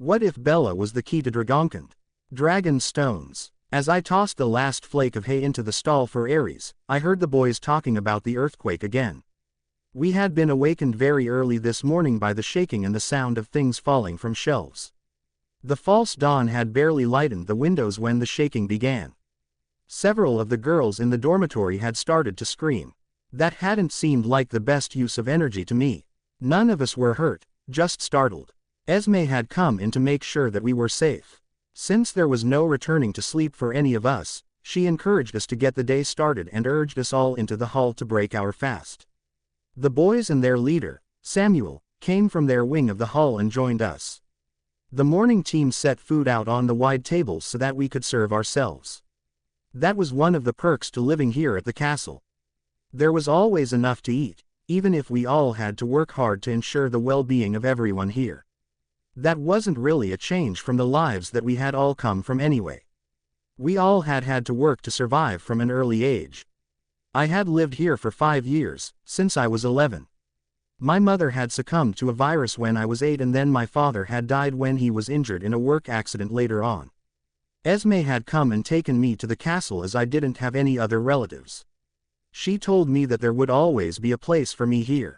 What if Bella was the key to Dragonkind? Dragon stones. As I tossed the last flake of hay into the stall for Ares, I heard the boys talking about the earthquake again. We had been awakened very early this morning by the shaking and the sound of things falling from shelves. The false dawn had barely lightened the windows when the shaking began. Several of the girls in the dormitory had started to scream. That hadn't seemed like the best use of energy to me. None of us were hurt, just startled. Esme had come in to make sure that we were safe. Since there was no returning to sleep for any of us, she encouraged us to get the day started and urged us all into the hall to break our fast. The boys and their leader, Samuel, came from their wing of the hall and joined us. The morning team set food out on the wide tables so that we could serve ourselves. That was one of the perks to living here at the castle. There was always enough to eat, even if we all had to work hard to ensure the well-being of everyone here. That wasn't really a change from the lives that we had all come from anyway. We all had to work to survive from an early age. I had lived here for 5 years, since I was 11. My mother had succumbed to a virus when I was 8 and then my father had died when he was injured in a work accident later on. Esme had come and taken me to the castle as I didn't have any other relatives. She told me that there would always be a place for me here.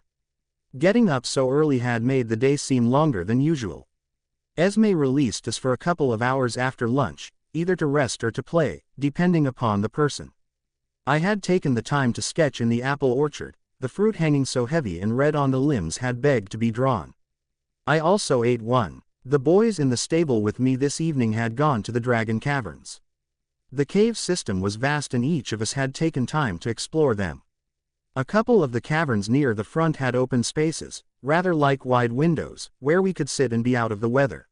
Getting up so early had made the day seem longer than usual. Esme released us for a couple of hours after lunch, either to rest or to play, depending upon the person. I had taken the time to sketch in the apple orchard. The fruit hanging so heavy and red on the limbs had begged to be drawn. I also ate one. The boys in the stable with me this evening had gone to the Dragon Caverns. The cave system was vast and each of us had taken time to explore them. A couple of the caverns near the front had open spaces, rather like wide windows, where we could sit and be out of the weather.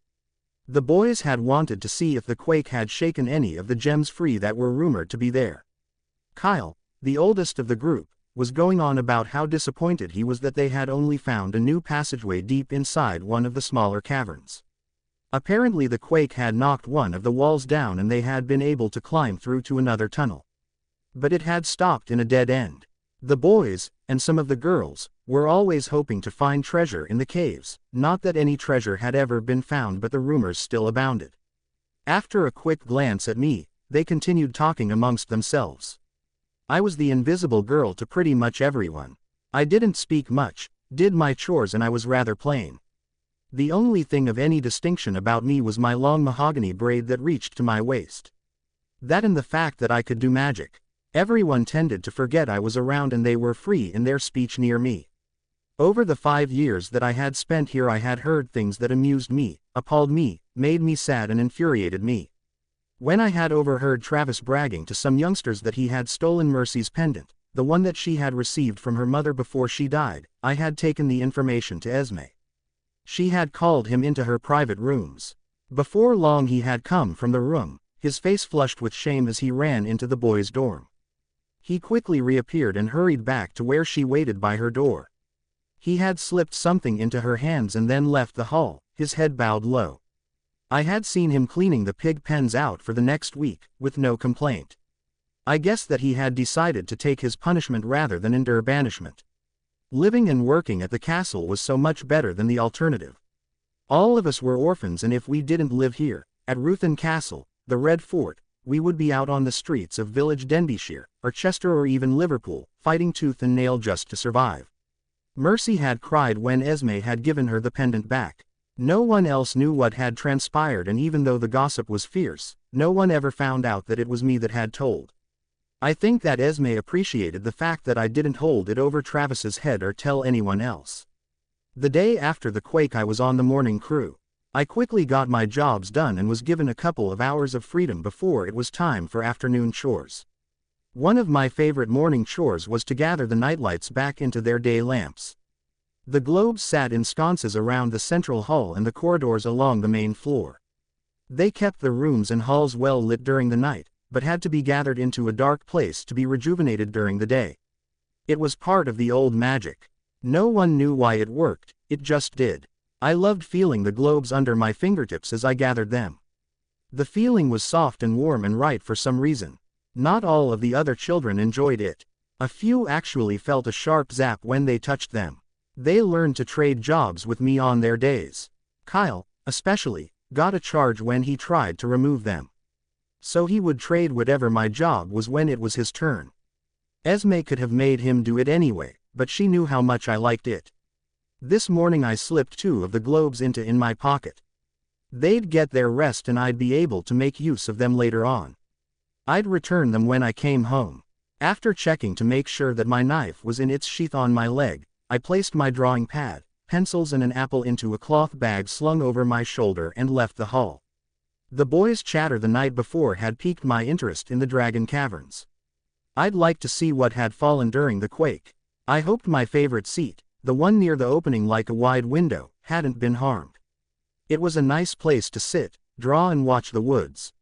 The boys had wanted to see if the quake had shaken any of the gems free that were rumored to be there. Kyle, the oldest of the group, was going on about how disappointed he was that they had only found a new passageway deep inside one of the smaller caverns. Apparently the quake had knocked one of the walls down and they had been able to climb through to another tunnel. But it had stopped in a dead end. The boys, and some of the girls, were always hoping to find treasure in the caves, not that any treasure had ever been found but the rumors still abounded. After a quick glance at me, they continued talking amongst themselves. I was the invisible girl to pretty much everyone. I didn't speak much, did my chores and I was rather plain. The only thing of any distinction about me was my long mahogany braid that reached to my waist. That and the fact that I could do magic. Everyone tended to forget I was around and they were free in their speech near me. Over the 5 years that I had spent here I had heard things that amused me, appalled me, made me sad and infuriated me. When I had overheard Travis bragging to some youngsters that he had stolen Mercy's pendant, the one that she had received from her mother before she died, I had taken the information to Esme. She had called him into her private rooms. Before long he had come from the room, his face flushed with shame as he ran into the boys' dorm. He quickly reappeared and hurried back to where she waited by her door. He had slipped something into her hands and then left the hall, his head bowed low. I had seen him cleaning the pig pens out for the next week, with no complaint. I guessed that he had decided to take his punishment rather than endure banishment. Living and working at the castle was so much better than the alternative. All of us were orphans and if we didn't live here, at Ruthin Castle, the Red Fort, we would be out on the streets of village Denbighshire, or Chester or even Liverpool, fighting tooth and nail just to survive. Mercy had cried when Esme had given her the pendant back. No one else knew what had transpired and even though the gossip was fierce, no one ever found out that it was me that had told. I think that Esme appreciated the fact that I didn't hold it over Travis's head or tell anyone else. The day after the quake I was on the morning crew. I quickly got my jobs done and was given a couple of hours of freedom before it was time for afternoon chores. One of my favorite morning chores was to gather the nightlights back into their day lamps. The globes sat in sconces around the central hall and the corridors along the main floor. They kept the rooms and halls well lit during the night, but had to be gathered into a dark place to be rejuvenated during the day. It was part of the old magic. No one knew why it worked, it just did. I loved feeling the globes under my fingertips as I gathered them. The feeling was soft and warm and right for some reason. Not all of the other children enjoyed it. A few actually felt a sharp zap when they touched them. They learned to trade jobs with me on their days. Kyle, especially, got a charge when he tried to remove them. So he would trade whatever my job was when it was his turn. Esme could have made him do it anyway, but she knew how much I liked it. This morning I slipped 2 of the globes in my pocket. They'd get their rest and I'd be able to make use of them later on. I'd return them when I came home. After checking to make sure that my knife was in its sheath on my leg, I placed my drawing pad, pencils and an apple into a cloth bag slung over my shoulder and left the hall. The boys' chatter the night before had piqued my interest in the Dragon Caverns. I'd like to see what had fallen during the quake. I hoped my favorite seat, the one near the opening like a wide window, hadn't been harmed. It was a nice place to sit, draw and watch the woods.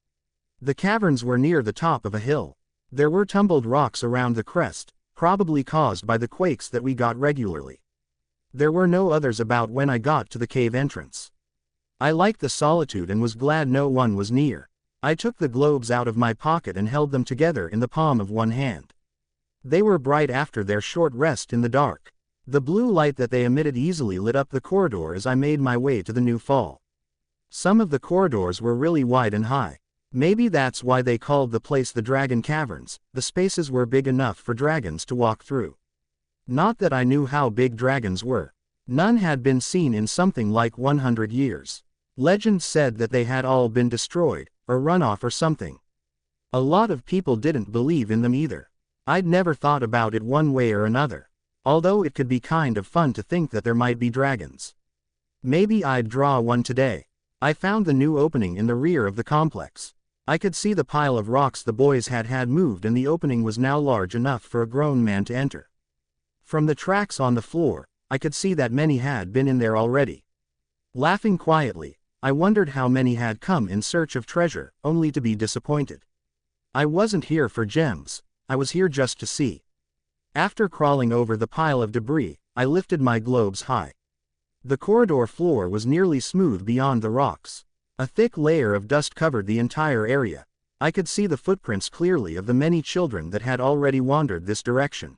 The caverns were near the top of a hill. There were tumbled rocks around the crest, probably caused by the quakes that we got regularly. There were no others about when I got to the cave entrance. I liked the solitude and was glad no one was near. I took the globes out of my pocket and held them together in the palm of one hand. They were bright after their short rest in the dark. The blue light that they emitted easily lit up the corridor as I made my way to the new fall. Some of the corridors were really wide and high. Maybe that's why they called the place the Dragon Caverns. The spaces were big enough for dragons to walk through. Not that I knew how big dragons were. None had been seen in something like 100 years. Legend said that they had all been destroyed, or run off or something. A lot of people didn't believe in them either. I'd never thought about it one way or another. Although it could be kind of fun to think that there might be dragons. Maybe I'd draw one today. I found the new opening in the rear of the complex. I could see the pile of rocks the boys had moved and the opening was now large enough for a grown man to enter. From the tracks on the floor, I could see that many had been in there already. Laughing quietly, I wondered how many had come in search of treasure, only to be disappointed. I wasn't here for gems, I was here just to see. After crawling over the pile of debris, I lifted my globes high. The corridor floor was nearly smooth beyond the rocks. A thick layer of dust covered the entire area. I could see the footprints clearly of the many children that had already wandered this direction.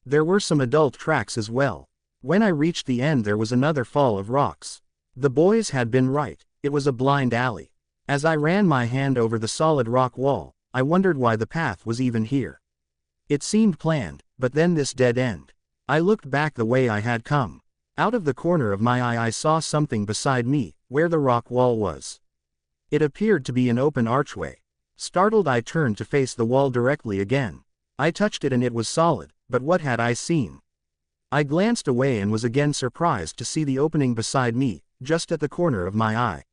There were some adult tracks as well. When I reached the end there was another fall of rocks. The boys had been right, it was a blind alley. As I ran my hand over the solid rock wall, I wondered why the path was even here. It seemed planned, but then this dead end. I looked back the way I had come. Out of the corner of my eye I saw something beside me, where the rock wall was. It appeared to be an open archway. Startled I turned to face the wall directly again. I touched it and it was solid, but what had I seen? I glanced away and was again surprised to see the opening beside me, just at the corner of my eye.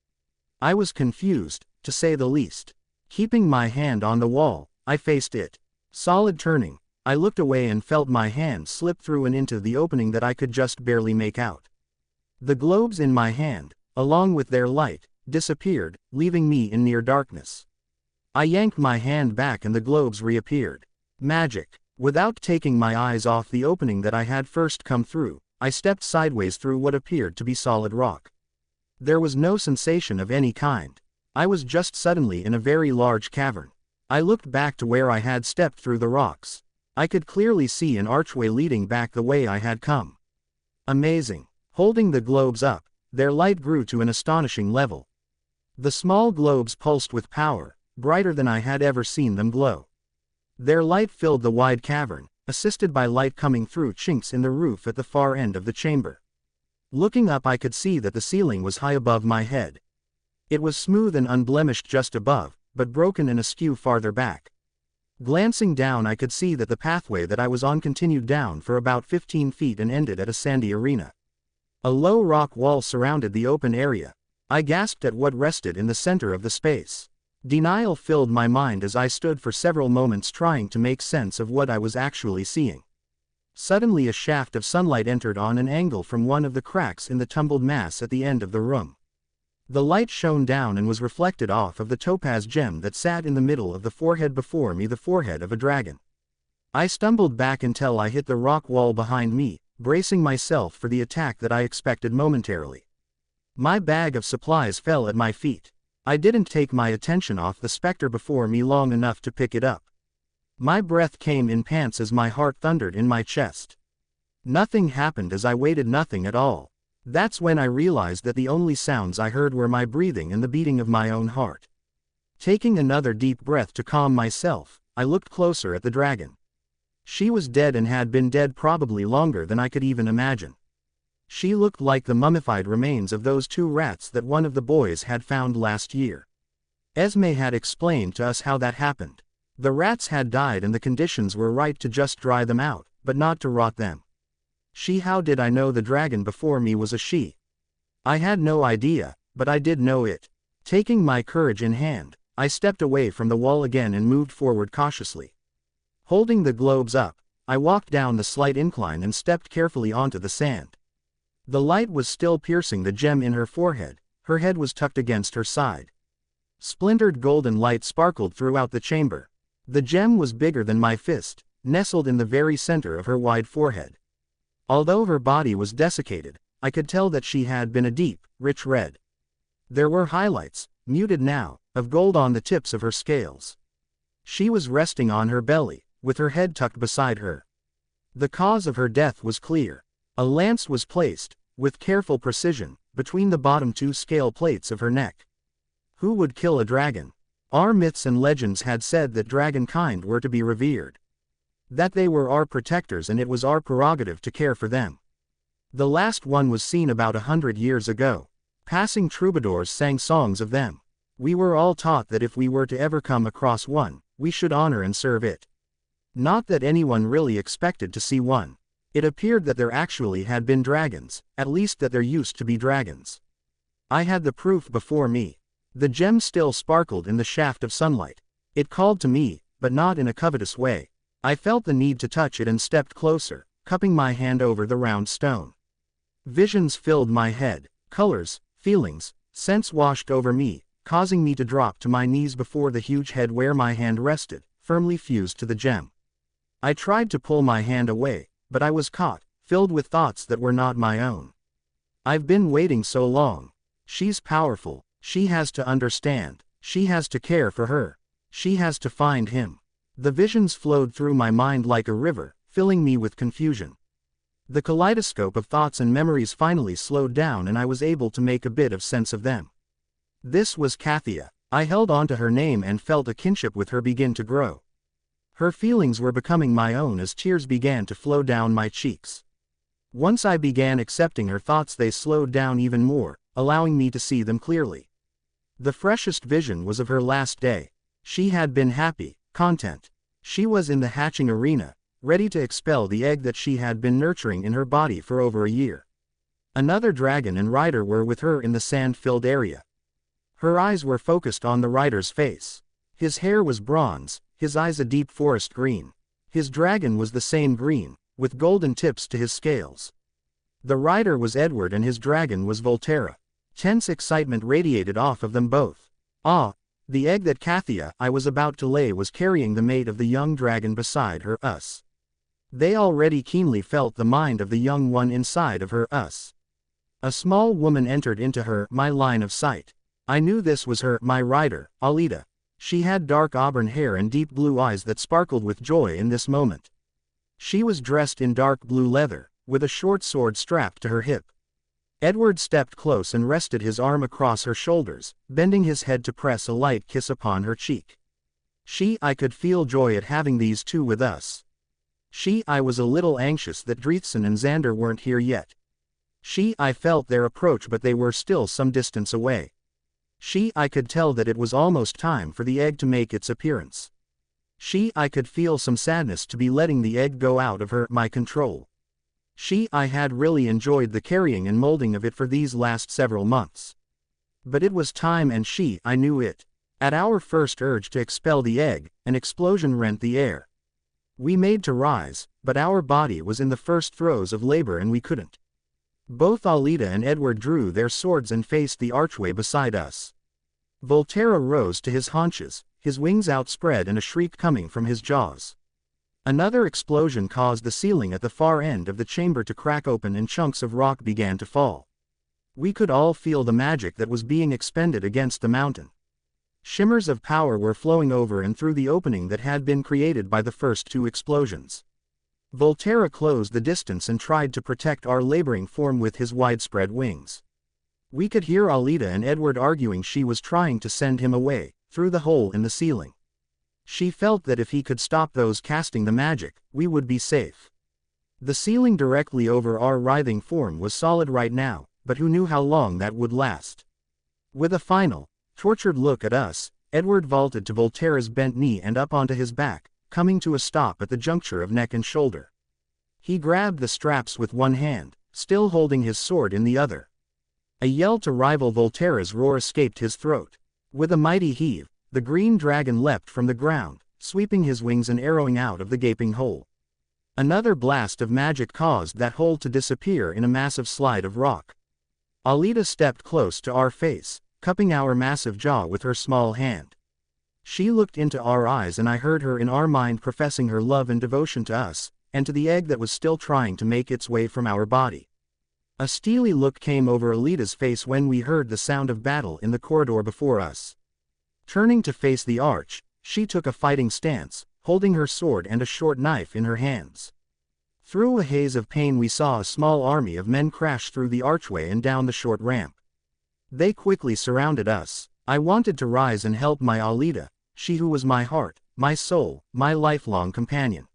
I was confused, to say the least. Keeping my hand on the wall, I faced it. Solid turning, I looked away and felt my hand slip through and into the opening that I could just barely make out. The globes in my hand, along with their light, disappeared, leaving me in near darkness. I yanked my hand back and the globes reappeared. Magic. Without taking my eyes off the opening that I had first come through, I stepped sideways through what appeared to be solid rock. There was no sensation of any kind. I was just suddenly in a very large cavern. I looked back to where I had stepped through the rocks. I could clearly see an archway leading back the way I had come. Amazing. Holding the globes up, their light grew to an astonishing level. The small globes pulsed with power, brighter than I had ever seen them glow. Their light filled the wide cavern, assisted by light coming through chinks in the roof at the far end of the chamber. Looking up I could see that the ceiling was high above my head. It was smooth and unblemished just above, but broken and askew farther back. Glancing down I could see that the pathway that I was on continued down for about 15 feet and ended at a sandy arena. A low rock wall surrounded the open area. I gasped at what rested in the center of the space. Denial filled my mind as I stood for several moments trying to make sense of what I was actually seeing. Suddenly a shaft of sunlight entered on an angle from one of the cracks in the tumbled mass at the end of the room. The light shone down and was reflected off of the topaz gem that sat in the middle of the forehead before me, the forehead of a dragon. I stumbled back until I hit the rock wall behind me, bracing myself for the attack that I expected momentarily. My bag of supplies fell at my feet. I didn't take my attention off the specter before me long enough to pick it up. My breath came in pants as my heart thundered in my chest. Nothing happened as I waited, nothing at all. That's when I realized that the only sounds I heard were my breathing and the beating of my own heart. Taking another deep breath to calm myself, I looked closer at the dragon. She was dead and had been dead probably longer than I could even imagine. She looked like the mummified remains of those 2 rats that one of the boys had found last year. Esme had explained to us how that happened. The rats had died and the conditions were right to just dry them out, but not to rot them. How did I know the dragon before me was a she? I had no idea, but I did know it. Taking my courage in hand, I stepped away from the wall again and moved forward cautiously. Holding the globes up, I walked down the slight incline and stepped carefully onto the sand. The light was still piercing the gem in her forehead, her head was tucked against her side. Splintered golden light sparkled throughout the chamber. The gem was bigger than my fist, nestled in the very center of her wide forehead. Although her body was desiccated, I could tell that she had been a deep, rich red. There were highlights, muted now, of gold on the tips of her scales. She was resting on her belly, with her head tucked beside her. The cause of her death was clear. A lance was placed, with careful precision, between the bottom 2 scale plates of her neck. Who would kill a dragon? Our myths and legends had said that dragonkind were to be revered. That they were our protectors and it was our prerogative to care for them. The last one was seen about 100 years ago. Passing troubadours sang songs of them. We were all taught that if we were to ever come across one, we should honor and serve it. Not that anyone really expected to see one. It appeared that there actually had been dragons, at least that there used to be dragons. I had the proof before me. The gem still sparkled in the shaft of sunlight. It called to me, but not in a covetous way. I felt the need to touch it and stepped closer, cupping my hand over the round stone. Visions filled my head, colors, feelings, scents washed over me, causing me to drop to my knees before the huge head where my hand rested, firmly fused to the gem. I tried to pull my hand away, but I was caught, filled with thoughts that were not my own. I've been waiting so long. She's powerful, she has to understand, she has to care for her, she has to find him. The visions flowed through my mind like a river, filling me with confusion. The kaleidoscope of thoughts and memories finally slowed down and I was able to make a bit of sense of them. This was Kathia. I held on to her name and felt a kinship with her begin to grow. Her feelings were becoming my own as tears began to flow down my cheeks. Once I began accepting her thoughts, they slowed down even more, allowing me to see them clearly. The freshest vision was of her last day. She had been happy, content. She was in the hatching arena, ready to expel the egg that she had been nurturing in her body for over a year. Another dragon and rider were with her in the sand-filled area. Her eyes were focused on the rider's face. His hair was bronze, his eyes a deep forest green. His dragon was the same green, with golden tips to his scales. The rider was Edward and his dragon was Volterra. Tense excitement radiated off of them both. Ah! The egg that Kathia I was about to lay was carrying the mate of the young dragon beside her us. They already keenly felt the mind of the young one inside of her us. A small woman entered into her my line of sight. I knew this was her my rider, Alida. She had dark auburn hair and deep blue eyes that sparkled with joy in this moment. She was dressed in dark blue leather, with a short sword strapped to her hip. Edward stepped close and rested his arm across her shoulders, bending his head to press a light kiss upon her cheek. I could feel joy at having these two with us. I was a little anxious that Dreithson and Xander weren't here yet. I felt their approach, but they were still some distance away. I could tell that it was almost time for the egg to make its appearance. I could feel some sadness to be letting the egg go out of her my control. I had really enjoyed the carrying and molding of it for these last several months. But it was time, and I knew it. At our first urge to expel the egg, an explosion rent the air. We made to rise, but our body was in the first throes of labor and we couldn't. Both Alida and Edward drew their swords and faced the archway beside us. Volterra rose to his haunches, his wings outspread and a shriek coming from his jaws. Another explosion caused the ceiling at the far end of the chamber to crack open and chunks of rock began to fall. We could all feel the magic that was being expended against the mountain. Shimmers of power were flowing over and through the opening that had been created by the first two explosions. Volterra closed the distance and tried to protect our laboring form with his widespread wings. We could hear Alida and Edward arguing. She was trying to send him away, through the hole in the ceiling. She felt that if he could stop those casting the magic, we would be safe. The ceiling directly over our writhing form was solid right now, but who knew how long that would last? With a final, tortured look at us, Edward vaulted to Volterra's bent knee and up onto his back, coming to a stop at the juncture of neck and shoulder. He grabbed the straps with one hand, still holding his sword in the other. A yell to rival Volterra's roar escaped his throat. With a mighty heave, the green dragon leapt from the ground, sweeping his wings and arrowing out of the gaping hole. Another blast of magic caused that hole to disappear in a massive slide of rock. Alida stepped close to our face, cupping our massive jaw with her small hand. She looked into our eyes and I heard her in our mind professing her love and devotion to us, and to the egg that was still trying to make its way from our body. A steely look came over Alida's face when we heard the sound of battle in the corridor before us. Turning to face the arch, she took a fighting stance, holding her sword and a short knife in her hands. Through a haze of pain we saw a small army of men crash through the archway and down the short ramp. They quickly surrounded us. I wanted to rise and help my Alida, she who was my heart, my soul, my lifelong companion.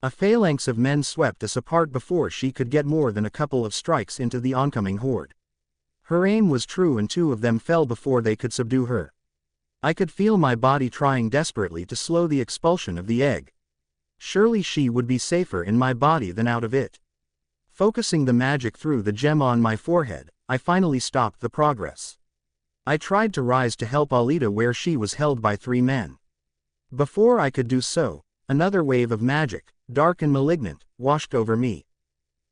A phalanx of men swept us apart before she could get more than a couple of strikes into the oncoming horde. Her aim was true and 2 of them fell before they could subdue her. I could feel my body trying desperately to slow the expulsion of the egg. Surely she would be safer in my body than out of it. Focusing the magic through the gem on my forehead, I finally stopped the progress. I tried to rise to help Alida where she was held by 3 men. Before I could do so, another wave of magic, dark and malignant, washed over me.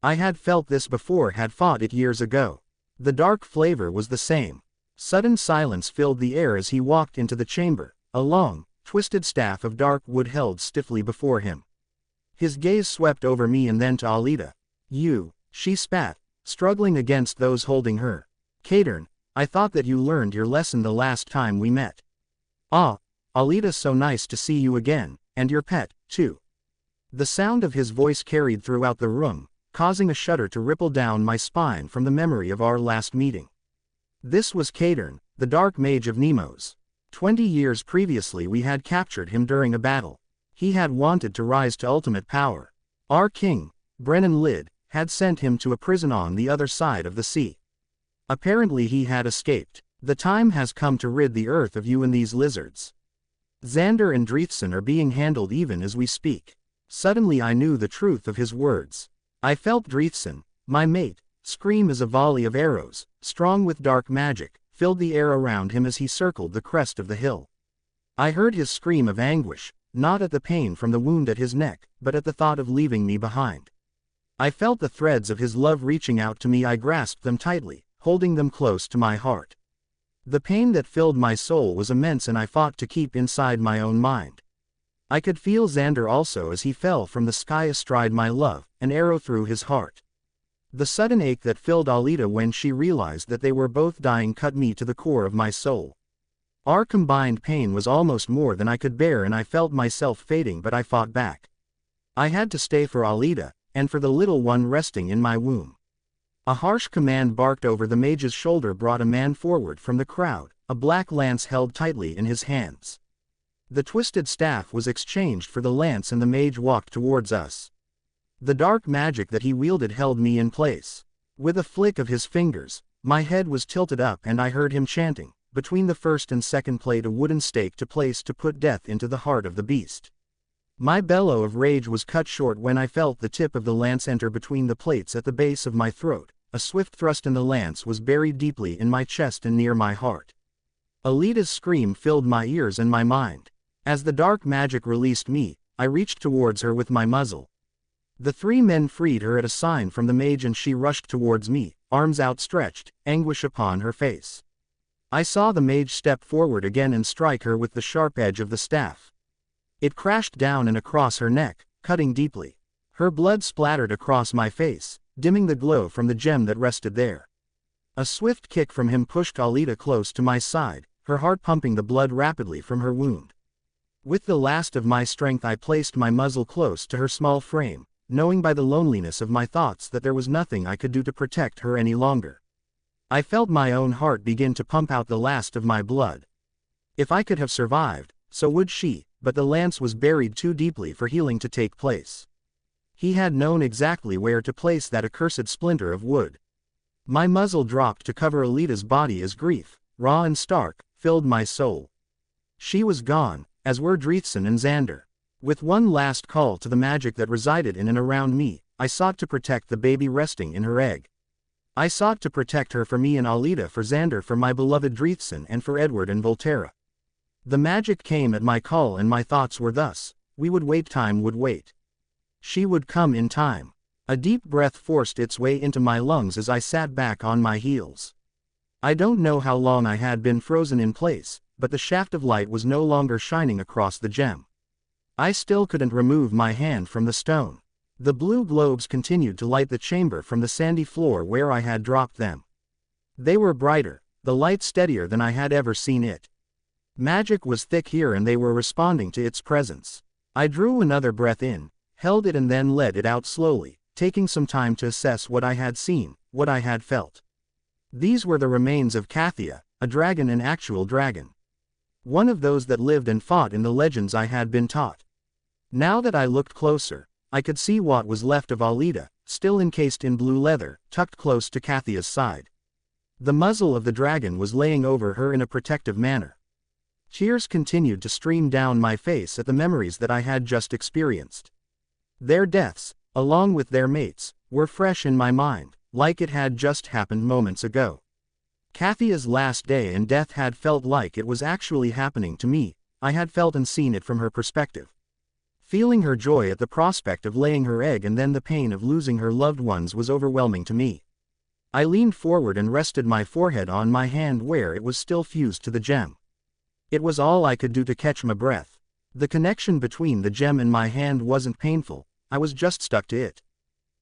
I had felt this before, had fought it years ago. The dark flavor was the same. Sudden silence filled the air as he walked into the chamber, a long, twisted staff of dark wood held stiffly before him. His gaze swept over me and then to Alida. "You," she spat, struggling against those holding her. "Kadern, I thought that you learned your lesson the last time we met." "Ah, Alida, so nice to see you again, and your pet, too." The sound of his voice carried throughout the room, causing a shudder to ripple down my spine from the memory of our last meeting. This was Kadern, the dark mage of Nemo's. 20 years previously we had captured him during a battle. He had wanted to rise to ultimate power. Our king, Brennan Lid, had sent him to a prison on the other side of the sea. Apparently he had escaped. "The time has come to rid the earth of you and these lizards. Xander and Dreithson are being handled even as we speak." Suddenly I knew the truth of his words. I felt Dreithson, my mate, scream as a volley of arrows, strong with dark magic, filled the air around him as he circled the crest of the hill. I heard his scream of anguish, not at the pain from the wound at his neck, but at the thought of leaving me behind. I felt the threads of his love reaching out to me. I grasped them tightly, holding them close to my heart. The pain that filled my soul was immense and I fought to keep inside my own mind. I could feel Xander also as he fell from the sky astride my love, an arrow through his heart. The sudden ache that filled Alida when she realized that they were both dying cut me to the core of my soul. Our combined pain was almost more than I could bear and I felt myself fading, but I fought back. I had to stay for Alida, and for the little one resting in my womb. A harsh command barked over the mage's shoulder brought a man forward from the crowd, a black lance held tightly in his hands. The twisted staff was exchanged for the lance and the mage walked towards us. The dark magic that he wielded held me in place. With a flick of his fingers, my head was tilted up and I heard him chanting, "Between the first and second plate a wooden stake to place to put death into the heart of the beast." My bellow of rage was cut short when I felt the tip of the lance enter between the plates at the base of my throat. A swift thrust and the lance was buried deeply in my chest and near my heart. Alida's scream filled my ears and my mind. As the dark magic released me, I reached towards her with my muzzle. The 3 men freed her at a sign from the mage and she rushed towards me, arms outstretched, anguish upon her face. I saw the mage step forward again and strike her with the sharp edge of the staff. It crashed down and across her neck, cutting deeply. Her blood splattered across my face, dimming the glow from the gem that rested there. A swift kick from him pushed Alida close to my side, her heart pumping the blood rapidly from her wound. With the last of my strength I placed my muzzle close to her small frame, knowing by the loneliness of my thoughts that there was nothing I could do to protect her any longer. I felt my own heart begin to pump out the last of my blood. If I could have survived, so would she, but the lance was buried too deeply for healing to take place. He had known exactly where to place that accursed splinter of wood. My muzzle dropped to cover Alita's body as grief, raw and stark, filled my soul. She was gone, as were Dreithson and Xander. With one last call to the magic that resided in and around me, I sought to protect the baby resting in her egg. I sought to protect her for me and Alita, for Xander, for my beloved Dreithson, and for Edward and Volterra. The magic came at my call, and my thoughts were thus: we would wait, time would wait. She would come in time. A deep breath forced its way into my lungs as I sat back on my heels. I don't know how long I had been frozen in place, but the shaft of light was no longer shining across the gem. I still couldn't remove my hand from the stone. The blue globes continued to light the chamber from the sandy floor where I had dropped them. They were brighter, the light steadier than I had ever seen it. Magic was thick here, and they were responding to its presence. I drew another breath in, held it, and then let it out slowly, taking some time to assess what I had seen, what I had felt. These were the remains of Kathia, a dragon, an actual dragon. One of those that lived and fought in the legends I had been taught. Now that I looked closer, I could see what was left of Alita, still encased in blue leather, tucked close to Kathia's side. The muzzle of the dragon was laying over her in a protective manner. Tears continued to stream down my face at the memories that I had just experienced. Their deaths, along with their mates, were fresh in my mind, like it had just happened moments ago. Kathia's last day and death had felt like it was actually happening to me. I had felt and seen it from her perspective. Feeling her joy at the prospect of laying her egg and then the pain of losing her loved ones was overwhelming to me. I leaned forward and rested my forehead on my hand where it was still fused to the gem. It was all I could do to catch my breath. The connection between the gem and my hand wasn't painful, I was just stuck to it.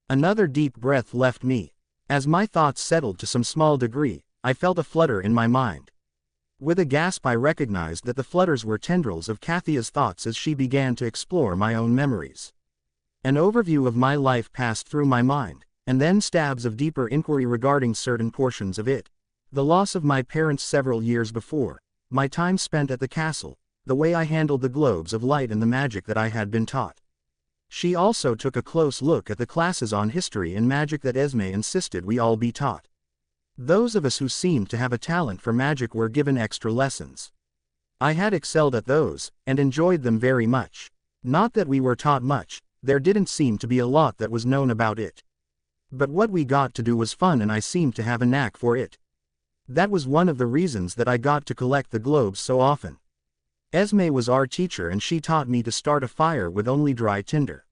Another deep breath left me. As my thoughts settled to some small degree, I felt a flutter in my mind. With a gasp I recognized that the flutters were tendrils of Kathia's thoughts as she began to explore my own memories. An overview of my life passed through my mind, and then stabs of deeper inquiry regarding certain portions of it. The loss of my parents several years before, my time spent at the castle, the way I handled the globes of light and the magic that I had been taught. She also took a close look at the classes on history and magic that Esme insisted we all be taught. Those of us who seemed to have a talent for magic were given extra lessons. I had excelled at those, and enjoyed them very much. Not that we were taught much, there didn't seem to be a lot that was known about it. But what we got to do was fun, and I seemed to have a knack for it. That was one of the reasons that I got to collect the globes so often. Esme was our teacher, and she taught me to start a fire with only dry tinder.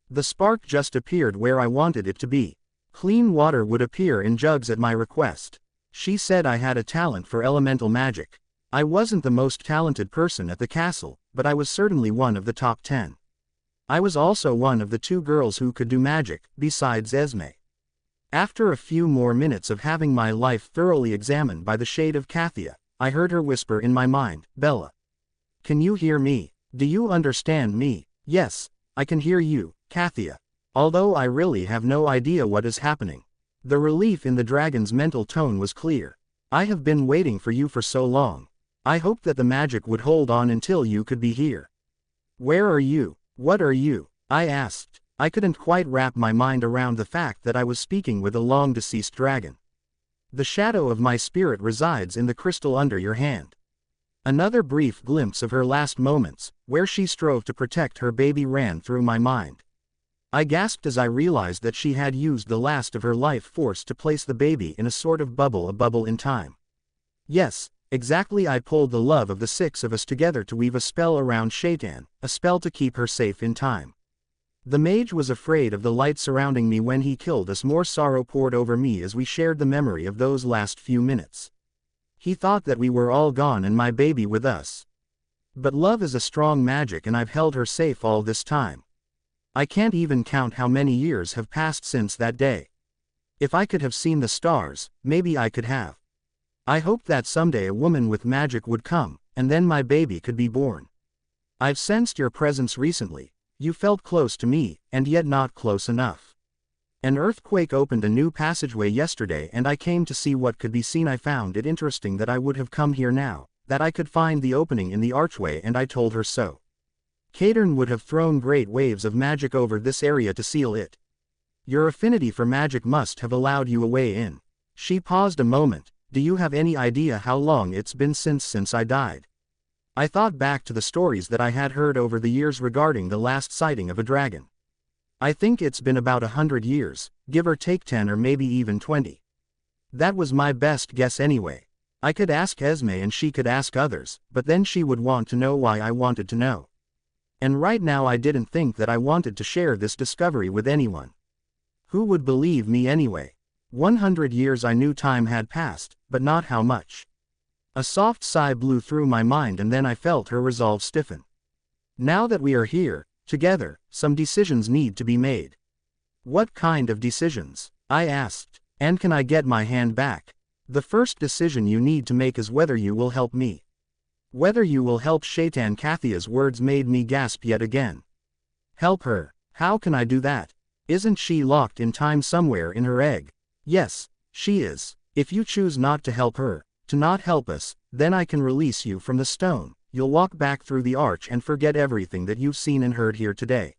The spark just appeared where I wanted it to be. Clean water would appear in jugs at my request. She said I had a talent for elemental magic. I wasn't the most talented person at the castle, but I was certainly one of the top 10. I was also one of the 2 girls who could do magic, besides Esme. After a few more minutes of having my life thoroughly examined by the shade of Kathia, I heard her whisper in my mind, "Bella. Can you hear me? Do you understand me?" "Yes, I can hear you, Kathia. Although I really have no idea what is happening." The relief in the dragon's mental tone was clear. "I have been waiting for you for so long. I hoped that the magic would hold on until you could be here." "Where are you? What are you?" I asked. I couldn't quite wrap my mind around the fact that I was speaking with a long-deceased dragon. "The shadow of my spirit resides in the crystal under your hand." Another brief glimpse of her last moments, where she strove to protect her baby, ran through my mind. I gasped as I realized that she had used the last of her life force to place the baby in a sort of bubble, a bubble in time. Yes, exactly. I pulled the love of the 6 of us together to weave a spell around Shaitan, a spell to keep her safe in time. The mage was afraid of the light surrounding me when he killed us. More sorrow poured over me as we shared the memory of those last few minutes. He thought that we were all gone and my baby with us. But love is a strong magic, and I've held her safe all this time. I can't even count how many years have passed since that day. If I could have seen the stars, maybe I could have. I hoped that someday a woman with magic would come, and then my baby could be born. I've sensed your presence recently. You felt close to me, and yet not close enough. An earthquake opened a new passageway yesterday and I came to see what could be seen. I found it interesting that I would have come here now, that I could find the opening in the archway, and I told her so. Kadern would have thrown great waves of magic over this area to seal it. Your affinity for magic must have allowed you a way in. She paused a moment. Do you have any idea how long it's been since I died? I thought back to the stories that I had heard over the years regarding the last sighting of a dragon. I think it's been about 100 years, give or take 10 or maybe even 20. That was my best guess anyway. I could ask Esme and she could ask others, but then she would want to know why I wanted to know. And right now I didn't think that I wanted to share this discovery with anyone. Who would believe me anyway? 100 years I knew time had passed, but not how much. A soft sigh blew through my mind and then I felt her resolve stiffen. Now that we are here, together, some decisions need to be made. What kind of decisions? I asked. And can I get my hand back? The first decision you need to make is whether you will help me. Whether you will help Shaitan. Kathia's words made me gasp yet again. Help her? How can I do that? Isn't she locked in time somewhere in her egg? Yes, she is. If you choose not to help her, to not help us, then I can release you from the stone. You'll walk back through the arch and forget everything that you've seen and heard here today.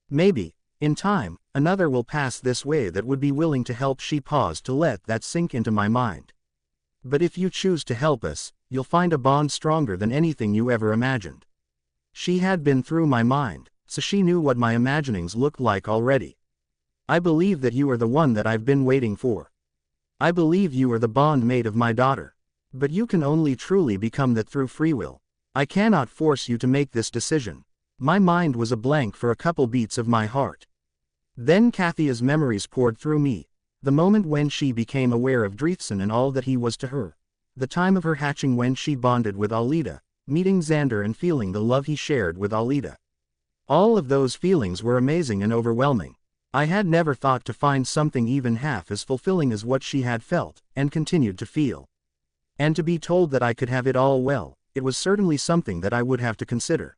Maybe, in time, another will pass this way that would be willing to help. She paused to let that sink into my mind. But if you choose to help us, you'll find a bond stronger than anything you ever imagined. She had been through my mind, so she knew what my imaginings looked like already. I believe that you are the one that I've been waiting for. I believe you are the bond mate of my daughter. But you can only truly become that through free will. I cannot force you to make this decision. My mind was a blank for a couple beats of my heart. Then Kathia's memories poured through me. The moment when she became aware of Dreithson and all that he was to her. The time of her hatching when she bonded with Alida, meeting Xander and feeling the love he shared with Alida. All of those feelings were amazing and overwhelming. I had never thought to find something even half as fulfilling as what she had felt, and continued to feel. And to be told that I could have it all, well, it was certainly something that I would have to consider.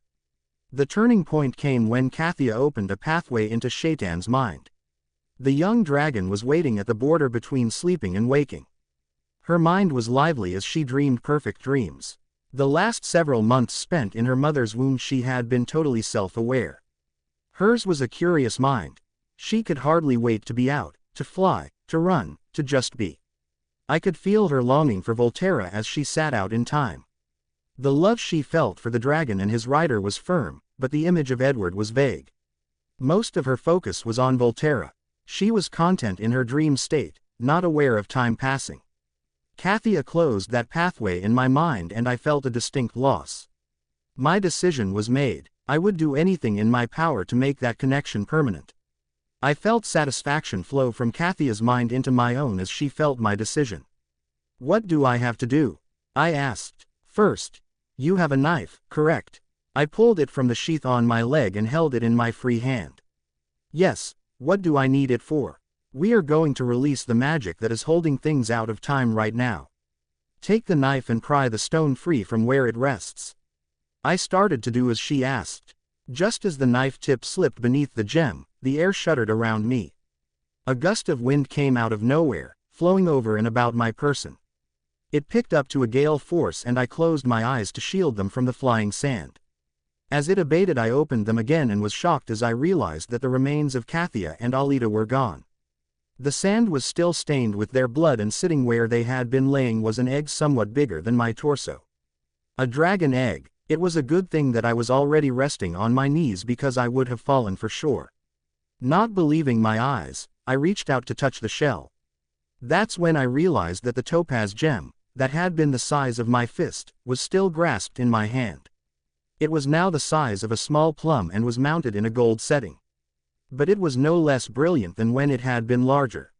The turning point came when Kathia opened a pathway into Shaitan's mind. The young dragon was waiting at the border between sleeping and waking. Her mind was lively as she dreamed perfect dreams. The last several months spent in her mother's womb she had been totally self-aware. Hers was a curious mind. She could hardly wait to be out, to fly, to run, to just be. I could feel her longing for Volterra as she sat out in time. The love she felt for the dragon and his rider was firm, but the image of Edward was vague. Most of her focus was on Volterra. She was content in her dream state, not aware of time passing. Kathia closed that pathway in my mind and I felt a distinct loss. My decision was made. I would do anything in my power to make that connection permanent. I felt satisfaction flow from Kathia's mind into my own as she felt my decision. What do I have to do? I asked. First, you have a knife, correct? I pulled it from the sheath on my leg and held it in my free hand. Yes, what do I need it for? We are going to release the magic that is holding things out of time right now. Take the knife and pry the stone free from where it rests. I started to do as she asked. Just as the knife tip slipped beneath the gem, the air shuddered around me. A gust of wind came out of nowhere, flowing over and about my person. It picked up to a gale force and I closed my eyes to shield them from the flying sand. As it abated I opened them again and was shocked as I realized that the remains of Kathia and Alida were gone. The sand was still stained with their blood and sitting where they had been laying was an egg somewhat bigger than my torso. A dragon egg. It was a good thing that I was already resting on my knees because I would have fallen for sure. Not believing my eyes, I reached out to touch the shell. That's when I realized that the topaz gem, that had been the size of my fist, was still grasped in my hand. It was now the size of a small plum and was mounted in a gold setting. But it was no less brilliant than when it had been larger.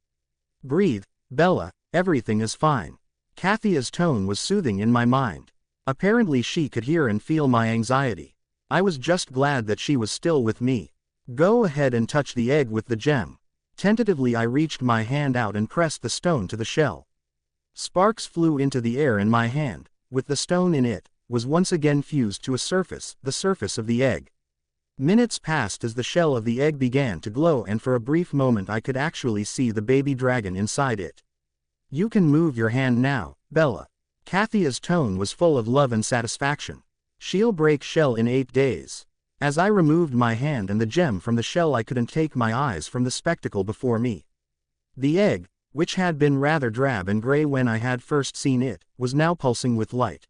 Breathe, Bella, everything is fine. Kathia's tone was soothing in my mind. Apparently she could hear and feel my anxiety. I was just glad that she was still with me. Go ahead and touch the egg with the gem. Tentatively I reached my hand out and pressed the stone to the shell. Sparks flew into the air and my hand, with the stone in it, was once again fused to a surface, the surface of the egg. Minutes passed as the shell of the egg began to glow, and for a brief moment I could actually see the baby dragon inside it. "You can move your hand now, Bella." Kathia's tone was full of love and satisfaction. "She'll break shell in 8 days. As I removed my hand and the gem from the shell, I couldn't take my eyes from the spectacle before me. The egg, which had been rather drab and gray when I had first seen it, was now pulsing with light.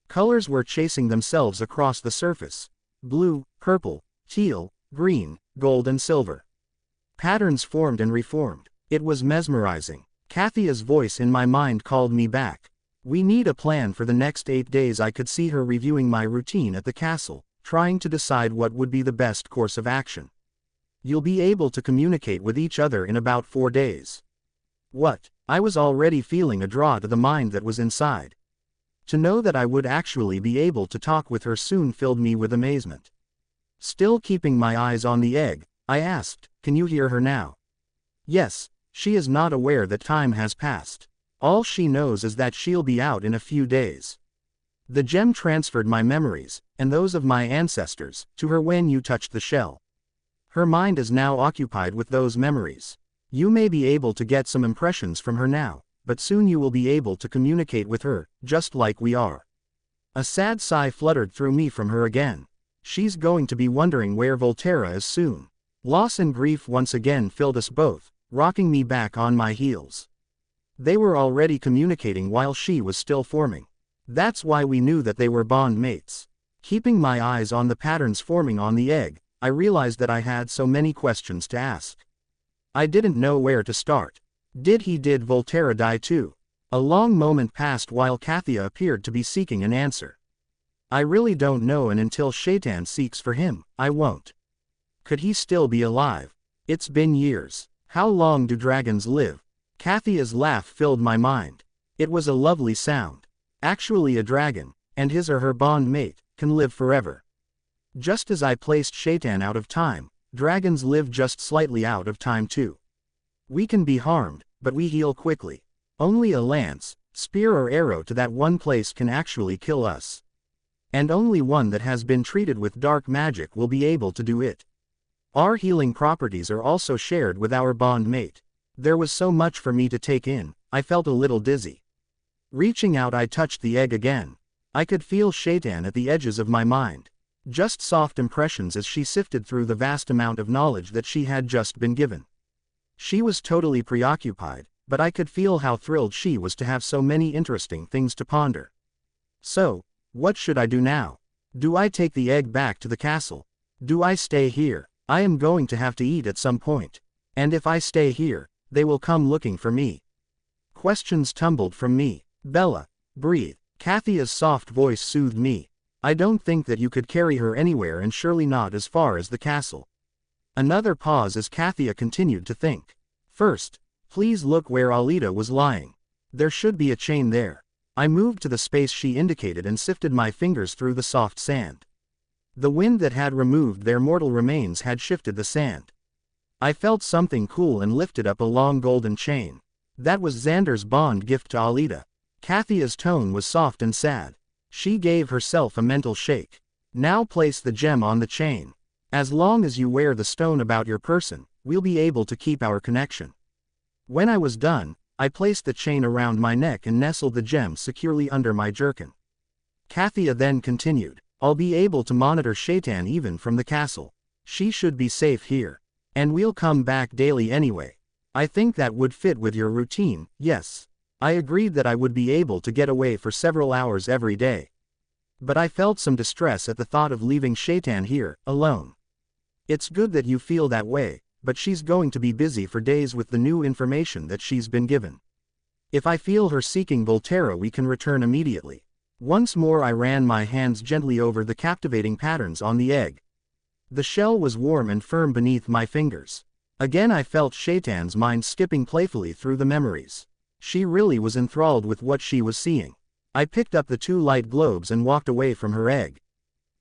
Colors were chasing themselves across the surface: blue, purple, teal, green, gold and silver. Patterns formed and reformed. It was mesmerizing. Kathia's voice in my mind called me back. "We need a plan for the next 8 days." I could see her reviewing my routine at the castle, trying to decide what would be the best course of action. "You'll be able to communicate with each other in about 4 days. What? I was already feeling a draw to the mind that was inside. To know that I would actually be able to talk with her soon filled me with amazement. Still keeping my eyes on the egg, I asked, "Can you hear her now?" "Yes, she is not aware that time has passed. All she knows is that she'll be out in a few days." The gem transferred my memories, and those of my ancestors, to her when you touched the shell. Her mind is now occupied with those memories. You may be able to get some impressions from her now, but soon you will be able to communicate with her, just like we are. A sad sigh fluttered through me from her again. She's going to be wondering where Volterra is soon. Loss and grief once again filled us both, rocking me back on my heels. They were already communicating while she was still forming. That's why we knew that they were bond mates. Keeping my eyes on the patterns forming on the egg, I realized that I had so many questions to ask. I didn't know where to start. Did Volterra die too? A long moment passed while Kathia appeared to be seeking an answer. I really don't know, and until Shaitan seeks for him, I won't. Could he still be alive? It's been years. How long do dragons live? Kathia's laugh filled my mind. It was a lovely sound. Actually, a dragon, and his or her bond mate, can live forever. Just as I placed Shaitan out of time, dragons live just slightly out of time too. We can be harmed, but we heal quickly. Only a lance, spear or arrow to that one place can actually kill us. And only one that has been treated with dark magic will be able to do it. Our healing properties are also shared with our bond mate. There was so much for me to take in, I felt a little dizzy. Reaching out, I touched the egg again. I could feel Shaitan at the edges of my mind. Just soft impressions as she sifted through the vast amount of knowledge that she had just been given. She was totally preoccupied, but I could feel how thrilled she was to have so many interesting things to ponder. So, what should I do now? Do I take the egg back to the castle? Do I stay here? I am going to have to eat at some point. And if I stay here, they will come looking for me. Questions tumbled from me. "Bella, breathe." Kathia's soft voice soothed me. "I don't think that you could carry her anywhere, and surely not as far as the castle." Another pause as Kathia continued to think. "First, please look where Alida was lying. There should be a chain there." I moved to the space she indicated and sifted my fingers through the soft sand. The wind that had removed their mortal remains had shifted the sand. I felt something cool and lifted up a long golden chain. That was Xander's bond gift to Alida. Kathia's tone was soft and sad. She gave herself a mental shake. "Now place the gem on the chain. As long as you wear the stone about your person, we'll be able to keep our connection." When I was done, I placed the chain around my neck and nestled the gem securely under my jerkin. Kathia then continued, "I'll be able to monitor Shaitan even from the castle. She should be safe here. And we'll come back daily anyway. I think that would fit with your routine." Yes. I agreed that I would be able to get away for several hours every day. But I felt some distress at the thought of leaving Shaitan here, alone. "It's good that you feel that way, but she's going to be busy for days with the new information that she's been given. If I feel her seeking Volterra, we can return immediately." Once more I ran my hands gently over the captivating patterns on the egg. The shell was warm and firm beneath my fingers. Again I felt Shaitan's mind skipping playfully through the memories. She really was enthralled with what she was seeing. I picked up the 2 light globes and walked away from her egg.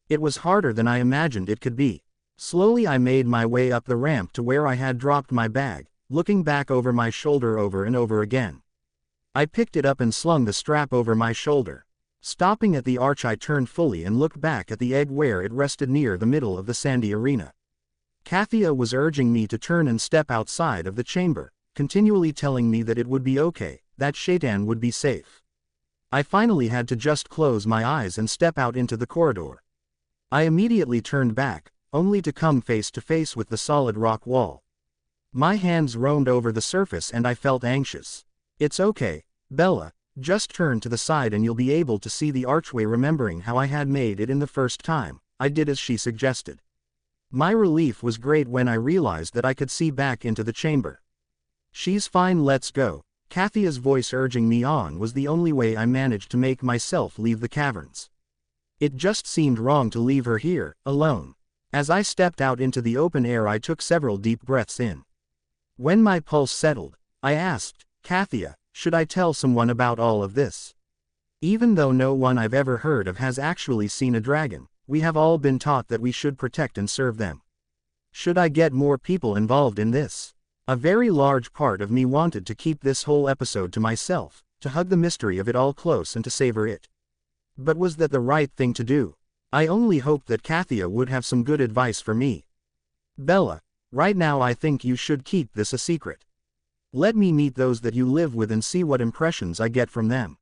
It was harder than I imagined it could be. Slowly I made my way up the ramp to where I had dropped my bag, looking back over my shoulder over and over again. I picked it up and slung the strap over my shoulder. Stopping at the arch, I turned fully and looked back at the egg where it rested near the middle of the sandy arena. Kathia was urging me to turn and step outside of the chamber, continually telling me that it would be okay, that Shaitan would be safe. I finally had to just close my eyes and step out into the corridor. I immediately turned back, only to come face to face with the solid rock wall. My hands roamed over the surface and I felt anxious. It's okay, Bella, just turn to the side and you'll be able to see the archway. Remembering how I had made it in the first time, I did as she suggested. My relief was great when I realized that I could see back into the chamber. She's fine, let's go. Kathia's voice urging me on was the only way I managed to make myself leave the caverns. It just seemed wrong to leave her here, alone. As I stepped out into the open air, I took several deep breaths in. When my pulse settled, I asked, Kathia, should I tell someone about all of this? Even though no one I've ever heard of has actually seen a dragon, we have all been taught that we should protect and serve them. Should I get more people involved in this? A very large part of me wanted to keep this whole episode to myself, to hug the mystery of it all close and to savor it. But was that the right thing to do? I only hoped that Kathia would have some good advice for me. Bella, right now I think you should keep this a secret. Let me meet those that you live with and see what impressions I get from them.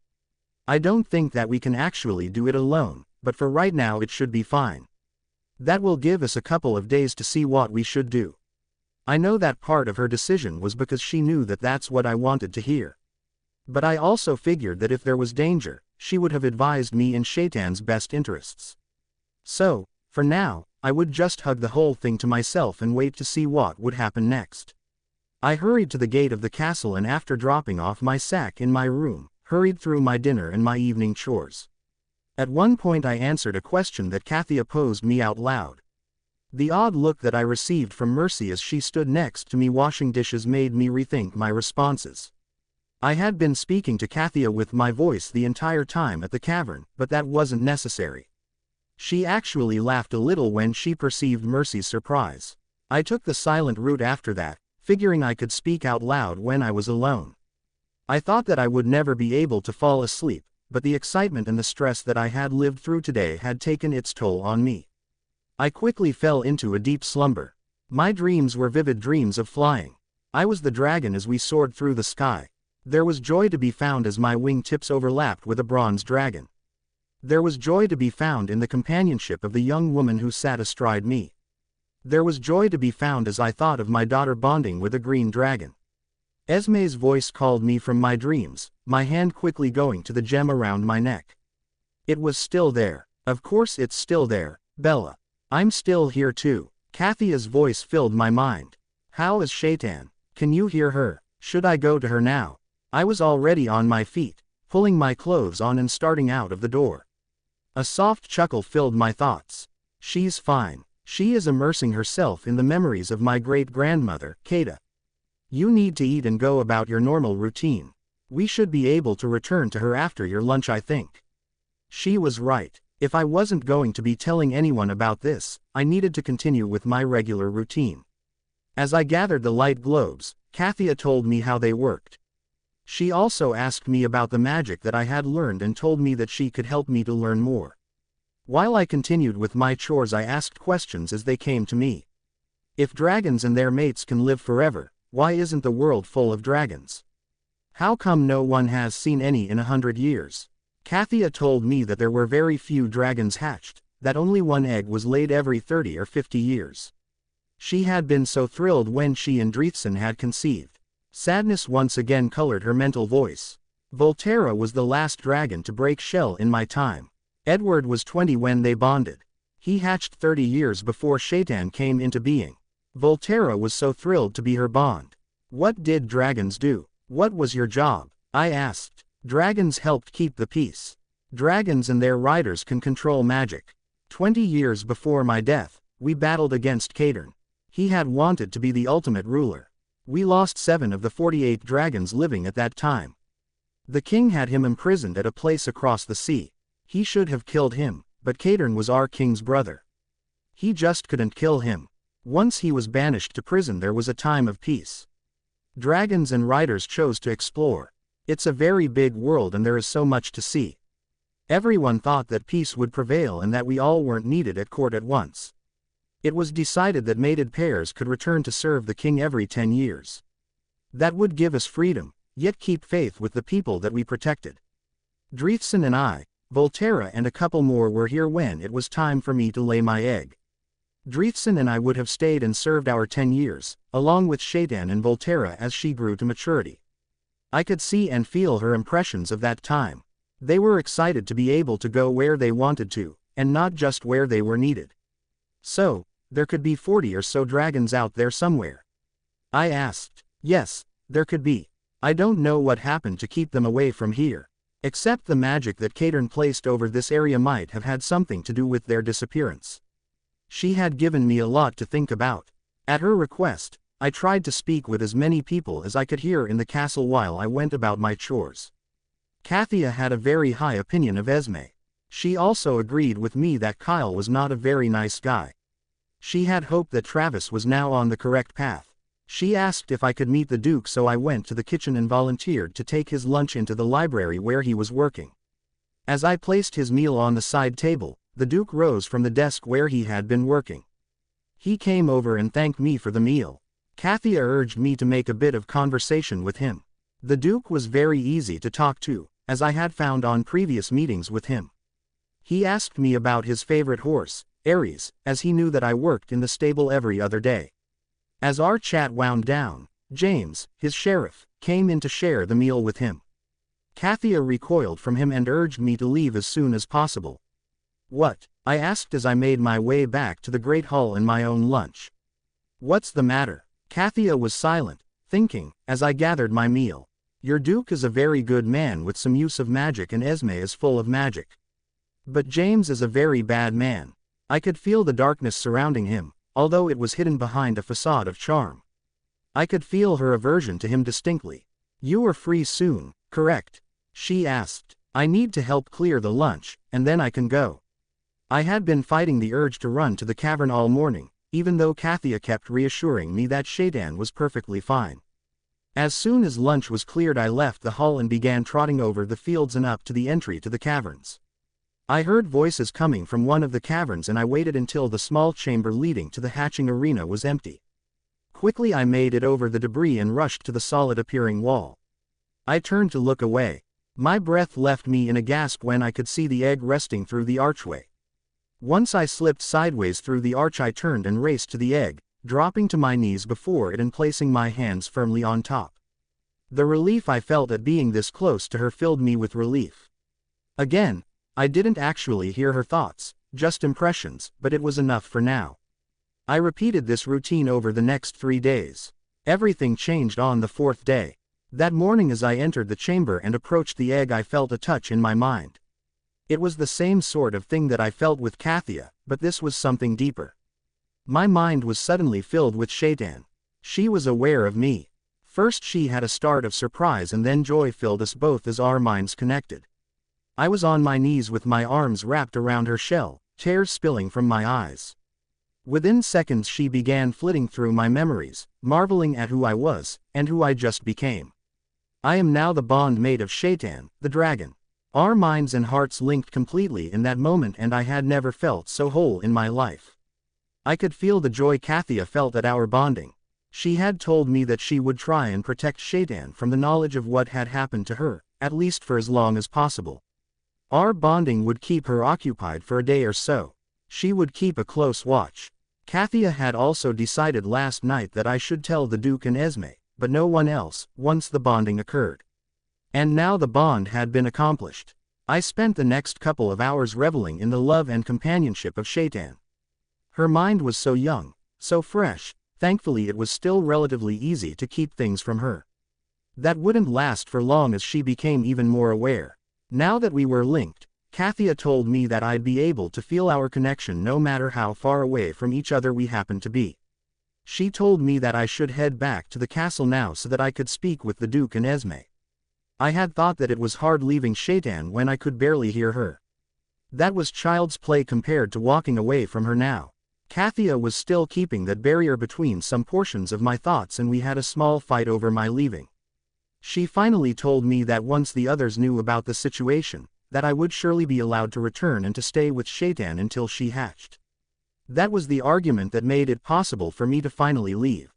I don't think that we can actually do it alone, but for right now it should be fine. That will give us a couple of days to see what we should do. I know that part of her decision was because she knew that that's what I wanted to hear. But I also figured that if there was danger, she would have advised me in Shaitan's best interests. So, for now, I would just hug the whole thing to myself and wait to see what would happen next. I hurried to the gate of the castle and after dropping off my sack in my room, hurried through my dinner and my evening chores. At one point I answered a question that Kathia posed me out loud. The odd look that I received from Mercy as she stood next to me washing dishes made me rethink my responses. I had been speaking to Kathia with my voice the entire time at the cavern, but that wasn't necessary. She actually laughed a little when she perceived Mercy's surprise. I took the silent route after that, figuring I could speak out loud when I was alone. I thought that I would never be able to fall asleep, but the excitement and the stress that I had lived through today had taken its toll on me. I quickly fell into a deep slumber. My dreams were vivid dreams of flying. I was the dragon as we soared through the sky. There was joy to be found as my wingtips overlapped with a bronze dragon. There was joy to be found in the companionship of the young woman who sat astride me. There was joy to be found as I thought of my daughter bonding with a green dragon. Esme's voice called me from my dreams, my hand quickly going to the gem around my neck. It was still there. Of course it's still there, Bella. I'm still here too. Kathia's voice filled my mind. How is Shaitan? Can you hear her? Should I go to her now? I was already on my feet, pulling my clothes on and starting out of the door. A soft chuckle filled my thoughts. She's fine. She is immersing herself in the memories of my great-grandmother, Kada. You need to eat and go about your normal routine. We should be able to return to her after your lunch, I think. She was right. If I wasn't going to be telling anyone about this, I needed to continue with my regular routine. As I gathered the light globes, Kathia told me how they worked. She also asked me about the magic that I had learned and told me that she could help me to learn more. While I continued with my chores, I asked questions as they came to me. If dragons and their mates can live forever, why isn't the world full of dragons? How come no one has seen any in 100 years? Kathia told me that there were very few dragons hatched, that only one egg was laid every 30 or 50 years. She had been so thrilled when she and Dreithson had conceived. Sadness once again colored her mental voice. Volterra was the last dragon to break shell in my time. Edward was 20 when they bonded. He hatched 30 years before Shaitan came into being. Volterra was so thrilled to be her bond. What did dragons do? What was your job? I asked. Dragons helped keep the peace. Dragons and their riders can control magic. 20 years before my death, we battled against Kadern. He had wanted to be the ultimate ruler. We lost 7 of the 48 dragons living at that time. The king had him imprisoned at a place across the sea. He should have killed him, but Kadern was our king's brother. He just couldn't kill him. Once he was banished to prison, there was a time of peace. Dragons and riders chose to explore. It's a very big world and there is so much to see. Everyone thought that peace would prevail and that we all weren't needed at court at once. It was decided that mated pairs could return to serve the king every 10 years. That would give us freedom, yet keep faith with the people that we protected. Dreefson and I, Volterra and a couple more were here when it was time for me to lay my egg. Dreefson and I would have stayed and served our 10 years, along with Shaitan and Volterra as she grew to maturity. I could see and feel her impressions of that time. They were excited to be able to go where they wanted to, and not just where they were needed. So, there could be 40 or so dragons out there somewhere. I asked. Yes, there could be. I don't know what happened to keep them away from here. Except the magic that Caitern placed over this area might have had something to do with their disappearance. She had given me a lot to think about. At her request, I tried to speak with as many people as I could hear in the castle while I went about my chores. Kathia had a very high opinion of Esme. She also agreed with me that Kyle was not a very nice guy. She had hoped that Travis was now on the correct path. She asked if I could meet the Duke, so I went to the kitchen and volunteered to take his lunch into the library where he was working. As I placed his meal on the side table, the Duke rose from the desk where he had been working. He came over and thanked me for the meal. Kathia urged me to make a bit of conversation with him. The Duke was very easy to talk to, as I had found on previous meetings with him. He asked me about his favorite horse, Aries, as he knew that I worked in the stable every other day. As our chat wound down, James, his sheriff, came in to share the meal with him. Kathia recoiled from him and urged me to leave as soon as possible. What? I asked as I made my way back to the Great Hall in my own lunch. What's the matter? Kathia was silent, thinking, as I gathered my meal. Your Duke is a very good man with some use of magic and Esme is full of magic. But James is a very bad man. I could feel the darkness surrounding him, although it was hidden behind a facade of charm. I could feel her aversion to him distinctly. You are free soon, correct? She asked. I need to help clear the lunch, and then I can go. I had been fighting the urge to run to the cavern all morning, even though Kathia kept reassuring me that Shaitan was perfectly fine. As soon as lunch was cleared, I left the hall and began trotting over the fields and up to the entry to the caverns. I heard voices coming from one of the caverns and I waited until the small chamber leading to the hatching arena was empty. Quickly I made it over the debris and rushed to the solid-appearing wall. I turned to look away. My breath left me in a gasp when I could see the egg resting through the archway. Once I slipped sideways through the arch, I turned and raced to the egg, dropping to my knees before it and placing my hands firmly on top. The relief I felt at being this close to her filled me with relief. Again, I didn't actually hear her thoughts, just impressions, but it was enough for now. I repeated this routine over the next 3 days. Everything changed on the 4th day. That morning as I entered the chamber and approached the egg, I felt a touch in my mind. It was the same sort of thing that I felt with Kathia, but this was something deeper. My mind was suddenly filled with Shaitan. She was aware of me. First she had a start of surprise and then joy filled us both as our minds connected. I was on my knees with my arms wrapped around her shell, tears spilling from my eyes. Within seconds she began flitting through my memories, marveling at who I was, and who I just became. I am now the bond mate of Shaitan, the dragon. Our minds and hearts linked completely in that moment, and I had never felt so whole in my life. I could feel the joy Kathia felt at our bonding. She had told me that she would try and protect Shaitan from the knowledge of what had happened to her, at least for as long as possible. Our bonding would keep her occupied for a day or so. She would keep a close watch. Kathia had also decided last night that I should tell the Duke and Esme, but no one else, once the bonding occurred. And now the bond had been accomplished. I spent the next couple of hours reveling in the love and companionship of Shaitan. Her mind was so young, so fresh, thankfully it was still relatively easy to keep things from her. That wouldn't last for long as she became even more aware. Now that we were linked, Kathia told me that I'd be able to feel our connection no matter how far away from each other we happened to be. She told me that I should head back to the castle now so that I could speak with the Duke and Esme. I had thought that it was hard leaving Shaitan when I could barely hear her. That was child's play compared to walking away from her now. Kathia was still keeping that barrier between some portions of my thoughts, and we had a small fight over my leaving. She finally told me that once the others knew about the situation, that I would surely be allowed to return and to stay with Shaitan until she hatched. That was the argument that made it possible for me to finally leave.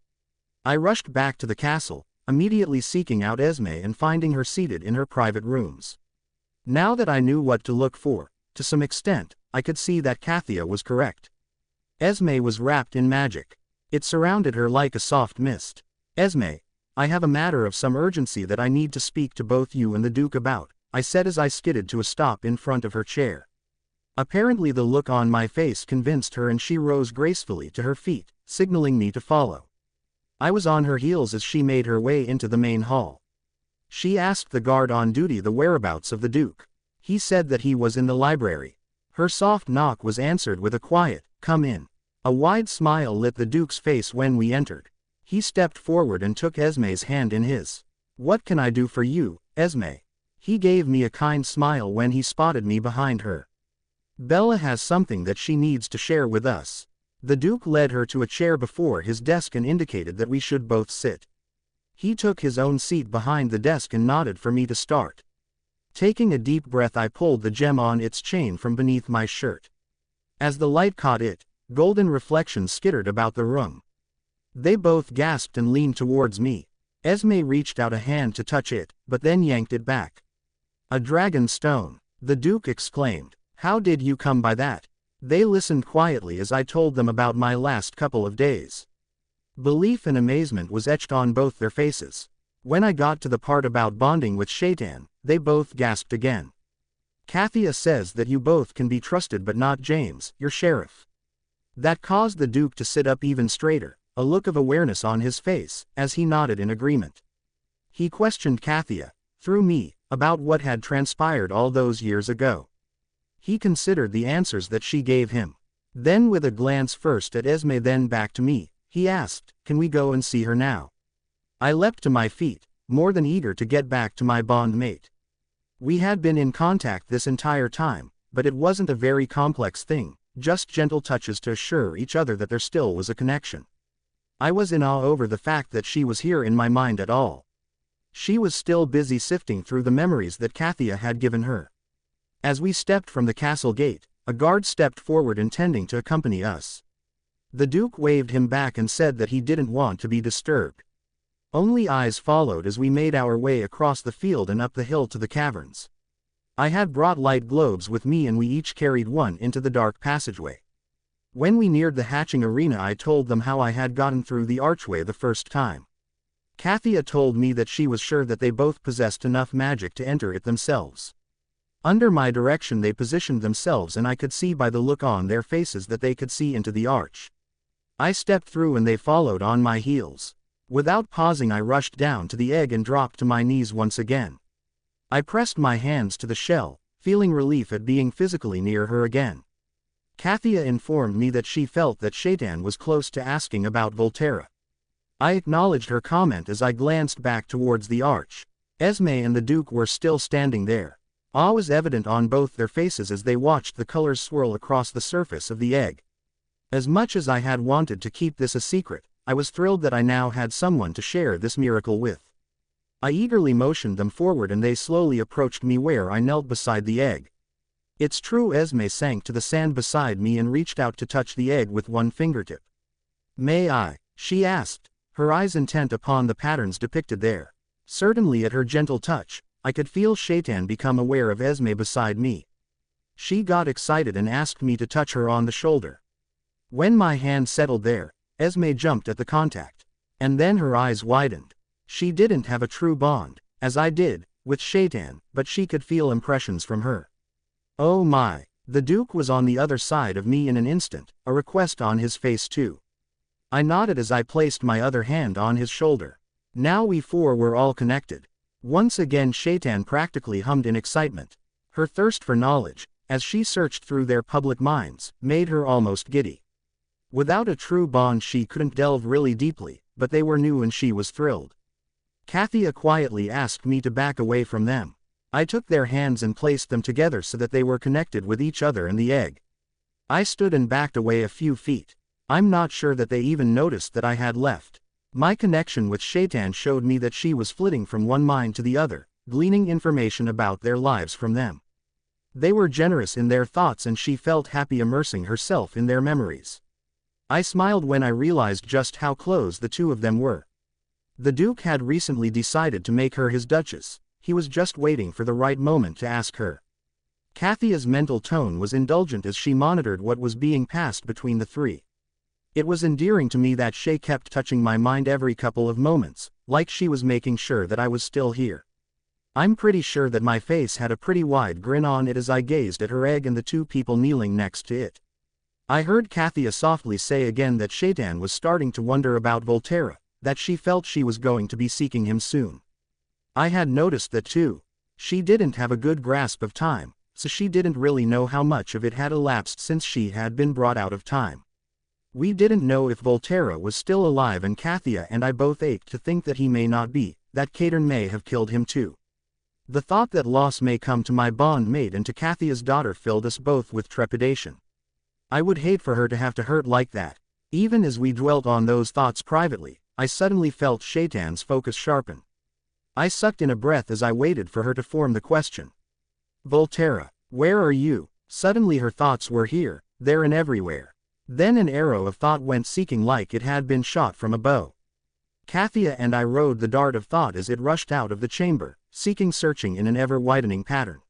I rushed back to the castle, immediately seeking out Esme and finding her seated in her private rooms. Now that I knew what to look for, to some extent, I could see that Kathia was correct. Esme was wrapped in magic. It surrounded her like a soft mist. "Esme, I have a matter of some urgency that I need to speak to both you and the Duke about," I said as I skidded to a stop in front of her chair. Apparently the look on my face convinced her and she rose gracefully to her feet, signaling me to follow. I was on her heels as she made her way into the main hall. She asked the guard on duty the whereabouts of the Duke. He said that he was in the library. Her soft knock was answered with a quiet, "Come in." A wide smile lit the Duke's face when we entered. He stepped forward and took Esme's hand in his. "What can I do for you, Esme?" He gave me a kind smile when he spotted me behind her. "Bella has something that she needs to share with us." The Duke led her to a chair before his desk and indicated that we should both sit. He took his own seat behind the desk and nodded for me to start. Taking a deep breath, I pulled the gem on its chain from beneath my shirt. As the light caught it, golden reflections skittered about the room. They both gasped and leaned towards me. Esme reached out a hand to touch it, but then yanked it back. "A dragon stone," the Duke exclaimed. "How did you come by that?" They listened quietly as I told them about my last couple of days. Belief and amazement was etched on both their faces. When I got to the part about bonding with Shaitan, they both gasped again. "Kathia says that you both can be trusted but not James, your sheriff." That caused the Duke to sit up even straighter, a look of awareness on his face, as he nodded in agreement. He questioned Kathia, through me, about what had transpired all those years ago. He considered the answers that she gave him. Then with a glance first at Esme then back to me, he asked, "Can we go and see her now?" I leapt to my feet, more than eager to get back to my bond mate. We had been in contact this entire time, but it wasn't a very complex thing, just gentle touches to assure each other that there still was a connection. I was in awe over the fact that she was here in my mind at all. She was still busy sifting through the memories that Kathia had given her. As we stepped from the castle gate, a guard stepped forward intending to accompany us. The Duke waved him back and said that he didn't want to be disturbed. Only eyes followed as we made our way across the field and up the hill to the caverns. I had brought light globes with me and we each carried one into the dark passageway. When we neared the hatching arena, I told them how I had gotten through the archway the first time. Kathia told me that she was sure that they both possessed enough magic to enter it themselves. Under my direction they positioned themselves and I could see by the look on their faces that they could see into the arch. I stepped through and they followed on my heels. Without pausing I rushed down to the egg and dropped to my knees once again. I pressed my hands to the shell, feeling relief at being physically near her again. Kathia informed me that she felt that Shaitan was close to asking about Volterra. I acknowledged her comment as I glanced back towards the arch. Esme and the Duke were still standing there. Awe was evident on both their faces as they watched the colors swirl across the surface of the egg. As much as I had wanted to keep this a secret, I was thrilled that I now had someone to share this miracle with. I eagerly motioned them forward and they slowly approached me where I knelt beside the egg. "It's true." Esme sank to the sand beside me and reached out to touch the egg with one fingertip. "May I?" she asked, her eyes intent upon the patterns depicted there. Certainly at her gentle touch, I could feel Shaitan become aware of Esme beside me. She got excited and asked me to touch her on the shoulder. When my hand settled there, Esme jumped at the contact. And then her eyes widened. She didn't have a true bond, as I did, with Shaitan, but she could feel impressions from her. Oh my! The Duke was on the other side of me in an instant, a request on his face too. I nodded as I placed my other hand on his shoulder. Now we four were all connected. Once again Shaitan practically hummed in excitement. Her thirst for knowledge, as she searched through their public minds, made her almost giddy. Without a true bond she couldn't delve really deeply, but they were new and she was thrilled. Kathia quietly asked me to back away from them. I took their hands and placed them together so that they were connected with each other and the egg. I stood and backed away a few feet. I'm not sure that they even noticed that I had left. My connection with Shaitan showed me that she was flitting from one mind to the other, gleaning information about their lives from them. They were generous in their thoughts and she felt happy immersing herself in their memories. I smiled when I realized just how close the two of them were. The Duke had recently decided to make her his Duchess. He was just waiting for the right moment to ask her. Kathia's mental tone was indulgent as she monitored what was being passed between the three. It was endearing to me that she kept touching my mind every couple of moments, like she was making sure that I was still here. I'm pretty sure that my face had a pretty wide grin on it as I gazed at her egg and the two people kneeling next to it. I heard Kathia softly say again that Shaitan was starting to wonder about Volterra, that she felt she was going to be seeking him soon. I had noticed that too. She didn't have a good grasp of time, so she didn't really know how much of it had elapsed since she had been brought out of time. We didn't know if Volterra was still alive and Kathia and I both ached to think that he may not be, that Caitern may have killed him too. The thought that loss may come to my bondmate and to Kathia's daughter filled us both with trepidation. I would hate for her to have to hurt like that. Even as we dwelt on those thoughts privately, I suddenly felt Shaitan's focus sharpen. I sucked in a breath as I waited for her to form the question. Volterra, where are you? Suddenly her thoughts were here, there and everywhere. Then an arrow of thought went seeking like it had been shot from a bow. Kathia and I rode the dart of thought as it rushed out of the chamber, searching in an ever-widening pattern.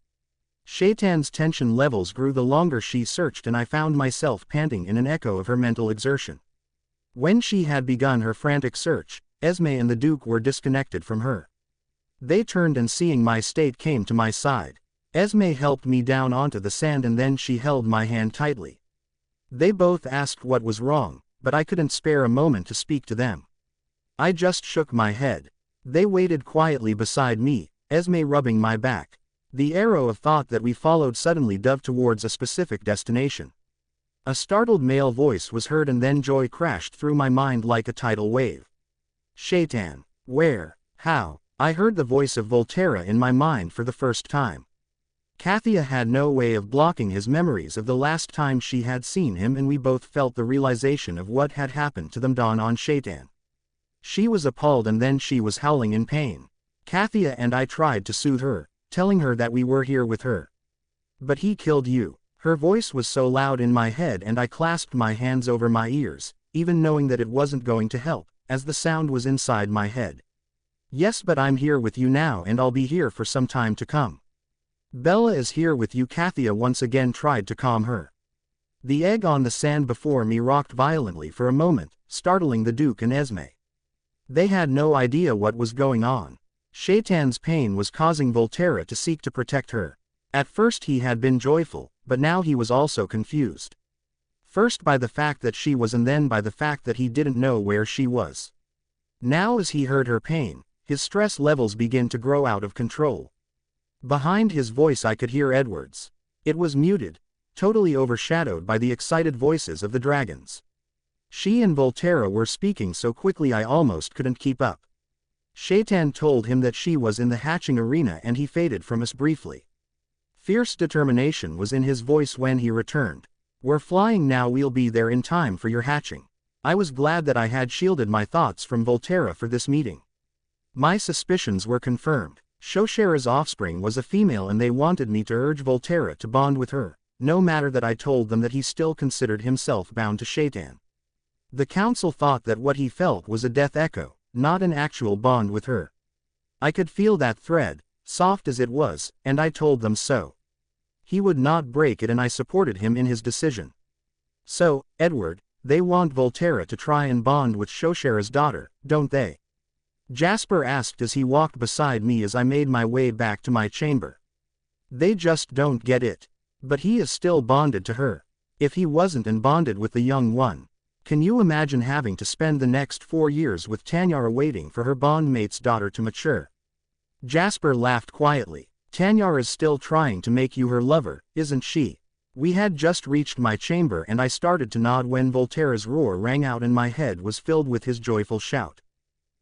Shaitan's tension levels grew the longer she searched and I found myself panting in an echo of her mental exertion. When she had begun her frantic search, Esme and the Duke were disconnected from her. They turned and seeing my state came to my side. Esme helped me down onto the sand and then she held my hand tightly. They both asked what was wrong, but I couldn't spare a moment to speak to them. I just shook my head. They waited quietly beside me, Esme rubbing my back. The arrow of thought that we followed suddenly dove towards a specific destination. A startled male voice was heard and then joy crashed through my mind like a tidal wave. Shaitan, where, how? I heard the voice of Volterra in my mind for the first time. Kathia had no way of blocking his memories of the last time she had seen him and we both felt the realization of what had happened to them dawn on Shaitan. She was appalled and then she was howling in pain. Kathia and I tried to soothe her, telling her that we were here with her. But he killed you. Her voice was so loud in my head and I clasped my hands over my ears, even knowing that it wasn't going to help, as the sound was inside my head. Yes, but I'm here with you now and I'll be here for some time to come. Bella is here with you. Kathia once again tried to calm her. The egg on the sand before me rocked violently for a moment, startling the Duke and Esme. They had no idea what was going on. Shaitan's pain was causing Volterra to seek to protect her. At first he had been joyful, but now he was also confused. First by the fact that she was and then by the fact that he didn't know where she was. Now as he heard her pain, his stress levels began to grow out of control. Behind his voice I could hear Edward's. It was muted, totally overshadowed by the excited voices of the dragons. She and Volterra were speaking so quickly I almost couldn't keep up. Shaitan told him that she was in the hatching arena and he faded from us briefly. Fierce determination was in his voice when he returned. We're flying now, we'll be there in time for your hatching. I was glad that I had shielded my thoughts from Volterra for this meeting. My suspicions were confirmed. Shoshera's offspring was a female and they wanted me to urge Volterra to bond with her, no matter that I told them that he still considered himself bound to Shaitan. The council thought that what he felt was a death echo, not an actual bond with her. I could feel that thread, soft as it was, and I told them so. He would not break it and I supported him in his decision. So, Edward, they want Volterra to try and bond with Shoshera's daughter, don't they? Jasper asked as he walked beside me as I made my way back to my chamber. They just don't get it. But he is still bonded to her. If he wasn't and bonded with the young one, can you imagine having to spend the next 4 years with Tanyara waiting for her bondmate's daughter to mature? Jasper laughed quietly. Tanyara's still trying to make you her lover, isn't she? We had just reached my chamber and I started to nod when Volterra's roar rang out and my head was filled with his joyful shout.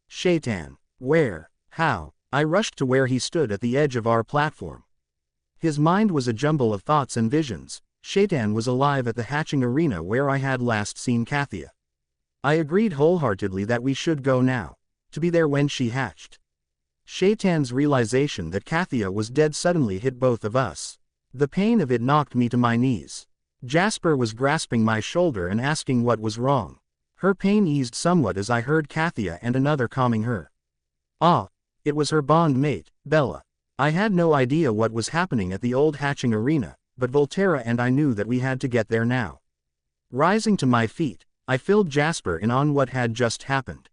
Shaitan, where, how? I rushed to where he stood at the edge of our platform. His mind was a jumble of thoughts and visions. Shaitan was alive at the hatching arena where I had last seen Kathia. I agreed wholeheartedly that we should go now, to be there when she hatched. Shaitan's realization that Kathia was dead suddenly hit both of us. The pain of it knocked me to my knees. Jasper was grasping my shoulder and asking what was wrong. Her pain eased somewhat as I heard Kathia and another calming her. Ah, it was her bond mate, Bella. I had no idea what was happening at the old hatching arena, but Volterra and I knew that we had to get there now. Rising to my feet, I filled Jasper in on what had just happened.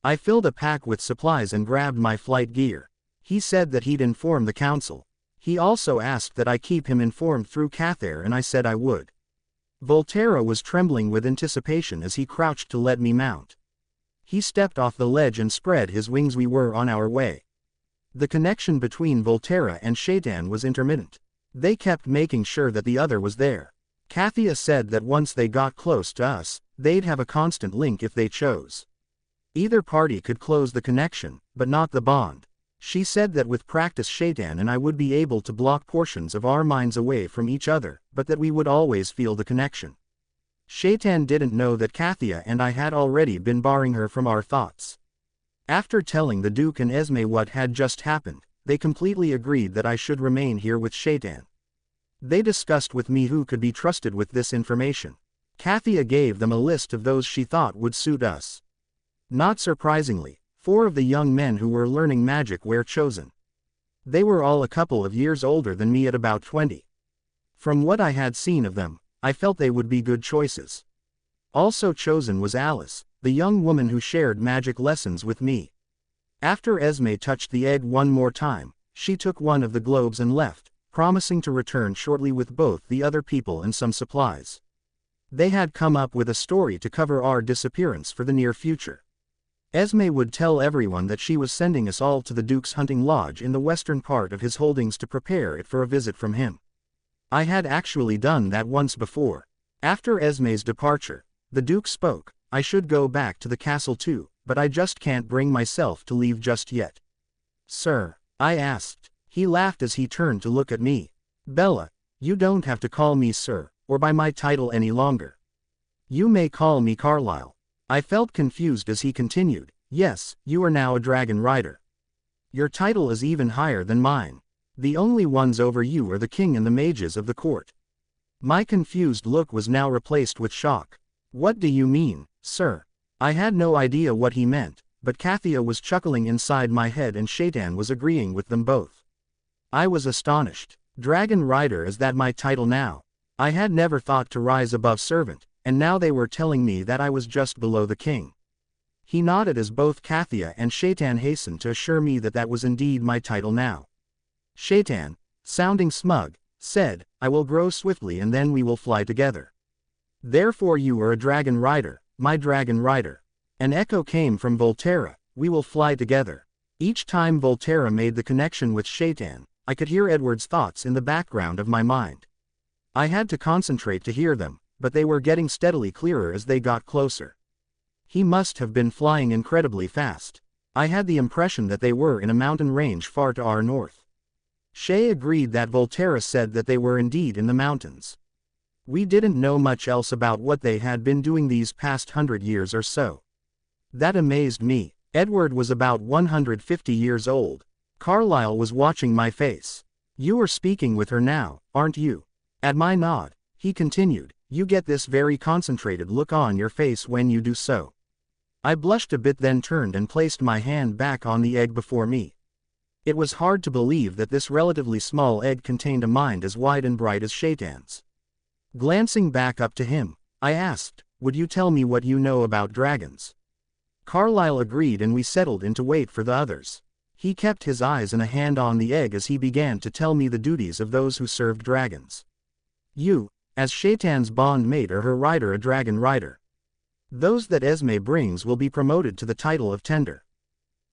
I filled a pack with supplies and grabbed my flight gear. He said that he'd inform the council. He also asked that I keep him informed through Cathair, and I said I would. Volterra was trembling with anticipation as he crouched to let me mount. He stepped off the ledge and spread his wings. We were on our way. The connection between Volterra and Shaitan was intermittent. They kept making sure that the other was there. Kathia said that once they got close to us, they'd have a constant link if they chose. Either party could close the connection, but not the bond. She said that with practice Shaitan and I would be able to block portions of our minds away from each other, but that we would always feel the connection. Shaitan didn't know that Kathia and I had already been barring her from our thoughts. After telling the Duke and Esme what had just happened, they completely agreed that I should remain here with Shaitan. They discussed with me who could be trusted with this information. Kathia gave them a list of those she thought would suit us. Not surprisingly, 4 of the young men who were learning magic were chosen. They were all a couple of years older than me at about 20. From what I had seen of them, I felt they would be good choices. Also chosen was Alice, the young woman who shared magic lessons with me. After Esme touched the egg one more time, she took one of the globes and left, promising to return shortly with both the other people and some supplies. They had come up with a story to cover our disappearance for the near future. Esme would tell everyone that she was sending us all to the Duke's hunting lodge in the western part of his holdings to prepare it for a visit from him. I had actually done that once before. After Esme's departure, the Duke spoke. I should go back to the castle too, but I just can't bring myself to leave just yet. Sir, I asked. He laughed as he turned to look at me. Bella, you don't have to call me sir, or by my title any longer. You may call me Carlyle. I felt confused as he continued, yes, you are now a dragon rider. Your title is even higher than mine. The only ones over you are the king and the mages of the court. My confused look was now replaced with shock. What do you mean, sir? I had no idea what he meant, but Kathia was chuckling inside my head and Shaitan was agreeing with them both. I was astonished. Dragon Rider, is that my title now? I had never thought to rise above servant, and now they were telling me that I was just below the king. He nodded as both Kathia and Shaitan hastened to assure me that that was indeed my title now. Shaitan, sounding smug, said, I will grow swiftly and then we will fly together. Therefore you are a dragon rider, my dragon rider. An echo came from Volterra, we will fly together. Each time Volterra made the connection with Shaitan, I could hear Edward's thoughts in the background of my mind. I had to concentrate to hear them, but they were getting steadily clearer as they got closer. He must have been flying incredibly fast. I had the impression that they were in a mountain range far to our north. Shay agreed that Volterra said that they were indeed in the mountains. We didn't know much else about what they had been doing these past 100 years or so. That amazed me. Edward was about 150 years old. Carlyle was watching my face. You are speaking with her now, aren't you? At my nod, he continued, you get this very concentrated look on your face when you do so. I blushed a bit, then turned and placed my hand back on the egg before me. It was hard to believe that this relatively small egg contained a mind as wide and bright as Shaitan's. Glancing back up to him, I asked, would you tell me what you know about dragons? Carlyle agreed and we settled in to wait for the others. He kept his eyes and a hand on the egg as he began to tell me the duties of those who served dragons. You, as Shaitan's bond mate, are her rider, a dragon rider. Those that Esme brings will be promoted to the title of tender.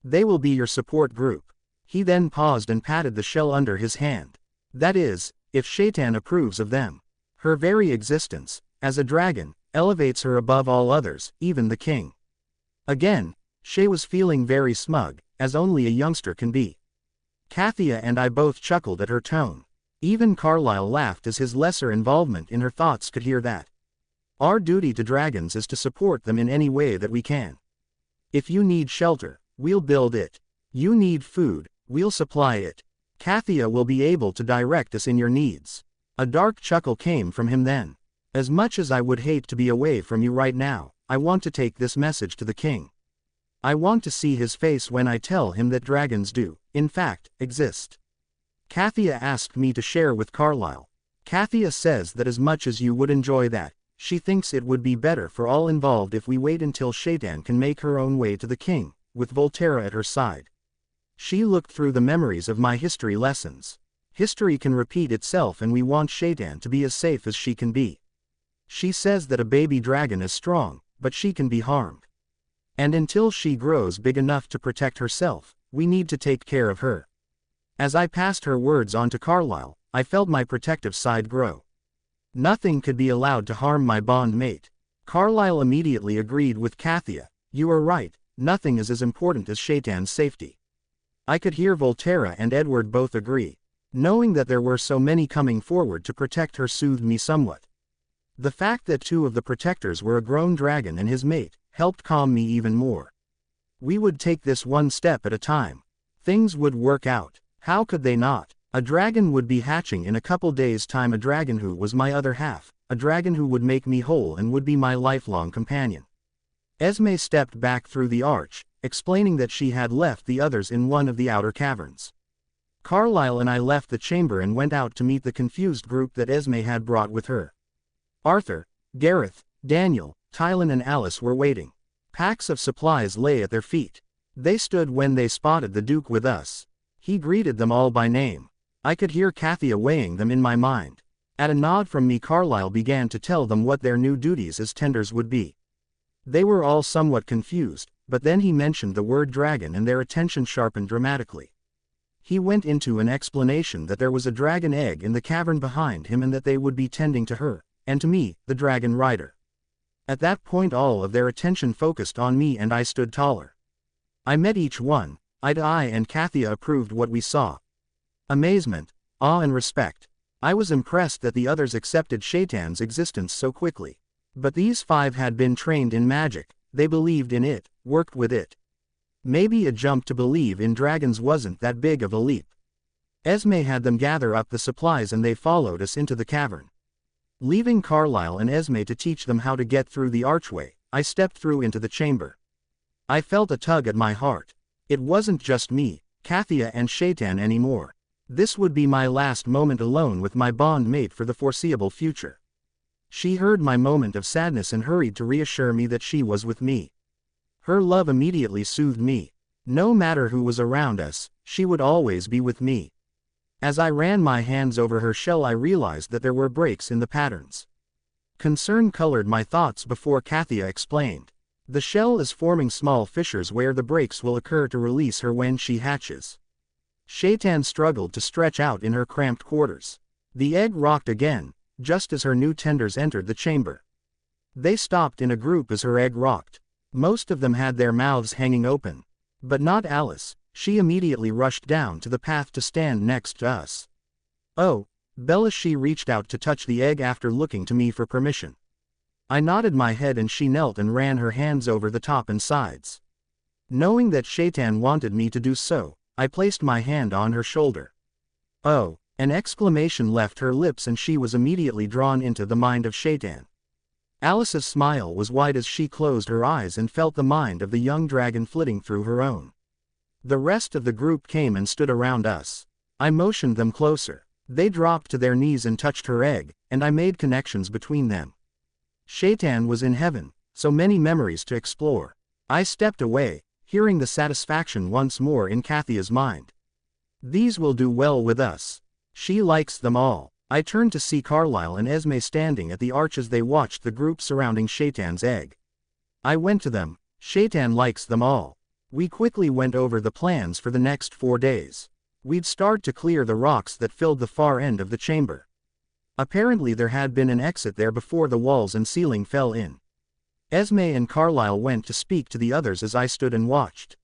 They will be your support group. He then paused and patted the shell under his hand. That is, if Shaitan approves of them. Her very existence, as a dragon, elevates her above all others, even the king. Again, Shay was feeling very smug, as only a youngster can be. Kathia and I both chuckled at her tone. Even Carlyle laughed as his lesser involvement in her thoughts could hear that. Our duty to dragons is to support them in any way that we can. If you need shelter, we'll build it. You need food, we'll supply it. Kathia will be able to direct us in your needs." A dark chuckle came from him then. "As much as I would hate to be away from you right now, I want to take this message to the king. I want to see his face when I tell him that dragons do, in fact, exist." Kathia asked me to share with Carlyle. "Kathia says that as much as you would enjoy that, she thinks it would be better for all involved if we wait until Shaitan can make her own way to the king, with Volterra at her side." She looked through the memories of my history lessons. History can repeat itself and we want Shaitan to be as safe as she can be. She says that a baby dragon is strong, but she can be harmed. And until she grows big enough to protect herself, we need to take care of her. As I passed her words on to Carlyle, I felt my protective side grow. Nothing could be allowed to harm my bond mate. Carlyle immediately agreed with Kathia. "You are right, nothing is as important as Shaitan's safety." I could hear Volterra and Edward both agree. Knowing that there were so many coming forward to protect her soothed me somewhat. The fact that two of the protectors were a grown dragon and his mate helped calm me even more. We would take this one step at a time. Things would work out. How could they not? A dragon would be hatching in a couple days' time, a dragon who was my other half, a dragon who would make me whole and would be my lifelong companion. Esme stepped back through the arch, explaining that she had left the others in one of the outer caverns. Carlyle and I left the chamber and went out to meet the confused group that Esme had brought with her. Arthur, Gareth, Daniel, Tylan and Alice were waiting. Packs of supplies lay at their feet. They stood when they spotted the Duke with us. He greeted them all by name. I could hear Kathia weighing them in my mind. At a nod from me, Carlyle began to tell them what their new duties as tenders would be. They were all somewhat confused, but then he mentioned the word dragon and their attention sharpened dramatically. He went into an explanation that there was a dragon egg in the cavern behind him and that they would be tending to her, and to me, the dragon rider. At that point all of their attention focused on me and I stood taller. I met each one, eye to eye, and Kathia approved what we saw. Amazement, awe and respect. I was impressed that the others accepted Shaitan's existence so quickly. But these five had been trained in magic, they believed in it, worked with it. Maybe a jump to believe in dragons wasn't that big of a leap. Esme had them gather up the supplies and they followed us into the cavern. Leaving Carlyle and Esme to teach them how to get through the archway, I stepped through into the chamber. I felt a tug at my heart. It wasn't just me, Kathia and Shaitan anymore. This would be my last moment alone with my bond mate for the foreseeable future. She heard my moment of sadness and hurried to reassure me that she was with me. Her love immediately soothed me. No matter who was around us, she would always be with me. As I ran my hands over her shell, I realized that there were breaks in the patterns. Concern colored my thoughts before Kathia explained. The shell is forming small fissures where the breaks will occur to release her when she hatches. Shaitan struggled to stretch out in her cramped quarters. The egg rocked again, just as her new tenders entered the chamber. They stopped in a group as her egg rocked. Most of them had their mouths hanging open. But not Alice. She immediately rushed down to the path to stand next to us. "Oh, Bella," she reached out to touch the egg after looking to me for permission. I nodded my head and she knelt and ran her hands over the top and sides. Knowing that Shaitan wanted me to do so, I placed my hand on her shoulder. "Oh," an exclamation left her lips and she was immediately drawn into the mind of Shaitan. Alice's smile was wide as she closed her eyes and felt the mind of the young dragon flitting through her own. The rest of the group came and stood around us. I motioned them closer. They dropped to their knees and touched her egg, and I made connections between them. Shaitan was in heaven, so many memories to explore. I stepped away, hearing the satisfaction once more in Kathia's mind. "These will do well with us. She likes them all." I turned to see Carlyle and Esme standing at the arch as they watched the group surrounding Shaitan's egg. I went to them. "Shaitan likes them all." We quickly went over the plans for the next 4 days. We'd start to clear the rocks that filled the far end of the chamber. Apparently there had been an exit there before the walls and ceiling fell in. Esme and Carlyle went to speak to the others as I stood and watched.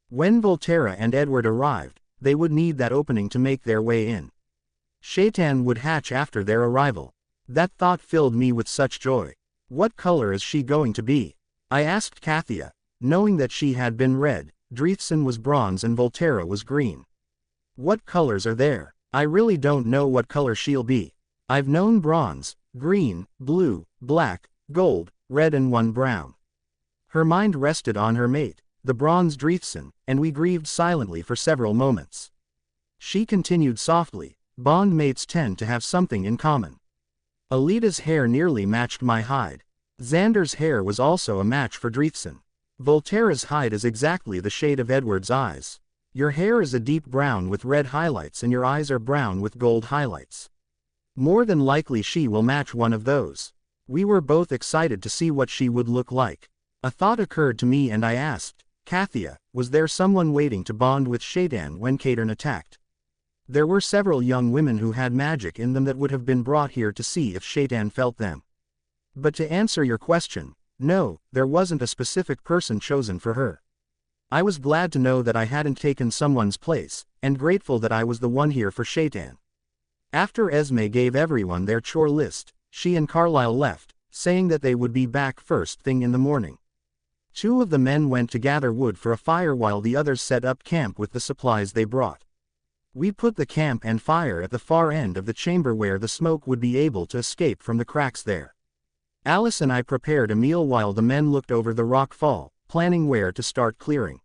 When Volterra and Edward arrived, they would need that opening to make their way in. Shaitan would hatch after their arrival. That thought filled me with such joy. What color is she going to be? I asked Kathia, knowing that she had been red, Dreithson was bronze and Volterra was green. What colors are there? I really don't know what color she'll be. I've known bronze, green, blue, black, gold, red and one brown. Her mind rested on her mate, the bronze Dreithson, and we grieved silently for several moments. She continued softly, bond mates tend to have something in common. Alita's hair nearly matched my hide. Xander's hair was also a match for Dreithson. Volterra's hide is exactly the shade of Edward's eyes. Your hair is a deep brown with red highlights and your eyes are brown with gold highlights. More than likely she will match one of those. We were both excited to see what she would look like. A thought occurred to me and I asked, Kathia, was there someone waiting to bond with Shaitan when Kadern attacked? There were several young women who had magic in them that would have been brought here to see if Shaitan felt them. But to answer your question, no, there wasn't a specific person chosen for her. I was glad to know that I hadn't taken someone's place, and grateful that I was the one here for Shaitan. After Esme gave everyone their chore list, she and Carlyle left, saying that they would be back first thing in the morning. 2 of the men went to gather wood for a fire while the others set up camp with the supplies they brought. We put the camp and fire at the far end of the chamber where the smoke would be able to escape from the cracks there. Alice and I prepared a meal while the men looked over the rock fall, planning where to start clearing.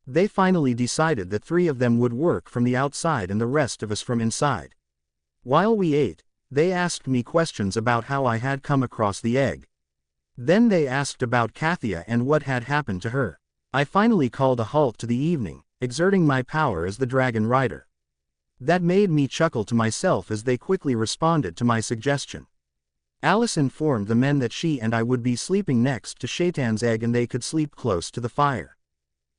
They finally decided that 3 of them would work from the outside and the rest of us from inside. While we ate, they asked me questions about how I had come across the egg. Then they asked about Kathia and what had happened to her. I finally called a halt to the evening, exerting my power as the dragon rider. That made me chuckle to myself as they quickly responded to my suggestion. Alice informed the men that she and I would be sleeping next to Shaitan's egg and they could sleep close to the fire.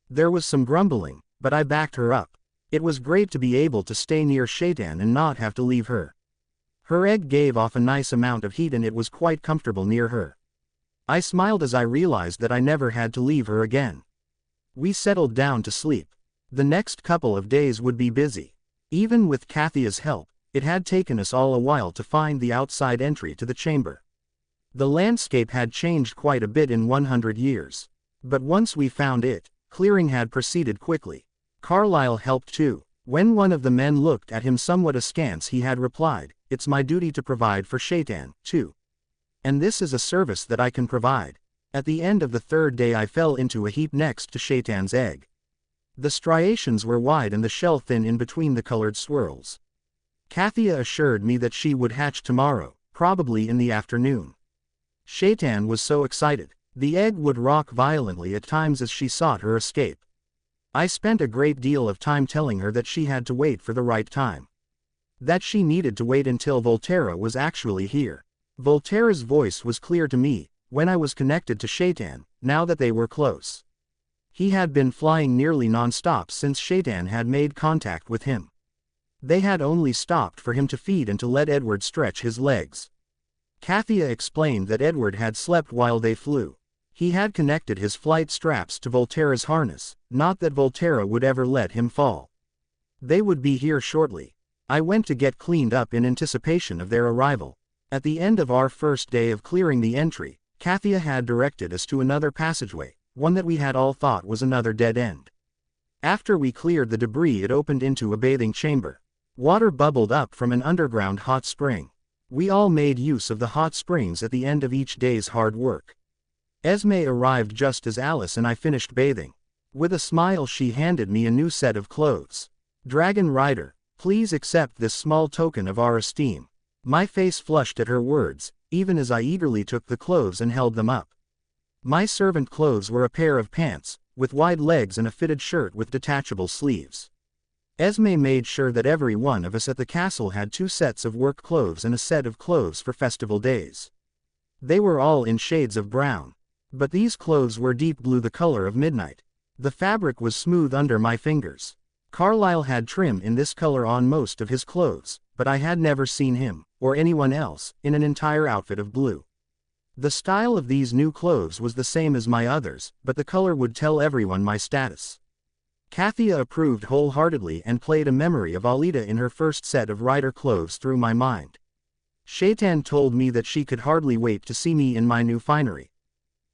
There was some grumbling, but I backed her up. It was great to be able to stay near Shaitan and not have to leave her. Her egg gave off a nice amount of heat and it was quite comfortable near her. I smiled as I realized that I never had to leave her again. We settled down to sleep. The next couple of days would be busy. Even with Kathia's help, it had taken us all a while to find the outside entry to the chamber. The landscape had changed quite a bit in 100 years. But once we found it, clearing had proceeded quickly. Carlyle helped too. When one of the men looked at him somewhat askance he had replied, "It's my duty to provide for Shaitan, too. And this is a service that I can provide." At the end of the 3rd day I fell into a heap next to Shaitan's egg. The striations were wide and the shell thin in between the colored swirls. Kathia assured me that she would hatch tomorrow, probably in the afternoon. Shaitan was so excited. The egg would rock violently at times as she sought her escape. I spent a great deal of time telling her that she had to wait for the right time. That she needed to wait until Volterra was actually here. Volterra's voice was clear to me, when I was connected to Shaitan, now that they were close. He had been flying nearly non-stop since Shaitan had made contact with him. They had only stopped for him to feed and to let Edward stretch his legs. Kathia explained that Edward had slept while they flew. He had connected his flight straps to Volterra's harness, not that Volterra would ever let him fall. They would be here shortly. I went to get cleaned up in anticipation of their arrival. At the end of our first day of clearing the entry, Kathia had directed us to another passageway, one that we had all thought was another dead end. After we cleared the debris it opened into a bathing chamber. Water bubbled up from an underground hot spring. We all made use of the hot springs at the end of each day's hard work. Esme arrived just as Alice and I finished bathing. With a smile she handed me a new set of clothes. "Dragon Rider, please accept this small token of our esteem." My face flushed at her words, even as I eagerly took the clothes and held them up. My servant clothes were a pair of pants, with wide legs and a fitted shirt with detachable sleeves. Esme made sure that every one of us at the castle had 2 sets of work clothes and a set of clothes for festival days. They were all in shades of brown. But these clothes were deep blue, the color of midnight. The fabric was smooth under my fingers. Carlyle had trim in this color on most of his clothes, but I had never seen him, or anyone else, in an entire outfit of blue. The style of these new clothes was the same as my others, but the color would tell everyone my status. Kathia approved wholeheartedly and played a memory of Alita in her first set of rider clothes through my mind. Shaitan told me that she could hardly wait to see me in my new finery.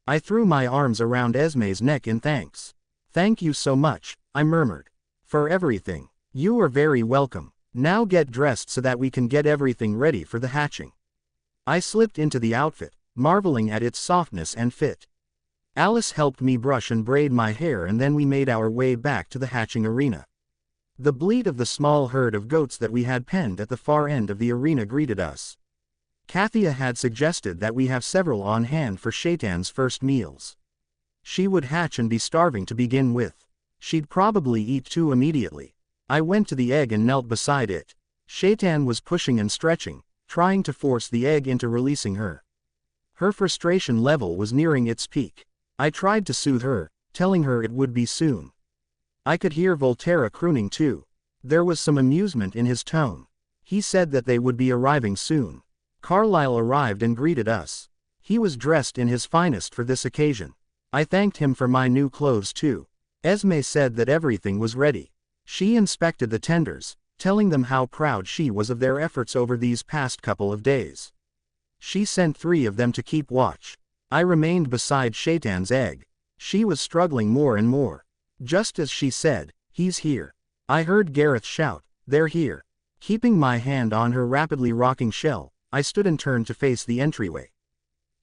I threw my arms around Esme's neck in thanks. "Thank you so much," I murmured. "For everything." You are very welcome. Now get dressed so that we can get everything ready for the hatching. I slipped into the outfit, marveling at its softness and fit. Alice helped me brush and braid my hair, and then we made our way back to the hatching arena. The bleat of the small herd of goats that we had penned at the far end of the arena greeted us. Kathia had suggested that we have several on hand for Shaitan's first meals. She would hatch and be starving to begin with. She'd probably eat 2 immediately. I went to the egg and knelt beside it. Shaitan was pushing and stretching, trying to force the egg into releasing her. Her frustration level was nearing its peak. I tried to soothe her, telling her it would be soon. I could hear Volterra crooning too. There was some amusement in his tone. He said that they would be arriving soon. Carlyle arrived and greeted us. He was dressed in his finest for this occasion. I thanked him for my new clothes too. Esme said that everything was ready. She inspected the tenders, telling them how proud she was of their efforts over these past couple of days. She sent 3 of them to keep watch. I remained beside Shaitan's egg. She was struggling more and more. Just as she said, "He's here," I heard Gareth shout, "They're here." Keeping my hand on her rapidly rocking shell, I stood and turned to face the entryway.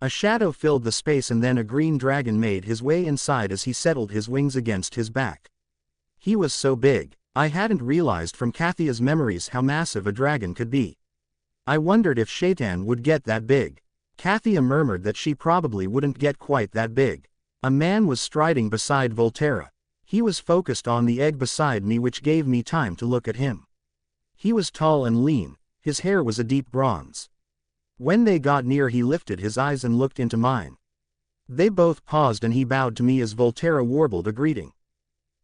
A shadow filled the space, and then a green dragon made his way inside as he settled his wings against his back. He was so big, I hadn't realized from Kathia's memories how massive a dragon could be. I wondered if Shaitan would get that big. Kathia murmured that she probably wouldn't get quite that big. A man was striding beside Volterra. He was focused on the egg beside me, which gave me time to look at him. He was tall and lean, his hair was a deep bronze. When they got near, he lifted his eyes and looked into mine. They both paused and he bowed to me as Volterra warbled a greeting.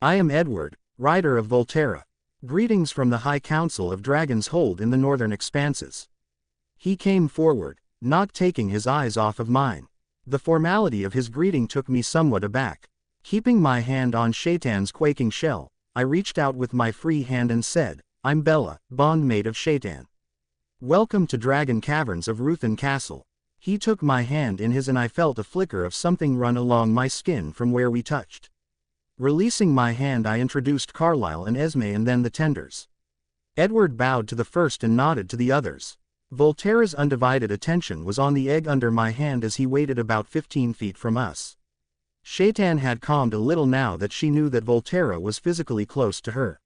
"I am Edward, rider of Volterra. Greetings from the High Council of Dragon's Hold in the Northern Expanses." He came forward, not taking his eyes off of mine. The formality of his greeting took me somewhat aback. Keeping my hand on Shaitan's quaking shell, I reached out with my free hand and said, "I'm Bella, bondmaid of Shaitan. Welcome to Dragon Caverns of Ruthen Castle." He took my hand in his and I felt a flicker of something run along my skin from where we touched. Releasing my hand, I introduced Carlyle and Esme and then the tenders. Edward bowed to the first and nodded to the others. Volterra's undivided attention was on the egg under my hand as he waited about 15 feet from us. Shaitan had calmed a little now that she knew that Volterra was physically close to her.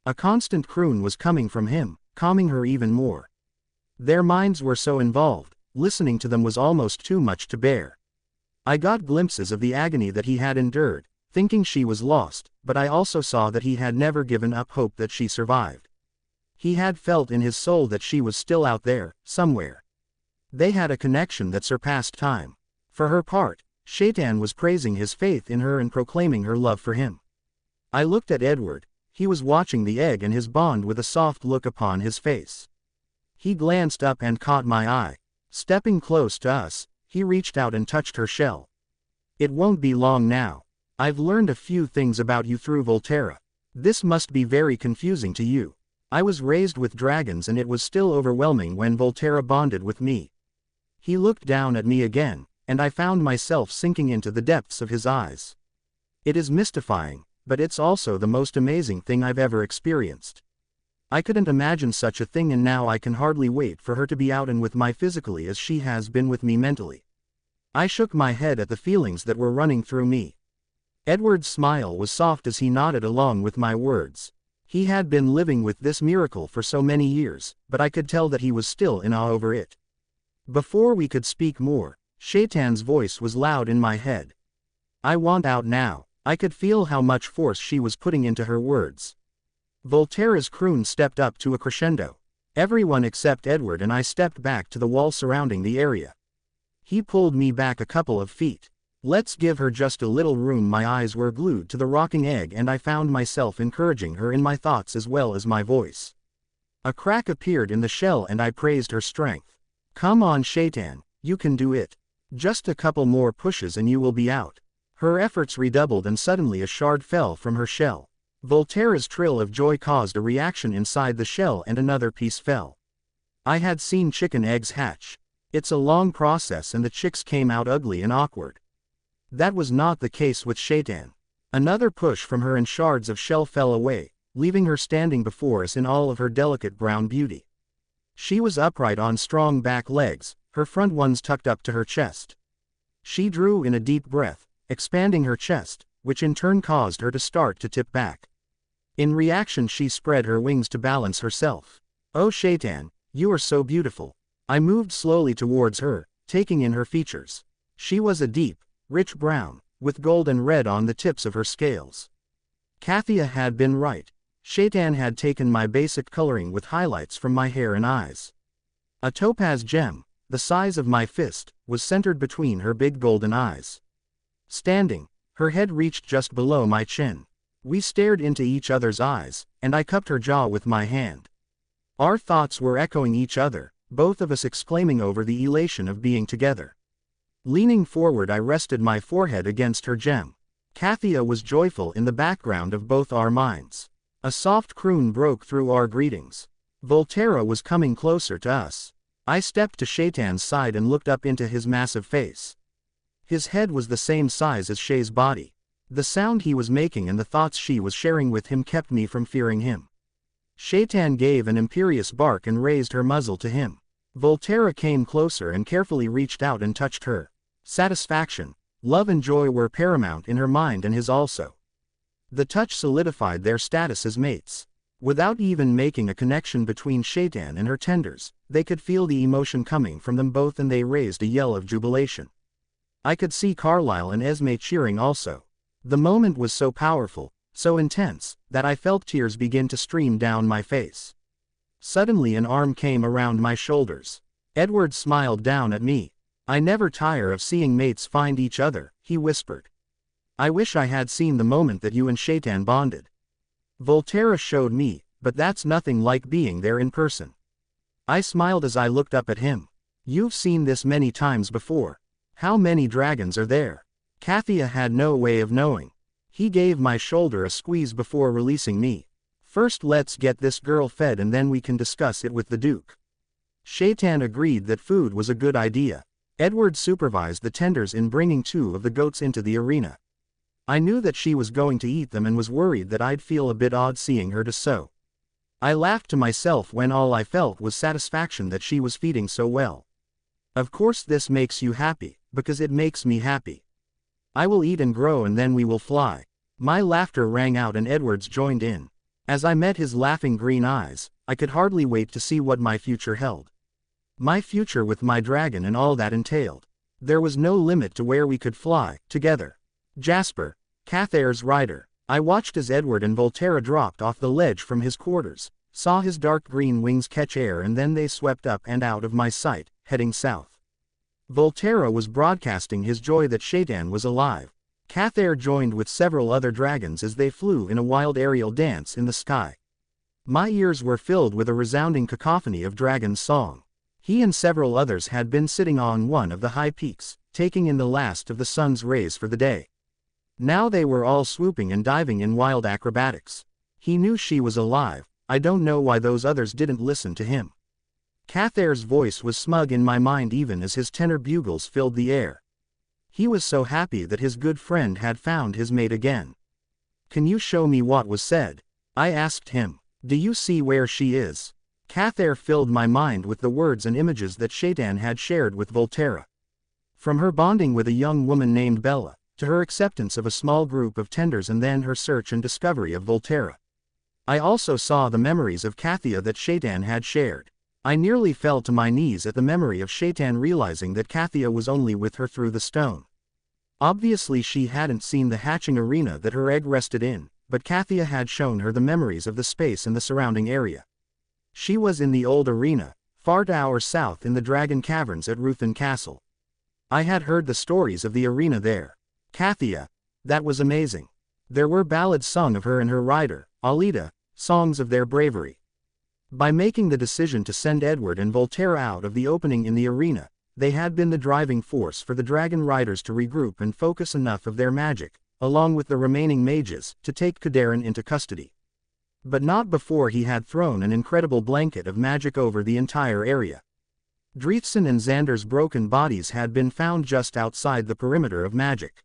A constant croon was coming from him, calming her even more. Their minds were so involved, listening to them was almost too much to bear. I got glimpses of the agony that he had endured, thinking she was lost, but I also saw that he had never given up hope that she survived. He had felt in his soul that she was still out there, somewhere. They had a connection that surpassed time. For her part, Shaitan was praising his faith in her and proclaiming her love for him. I looked at Edward. He was watching the egg and his bond with a soft look upon his face. He glanced up and caught my eye. Stepping close to us, he reached out and touched her shell. "It won't be long now. I've learned a few things about you through Volterra. This must be very confusing to you. I was raised with dragons and it was still overwhelming when Volterra bonded with me." He looked down at me again, and I found myself sinking into the depths of his eyes. It is mystifying, but it's also the most amazing thing I've ever experienced. I couldn't imagine such a thing, and now I can hardly wait for her to be out and with me physically as she has been with me mentally. I shook my head at the feelings that were running through me. Edward's smile was soft as he nodded along with my words. He had been living with this miracle for so many years, but I could tell that he was still in awe over it. Before we could speak more, Shaitan's voice was loud in my head. "I want out now." I could feel how much force she was putting into her words. Volterra's croon stepped up to a crescendo. Everyone except Edward and I stepped back to the wall surrounding the area. He pulled me back a couple of feet. "Let's give her just a little room." My eyes were glued to the rocking egg and I found myself encouraging her in my thoughts as well as my voice. A crack appeared in the shell and I praised her strength. "Come on, Shaitan, you can do it. Just a couple more pushes and you will be out." Her efforts redoubled and suddenly a shard fell from her shell. Volterra's trill of joy caused a reaction inside the shell and another piece fell. I had seen chicken eggs hatch. It's a long process and the chicks came out ugly and awkward. That was not the case with Shaitan. Another push from her and shards of shell fell away, leaving her standing before us in all of her delicate brown beauty. She was upright on strong back legs, her front ones tucked up to her chest. She drew in a deep breath, expanding her chest, which in turn caused her to start to tip back. In reaction she spread her wings to balance herself. "Oh Shaitan, you are so beautiful." I moved slowly towards her, taking in her features. She was a deep, rich brown, with gold and red on the tips of her scales. Kathia had been right. Shaitan had taken my basic coloring with highlights from my hair and eyes. A topaz gem, the size of my fist, was centered between her big golden eyes. Standing, her head reached just below my chin. We stared into each other's eyes, and I cupped her jaw with my hand. Our thoughts were echoing each other, both of us exclaiming over the elation of being together. Leaning forward I rested my forehead against her gem. Kathia was joyful in the background of both our minds. A soft croon broke through our greetings. Volterra was coming closer to us. I stepped to Shaitan's side and looked up into his massive face. His head was the same size as Shay's body. The sound he was making and the thoughts she was sharing with him kept me from fearing him. Shaitan gave an imperious bark and raised her muzzle to him. Volterra came closer and carefully reached out and touched her. Satisfaction, love and joy were paramount in her mind and his also. The touch solidified their status as mates. Without even making a connection between Shaitan and her tenders, they could feel the emotion coming from them both and they raised a yell of jubilation. I could see Carlyle and Esme cheering also. The moment was so powerful, so intense, that I felt tears begin to stream down my face. Suddenly an arm came around my shoulders. Edward smiled down at me. "I never tire of seeing mates find each other," he whispered. "I wish I had seen the moment that you and Shaitan bonded." Volterra showed me, but that's nothing like being there in person. I smiled as I looked up at him. "You've seen this many times before. How many dragons are there?" Kathia had no way of knowing. He gave my shoulder a squeeze before releasing me. "First let's get this girl fed and then we can discuss it with the Duke." Shaitan agreed that food was a good idea. Edward supervised the tenders in bringing 2 of the goats into the arena. I knew that she was going to eat them and was worried that I'd feel a bit odd seeing her do so. I laughed to myself when all I felt was satisfaction that she was feeding so well. "Of course this makes you happy, because it makes me happy. I will eat and grow and then we will fly." My laughter rang out and Edward's joined in. As I met his laughing green eyes, I could hardly wait to see what my future held. My future with my dragon and all that entailed. There was no limit to where we could fly, together. Jasper, Cathair's rider. I watched as Edward and Volterra dropped off the ledge from his quarters, saw his dark green wings catch air and then they swept up and out of my sight, heading south. Volterra was broadcasting his joy that Shaitan was alive. Cathair joined with several other dragons as they flew in a wild aerial dance in the sky. My ears were filled with a resounding cacophony of dragon's song. He and several others had been sitting on one of the high peaks, taking in the last of the sun's rays for the day. Now they were all swooping and diving in wild acrobatics. He knew she was alive. I don't know why those others didn't listen to him. Cathair's voice was smug in my mind even as his tenor bugles filled the air. He was so happy that his good friend had found his mate again. "Can you show me what was said?" I asked him. "Do you see where she is?" Cathair filled my mind with the words and images that Shaitan had shared with Volterra. From her bonding with a young woman named Bella, to her acceptance of a small group of tenders and then her search and discovery of Volterra. I also saw the memories of Kathia that Shaitan had shared. I nearly fell to my knees at the memory of Shaitan realizing that Kathia was only with her through the stone. Obviously she hadn't seen the hatching arena that her egg rested in, but Kathia had shown her the memories of the space and the surrounding area. She was in the old arena, far to our south in the Dragon Caverns at Ruthen Castle. I had heard the stories of the arena there. Kathia, that was amazing. There were ballads sung of her and her rider, Alida, songs of their bravery. By making the decision to send Edward and Volterra out of the opening in the arena, they had been the driving force for the dragon riders to regroup and focus enough of their magic, along with the remaining mages, to take Kudarin into custody. But not before he had thrown an incredible blanket of magic over the entire area. Driefson and Xander's broken bodies had been found just outside the perimeter of magic.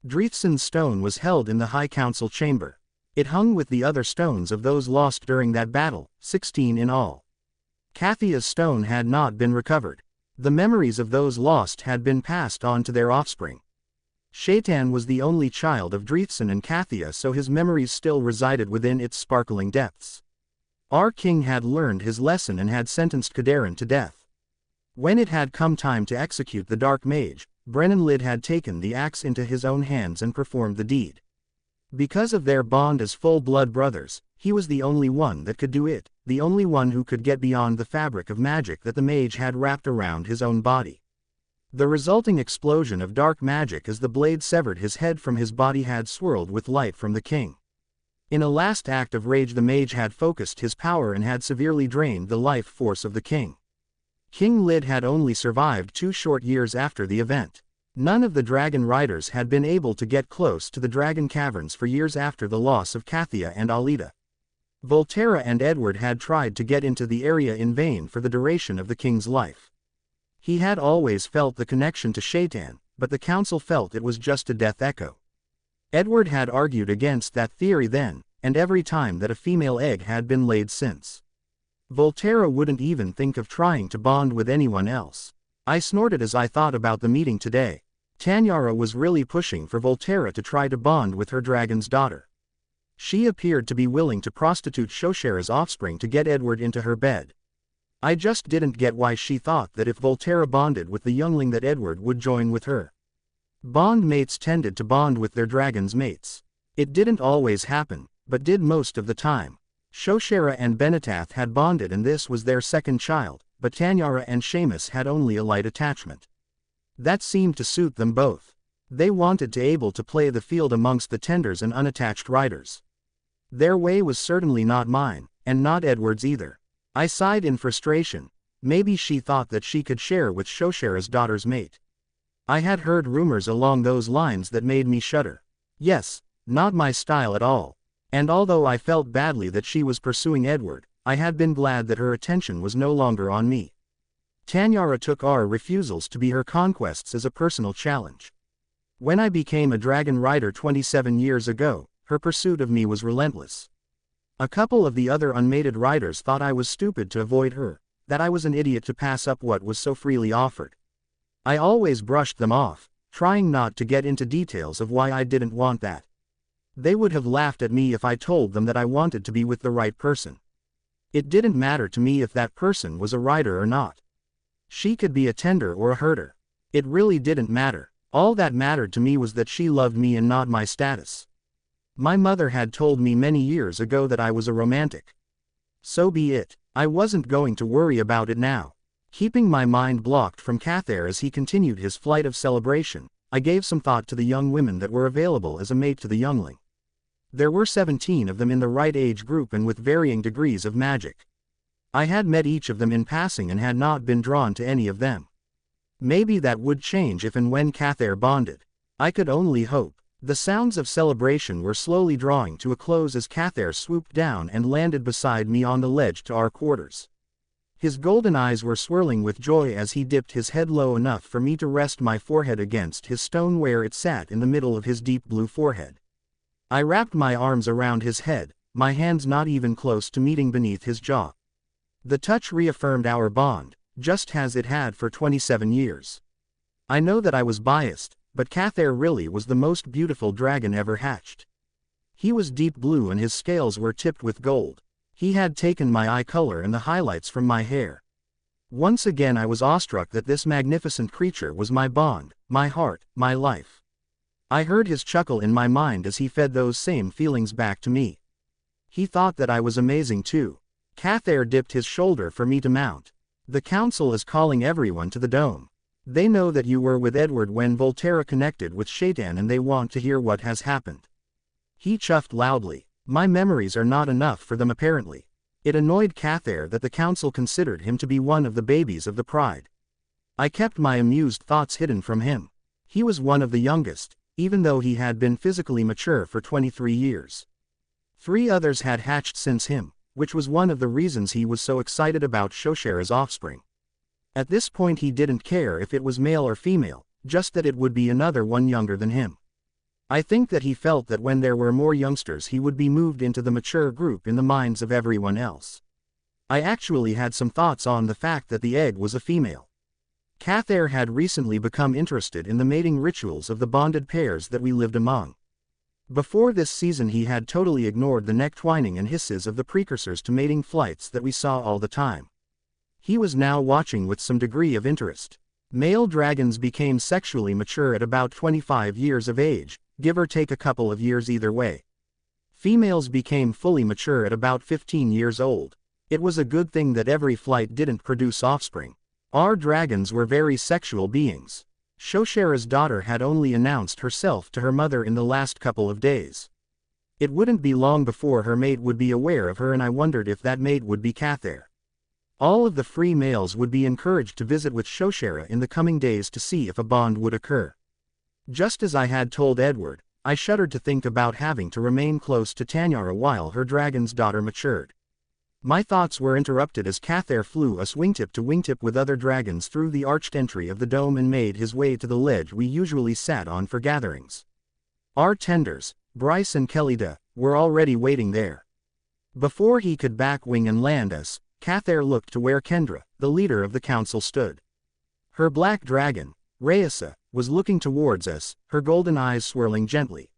Driefson's stone was held in the High Council chamber. It hung with the other stones of those lost during that battle, 16 in all. Cathia's stone had not been recovered. The memories of those lost had been passed on to their offspring. Shaitan was the only child of Dreithson and Cathia, so his memories still resided within its sparkling depths. Our king had learned his lesson and had sentenced Kadarin to death. When it had come time to execute the Dark Mage, Brennan Lid had taken the axe into his own hands and performed the deed. Because of their bond as full-blood brothers, he was the only one that could do it, the only one who could get beyond the fabric of magic that the mage had wrapped around his own body. The resulting explosion of dark magic as the blade severed his head from his body had swirled with light from the king. In a last act of rage, the mage had focused his power and had severely drained the life force of the king. King Lid had only survived 2 short years after the event. None of the dragon riders had been able to get close to the dragon caverns for years after the loss of Cathia and Alida. Volterra and Edward had tried to get into the area in vain for the duration of the king's life. He had always felt the connection to Shaitan, but the council felt it was just a death echo. Edward had argued against that theory then, and every time that a female egg had been laid since. Volterra wouldn't even think of trying to bond with anyone else. I snorted as I thought about the meeting today. Tanyara was really pushing for Volterra to try to bond with her dragon's daughter. She appeared to be willing to prostitute Shoshera's offspring to get Edward into her bed. I just didn't get why she thought that if Volterra bonded with the youngling that Edward would join with her. Bond mates tended to bond with their dragon's mates. It didn't always happen, but did most of the time. Shoshera and Benetath had bonded and this was their second child, but Tanyara and Seamus had only a light attachment. That seemed to suit them both. They wanted to be able to play the field amongst the tenders and unattached riders. Their way was certainly not mine, and not Edward's either. I sighed in frustration. Maybe she thought that she could share with Shoshera's daughter's mate. I had heard rumors along those lines that made me shudder. Yes, not my style at all. And although I felt badly that she was pursuing Edward, I had been glad that her attention was no longer on me. Tanyara took our refusals to be her conquests as a personal challenge. When I became a dragon rider 27 years ago, her pursuit of me was relentless. A couple of the other unmated riders thought I was stupid to avoid her, that I was an idiot to pass up what was so freely offered. I always brushed them off, trying not to get into details of why I didn't want that. They would have laughed at me if I told them that I wanted to be with the right person. It didn't matter to me if that person was a rider or not. She could be a tender or a herder. It really didn't matter. All that mattered to me was that she loved me and not my status. My mother had told me many years ago that I was a romantic. So be it. I wasn't going to worry about it now. Keeping my mind blocked from Cathair as he continued his flight of celebration, I gave some thought to the young women that were available as a mate to the youngling. There were 17 of them in the right age group and with varying degrees of magic. I had met each of them in passing and had not been drawn to any of them. Maybe that would change if and when Cathair bonded. I could only hope. The sounds of celebration were slowly drawing to a close as Cathair swooped down and landed beside me on the ledge to our quarters. His golden eyes were swirling with joy as he dipped his head low enough for me to rest my forehead against his stone where it sat in the middle of his deep blue forehead. I wrapped my arms around his head, my hands not even close to meeting beneath his jaw. The touch reaffirmed our bond, just as it had for 27 years. I know that I was biased, but Cathair really was the most beautiful dragon ever hatched. He was deep blue and his scales were tipped with gold. He had taken my eye color and the highlights from my hair. Once again I was awestruck that this magnificent creature was my bond, my heart, my life. I heard his chuckle in my mind as he fed those same feelings back to me. He thought that I was amazing too. Cathair dipped his shoulder for me to mount. The council is calling everyone to the dome. They know that you were with Edward when Volterra connected with Shaitan and they want to hear what has happened. He chuffed loudly. My memories are not enough for them apparently. It annoyed Cathair that the council considered him to be one of the babies of the pride. I kept my amused thoughts hidden from him. He was one of the youngest, even though he had been physically mature for 23 years. 3 others had hatched since him, which was one of the reasons he was so excited about Shoshera's offspring. At this point he didn't care if it was male or female, just that it would be another one younger than him. I think that he felt that when there were more youngsters he would be moved into the mature group in the minds of everyone else. I actually had some thoughts on the fact that the egg was a female. Cathair had recently become interested in the mating rituals of the bonded pairs that we lived among. Before this season he had totally ignored the neck twining and hisses of the precursors to mating flights that we saw all the time. He was now watching with some degree of interest. Male dragons became sexually mature at about 25 years of age, give or take a couple of years either way. Females became fully mature at about 15 years old. It was a good thing that every flight didn't produce offspring. Our dragons were very sexual beings. Shoshera's daughter had only announced herself to her mother in the last couple of days. It wouldn't be long before her mate would be aware of her, and I wondered if that mate would be Cathair. All of the free males would be encouraged to visit with Shoshera in the coming days to see if a bond would occur. Just as I had told Edward, I shuddered to think about having to remain close to Tanyara while her dragon's daughter matured. My thoughts were interrupted as Cathair flew us wingtip to wingtip with other dragons through the arched entry of the dome and made his way to the ledge we usually sat on for gatherings. Our tenders, Bryce and Kellyda, were already waiting there. Before he could backwing and land us, Cathair looked to where Kendra, the leader of the council, stood. Her black dragon, Rhaesa, was looking towards us, her golden eyes swirling gently.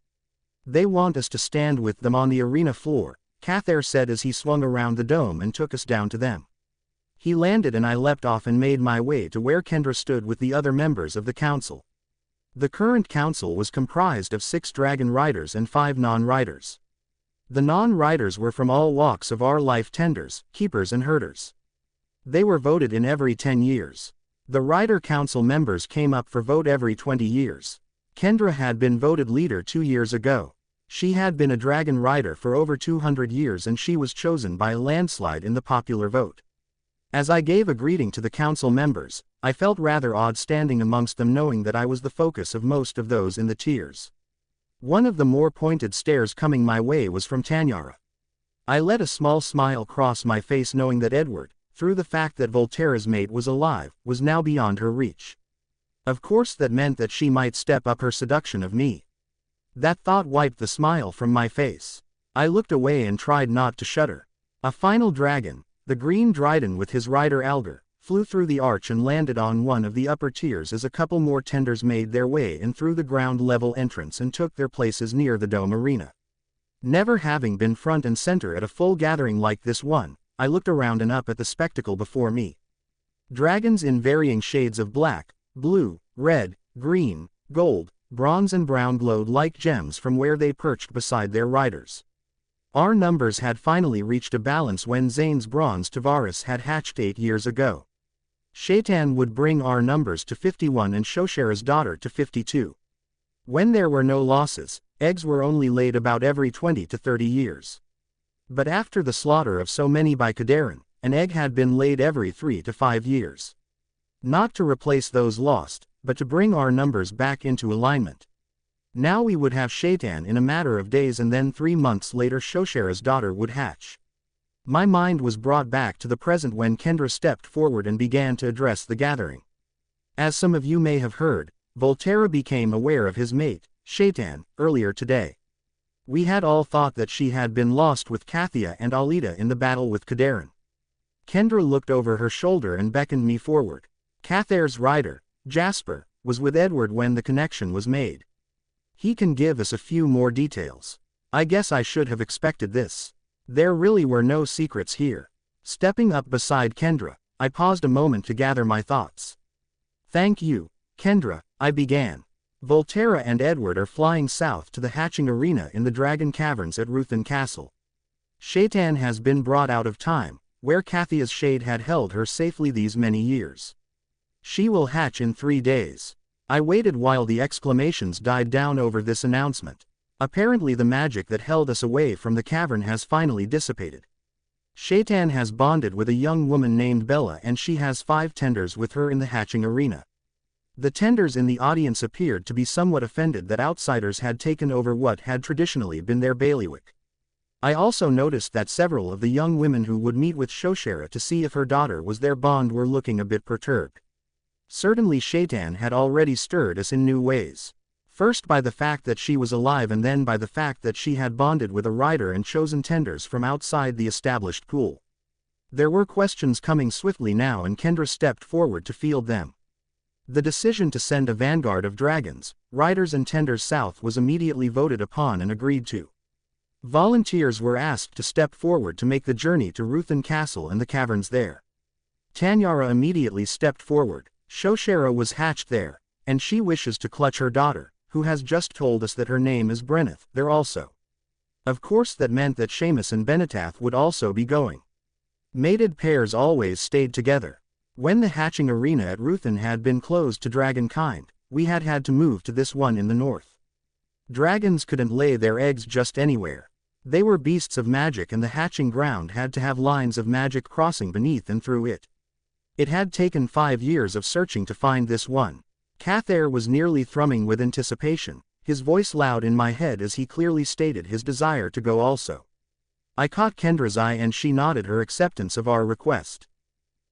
"They want us to stand with them on the arena floor," Cathair said as he swung around the dome and took us down to them. He landed and I leapt off and made my way to where Kendra stood with the other members of the council. The current council was comprised of 6 dragon riders and 5 non-riders. The non-riders were from all walks of our life: tenders, keepers and herders. They were voted in every 10 years. The rider council members came up for vote every 20 years. Kendra had been voted leader 2 years ago. She had been a dragon rider for over 200 years and she was chosen by a landslide in the popular vote. As I gave a greeting to the council members, I felt rather odd standing amongst them, knowing that I was the focus of most of those in the tiers. One of the more pointed stares coming my way was from Tanyara. I let a small smile cross my face, knowing that Edward, through the fact that Volterra's mate was alive, was now beyond her reach. Of course that meant that she might step up her seduction of me. That thought wiped the smile from my face. I looked away and tried not to shudder. A final dragon, the green Dryden with his rider Algar, flew through the arch and landed on one of the upper tiers as a couple more tenders made their way in through the ground-level entrance and took their places near the dome arena. Never having been front and center at a full gathering like this one, I looked around and up at the spectacle before me. Dragons in varying shades of black, blue, red, green, gold, bronze and brown glowed like gems from where they perched beside their riders. Our numbers had finally reached a balance when Zane's bronze Tavares had hatched 8 years ago. Shaitan would bring our numbers to 51 and Shoshera's daughter to 52. When there were no losses, eggs were only laid about every 20 to 30 years. But after the slaughter of so many by Kadarin, an egg had been laid every 3 to 5 years. Not to replace those lost, but to bring our numbers back into alignment. Now we would have Shaitan in a matter of days, and then 3 months later Shoshera's daughter would hatch. My mind was brought back to the present when Kendra stepped forward and began to address the gathering. As some of you may have heard, Volterra became aware of his mate, Shaitan, earlier today. We had all thought that she had been lost with Kathia and Alida in the battle with Kadarin. Kendra looked over her shoulder and beckoned me forward. Cathair's rider, Jasper, was with Edward when the connection was made. He can give us a few more details. I guess I should have expected this. There really were no secrets here. Stepping up beside Kendra, I paused a moment to gather my thoughts. "Thank you, Kendra," I began. "Volterra and Edward are flying south to the hatching arena in the Dragon Caverns at Ruthen Castle. Shaitan has been brought out of time, where Kathia's shade had held her safely these many years. She will hatch in 3 days." I waited while the exclamations died down over this announcement. Apparently the magic that held us away from the cavern has finally dissipated. Shaitan has bonded with a young woman named Bella, and she has 5 tenders with her in the hatching arena. The tenders in the audience appeared to be somewhat offended that outsiders had taken over what had traditionally been their bailiwick. I also noticed that several of the young women who would meet with Shoshera to see if her daughter was their bond were looking a bit perturbed. Certainly Shaitan had already stirred us in new ways. First by the fact that she was alive and then by the fact that she had bonded with a rider and chosen tenders from outside the established pool. There were questions coming swiftly now and Kendra stepped forward to field them. The decision to send a vanguard of dragons, riders and tenders south was immediately voted upon and agreed to. Volunteers were asked to step forward to make the journey to Ruthen Castle and the caverns there. Tanyara immediately stepped forward. Shoshera was hatched there, and she wishes to clutch her daughter, who has just told us that her name is Brenneth, there also. Of course that meant that Seamus and Benetath would also be going. Mated pairs always stayed together. When the hatching arena at Ruthen had been closed to Dragonkind, we had to move to this one in the north. Dragons couldn't lay their eggs just anywhere. They were beasts of magic and the hatching ground had to have lines of magic crossing beneath and through it. It had taken 5 years of searching to find this one. Cathair was nearly thrumming with anticipation, his voice loud in my head as he clearly stated his desire to go also. I caught Kendra's eye and she nodded her acceptance of our request.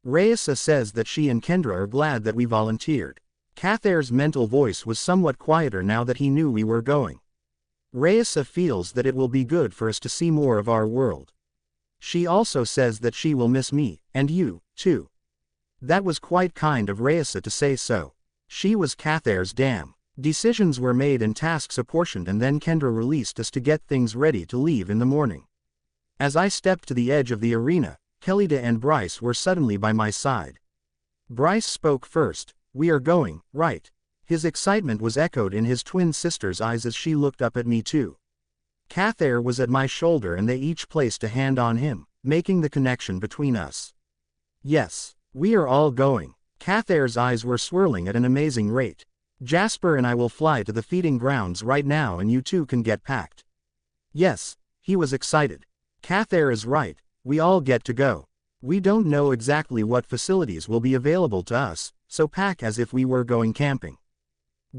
Raisa says that she and Kendra are glad that we volunteered. Cathair's mental voice was somewhat quieter now that he knew we were going. Raisa feels that it will be good for us to see more of our world. She also says that she will miss me, and you, too. That was quite kind of Raisa to say so. She was Cathair's dam. Decisions were made and tasks apportioned and then Kendra released us to get things ready to leave in the morning. As I stepped to the edge of the arena, Kelida and Bryce were suddenly by my side. Bryce spoke first. We are going, right? His excitement was echoed in his twin sister's eyes as she looked up at me too. Cathair was at my shoulder and they each placed a hand on him, making the connection between us. Yes, we are all going. Cathair's eyes were swirling at an amazing rate. Jasper and I will fly to the feeding grounds right now and you two can get packed. Yes, he was excited. Cathair is right, we all get to go. We don't know exactly what facilities will be available to us, so pack as if we were going camping.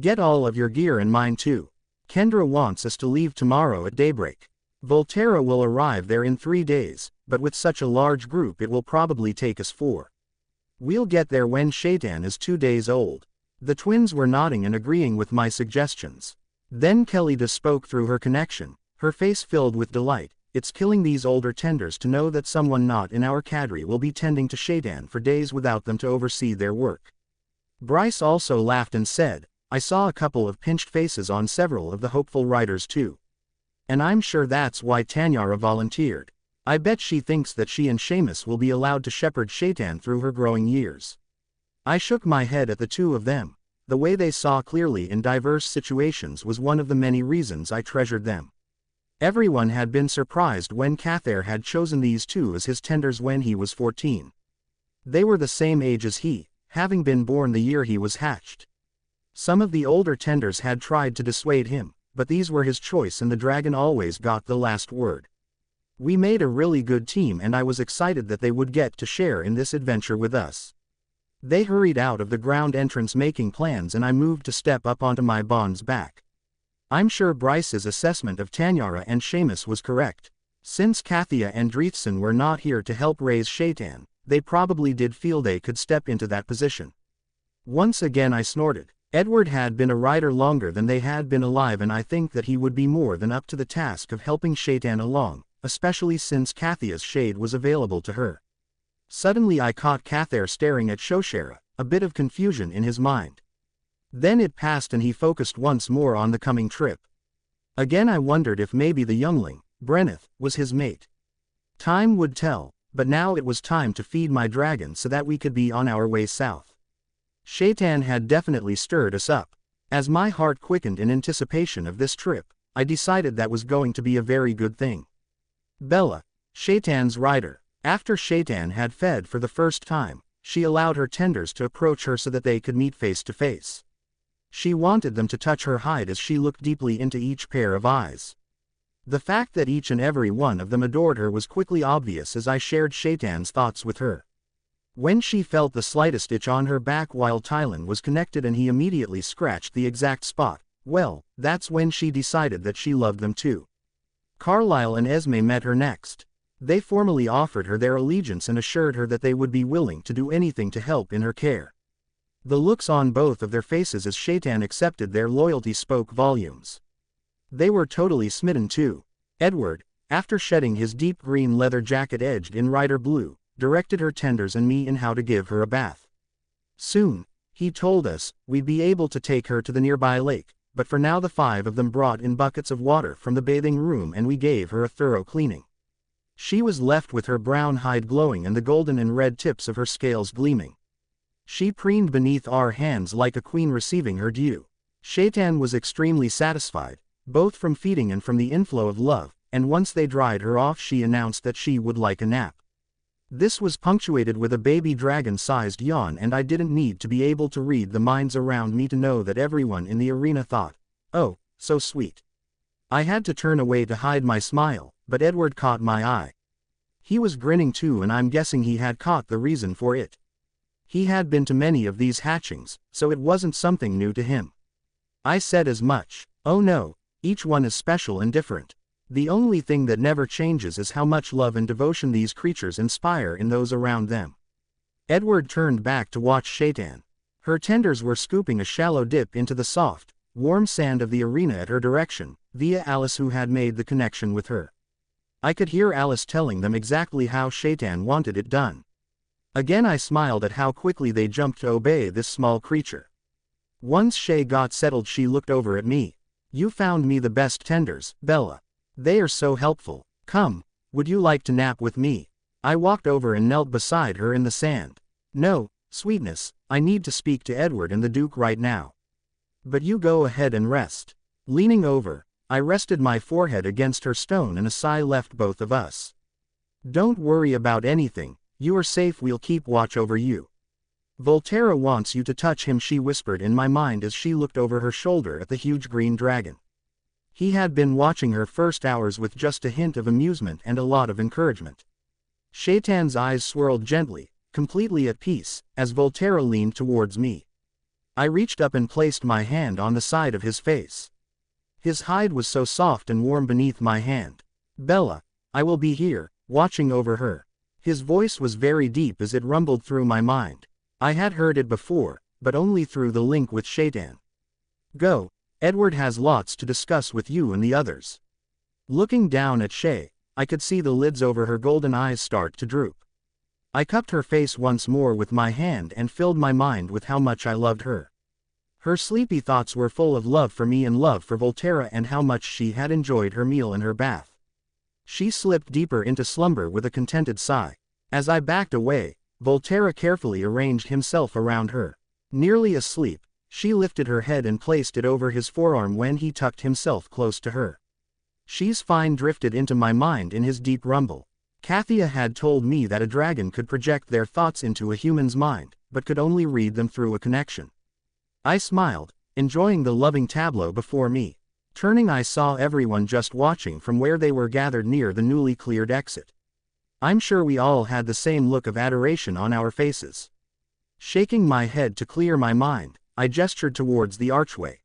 Get all of your gear and mine too. Kendra wants us to leave tomorrow at daybreak. Volterra will arrive there in 3 days, but with such a large group it will probably take us 4. We'll get there when Shaitan is 2 days old. The twins were nodding and agreeing with my suggestions. Then Kelida spoke through her connection, her face filled with delight. It's killing these older tenders to know that someone not in our cadre will be tending to Shaitan for days without them to oversee their work. Bryce also laughed and said, I saw a couple of pinched faces on several of the hopeful riders too. And I'm sure that's why Tanyara volunteered. I bet she thinks that she and Seamus will be allowed to shepherd Shaitan through her growing years. I shook my head at the two of them. The way they saw clearly in diverse situations was one of the many reasons I treasured them. Everyone had been surprised when Cathair had chosen these two as his tenders when he was 14. They were the same age as he, having been born the year he was hatched. Some of the older tenders had tried to dissuade him, but these were his choice and the dragon always got the last word. We made a really good team and I was excited that they would get to share in this adventure with us. They hurried out of the ground entrance making plans and I moved to step up onto my Bond's back. I'm sure Bryce's assessment of Tanyara and Seamus was correct. Since Kathia and Dreithson were not here to help raise Shaitan, they probably did feel they could step into that position. Once again I snorted. Edward had been a rider longer than they had been alive and I think that he would be more than up to the task of helping Shaitan along, especially since Kathia's shade was available to her. Suddenly I caught Cathair staring at Shoshera, a bit of confusion in his mind. Then it passed and he focused once more on the coming trip. Again I wondered if maybe the youngling, Brenneth, was his mate. Time would tell, but now it was time to feed my dragon so that we could be on our way south. Shaitan had definitely stirred us up. As my heart quickened in anticipation of this trip, I decided that was going to be a very good thing. Bella, Shaitan's rider. After Shaitan had fed for the first time, she allowed her tenders to approach her so that they could meet face to face. She wanted them to touch her hide as she looked deeply into each pair of eyes. The fact that each and every one of them adored her was quickly obvious as I shared Shaitan's thoughts with her. When she felt the slightest itch on her back while Tylan was connected and he immediately scratched the exact spot, well, that's when she decided that she loved them too. Carlyle and Esme met her next. They formally offered her their allegiance and assured her that they would be willing to do anything to help in her care. The looks on both of their faces as Shaitan accepted their loyalty spoke volumes. They were totally smitten too. Edward, after shedding his deep green leather jacket edged in rider blue, directed her tenders and me in how to give her a bath. Soon, he told us, we'd be able to take her to the nearby lake, but for now the 5 of them brought in buckets of water from the bathing room and we gave her a thorough cleaning. She was left with her brown hide glowing and the golden and red tips of her scales gleaming. She preened beneath our hands like a queen receiving her due. Shaitan was extremely satisfied, both from feeding and from the inflow of love, and once they dried her off she announced that she would like a nap. This was punctuated with a baby dragon-sized yawn and I didn't need to be able to read the minds around me to know that everyone in the arena thought, "Oh, so sweet." I had to turn away to hide my smile, but Edward caught my eye. He was grinning too and I'm guessing he had caught the reason for it. He had been to many of these hatchings, so it wasn't something new to him. I said as much. "Oh no, each one is special and different. The only thing that never changes is how much love and devotion these creatures inspire in those around them." Edward turned back to watch Shaitan. Her tenders were scooping a shallow dip into the soft, warm sand of the arena at her direction, via Alice who had made the connection with her. I could hear Alice telling them exactly how Shaitan wanted it done. Again I smiled at how quickly they jumped to obey this small creature. Once Shay got settled she looked over at me. "You found me the best tenders, Bella. They are so helpful. Come, would you like to nap with me?" I walked over and knelt beside her in the sand. "No, sweetness, I need to speak to Edward and the Duke right now. But you go ahead and rest." Leaning over, I rested my forehead against her stone and a sigh left both of us. "Don't worry about anything, you are safe, we'll keep watch over you. Volterra wants you to touch him," she whispered in my mind as she looked over her shoulder at the huge green dragon. He had been watching her first hours with just a hint of amusement and a lot of encouragement. Shaitan's eyes swirled gently, completely at peace, as Volterra leaned towards me. I reached up and placed my hand on the side of his face. His hide was so soft and warm beneath my hand. "Bella, I will be here, watching over her." His voice was very deep as it rumbled through my mind. I had heard it before, but only through the link with Shaitan. "Go. Edward has lots to discuss with you and the others." Looking down at Shay, I could see the lids over her golden eyes start to droop. I cupped her face once more with my hand and filled my mind with how much I loved her. Her sleepy thoughts were full of love for me and love for Volterra and how much she had enjoyed her meal and her bath. She slipped deeper into slumber with a contented sigh. As I backed away, Volterra carefully arranged himself around her. Nearly asleep, she lifted her head and placed it over his forearm when he tucked himself close to her. "She's fine," drifted into my mind in his deep rumble. Kathia had told me that a dragon could project their thoughts into a human's mind, but could only read them through a connection. I smiled, enjoying the loving tableau before me. Turning, I saw everyone just watching from where they were gathered near the newly cleared exit. I'm sure we all had the same look of adoration on our faces. Shaking my head to clear my mind, I gestured towards the archway.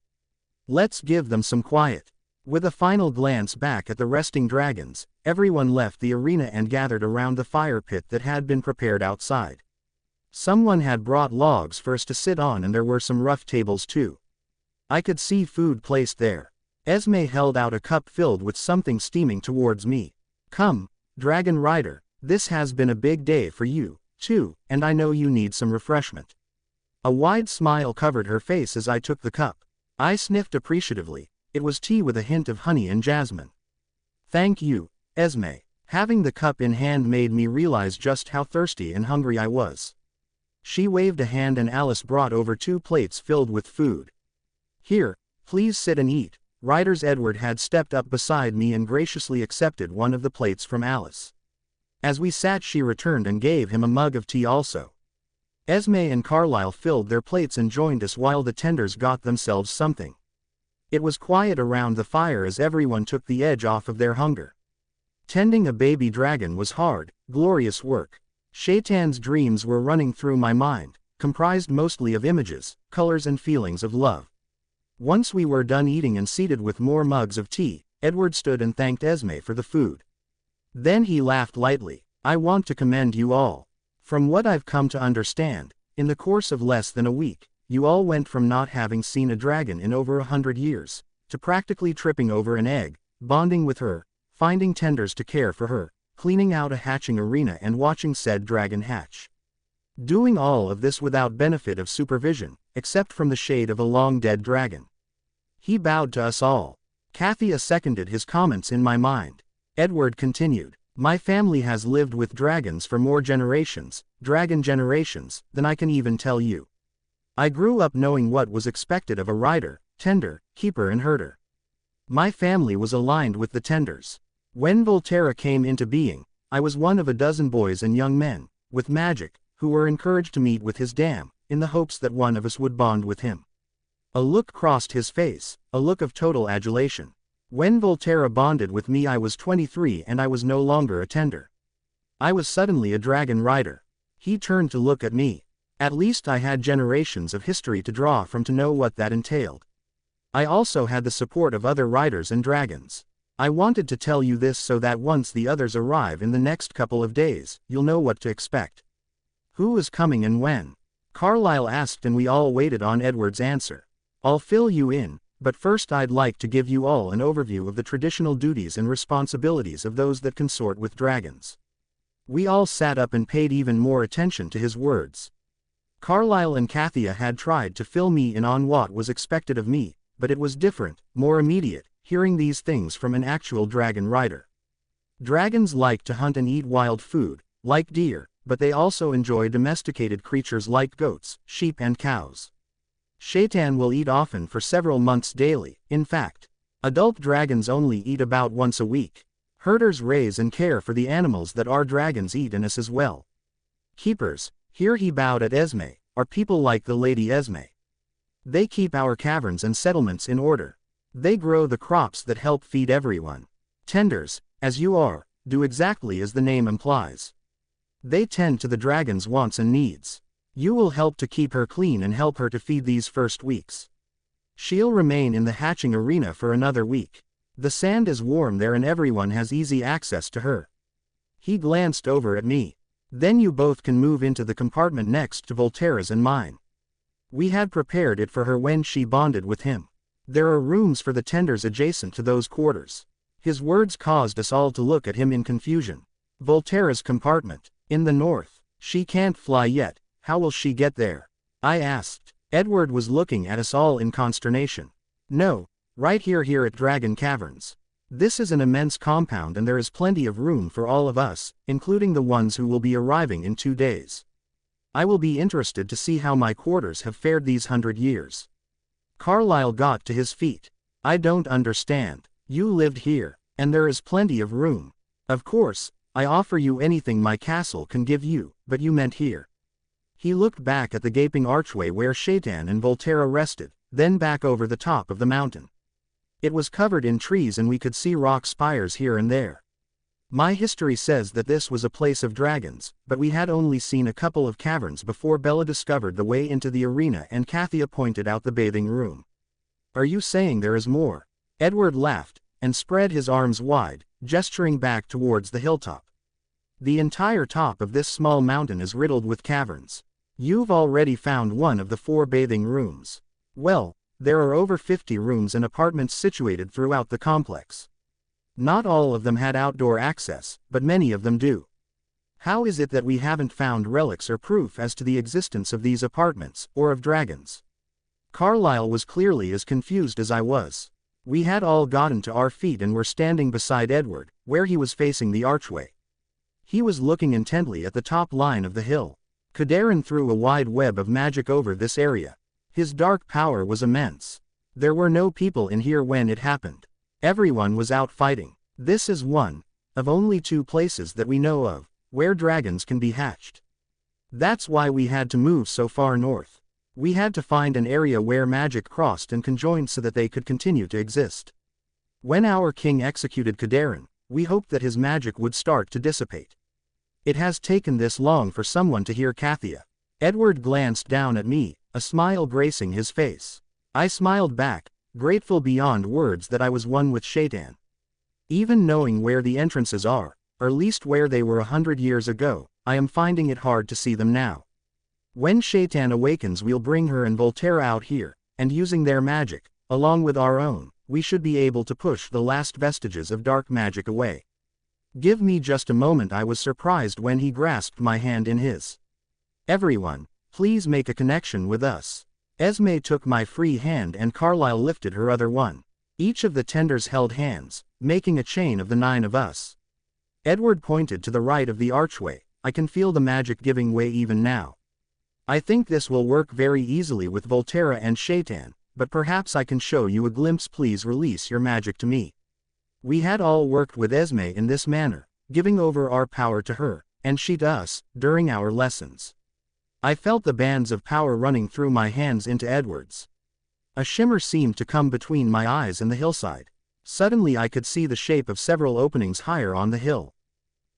"Let's give them some quiet." With a final glance back at the resting dragons, everyone left the arena and gathered around the fire pit that had been prepared outside. Someone had brought logs for us to sit on and there were some rough tables too. I could see food placed there. Esme held out a cup filled with something steaming towards me. "Come, Dragon Rider, this has been a big day for you, too, and I know you need some refreshment." A wide smile covered her face as I took the cup. I sniffed appreciatively. It was tea with a hint of honey and jasmine. "Thank you, Esme." Having the cup in hand made me realize just how thirsty and hungry I was. She waved a hand and Alice brought over 2 plates filled with food. "Here, please sit and eat." Riders Edward had stepped up beside me and graciously accepted one of the plates from Alice. As we sat, she returned and gave him a mug of tea also. Esme and Carlyle filled their plates and joined us while the tenders got themselves something. It was quiet around the fire as everyone took the edge off of their hunger. Tending a baby dragon was hard, glorious work. Shaitan's dreams were running through my mind, comprised mostly of images, colors and feelings of love. Once we were done eating and seated with more mugs of tea, Edward stood and thanked Esme for the food. Then he laughed lightly. "I want to commend you all. From what I've come to understand, in the course of less than a week, you all went from not having seen a dragon in over 100 years, to practically tripping over an egg, bonding with her, finding tenders to care for her, cleaning out a hatching arena and watching said dragon hatch. Doing all of this without benefit of supervision, except from the shade of a long-dead dragon. He bowed to us all. Kathia seconded his comments in my mind. Edward continued, my family has lived with dragons for more generations, dragon generations, than I can even tell you. I grew up knowing what was expected of a rider, tender, keeper and herder. My family was aligned with the tenders. When Volterra came into being, I was one of a dozen boys and young men, with magic, who were encouraged to meet with his dam, in the hopes that one of us would bond with him. A look crossed his face, a look of total adulation. When Volterra bonded with me I was 23 and I was no longer a tender. I was suddenly a dragon rider. He turned to look at me. At least I had generations of history to draw from to know what that entailed. I also had the support of other riders and dragons. I wanted to tell you this so that once the others arrive in the next couple of days, you'll know what to expect. Who is coming and when? Carlyle asked and we all waited on Edward's answer. I'll fill you in, but first I'd like to give you all an overview of the traditional duties and responsibilities of those that consort with dragons. We all sat up and paid even more attention to his words. Carlyle and Kathia had tried to fill me in on what was expected of me, but it was different, more immediate, hearing these things from an actual dragon rider. Dragons like to hunt and eat wild food, like deer, but they also enjoy domesticated creatures like goats, sheep and cows. Shaitan will eat often for several months daily. In fact, adult dragons only eat about once a week. Herders raise and care for the animals that our dragons eat and us as well. Keepers, here he bowed at Esme, are people like the Lady Esme. They keep our caverns and settlements in order. They grow the crops that help feed everyone. Tenders, as you are, do exactly as the name implies. They tend to the dragon's wants and needs. You will help to keep her clean and help her to feed these first weeks. She'll remain in the hatching arena for another week. The sand is warm there and everyone has easy access to her. He glanced over at me. Then you both can move into the compartment next to Volterra's and mine. We had prepared it for her when she bonded with him. There are rooms for the tenders adjacent to those quarters. His words caused us all to look at him in confusion. Volterra's compartment, in the north. She can't fly yet, how will she get there? I asked. Edward was looking at us all in consternation. No, right here at Dragon Caverns. This is an immense compound and there is plenty of room for all of us, including the ones who will be arriving in 2 days. I will be interested to see how my quarters have fared these 100 years. Carlyle got to his feet. I don't understand. You lived here, and there is plenty of room. Of course, I offer you anything my castle can give you, but you meant here. He looked back at the gaping archway where Shaitan and Volterra rested, then back over the top of the mountain. It was covered in trees and we could see rock spires here and there. My history says that this was a place of dragons, but we had only seen a couple of caverns before Bella discovered the way into the arena and Kathia pointed out the bathing room. Are you saying there is more? Edward laughed, and spread his arms wide, gesturing back towards the hilltop. The entire top of this small mountain is riddled with caverns. You've already found one of the 4 bathing rooms. Well, there are over 50 rooms and apartments situated throughout the complex. Not all of them had outdoor access, but many of them do. How is it that we haven't found relics or proof as to the existence of these apartments, or of dragons? Carlyle was clearly as confused as I was. We had all gotten to our feet and were standing beside Edward, where he was facing the archway. He was looking intently at the top line of the hill. Kadarin threw a wide web of magic over this area. His dark power was immense. There were no people in here when it happened. Everyone was out fighting. This is one of only 2 places that we know of where dragons can be hatched. That's why we had to move so far north. We had to find an area where magic crossed and conjoined so that they could continue to exist. When our king executed Kadarin, we hoped that his magic would start to dissipate. It has taken this long for someone to hear Kathia. Edward glanced down at me, a smile gracing his face. I smiled back, grateful beyond words that I was one with Shaitan. Even knowing where the entrances are, or at least where they were 100 years ago, I am finding it hard to see them now. When Shaitan awakens we'll bring her and Volterra out here, and using their magic, along with our own, we should be able to push the last vestiges of dark magic away. Give me just a moment. I was surprised when he grasped my hand in his. Everyone, please make a connection with us. Esme took my free hand and Carlyle lifted her other one. Each of the tenders held hands, making a chain of the 9 of us. Edward pointed to the right of the archway. I can feel the magic giving way even now. I think this will work very easily with Volterra and Shaitan, but perhaps I can show you a glimpse. Please release your magic to me. We had all worked with Esme in this manner, giving over our power to her, and she to us, during our lessons. I felt the bands of power running through my hands into Edward's. A shimmer seemed to come between my eyes and the hillside. Suddenly I could see the shape of several openings higher on the hill.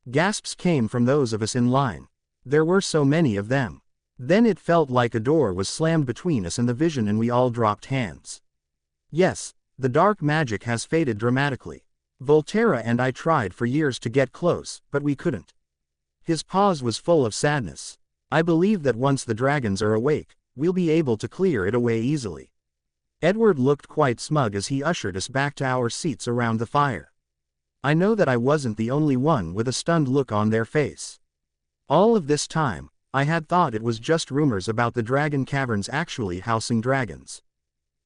Gasps came from those of us in line. There were so many of them. Then it felt like a door was slammed between us and the vision, and we all dropped hands. Yes, the dark magic has faded dramatically. Volterra and I tried for years to get close, but we couldn't. His pause was full of sadness. I believe that once the dragons are awake, we'll be able to clear it away easily. Edward looked quite smug as he ushered us back to our seats around the fire. I know that I wasn't the only one with a stunned look on their face. All of this time, I had thought it was just rumors about the dragon caverns actually housing dragons.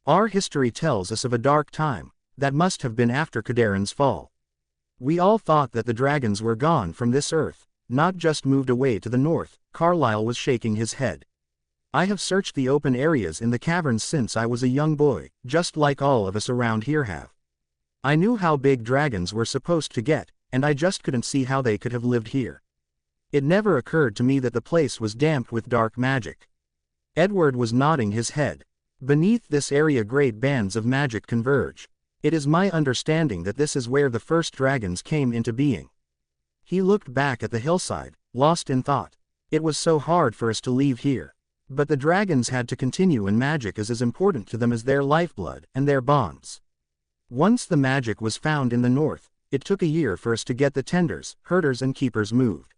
Our history tells us of a dark time, that must have been after Kadarin's fall. We all thought that the dragons were gone from this earth, not just moved away to the north. Carlyle was shaking his head. I have searched the open areas in the caverns since I was a young boy, just like all of us around here have. I knew how big dragons were supposed to get, and I just couldn't see how they could have lived here. It never occurred to me that the place was damped with dark magic. Edward was nodding his head. Beneath this area great bands of magic converge. It is my understanding that this is where the first dragons came into being. He looked back at the hillside, lost in thought. It was so hard for us to leave here. But the dragons had to continue, and magic is as important to them as their lifeblood and their bonds. Once the magic was found in the north, it took a year for us to get the tenders, herders and keepers moved.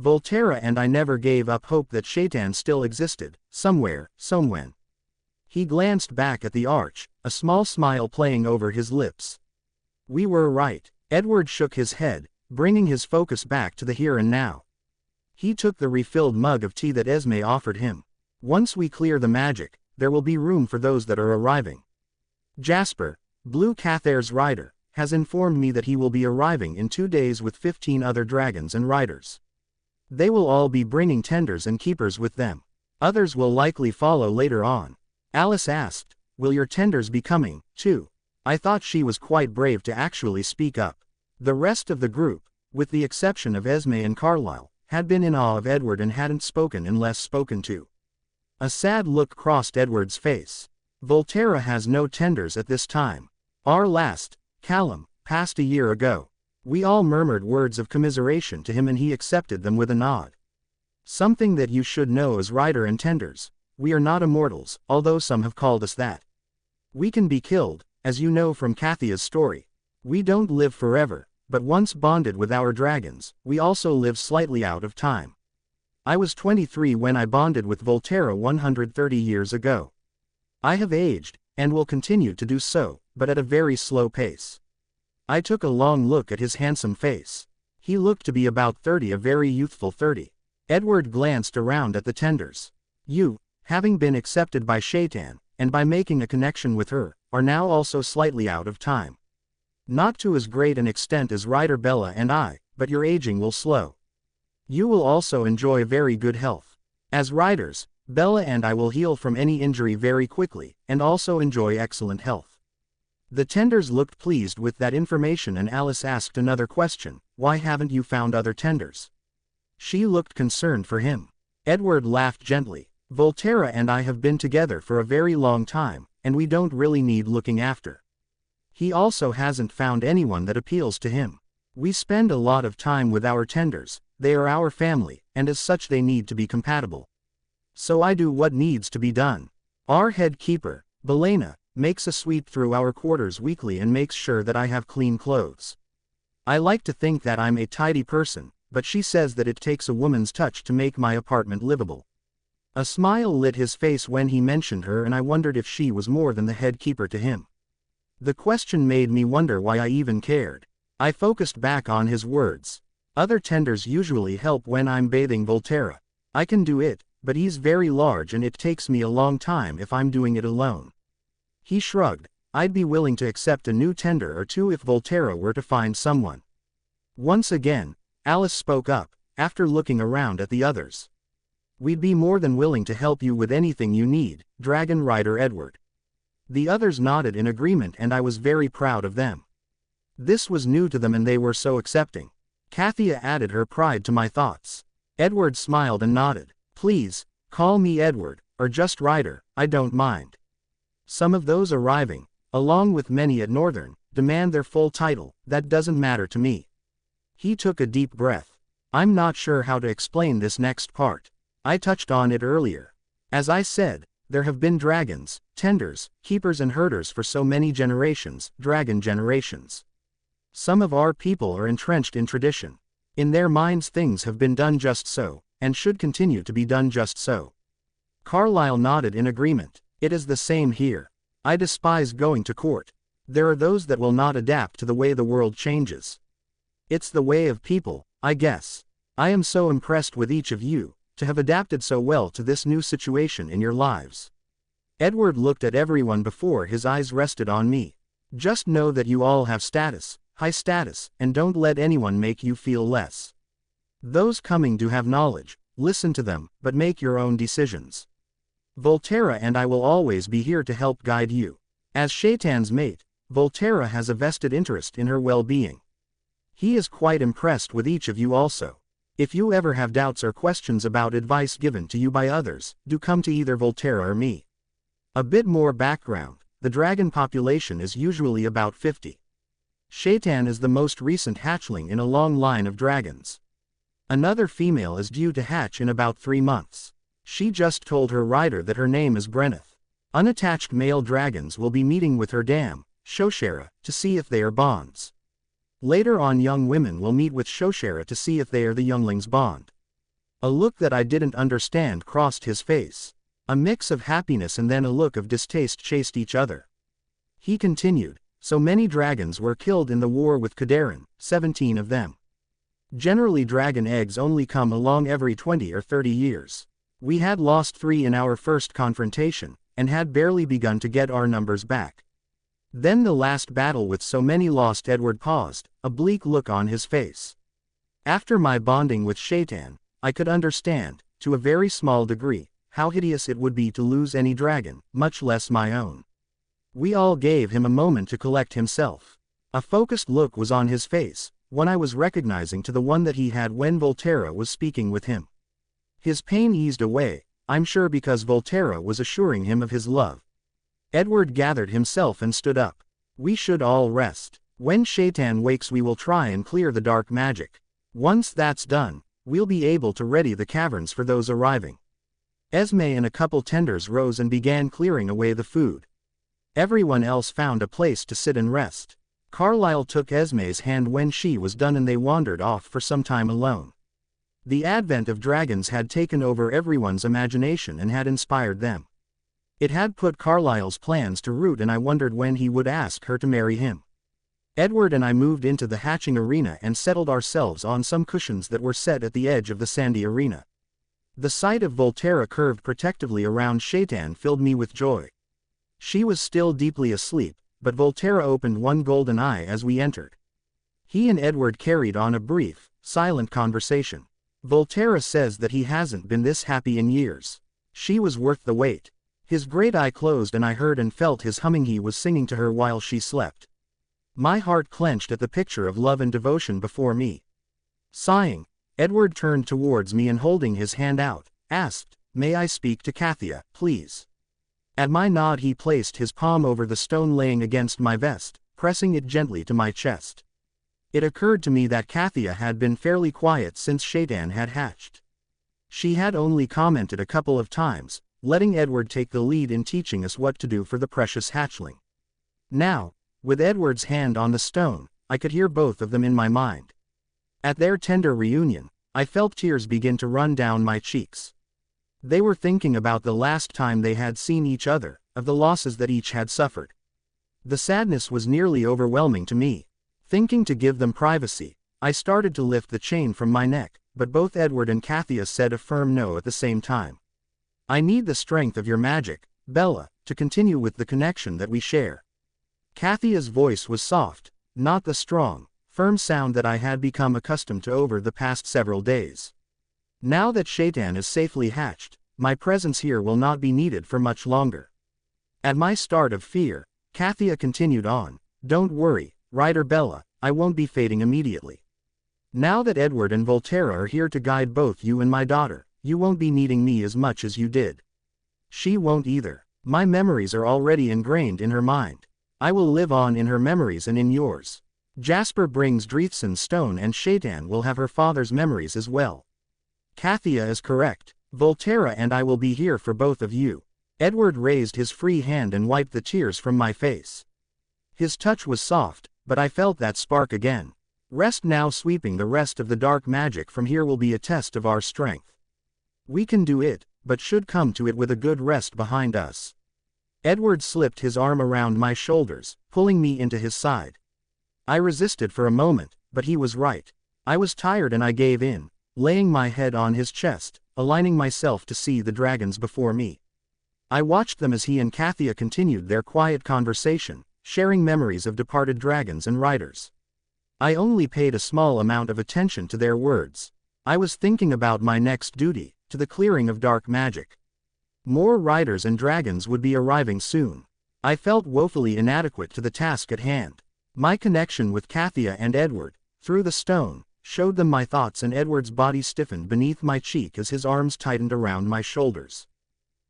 Volterra and I never gave up hope that Shaitan still existed, somewhere, somewhen. He glanced back at the arch, a small smile playing over his lips. We were right. Edward shook his head, bringing his focus back to the here and now. He took the refilled mug of tea that Esme offered him. Once we clear the magic, there will be room for those that are arriving. Jasper, Blue Cathair's rider, has informed me that he will be arriving in 2 days with 15 other dragons and riders. They will all be bringing tenders and keepers with them. Others will likely follow later on. Alice asked, "Will your tenders be coming, too?" I thought she was quite brave to actually speak up. The rest of the group, with the exception of Esme and Carlyle, had been in awe of Edward and hadn't spoken unless spoken to. A sad look crossed Edward's face. Volterra has no tenders at this time. Our last, Callum, passed a year ago. We all murmured words of commiseration to him and he accepted them with a nod. Something that you should know as rider and tenders: we are not immortals, although some have called us that. We can be killed, as you know from Cathia's story. We don't live forever, but once bonded with our dragons, we also live slightly out of time. I was 23 when I bonded with Volterra 130 years ago. I have aged, and will continue to do so, but at a very slow pace. I took a long look at his handsome face. He looked to be about 30, a very youthful 30. Edward glanced around at the tenders. You, having been accepted by Shaitan, and by making a connection with her, are now also slightly out of time. Not to as great an extent as Rider Bella and I, but your aging will slow. You will also enjoy very good health. As riders, Bella and I will heal from any injury very quickly, and also enjoy excellent health. The tenders looked pleased with that information and Alice asked another question: why haven't you found other tenders? She looked concerned for him. Edward laughed gently. Volterra and I have been together for a very long time, and we don't really need looking after. He also hasn't found anyone that appeals to him. We spend a lot of time with our tenders, they are our family, and as such they need to be compatible. So I do what needs to be done. Our head keeper, Belena, makes a sweep through our quarters weekly and makes sure that I have clean clothes. I like to think that I'm a tidy person, but she says that it takes a woman's touch to make my apartment livable. A smile lit his face when he mentioned her, and I wondered if she was more than the head keeper to him. The question made me wonder why I even cared. I focused back on his words. Other tenders usually help when I'm bathing Volterra. I can do it, but he's very large and it takes me a long time if I'm doing it alone. He shrugged. I'd be willing to accept a new tender or two if Volterra were to find someone. Once again, Alice spoke up, after looking around at the others. We'd be more than willing to help you with anything you need, Dragon Rider Edward. The others nodded in agreement and I was very proud of them. This was new to them and they were so accepting. Kathia added her pride to my thoughts. Edward smiled and nodded. Please, call me Edward, or just Rider, I don't mind. Some of those arriving, along with many at Northern, demand their full title, that doesn't matter to me. He took a deep breath. I'm not sure how to explain this next part. I touched on it earlier. As I said, there have been dragons, tenders, keepers and herders for so many generations, dragon generations. Some of our people are entrenched in tradition. In their minds things have been done just so, and should continue to be done just so. Carlyle nodded in agreement. It is the same here. I despise going to court. There are those that will not adapt to the way the world changes. It's the way of people, I guess. I am so impressed with each of you, to have adapted so well to this new situation in your lives. Edward looked at everyone before his eyes rested on me. Just know that you all have status, high status, and don't let anyone make you feel less. Those coming do have knowledge, listen to them, but make your own decisions. Volterra and I will always be here to help guide you. As Shaitan's mate, Volterra has a vested interest in her well-being. He is quite impressed with each of you also. If you ever have doubts or questions about advice given to you by others, do come to either Volterra or me. A bit more background, the dragon population is usually about 50. Shaitan is the most recent hatchling in a long line of dragons. Another female is due to hatch in about 3 months. She just told her rider that her name is Brenneth. Unattached male dragons will be meeting with her dam, Shoshera, to see if they are bonds. Later on young women will meet with Shoshera to see if they are the youngling's bond. A look that I didn't understand crossed his face. A mix of happiness and then a look of distaste chased each other. He continued, so many dragons were killed in the war with Kadarin, 17 of them. Generally dragon eggs only come along every 20 or 30 years. We had lost 3 in our first confrontation, and had barely begun to get our numbers back. Then the last battle with so many lost. Edward paused, a bleak look on his face. After my bonding with Shaitan, I could understand, to a very small degree, how hideous it would be to lose any dragon, much less my own. We all gave him a moment to collect himself. A focused look was on his face, one I was recognizing to the one that he had when Volterra was speaking with him. His pain eased away, I'm sure because Volterra was assuring him of his love. Edward gathered himself and stood up. We should all rest. When Shaitan wakes we will try and clear the dark magic. Once that's done, we'll be able to ready the caverns for those arriving. Esme and a couple tenders rose and began clearing away the food. Everyone else found a place to sit and rest. Carlyle took Esme's hand when she was done and they wandered off for some time alone. The advent of dragons had taken over everyone's imagination and had inspired them. It had put Carlyle's plans to rout and I wondered when he would ask her to marry him. Edward and I moved into the hatching arena and settled ourselves on some cushions that were set at the edge of the sandy arena. The sight of Volterra curved protectively around Shaitan filled me with joy. She was still deeply asleep, but Volterra opened one golden eye as we entered. He and Edward carried on a brief, silent conversation. Volterra says that he hasn't been this happy in years. She was worth the wait. His great eye closed and I heard and felt his humming. He was singing to her while she slept. My heart clenched at the picture of love and devotion before me. Sighing, Edward turned towards me and holding his hand out, asked, "May I speak to Kathia, please?" At my nod he placed his palm over the stone laying against my vest, pressing it gently to my chest. It occurred to me that Kathia had been fairly quiet since Shaitan had hatched. She had only commented a couple of times, letting Edward take the lead in teaching us what to do for the precious hatchling. Now, with Edward's hand on the stone, I could hear both of them in my mind. At their tender reunion, I felt tears begin to run down my cheeks. They were thinking about the last time they had seen each other, of the losses that each had suffered. The sadness was nearly overwhelming to me. Thinking to give them privacy, I started to lift the chain from my neck, but both Edward and Kathia said a firm no at the same time. I need the strength of your magic, Bella, to continue with the connection that we share. Kathia's voice was soft, not the strong, firm sound that I had become accustomed to over the past several days. Now that Shaitan is safely hatched, my presence here will not be needed for much longer. At my start of fear, Kathia continued on, don't worry, Rider Bella, I won't be fading immediately. Now that Edward and Volterra are here to guide both you and my daughter, you won't be needing me as much as you did. She won't either. My memories are already ingrained in her mind. I will live on in her memories and in yours. Jasper brings Dreithson's stone and Shaitan will have her father's memories as well. Kathia is correct. Volterra and I will be here for both of you. Edward raised his free hand and wiped the tears from my face. His touch was soft, but I felt that spark again. Rest now. Sweeping the rest of the dark magic from here will be a test of our strength. We can do it, but should come to it with a good rest behind us. Edward slipped his arm around my shoulders, pulling me into his side. I resisted for a moment, but he was right. I was tired and I gave in, laying my head on his chest, aligning myself to see the dragons before me. I watched them as he and Kathia continued their quiet conversation, sharing memories of departed dragons and riders. I only paid a small amount of attention to their words. I was thinking about my next duty, to the clearing of dark magic. More riders and dragons would be arriving soon. I felt woefully inadequate to the task at hand. My connection with Kathia and Edward, through the stone, showed them my thoughts, and Edward's body stiffened beneath my cheek as his arms tightened around my shoulders.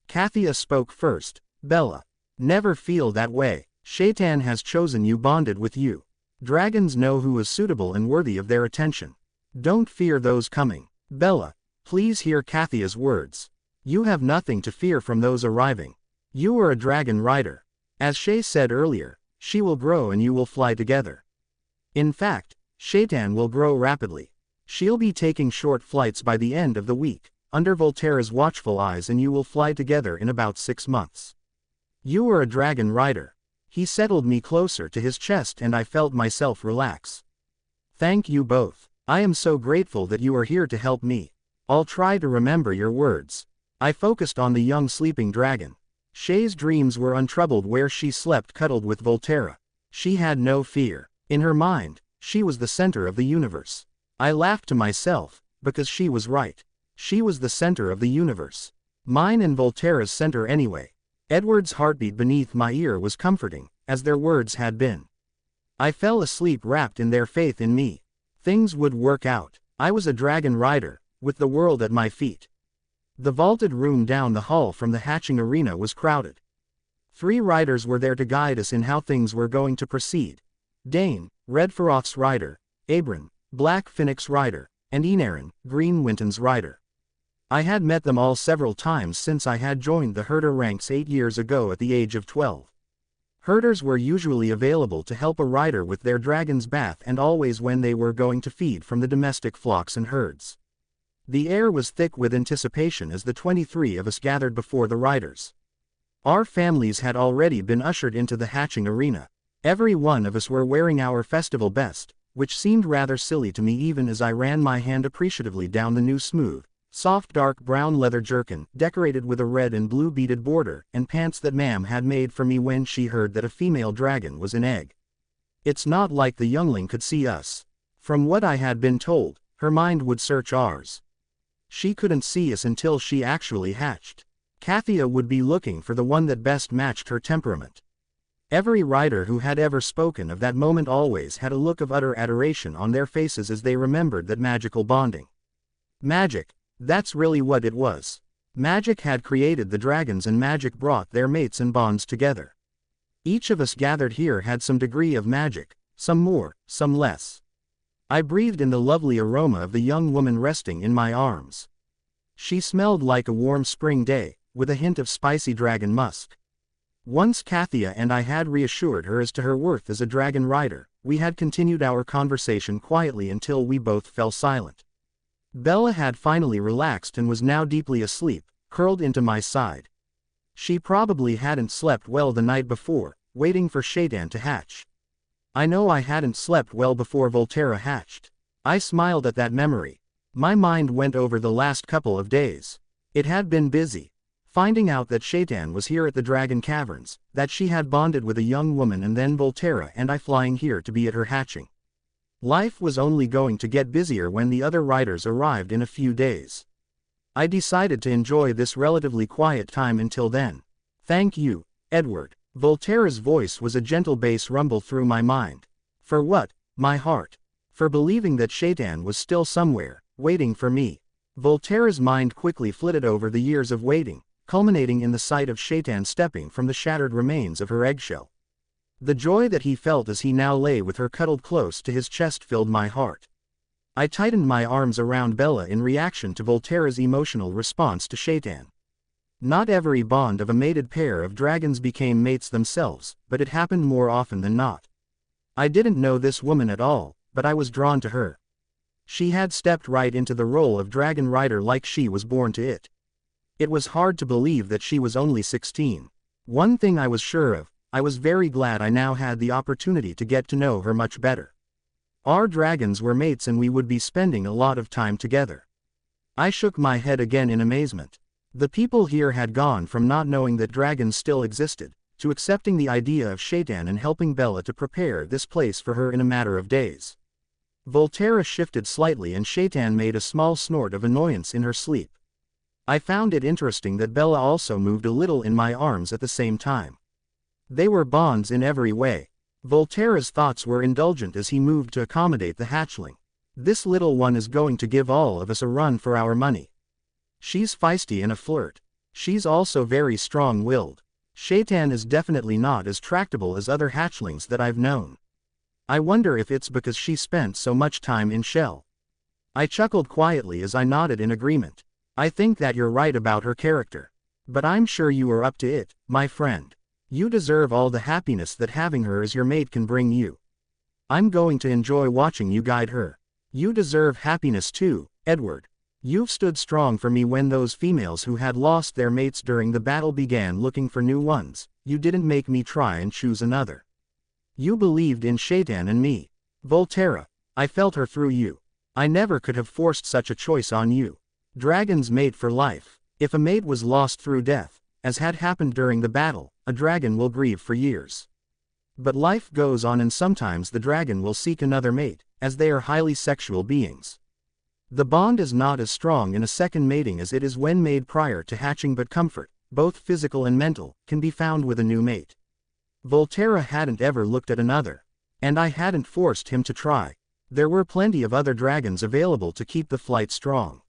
Kathia spoke first. Bella, never feel that way. Shaitan has chosen you, bonded with you. Dragons know who is suitable and worthy of their attention. Don't fear those coming. Bella, please hear Kathia's words. You have nothing to fear from those arriving. You are a dragon rider. As Shay said earlier, she will grow and you will fly together. In fact, Shaitan will grow rapidly. She'll be taking short flights by the end of the week, under Volterra's watchful eyes, and you will fly together in about 6 months. You are a dragon rider. He settled me closer to his chest and I felt myself relax. Thank you both. I am so grateful that you are here to help me. I'll try to remember your words. I focused on the young sleeping dragon. Shay's dreams were untroubled where she slept cuddled with Volterra. She had no fear. In her mind, she was the center of the universe. I laughed to myself, because she was right. She was the center of the universe. Mine and Volterra's center anyway. Edward's heartbeat beneath my ear was comforting, as their words had been. I fell asleep wrapped in their faith in me. Things would work out. I was a dragon rider, with the world at my feet. The vaulted room down the hall from the hatching arena was crowded. 3 riders were there to guide us in how things were going to proceed. Dane, Red Feroth's rider, Abram, Black Phoenix rider, and Enarin, Green Winton's rider. I had met them all several times since I had joined the herder ranks 8 years ago at the age of 12. Herders were usually available to help a rider with their dragon's bath and always when they were going to feed from the domestic flocks and herds. The air was thick with anticipation as the 23 of us gathered before the riders. Our families had already been ushered into the hatching arena. Every one of us were wearing our festival best, which seemed rather silly to me even as I ran my hand appreciatively down the new smooth, soft dark brown leather jerkin, decorated with a red and blue beaded border, and pants that Ma'am had made for me when she heard that a female dragon was an egg. It's not like the youngling could see us. From what I had been told, her mind would search ours. She couldn't see us until she actually hatched. Kathia would be looking for the one that best matched her temperament. Every rider who had ever spoken of that moment always had a look of utter adoration on their faces as they remembered that magical bonding. Magic, that's really what it was. Magic had created the dragons and magic brought their mates and bonds together. Each of us gathered here had some degree of magic, some more, some less. I breathed in the lovely aroma of the young woman resting in my arms. She smelled like a warm spring day, with a hint of spicy dragon musk. Once Kathia and I had reassured her as to her worth as a dragon rider, we had continued our conversation quietly until we both fell silent. Bella had finally relaxed and was now deeply asleep, curled into my side. She probably hadn't slept well the night before, waiting for Shaitan to hatch. I know I hadn't slept well before Volterra hatched. I smiled at that memory. My mind went over the last couple of days. It had been busy. Finding out that Shaitan was here at the Dragon Caverns, that she had bonded with a young woman, and then Volterra and I flying here to be at her hatching. Life was only going to get busier when the other riders arrived in a few days. I decided to enjoy this relatively quiet time until then. Thank you, Edward. Volterra's voice was a gentle bass rumble through my mind. For what, my heart? For believing that Shaitan was still somewhere, waiting for me. Volterra's mind quickly flitted over the years of waiting, culminating in the sight of Shaitan stepping from the shattered remains of her eggshell. The joy that he felt as he now lay with her cuddled close to his chest filled my heart. I tightened my arms around Bella in reaction to Volterra's emotional response to Shaitan. Not every bond of a mated pair of dragons became mates themselves, but it happened more often than not. I didn't know this woman at all, but I was drawn to her. She had stepped right into the role of dragon rider like she was born to it. It was hard to believe that she was only 16. One thing I was sure of, I was very glad I now had the opportunity to get to know her much better. Our dragons were mates and we would be spending a lot of time together. I shook my head again in amazement. The people here had gone from not knowing that dragons still existed, to accepting the idea of Shaitan and helping Bella to prepare this place for her in a matter of days. Volterra shifted slightly and Shaitan made a small snort of annoyance in her sleep. I found it interesting that Bella also moved a little in my arms at the same time. They were bonds in every way. Volterra's thoughts were indulgent as he moved to accommodate the hatchling. This little one is going to give all of us a run for our money. She's feisty and a flirt. She's also very strong-willed. Shaitan is definitely not as tractable as other hatchlings that I've known. I wonder if it's because she spent so much time in shell. I chuckled quietly as I nodded in agreement. I think that you're right about her character. But I'm sure you are up to it, my friend. You deserve all the happiness that having her as your mate can bring you. I'm going to enjoy watching you guide her. You deserve happiness too, Edward. You've stood strong for me when those females who had lost their mates during the battle began looking for new ones. You didn't make me try and choose another. You believed in Shaitan and me. Volterra, I felt her through you. I never could have forced such a choice on you. Dragons mate for life. If a mate was lost through death, as had happened during the battle, a dragon will grieve for years. But life goes on and sometimes the dragon will seek another mate, as they are highly sexual beings. The bond is not as strong in a second mating as it is when made prior to hatching, but comfort, both physical and mental, can be found with a new mate. Volterra hadn't ever looked at another. And I hadn't forced him to try. There were plenty of other dragons available to keep the flight strong.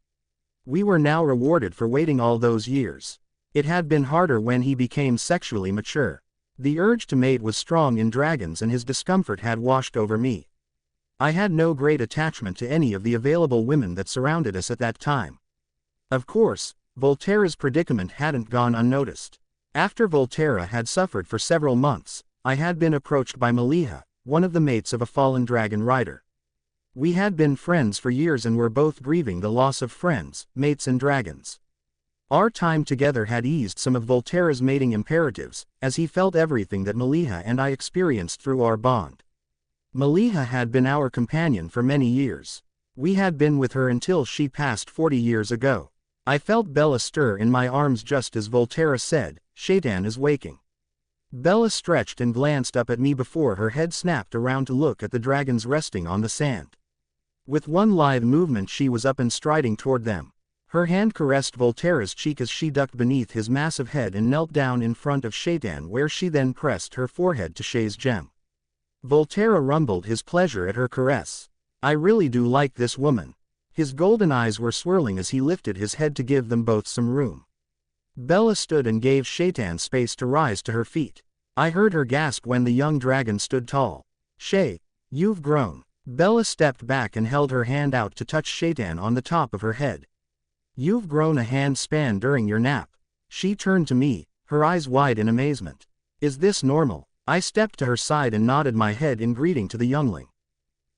We were now rewarded for waiting all those years. It had been harder when he became sexually mature. The urge to mate was strong in dragons and his discomfort had washed over me. I had no great attachment to any of the available women that surrounded us at that time. Of course, Volterra's predicament hadn't gone unnoticed. After Volterra had suffered for several months, I had been approached by Maliha, one of the mates of a fallen dragon rider. We had been friends for years and were both grieving the loss of friends, mates and dragons. Our time together had eased some of Volterra's mating imperatives, as he felt everything that Maliha and I experienced through our bond. Maliha had been our companion for many years. We had been with her until she passed 40 years ago. I felt Bella stir in my arms just as Volterra said, "Shaitan is waking." Bella stretched and glanced up at me before her head snapped around to look at the dragons resting on the sand. With one lithe movement she was up and striding toward them. Her hand caressed Volterra's cheek as she ducked beneath his massive head and knelt down in front of Shaitan, where she then pressed her forehead to Shay's gem. Volterra rumbled his pleasure at her caress. "I really do like this woman." His golden eyes were swirling as he lifted his head to give them both some room. Bella stood and gave Shaitan space to rise to her feet. I heard her gasp when the young dragon stood tall. "Shay, you've grown." Bella stepped back and held her hand out to touch Shaitan on the top of her head. "You've grown a hand span during your nap." She turned to me, her eyes wide in amazement. "Is this normal?" I stepped to her side and nodded my head in greeting to the youngling.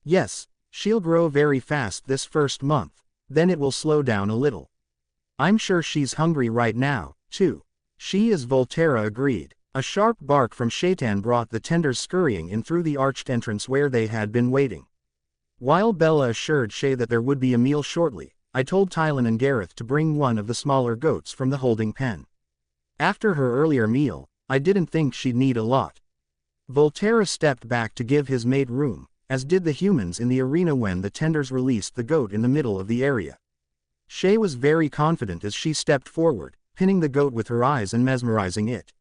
"Yes, she'll grow very fast this first month, then it will slow down a little." I'm sure she's hungry right now, too. She is, Volterra agreed. A sharp bark from Shaitan brought the tenders scurrying in through the arched entrance where they had been waiting. While Bella assured Shay that there would be a meal shortly, I told Tylan and Gareth to bring one of the smaller goats from the holding pen. After her earlier meal, I didn't think she'd need a lot. Volterra stepped back to give his mate room, as did the humans in the arena when the tenders released the goat in the middle of the area. Shay was very confident as she stepped forward, pinning the goat with her eyes and mesmerizing it.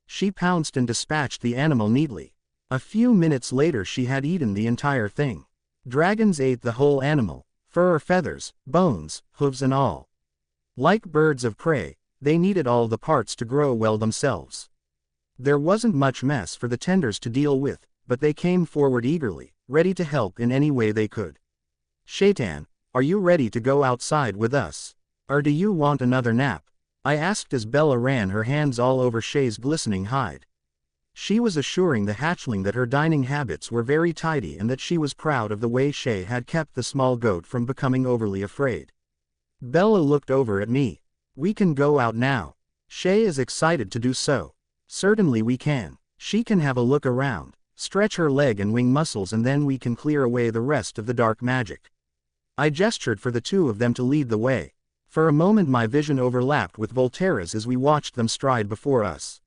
She pounced and dispatched the animal neatly. A few minutes later she had eaten the entire thing. Dragons ate the whole animal, fur, feathers, bones, hooves and all. Like birds of prey, they needed all the parts to grow well themselves. There wasn't much mess for the tenders to deal with, but they came forward eagerly, ready to help in any way they could. Shaitan, are you ready to go outside with us? Or do you want another nap? I asked as Bella ran her hands all over Shay's glistening hide. She was assuring the hatchling that her dining habits were very tidy and that she was proud of the way Shay had kept the small goat from becoming overly afraid. Bella looked over at me. We can go out now. Shay is excited to do so. Certainly we can. She can have a look around, stretch her leg and wing muscles, and then we can clear away the rest of the dark magic. I gestured for the two of them to lead the way. For a moment my vision overlapped with Volterra's as we watched them stride before us.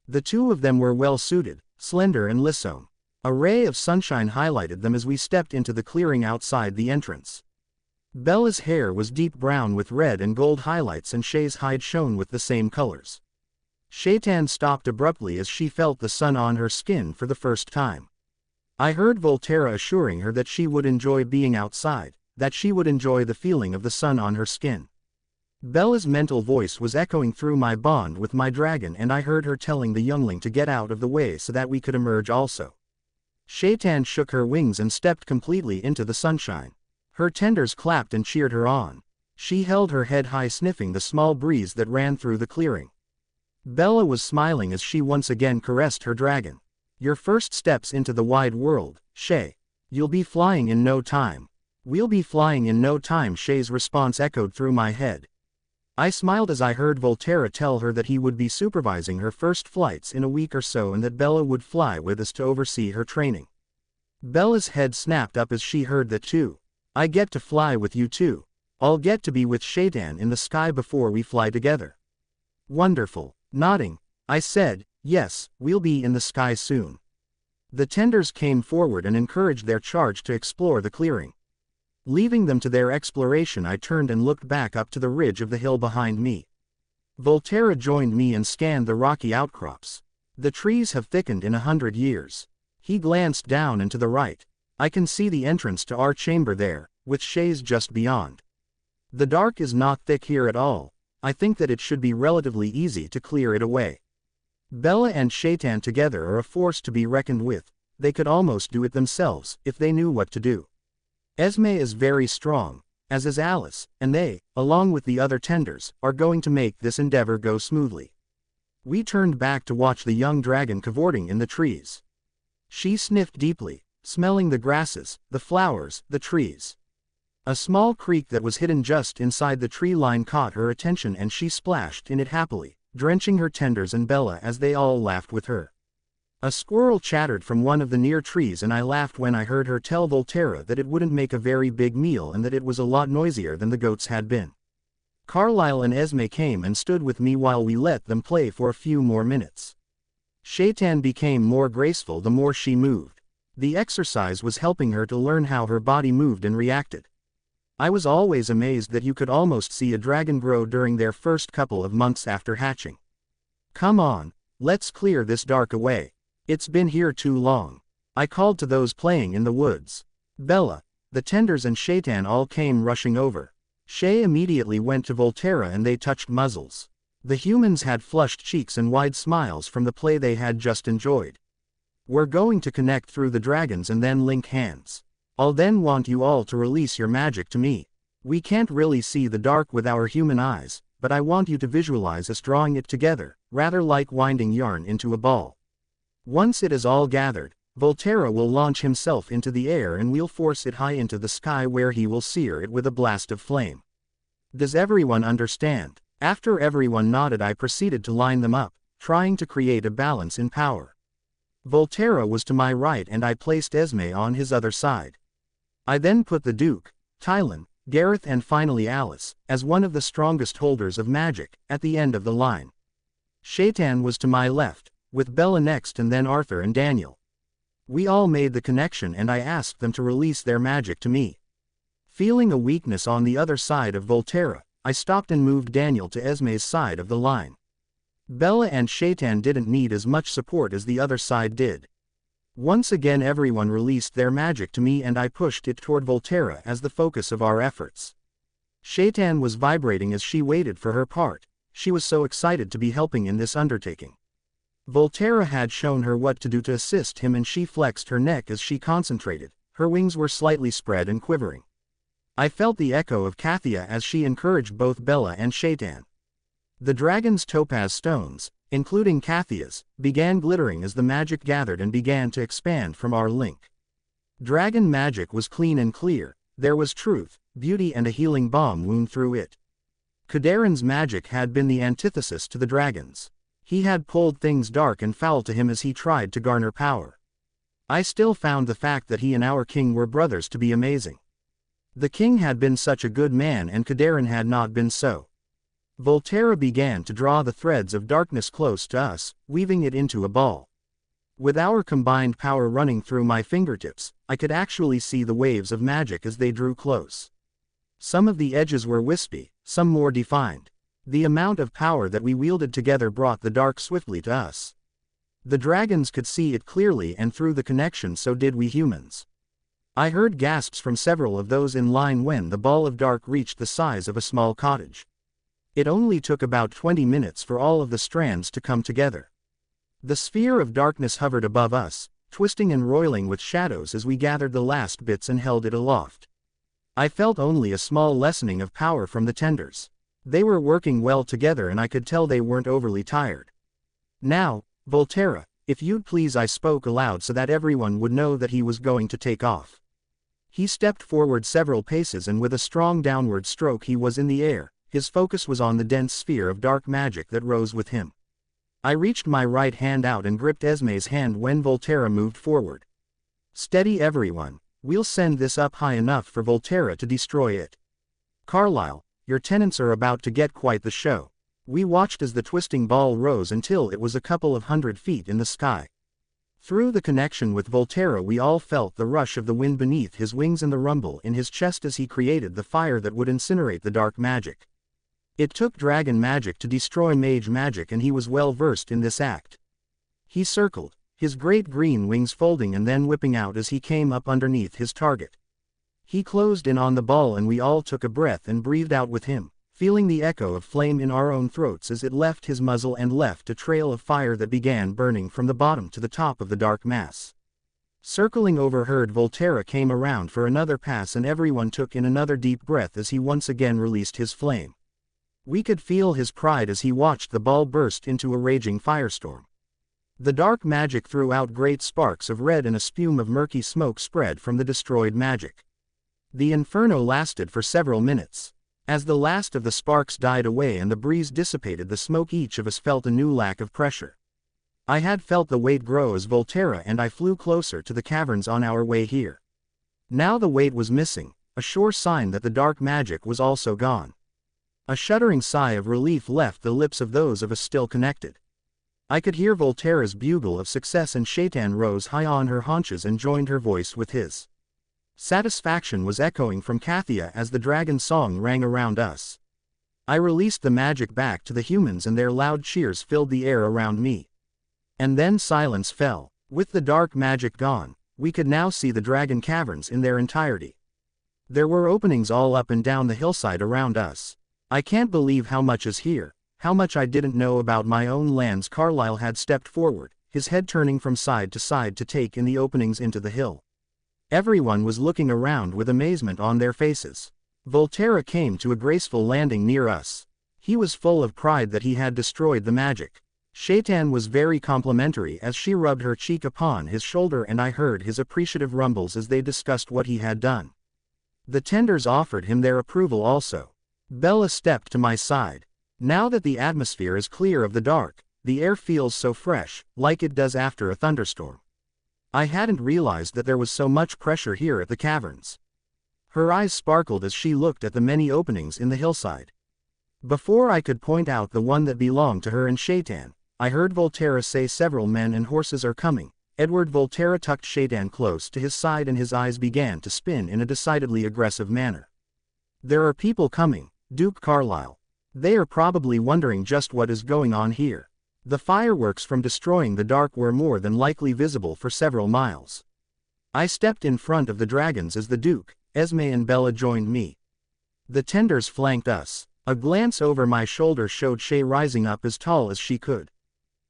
The two of them were well suited, slender and lissom. A ray of sunshine highlighted them as we stepped into the clearing outside the entrance. Bella's hair was deep brown with red and gold highlights and Shay's hide shone with the same colors. Shaitan stopped abruptly as she felt the sun on her skin for the first time. I heard Volterra assuring her that she would enjoy being outside, that she would enjoy the feeling of the sun on her skin. Bella's mental voice was echoing through my bond with my dragon, and I heard her telling the youngling to get out of the way so that we could emerge also. Shaitan shook her wings and stepped completely into the sunshine. Her tenders clapped and cheered her on. She held her head high, sniffing the small breeze that ran through the clearing. Bella was smiling as she once again caressed her dragon. Your first steps into the wide world, Shay. You'll be flying in no time. We'll be flying in no time, Shay's response echoed through my head. I smiled as I heard Volterra tell her that he would be supervising her first flights in a week or so and that Bella would fly with us to oversee her training. Bella's head snapped up as she heard that too. I get to fly with you too. I'll get to be with Shaitan in the sky before we fly together. Wonderful. Nodding, I said, yes, we'll be in the sky soon. The tenders came forward and encouraged their charge to explore the clearing. Leaving them to their exploration, I turned and looked back up to the ridge of the hill behind me. Volterra joined me and scanned the rocky outcrops. The trees have thickened in 100 years. He glanced down and to the right. I can see the entrance to our chamber there, with Shay's just beyond. The dark is not thick here at all. I think that it should be relatively easy to clear it away. Bella and Shaitan together are a force to be reckoned with. They could almost do it themselves, if they knew what to do. Esme is very strong, as is Alice, and they, along with the other tenders, are going to make this endeavor go smoothly. We turned back to watch the young dragon cavorting in the trees. She sniffed deeply, smelling the grasses, the flowers, the trees. A small creek that was hidden just inside the tree line caught her attention and she splashed in it happily, drenching her tenders and Bella as they all laughed with her. A squirrel chattered from one of the near trees and I laughed when I heard her tell Volterra that it wouldn't make a very big meal and that it was a lot noisier than the goats had been. Carlisle and Esme came and stood with me while we let them play for a few more minutes. Shaitan became more graceful the more she moved. The exercise was helping her to learn how her body moved and reacted. I was always amazed that you could almost see a dragon grow during their first couple of months after hatching. Come on, let's clear this dark away. It's been here too long. I called to those playing in the woods. Bella, the tenders and Shaitan all came rushing over. Shay immediately went to Volterra and they touched muzzles. The humans had flushed cheeks and wide smiles from the play they had just enjoyed. We're going to connect through the dragons and then link hands. I'll then want you all to release your magic to me. We can't really see the dark with our human eyes, but I want you to visualize us drawing it together, rather like winding yarn into a ball. Once it is all gathered, Volterra will launch himself into the air and we'll force it high into the sky where he will sear it with a blast of flame. Does everyone understand? After everyone nodded, I proceeded to line them up, trying to create a balance in power. Volterra was to my right and I placed Esme on his other side. I then put the Duke, Tylan, Gareth and finally Alice, as one of the strongest holders of magic, at the end of the line. Shaitan was to my left, with Bella next and then Arthur and Daniel. We all made the connection and I asked them to release their magic to me. Feeling a weakness on the other side of Volterra, I stopped and moved Daniel to Esme's side of the line. Bella and Shaitan didn't need as much support as the other side did. Once again everyone released their magic to me and I pushed it toward Volterra as the focus of our efforts. Shaitan was vibrating as she waited for her part. She was so excited to be helping in this undertaking. Volterra had shown her what to do to assist him and she flexed her neck as she concentrated. Her wings were slightly spread and quivering. I felt the echo of Kathia as she encouraged both Bella and Shaitan. The dragon's topaz stones, including Kathia's, began glittering as the magic gathered and began to expand from our link. Dragon magic was clean and clear, there was truth, beauty and a healing balm wound through it. Kudarin's magic had been the antithesis to the dragon's. He had pulled things dark and foul to him as he tried to garner power. I still found the fact that he and our king were brothers to be amazing. The king had been such a good man and Kudarin had not been so. Volterra began to draw the threads of darkness close to us, weaving it into a ball. With our combined power running through my fingertips, I could actually see the waves of magic as they drew close. Some of the edges were wispy, some more defined. The amount of power that we wielded together brought the dark swiftly to us. The dragons could see it clearly and through the connection, so did we humans. I heard gasps from several of those in line when the ball of dark reached the size of a small cottage. It only took about 20 minutes for all of the strands to come together. The sphere of darkness hovered above us, twisting and roiling with shadows as we gathered the last bits and held it aloft. I felt only a small lessening of power from the tenders. They were working well together and I could tell they weren't overly tired. Now, Volterra, if you'd please, I spoke aloud so that everyone would know that he was going to take off. He stepped forward several paces and with a strong downward stroke he was in the air. His focus was on the dense sphere of dark magic that rose with him. I reached my right hand out and gripped Esme's hand when Volterra moved forward. Steady everyone, we'll send this up high enough for Volterra to destroy it. Carlyle, your tenants are about to get quite the show. We watched as the twisting ball rose until it was a couple of 100 feet in the sky. Through the connection with Volterra we all felt the rush of the wind beneath his wings and the rumble in his chest as he created the fire that would incinerate the dark magic. It took dragon magic to destroy mage magic and he was well versed in this act. He circled, his great green wings folding and then whipping out as he came up underneath his target. He closed in on the ball and we all took a breath and breathed out with him, feeling the echo of flame in our own throats as it left his muzzle and left a trail of fire that began burning from the bottom to the top of the dark mass. Circling overhead, Volterra came around for another pass and everyone took in another deep breath as he once again released his flame. We could feel his pride as he watched the ball burst into a raging firestorm. The dark magic threw out great sparks of red and a spume of murky smoke spread from the destroyed magic. The inferno lasted for several minutes. As the last of the sparks died away and the breeze dissipated the smoke, each of us felt a new lack of pressure. I had felt the weight grow as Volterra and I flew closer to the caverns on our way here. Now the weight was missing, a sure sign that the dark magic was also gone. A shuddering sigh of relief left the lips of those of us still connected. I could hear Volterra's bugle of success and Shaitan rose high on her haunches and joined her voice with his. Satisfaction was echoing from Kathia as the dragon song rang around us. I released the magic back to the humans and their loud cheers filled the air around me. And then silence fell. With the dark magic gone, we could now see the dragon caverns in their entirety. There were openings all up and down the hillside around us. I can't believe how much is here, how much I didn't know about my own lands. Carlyle had stepped forward, his head turning from side to take in the openings into the hill. Everyone was looking around with amazement on their faces. Volterra came to a graceful landing near us. He was full of pride that he had destroyed the magic. Shaitan was very complimentary as she rubbed her cheek upon his shoulder and I heard his appreciative rumbles as they discussed what he had done. The tenders offered him their approval also. Bella stepped to my side. Now that the atmosphere is clear of the dark, the air feels so fresh, like it does after a thunderstorm. I hadn't realized that there was so much pressure here at the caverns. Her eyes sparkled as she looked at the many openings in the hillside. Before I could point out the one that belonged to her and Shaitan, I heard Volterra say several men and horses are coming. Edward Volterra tucked Shaitan close to his side and his eyes began to spin in a decidedly aggressive manner. There are people coming, Duke Carlyle. They are probably wondering just what is going on here. The fireworks from destroying the dark were more than likely visible for several miles. I stepped in front of the dragons as the Duke, Esme and Bella joined me. The tenders flanked us. A glance over my shoulder showed Shay rising up as tall as she could.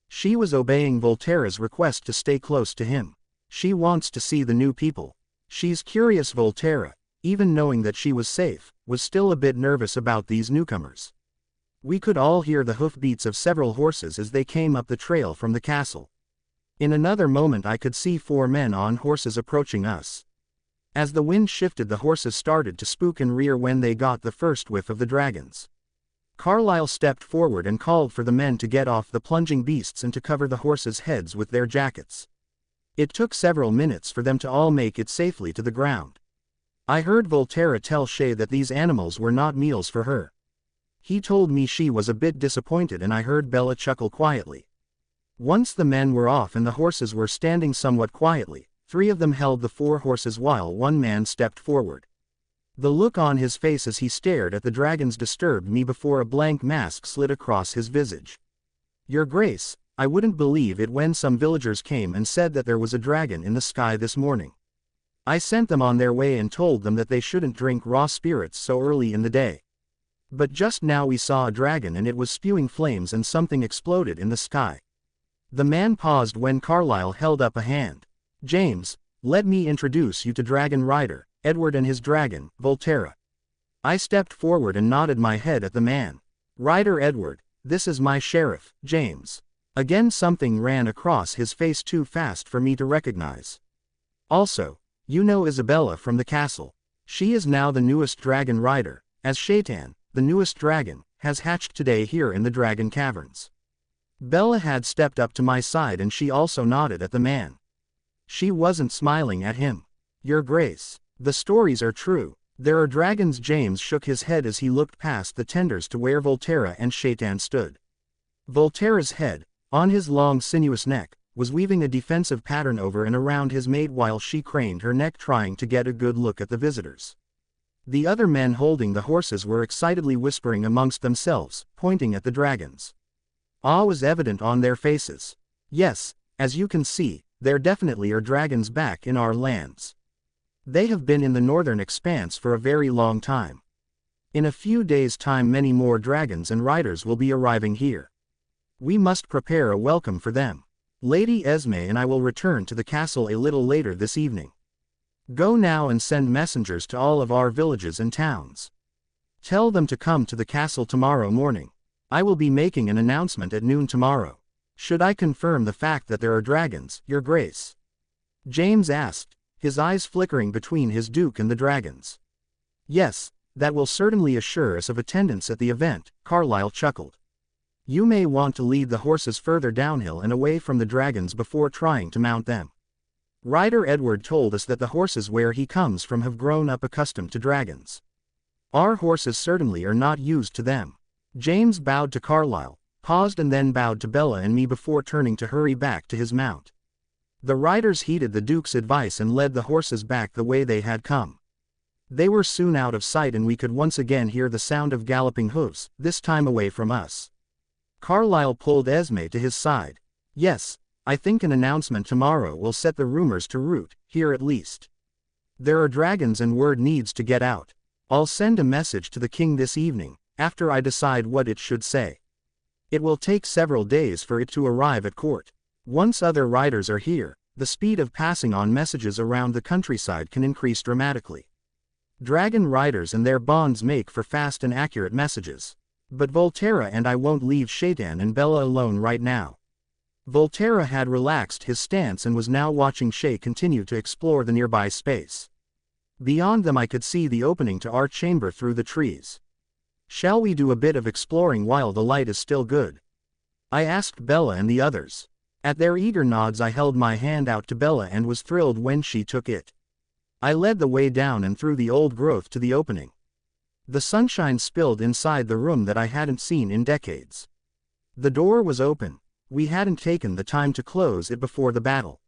She was obeying Volterra's request to stay close to him. She wants to see the new people. She's curious. Volterra, even knowing that she was safe, was still a bit nervous about these newcomers. We could all hear the hoofbeats of several horses as they came up the trail from the castle. In another moment I could see 4 men on horses approaching us. As the wind shifted, the horses started to spook and rear when they got the first whiff of the dragons. Carlyle stepped forward and called for the men to get off the plunging beasts and to cover the horses' heads with their jackets. It took several minutes for them to all make it safely to the ground. I heard Volterra tell Shay that these animals were not meals for her. He told me she was a bit disappointed, and I heard Bella chuckle quietly. Once the men were off and the horses were standing somewhat quietly, 3 of them held the 4 horses while 1 man stepped forward. The look on his face as he stared at the dragons disturbed me before a blank mask slid across his visage. Your Grace, I wouldn't believe it when some villagers came and said that there was a dragon in the sky this morning. I sent them on their way and told them that they shouldn't drink raw spirits so early in the day. But just now we saw a dragon and it was spewing flames and something exploded in the sky. The man paused when Carlyle held up a hand. James, let me introduce you to Dragon Rider, Edward and his dragon, Volterra. I stepped forward and nodded my head at the man. Rider Edward, this is my sheriff, James. Again something ran across his face too fast for me to recognize. Also, you know Isabella from the castle. She is now the newest dragon rider, as Shaitan, the newest dragon, has hatched today here in the dragon caverns. Bella had stepped up to my side and she also nodded at the man. She wasn't smiling at him. Your Grace, the stories are true. There are dragons. James shook his head as he looked past the tenders to where Volterra and Shaitan stood. Volterra's head, on his long sinuous neck, was weaving a defensive pattern over and around his mate while she craned her neck trying to get a good look at the visitors. The other men holding the horses were excitedly whispering amongst themselves, pointing at the dragons. Awe was evident on their faces. Yes, as you can see, there definitely are dragons back in our lands. They have been in the northern expanse for a very long time. In a few days' time many more dragons and riders will be arriving here. We must prepare a welcome for them. Lady Esme and I will return to the castle a little later this evening. Go now and send messengers to all of our villages and towns. Tell them to come to the castle tomorrow morning. I will be making an announcement at noon tomorrow. Should I confirm the fact that there are dragons, Your Grace? James asked, his eyes flickering between his duke and the dragons. Yes, that will certainly assure us of attendance at the event, Carlyle chuckled. You may want to lead the horses further downhill and away from the dragons before trying to mount them. Rider Edward told us that the horses where he comes from have grown up accustomed to dragons. Our horses certainly are not used to them. James bowed to Carlyle, paused and then bowed to Bella and me before turning to hurry back to his mount. The riders heeded the Duke's advice and led the horses back the way they had come. They were soon out of sight and we could once again hear the sound of galloping hooves, this time away from us. Carlyle pulled Esme to his side. Yes, I think an announcement tomorrow will set the rumors to root, here at least. There are dragons and word needs to get out. I'll send a message to the king this evening, after I decide what it should say. It will take several days for it to arrive at court. Once other riders are here, the speed of passing on messages around the countryside can increase dramatically. Dragon riders and their bonds make for fast and accurate messages. But Volterra and I won't leave Shaitan and Bella alone right now. Volterra had relaxed his stance and was now watching Shay continue to explore the nearby space. Beyond them I could see the opening to our chamber through the trees. Shall we do a bit of exploring while the light is still good? I asked Bella and the others. At their eager nods I held my hand out to Bella and was thrilled when she took it. I led the way down and through the old growth to the opening. The sunshine spilled inside the room that I hadn't seen in decades. The door was open. We hadn't taken the time to close it before the battle.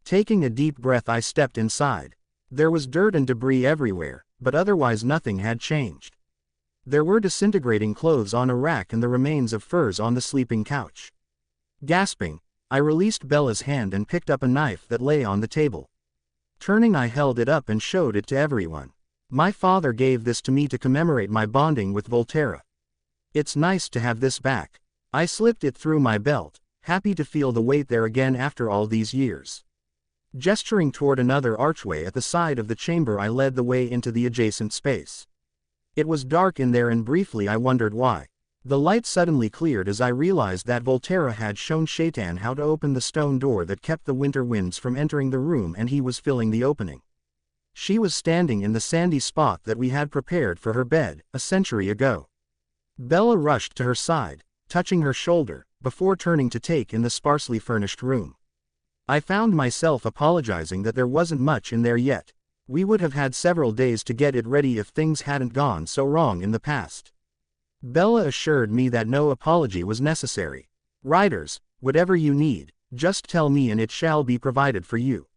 Taking a deep breath I stepped inside. There was dirt and debris everywhere, but otherwise nothing had changed. There were disintegrating clothes on a rack and the remains of furs on the sleeping couch. Gasping, I released Bella's hand and picked up a knife that lay on the table. Turning, I held it up and showed it to everyone. My father gave this to me to commemorate my bonding with Volterra. It's nice to have this back. I slipped it through my belt, happy to feel the weight there again after all these years. Gesturing toward another archway at the side of the chamber, I led the way into the adjacent space. It was dark in there and briefly I wondered why. The light suddenly cleared as I realized that Volterra had shown Shaitan how to open the stone door that kept the winter winds from entering the room, and he was filling the opening. She was standing in the sandy spot that we had prepared for her bed a century ago. Bella rushed to her side, touching her shoulder, before turning to take in the sparsely furnished room. I found myself apologizing that there wasn't much in there yet. We would have had several days to get it ready if things hadn't gone so wrong in the past. Bella assured me that no apology was necessary. Riders, whatever you need, just tell me and it shall be provided for you.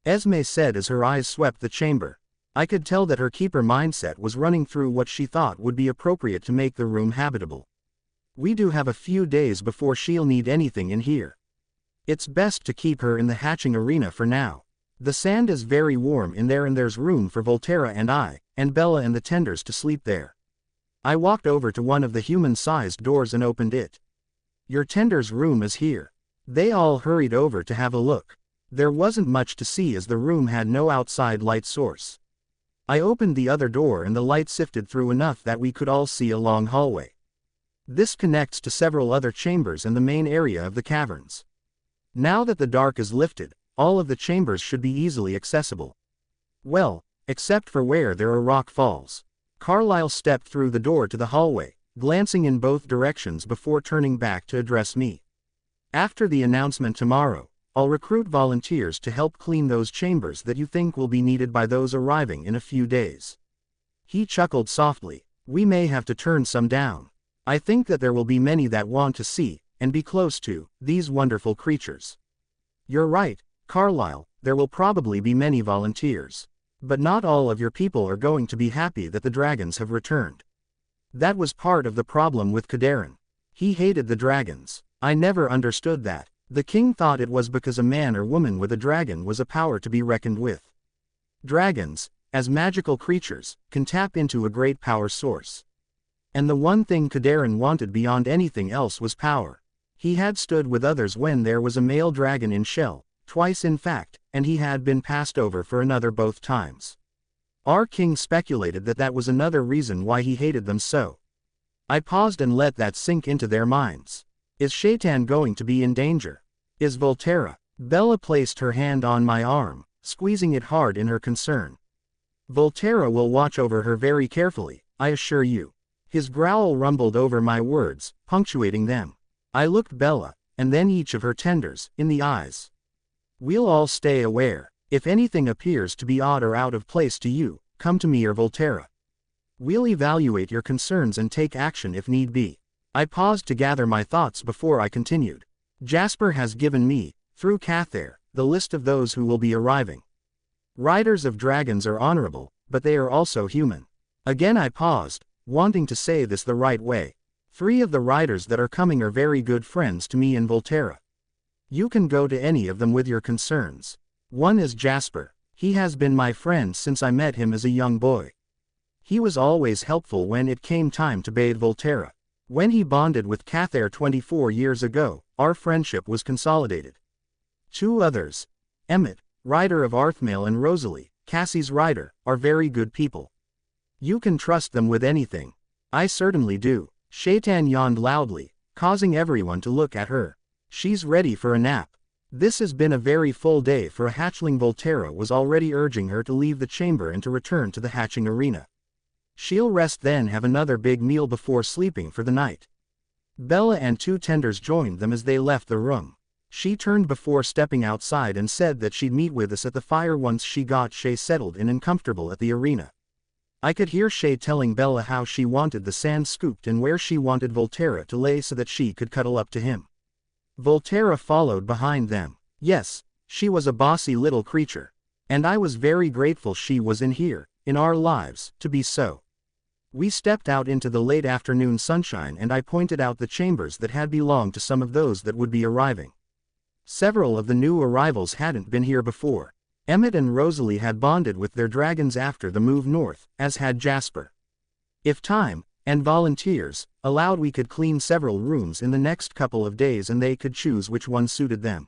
Esme said as her eyes swept the chamber. I could tell that her keeper mindset was running through what she thought would be appropriate to make the room habitable. We do have a few days before she'll need anything in here. It's best to keep her in the hatching arena for now. The sand is very warm in there and there's room for Volterra and I, and Bella and the tenders to sleep there. I walked over to one of the human-sized doors and opened it. Your tenders' room is here. They all hurried over to have a look. There wasn't much to see as the room had no outside light source. I opened the other door and the light sifted through enough that we could all see a long hallway. This connects to several other chambers and the main area of the caverns. Now that the dark is lifted, all of the chambers should be easily accessible. Well, except for where there are rock falls. Carlyle stepped through the door to the hallway, glancing in both directions before turning back to address me. After the announcement tomorrow, I'll recruit volunteers to help clean those chambers that you think will be needed by those arriving in a few days. He chuckled softly. We may have to turn some down. I think that there will be many that want to see, and be close to, these wonderful creatures. You're right, Carlyle, there will probably be many volunteers. But not all of your people are going to be happy that the dragons have returned. That was part of the problem with Kadarin. He hated the dragons. I never understood that. The king thought it was because a man or woman with a dragon was a power to be reckoned with. Dragons, as magical creatures, can tap into a great power source. And the one thing Kadarin wanted beyond anything else was power. He had stood with others when there was a male dragon in Shell, twice in fact, and he had been passed over for another both times. Our king speculated that that was another reason why he hated them so. I paused and let that sink into their minds. Is Shaitan going to be in danger? Is Volterra? Bella placed her hand on my arm, squeezing it hard in her concern. Volterra will watch over her very carefully, I assure you. His growl rumbled over my words, punctuating them. I looked Bella, and then each of her tenders, in the eyes. We'll all stay aware. If anything appears to be odd or out of place to you, come to me or Volterra. We'll evaluate your concerns and take action if need be. I paused to gather my thoughts before I continued. Jasper has given me, through Cathair, the list of those who will be arriving. Riders of dragons are honorable, but they are also human. Again I paused, wanting to say this the right way. 3 of the riders that are coming are very good friends to me and Volterra. You can go to any of them with your concerns. One is Jasper. He has been my friend since I met him as a young boy. He was always helpful when it came time to bathe Volterra. When he bonded with Cathair 24 years ago, our friendship was consolidated. 2 others, Emmett, rider of Arthmail, and Rosalie, Cassie's rider, are very good people. You can trust them with anything. I certainly do. Shaitan yawned loudly, causing everyone to look at her. She's ready for a nap. This has been a very full day for a hatchling. Volterra was already urging her to leave the chamber and to return to the hatching arena. She'll rest then have another big meal before sleeping for the night. Bella and 2 tenders joined them as they left the room. She turned before stepping outside and said that she'd meet with us at the fire once she got Shay settled in and comfortable at the arena. I could hear Shay telling Bella how she wanted the sand scooped and where she wanted Volterra to lay so that she could cuddle up to him. Volterra followed behind them. Yes, she was a bossy little creature. And I was very grateful she was in here, in our lives, to be so. We stepped out into the late afternoon sunshine and I pointed out the chambers that had belonged to some of those that would be arriving. Several of the new arrivals hadn't been here before. Emmett and Rosalie had bonded with their dragons after the move north, as had Jasper. If time, and volunteers, allowed, we could clean several rooms in the next couple of days and they could choose which one suited them.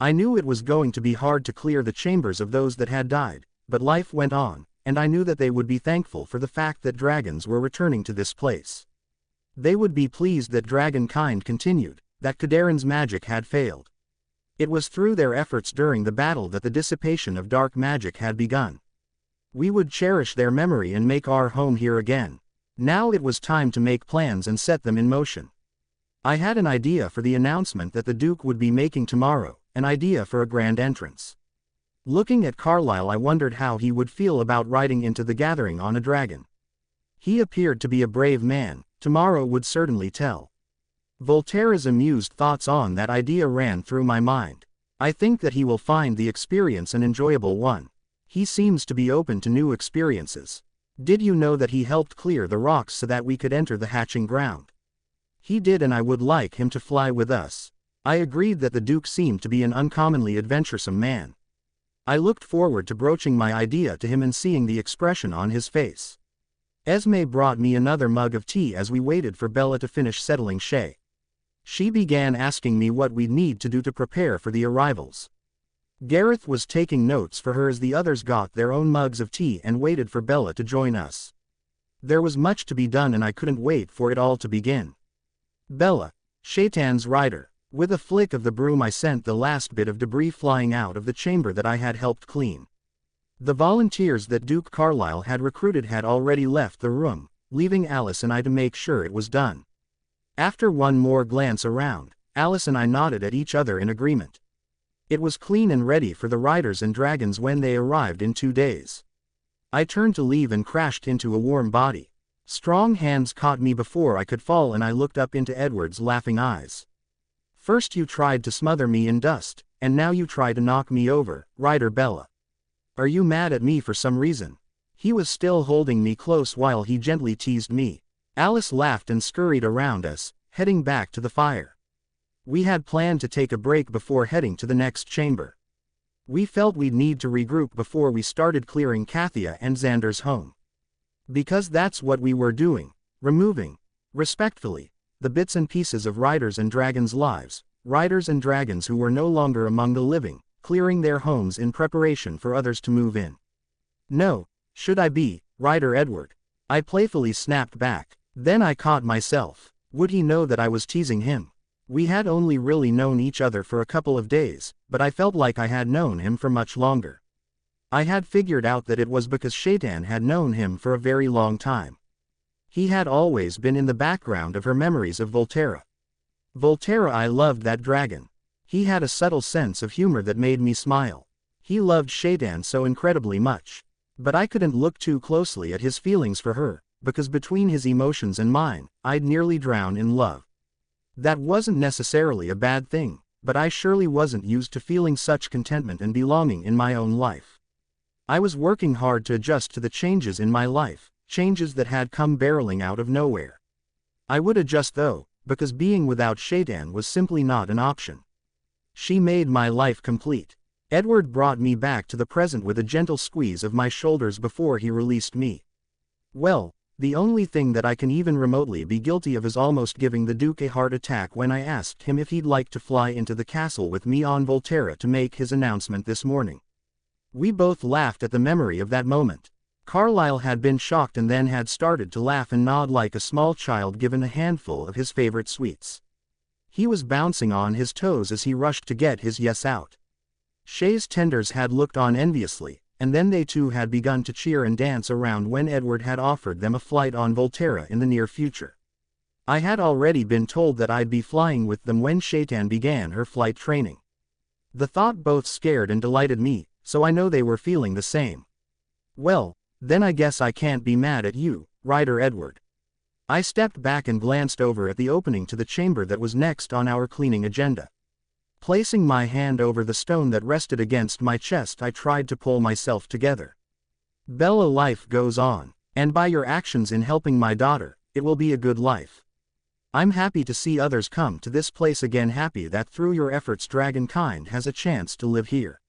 I knew it was going to be hard to clear the chambers of those that had died, but life went on, and I knew that they would be thankful for the fact that dragons were returning to this place. They would be pleased that Dragonkind continued, that Kadarin's magic had failed. It was through their efforts during the battle that the dissipation of dark magic had begun. We would cherish their memory and make our home here again. Now it was time to make plans and set them in motion. I had an idea for the announcement that the Duke would be making tomorrow, an idea for a grand entrance. Looking at Carlyle, I wondered how he would feel about riding into the gathering on a dragon. He appeared to be a brave man. Tomorrow would certainly tell. Volterra's amused thoughts on that idea ran through my mind. I think that he will find the experience an enjoyable one. He seems to be open to new experiences. Did you know that he helped clear the rocks so that we could enter the hatching ground? He did, and I would like him to fly with us. I agreed that the Duke seemed to be an uncommonly adventuresome man. I looked forward to broaching my idea to him and seeing the expression on his face. Esme brought me another mug of tea as we waited for Bella to finish settling Shay. She began asking me what we'd need to do to prepare for the arrivals. Gareth was taking notes for her as the others got their own mugs of tea and waited for Bella to join us. There was much to be done and I couldn't wait for it all to begin. Bella, Shaitan's rider. With a flick of the broom I sent the last bit of debris flying out of the chamber that I had helped clean. The volunteers that Duke Carlyle had recruited had already left the room, leaving Alice and I to make sure it was done. After one more glance around, Alice and I nodded at each other in agreement. It was clean and ready for the riders and dragons when they arrived in 2 days. I turned to leave and crashed into a warm body. Strong hands caught me before I could fall and I looked up into Edward's laughing eyes. First you tried to smother me in dust, and now you try to knock me over, Rider Bella. Are you mad at me for some reason? He was still holding me close while he gently teased me. Alice laughed and scurried around us, heading back to the fire. We had planned to take a break before heading to the next chamber. We felt we'd need to regroup before we started clearing Kathia and Xander's home. Because that's what we were doing, removing, respectfully, the bits and pieces of riders and dragons' lives, riders and dragons who were no longer among the living, clearing their homes in preparation for others to move in. No, should I be, Rider Edward? I playfully snapped back. Then I caught myself. Would he know that I was teasing him? We had only really known each other for a couple of days, but I felt like I had known him for much longer. I had figured out that it was because Shaitan had known him for a very long time. He had always been in the background of her memories of Volterra. Volterra, I loved that dragon. He had a subtle sense of humor that made me smile. He loved Shaitan so incredibly much. But I couldn't look too closely at his feelings for her, because between his emotions and mine, I'd nearly drown in love. That wasn't necessarily a bad thing, but I surely wasn't used to feeling such contentment and belonging in my own life. I was working hard to adjust to the changes in my life, changes that had come barreling out of nowhere. I would adjust though, because being without Shaitan was simply not an option. She made my life complete. Edward brought me back to the present with a gentle squeeze of my shoulders before he released me. Well, the only thing that I can even remotely be guilty of is almost giving the Duke a heart attack when I asked him if he'd like to fly into the castle with me on Volterra to make his announcement this morning. We both laughed at the memory of that moment. Carlyle had been shocked and then had started to laugh and nod like a small child given a handful of his favorite sweets. He was bouncing on his toes as he rushed to get his yes out. Shay's tenders had looked on enviously, and then they too had begun to cheer and dance around when Edward had offered them a flight on Volterra in the near future. I had already been told that I'd be flying with them when Shaitan began her flight training. The thought both scared and delighted me, so I know they were feeling the same. Well, then I guess I can't be mad at you, Ryder Edward. I stepped back and glanced over at the opening to the chamber that was next on our cleaning agenda. Placing my hand over the stone that rested against my chest, I tried to pull myself together. Bella, life goes on, and by your actions in helping my daughter, it will be a good life. I'm happy to see others come to this place again, happy that through your efforts Dragonkind has a chance to live here.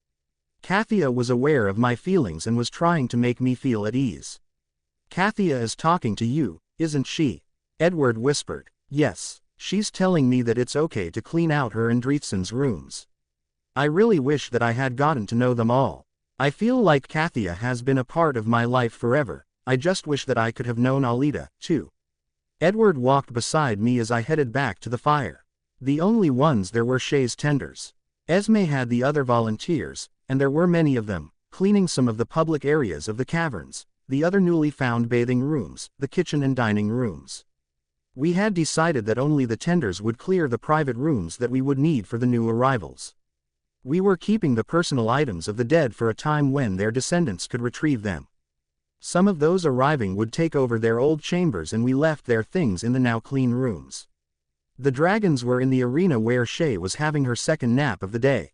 Kathia was aware of my feelings and was trying to make me feel at ease. Kathia is talking to you, isn't she? Edward whispered. Yes, she's telling me that it's okay to clean out her and Dreetsen's rooms. I really wish that I had gotten to know them all. I feel like Kathia has been a part of my life forever. I just wish that I could have known Alita, too. Edward walked beside me as I headed back to the fire. The only ones there were Shay's tenders. Esme had the other volunteers, and there were many of them, cleaning some of the public areas of the caverns, the other newly found bathing rooms, the kitchen and dining rooms. We had decided that only the tenders would clear the private rooms that we would need for the new arrivals. We were keeping the personal items of the dead for a time when their descendants could retrieve them. Some of those arriving would take over their old chambers, and we left their things in the now clean rooms. The dragons were in the arena where Shay was having her second nap of the day.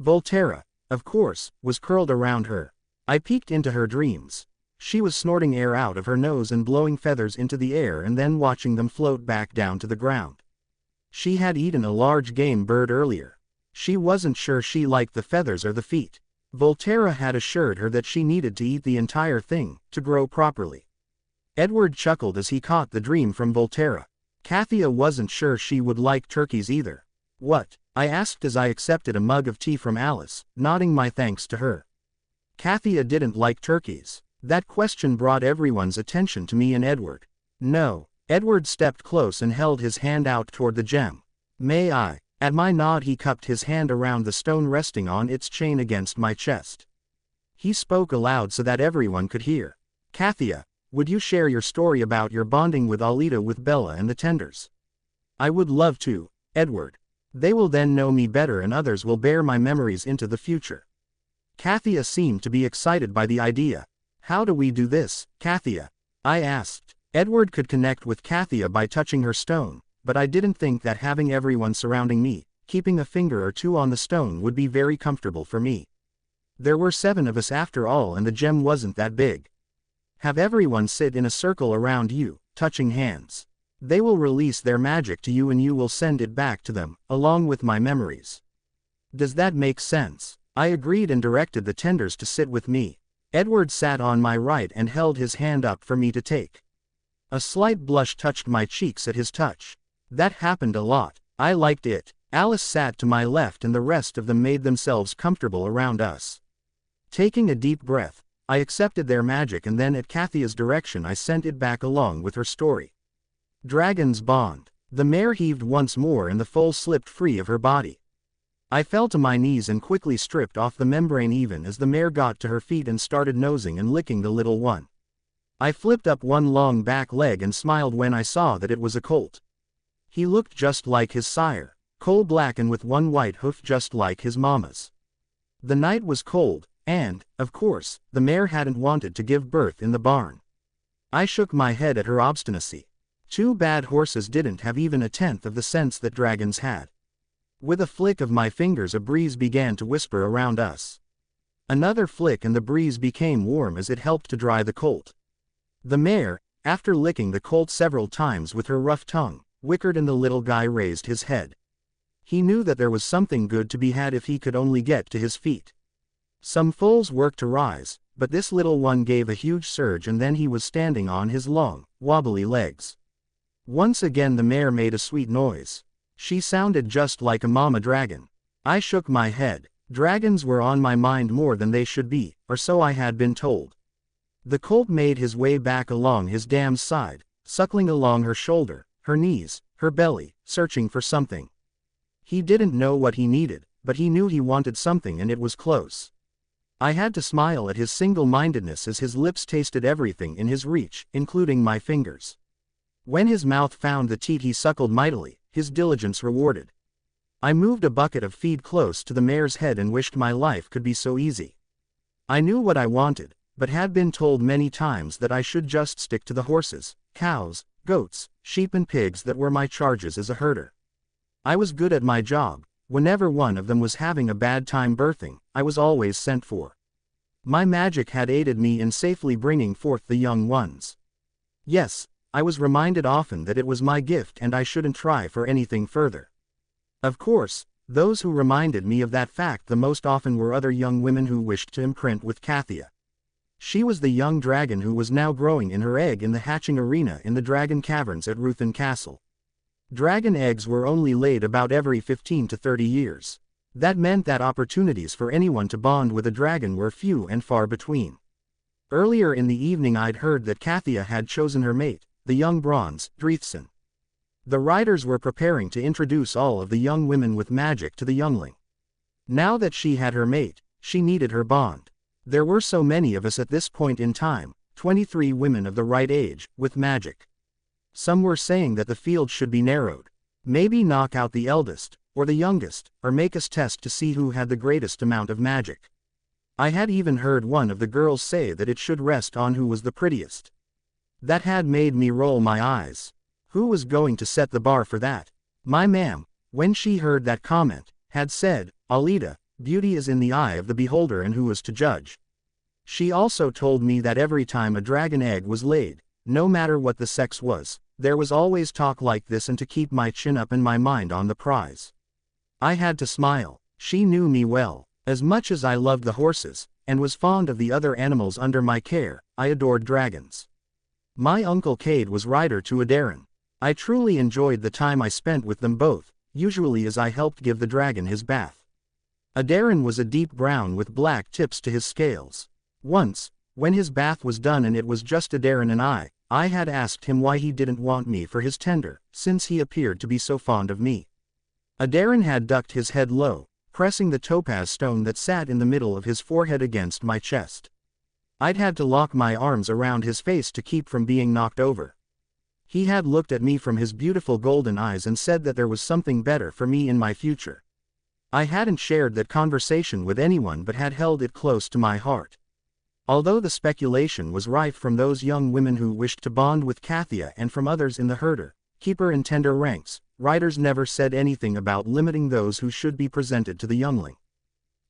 Volterra, of course, was curled around her. I peeked into her dreams. She was snorting air out of her nose and blowing feathers into the air and then watching them float back down to the ground. She had eaten a large game bird earlier. She wasn't sure she liked the feathers or the feet. Volterra had assured her that she needed to eat the entire thing to grow properly. Edward chuckled as he caught the dream from Volterra. Kathia wasn't sure she would like turkeys either. What? I asked as I accepted a mug of tea from Alice, nodding my thanks to her. Kathia didn't like turkeys. That question brought everyone's attention to me and Edward. No. Edward stepped close and held his hand out toward the gem. May I? At my nod he cupped his hand around the stone resting on its chain against my chest. He spoke aloud so that everyone could hear. Kathia, would you share your story about your bonding with Alita, with Bella and the tenders? I would love to, Edward. They will then know me better and others will bear my memories into the future. Kathia seemed to be excited by the idea. How do we do this, Kathia? I asked. Edward could connect with Kathia by touching her stone, but I didn't think that having everyone surrounding me, keeping a finger or two on the stone would be very comfortable for me. There were 7 of us after all, and the gem wasn't that big. Have everyone sit in a circle around you, touching hands. They will release their magic to you and you will send it back to them, along with my memories. Does that make sense? I agreed and directed the tenders to sit with me. Edward sat on my right and held his hand up for me to take. A slight blush touched my cheeks at his touch. That happened a lot. I liked it. Alice sat to my left and the rest of them made themselves comfortable around us. Taking a deep breath, I accepted their magic and then at Kathia's direction I sent it back along with her story. Dragons bond. The mare heaved once more and the foal slipped free of her body. I fell to my knees and quickly stripped off the membrane even as the mare got to her feet and started nosing and licking the little one. I flipped up one long back leg and smiled when I saw that it was a colt. He looked just like his sire, coal black and with one white hoof just like his mama's. The night was cold, and, of course, the mare hadn't wanted to give birth in the barn. I shook my head at her obstinacy. 2 bad horses didn't have even a tenth of the sense that dragons had. With a flick of my fingers a breeze began to whisper around us. Another flick and the breeze became warm as it helped to dry the colt. The mare, after licking the colt several times with her rough tongue, whickered and the little guy raised his head. He knew that there was something good to be had if he could only get to his feet. Some foals worked to rise, but this little one gave a huge surge and then he was standing on his long, wobbly legs. Once again the mare made a sweet noise. She sounded just like a mama dragon. I shook my head. Dragons were on my mind more than they should be, or so I had been told. The colt made his way back along his dam's side, suckling along her shoulder, her knees, her belly, searching for something. He didn't know what he needed, but he knew he wanted something and it was close. I had to smile at his single-mindedness as his lips tasted everything in his reach, including my fingers. When his mouth found the teat he suckled mightily, his diligence rewarded. I moved a bucket of feed close to the mare's head and wished my life could be so easy. I knew what I wanted, but had been told many times that I should just stick to the horses, cows, goats, sheep and pigs that were my charges as a herder. I was good at my job. Whenever one of them was having a bad time birthing, I was always sent for. My magic had aided me in safely bringing forth the young ones. Yes, I was reminded often that it was my gift and I shouldn't try for anything further. Of course, those who reminded me of that fact the most often were other young women who wished to imprint with Kathia. She was the young dragon who was now growing in her egg in the hatching arena in the dragon caverns at Ruthen Castle. Dragon eggs were only laid about every 15 to 30 years. That meant that opportunities for anyone to bond with a dragon were few and far between. Earlier in the evening I'd heard that Kathia had chosen her mate, the young bronze, Dreithson. The riders were preparing to introduce all of the young women with magic to the youngling. Now that she had her mate, she needed her bond. There were so many of us at this point in time, 23 women of the right age, with magic. Some were saying that the field should be narrowed. Maybe knock out the eldest, or the youngest, or make us test to see who had the greatest amount of magic. I had even heard one of the girls say that it should rest on who was the prettiest. That had made me roll my eyes. Who was going to set the bar for that? My ma'am, when she heard that comment, had said, "Alida, beauty is in the eye of the beholder and who is to judge?" She also told me that every time a dragon egg was laid, no matter what the sex was, there was always talk like this and to keep my chin up and my mind on the prize. I had to smile. She knew me well. As much as I loved the horses, and was fond of the other animals under my care, I adored dragons. My uncle Cade was rider to Adarin. I truly enjoyed the time I spent with them both, usually as I helped give the dragon his bath. Adarin was a deep brown with black tips to his scales. Once, when his bath was done and it was just Adarin and I had asked him why he didn't want me for his tender, since he appeared to be so fond of me. Adarin had ducked his head low, pressing the topaz stone that sat in the middle of his forehead against my chest. I'd had to lock my arms around his face to keep from being knocked over. He had looked at me from his beautiful golden eyes and said that there was something better for me in my future. I hadn't shared that conversation with anyone but had held it close to my heart. Although the speculation was rife from those young women who wished to bond with Kathia and from others in the herder, keeper and tender ranks, writers never said anything about limiting those who should be presented to the youngling.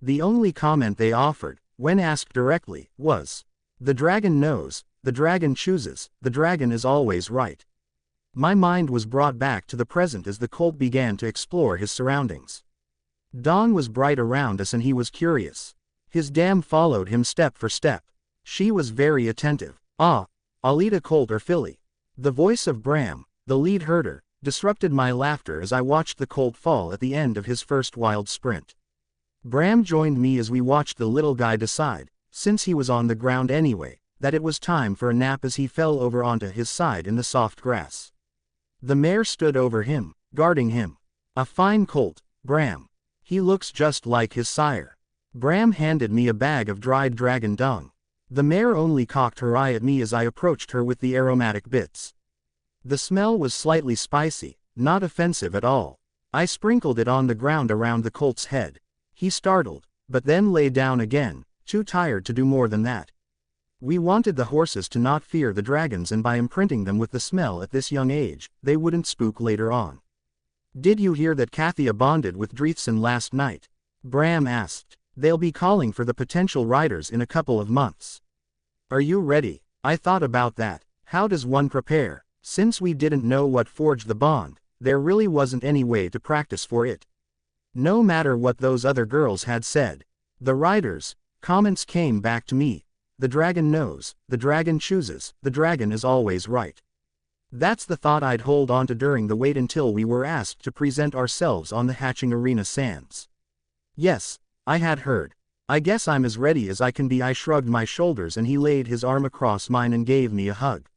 The only comment they offered, when asked directly, was, "The dragon knows, the dragon chooses, the dragon is always right." My mind was brought back to the present as the colt began to explore his surroundings. Dawn was bright around us and he was curious. His dam followed him step for step. She was very attentive. "Ah, Alida colt or filly?" The voice of Bram, the lead herder, disrupted my laughter as I watched the colt fall at the end of his first wild sprint. Bram joined me as we watched the little guy decide, since he was on the ground anyway, that it was time for a nap as he fell over onto his side in the soft grass. The mare stood over him, guarding him. "A fine colt, Bram. He looks just like his sire." Bram handed me a bag of dried dragon dung. The mare only cocked her eye at me as I approached her with the aromatic bits. The smell was slightly spicy, not offensive at all. I sprinkled it on the ground around the colt's head. He startled, but then lay down again, too tired to do more than that. We wanted the horses to not fear the dragons, and by imprinting them with the smell at this young age, they wouldn't spook later on. "Did you hear that Kathia bonded with Dreithson last night?" Bram asked. "They'll be calling for the potential riders in a couple of months. Are you ready?" I thought about that. How does one prepare? Since we didn't know what forged the bond, there really wasn't any way to practice for it. No matter what those other girls had said. The riders' comments came back to me. The dragon knows, the dragon chooses, the dragon is always right. That's the thought I'd hold on to during the wait until we were asked to present ourselves on the hatching arena sands. Yes, I had heard. "I guess I'm as ready as I can be." I shrugged my shoulders and he laid his arm across mine and gave me a hug.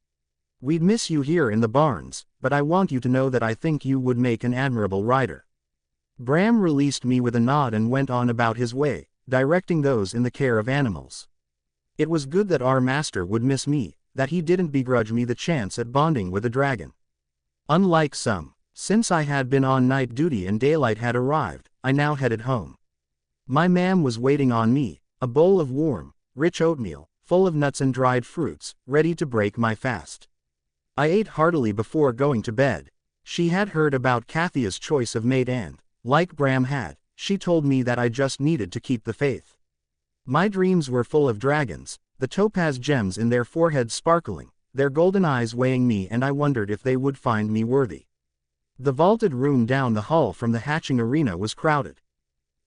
"We'd miss you here in the barns, but I want you to know that I think you would make an admirable rider." Bram released me with a nod and went on about his way, directing those in the care of animals. It was good that our master would miss me, that he didn't begrudge me the chance at bonding with a dragon. Unlike some, since I had been on night duty and daylight had arrived, I now headed home. My ma'am was waiting on me, a bowl of warm, rich oatmeal, full of nuts and dried fruits, ready to break my fast. I ate heartily before going to bed. She had heard about Kathia's choice of mate and, like Bram had, she told me that I just needed to keep the faith. My dreams were full of dragons, the topaz gems in their foreheads sparkling, their golden eyes weighing me, and I wondered if they would find me worthy. The vaulted room down the hall from the hatching arena was crowded.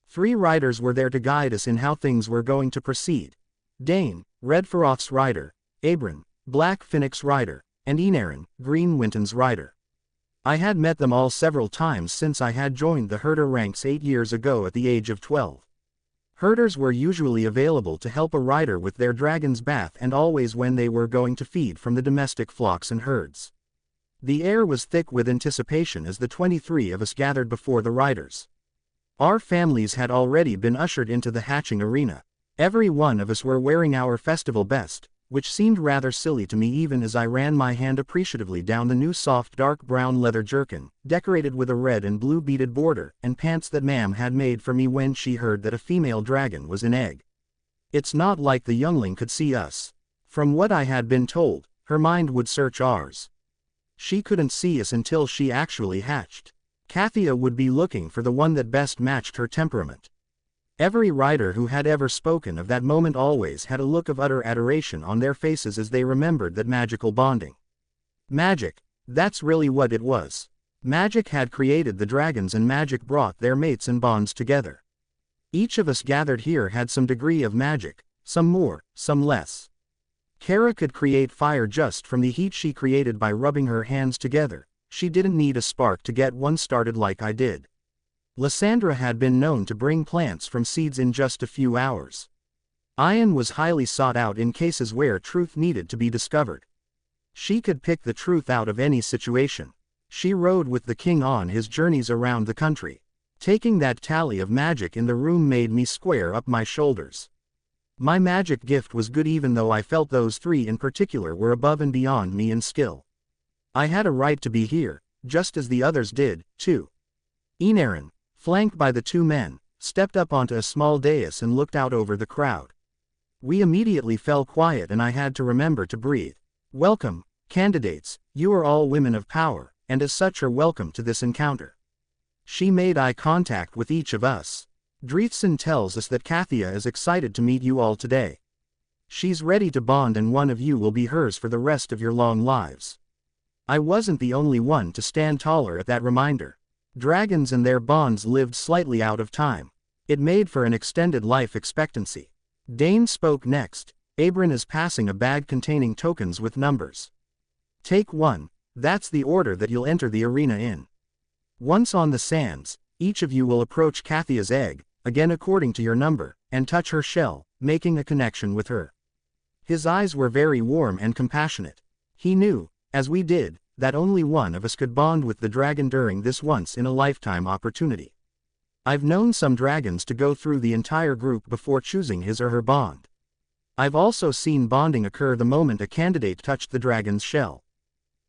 3 riders were there to guide us in how things were going to proceed. Dane, Red Feroth's rider, Abron, Black Phoenix rider, and Enarin, Green Winton's rider. I had met them all several times since I had joined the herder ranks 8 years ago at the age of 12. Herders were usually available to help a rider with their dragon's bath and always when they were going to feed from the domestic flocks and herds. The air was thick with anticipation as the 23 of us gathered before the riders. Our families had already been ushered into the hatching arena. Every one of us were wearing our festival best, which seemed rather silly to me even as I ran my hand appreciatively down the new soft dark brown leather jerkin, decorated with a red and blue beaded border, and pants that Ma'am had made for me when she heard that a female dragon was in egg. It's not like the youngling could see us. From what I had been told, her mind would search ours. She couldn't see us until she actually hatched. Kathia would be looking for the one that best matched her temperament. Every rider who had ever spoken of that moment always had a look of utter adoration on their faces as they remembered that magical bonding. Magic, that's really what it was. Magic had created the dragons and magic brought their mates and bonds together. Each of us gathered here had some degree of magic, some more, some less. Kara could create fire just from the heat she created by rubbing her hands together. She didn't need a spark to get one started like I did. Lysandra had been known to bring plants from seeds in just a few hours. Ian was highly sought out in cases where truth needed to be discovered. She could pick the truth out of any situation. She rode with the king on his journeys around the country. Taking that tally of magic in the room made me square up my shoulders. My magic gift was good even though I felt those 3 in particular were above and beyond me in skill. I had a right to be here, just as the others did, too. Enarin, flanked by the 2 men, stepped up onto a small dais and looked out over the crowd. We immediately fell quiet and I had to remember to breathe. Welcome, candidates, you are all women of power, and as such are welcome to this encounter. She made eye contact with each of us. Dreithson tells us that Kathia is excited to meet you all today. She's ready to bond and one of you will be hers for the rest of your long lives. I wasn't the only one to stand taller at that reminder. Dragons and their bonds lived slightly out of time. It made for an extended life expectancy. Dane spoke next. Abron is passing a bag containing tokens with numbers. Take 1, that's the order that you'll enter the arena in. Once on the sands, each of you will approach Kathia's egg, again according to your number, and touch her shell, making a connection with her. His eyes were very warm and compassionate. He knew, as we did, that only one of us could bond with the dragon during this once-in-a-lifetime opportunity. I've known some dragons to go through the entire group before choosing his or her bond. I've also seen bonding occur the moment a candidate touched the dragon's shell.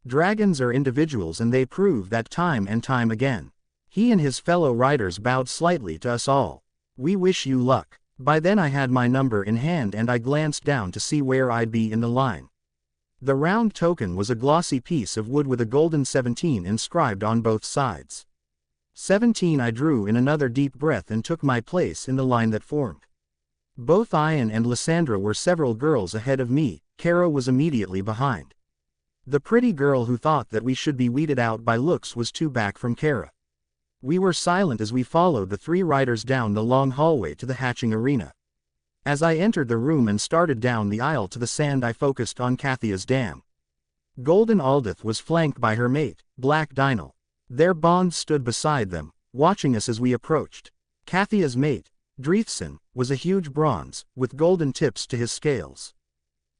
Dragons are individuals and they prove that time and time again. He and his fellow riders bowed slightly to us all. We wish you luck. By then I had my number in hand and I glanced down to see where I'd be in the line. The round token was a glossy piece of wood with a golden 17 inscribed on both sides. 17 I drew in another deep breath and took my place in the line that formed. Both Ian and Lysandra were several girls ahead of me. Kara was immediately behind. The pretty girl who thought that we should be weeded out by looks was 2 back from Kara. We were silent as we followed the 3 riders down the long hallway to the hatching arena. As I entered the room and started down the aisle to the sand I focused on Kathia's dam. Golden Aldith was flanked by her mate, Black Dynal. Their bonds stood beside them, watching us as we approached. Kathia's mate, Dreithson, was a huge bronze, with golden tips to his scales.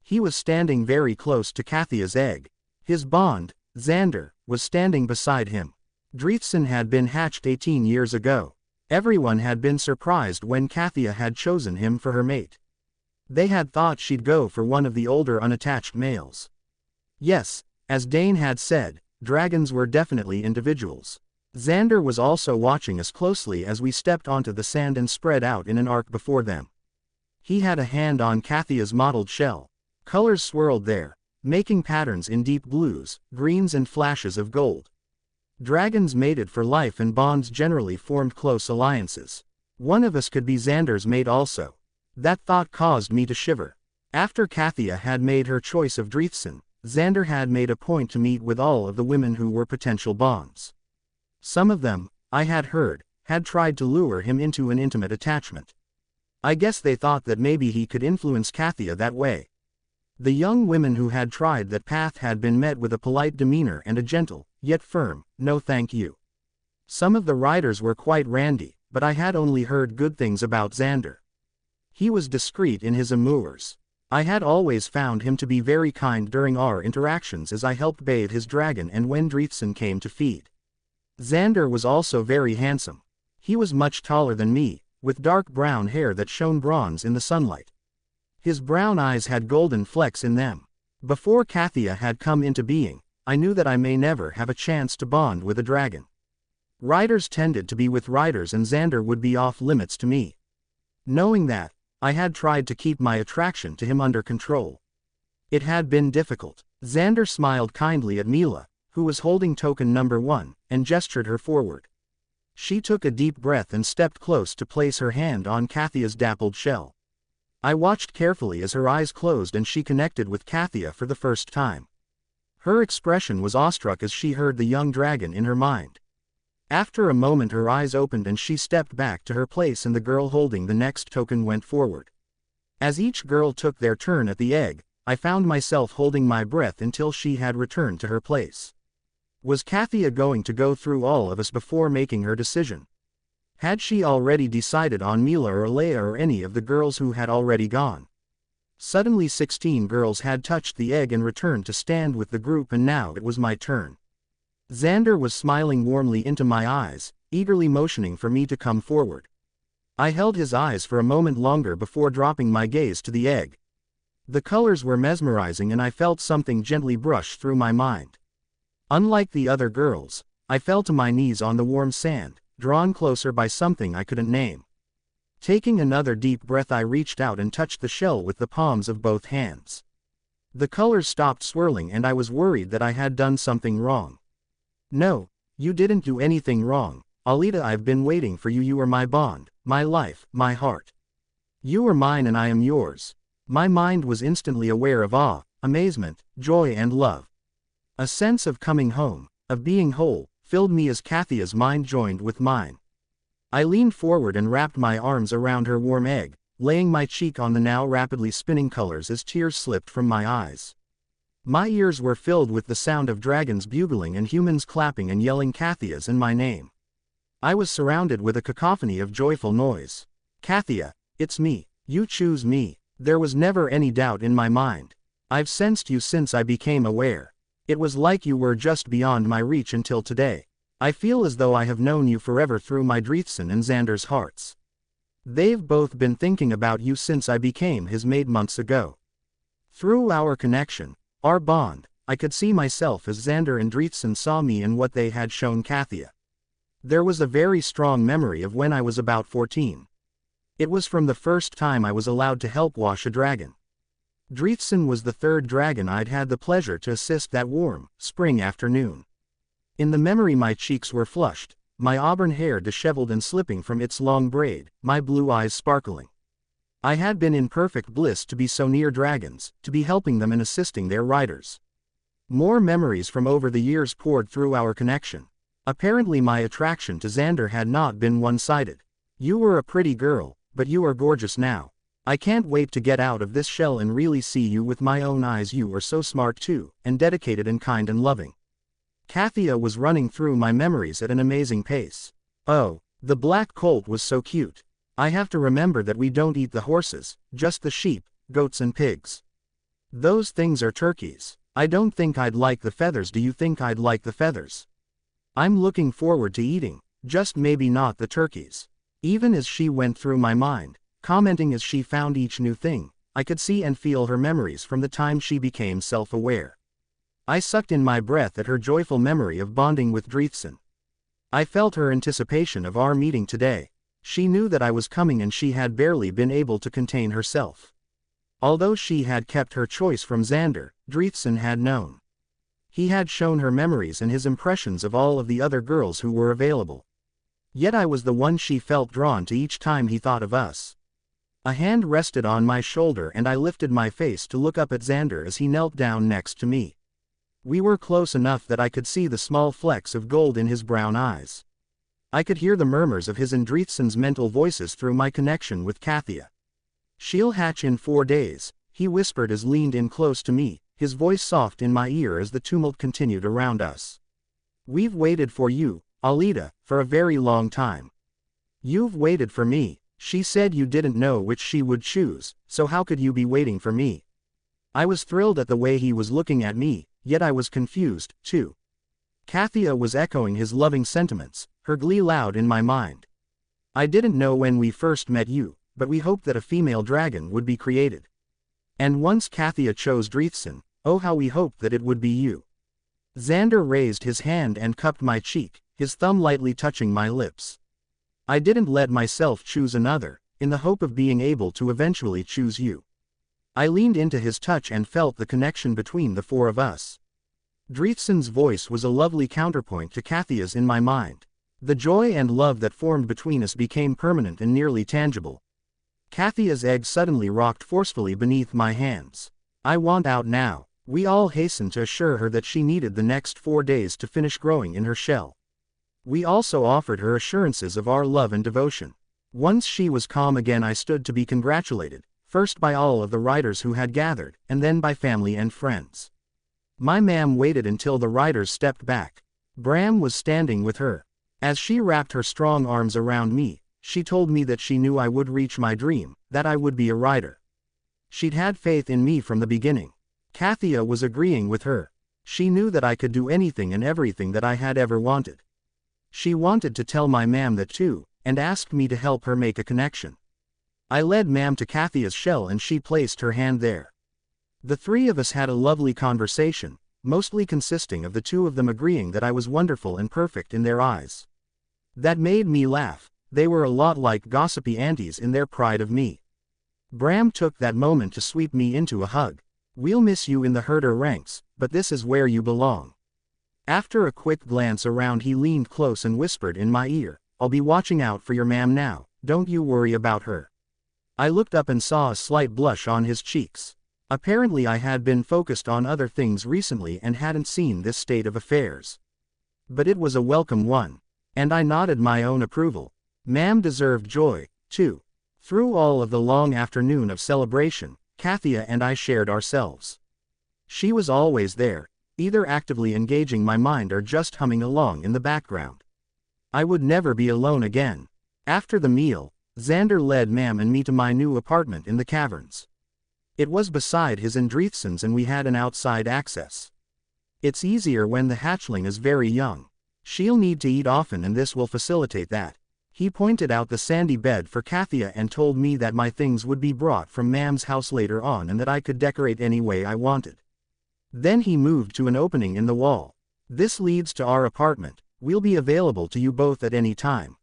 He was standing very close to Kathia's egg. His bond, Xander, was standing beside him. Dreithson had been hatched 18 years ago. Everyone had been surprised when Kathia had chosen him for her mate. They had thought she'd go for one of the older unattached males. Yes, as Dane had said, dragons were definitely individuals. Xander was also watching us closely as we stepped onto the sand and spread out in an arc before them. He had a hand on Kathia's mottled shell. Colors swirled there, making patterns in deep blues, greens and flashes of gold. Dragons mated for life and bonds generally formed close alliances. One of us could be Xander's mate also. That thought caused me to shiver. After Kathia had made her choice of Dreithson, Xander had made a point to meet with all of the women who were potential bonds. Some of them, I had heard, had tried to lure him into an intimate attachment. I guess they thought that maybe he could influence Kathia that way. The young women who had tried that path had been met with a polite demeanor and a gentle, yet firm, no thank you. Some of the riders were quite randy, but I had only heard good things about Xander. He was discreet in his amours. I had always found him to be very kind during our interactions as I helped bathe his dragon and when Dreithson came to feed. Xander was also very handsome. He was much taller than me, with dark brown hair that shone bronze in the sunlight. His brown eyes had golden flecks in them. Before Kathia had come into being, I knew that I may never have a chance to bond with a dragon. Riders tended to be with riders and Xander would be off limits to me. Knowing that, I had tried to keep my attraction to him under control. It had been difficult. Xander smiled kindly at Mila, who was holding token number 1, and gestured her forward. She took a deep breath and stepped close to place her hand on Kathia's dappled shell. I watched carefully as her eyes closed and she connected with Kathia for the first time. Her expression was awestruck as she heard the young dragon in her mind. After a moment her eyes opened and she stepped back to her place and the girl holding the next token went forward. As each girl took their turn at the egg, I found myself holding my breath until she had returned to her place. Was Kathia going to go through all of us before making her decision? Had she already decided on Mila or Leia or any of the girls who had already gone? Suddenly 16 girls had touched the egg and returned to stand with the group and now it was my turn. Xander was smiling warmly into my eyes, eagerly motioning for me to come forward. I held his eyes for a moment longer before dropping my gaze to the egg. The colors were mesmerizing and I felt something gently brush through my mind. Unlike the other girls, I fell to my knees on the warm sand, drawn closer by something I couldn't name. Taking another deep breath I reached out and touched the shell with the palms of both hands. The colors stopped swirling and I was worried that I had done something wrong. No, you didn't do anything wrong, Alita. I've been waiting for you. You are my bond, my life, my heart. You are mine and I am yours. My mind was instantly aware of awe, amazement, joy and love. A sense of coming home, of being whole, filled me as Kathia's mind joined with mine. I leaned forward and wrapped my arms around her warm egg, laying my cheek on the now rapidly spinning colors as tears slipped from my eyes. My ears were filled with the sound of dragons bugling and humans clapping and yelling Kathia's and my name. I was surrounded with a cacophony of joyful noise. Kathia, it's me. You choose me. There was never any doubt in my mind. I've sensed you since I became aware. It was like you were just beyond my reach until today. I feel as though I have known you forever through my Dreithson and Xander's hearts. They've both been thinking about you since I became his maid months ago. Through our connection, our bond, I could see myself as Xander and Dreithson saw me and what they had shown Kathia. There was a very strong memory of when I was about 14. It was from the first time I was allowed to help wash a dragon. Dreithson was the third dragon I'd had the pleasure to assist that warm, spring afternoon. In the memory my cheeks were flushed, my auburn hair disheveled and slipping from its long braid, my blue eyes sparkling. I had been in perfect bliss to be so near dragons, to be helping them and assisting their riders. More memories from over the years poured through our connection. Apparently my attraction to Xander had not been one-sided. You were a pretty girl, but you are gorgeous now. I can't wait to get out of this shell and really see you with my own eyes. You are so smart too, and dedicated and kind and loving. Kathia was running through my memories at an amazing pace. Oh, the black colt was so cute. I have to remember that we don't eat the horses, just the sheep, goats and pigs. Those things are turkeys. I don't think I'd like the feathers. Do you think I'd like the feathers? I'm looking forward to eating, just maybe not the turkeys. Even as she went through my mind, commenting as she found each new thing, I could see and feel her memories from the time she became self-aware. I sucked in my breath at her joyful memory of bonding with Dreithson. I felt her anticipation of our meeting today. She knew that I was coming and she had barely been able to contain herself. Although she had kept her choice from Xander, Dreithson had known. He had shown her memories and his impressions of all of the other girls who were available. Yet I was the one she felt drawn to each time he thought of us. A hand rested on my shoulder and I lifted my face to look up at Xander as he knelt down next to me. We were close enough that I could see the small flecks of gold in his brown eyes. I could hear the murmurs of his and Dreithson's mental voices through my connection with Kathia. "She'll hatch in 4 days, he whispered as leaned in close to me, his voice soft in my ear as the tumult continued around us. "We've waited for you, Alita, for a very long time. You've waited for me. She said you didn't know which she would choose, so how could you be waiting for me?" I was thrilled at the way he was looking at me, yet I was confused, too. Kathia was echoing his loving sentiments, her glee loud in my mind. "I didn't know when we first met you, but we hoped that a female dragon would be created. And once Kathia chose Dreithson, oh how we hoped that it would be you." Xander raised his hand and cupped my cheek, his thumb lightly touching my lips. "I didn't let myself choose another, in the hope of being able to eventually choose you." I leaned into his touch and felt the connection between the 4 of us. Dreithson's voice was a lovely counterpoint to Kathia's in my mind. The joy and love that formed between us became permanent and nearly tangible. Kathia's egg suddenly rocked forcefully beneath my hands. "I want out now." We all hastened to assure her that she needed the next 4 days to finish growing in her shell. We also offered her assurances of our love and devotion. Once she was calm again, I stood to be congratulated, first by all of the riders who had gathered, and then by family and friends. My ma'am waited until the riders stepped back. Bram was standing with her. As she wrapped her strong arms around me, she told me that she knew I would reach my dream, that I would be a rider. She'd had faith in me from the beginning. Kathia was agreeing with her. She knew that I could do anything and everything that I had ever wanted. She wanted to tell my ma'am that too, and asked me to help her make a connection. I led ma'am to Kathia's shell and she placed her hand there. The 3 of us had a lovely conversation, mostly consisting of the 2 of them agreeing that I was wonderful and perfect in their eyes. That made me laugh. They were a lot like gossipy aunties in their pride of me. Bram took that moment to sweep me into a hug. "We'll miss you in the herder ranks, but this is where you belong." After a quick glance around, he leaned close and whispered in my ear, "I'll be watching out for your ma'am now, don't you worry about her." I looked up and saw a slight blush on his cheeks. Apparently I had been focused on other things recently and hadn't seen this state of affairs. But it was a welcome one. And I nodded my own approval. Ma'am deserved joy, too. Through all of the long afternoon of celebration, Kathia and I shared ourselves. She was always there, either actively engaging my mind or just humming along in the background. I would never be alone again. After the meal, Xander led ma'am and me to my new apartment in the caverns. It was beside his and Dreithson's and we had an outside access. It's easier when the hatchling is very young. She'll need to eat often and this will facilitate that. He pointed out the sandy bed for Kathia and told me that my things would be brought from ma'am's house later on and that I could decorate any way I wanted. Then he moved to an opening in the wall. "This leads to our apartment. We'll be available to you both at any time."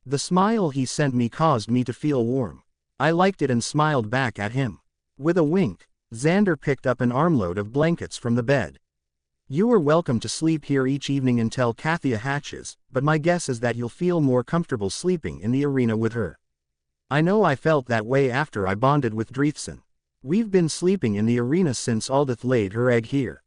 The smile he sent me caused me to feel warm. I liked it and smiled back at him. With a wink, Xander picked up an armload of blankets from the bed. "You are welcome to sleep here each evening until Kathia hatches, but my guess is that you'll feel more comfortable sleeping in the arena with her." I know I felt that way after I bonded with Dreithson. We've been sleeping in the arena since Aldith laid her egg here.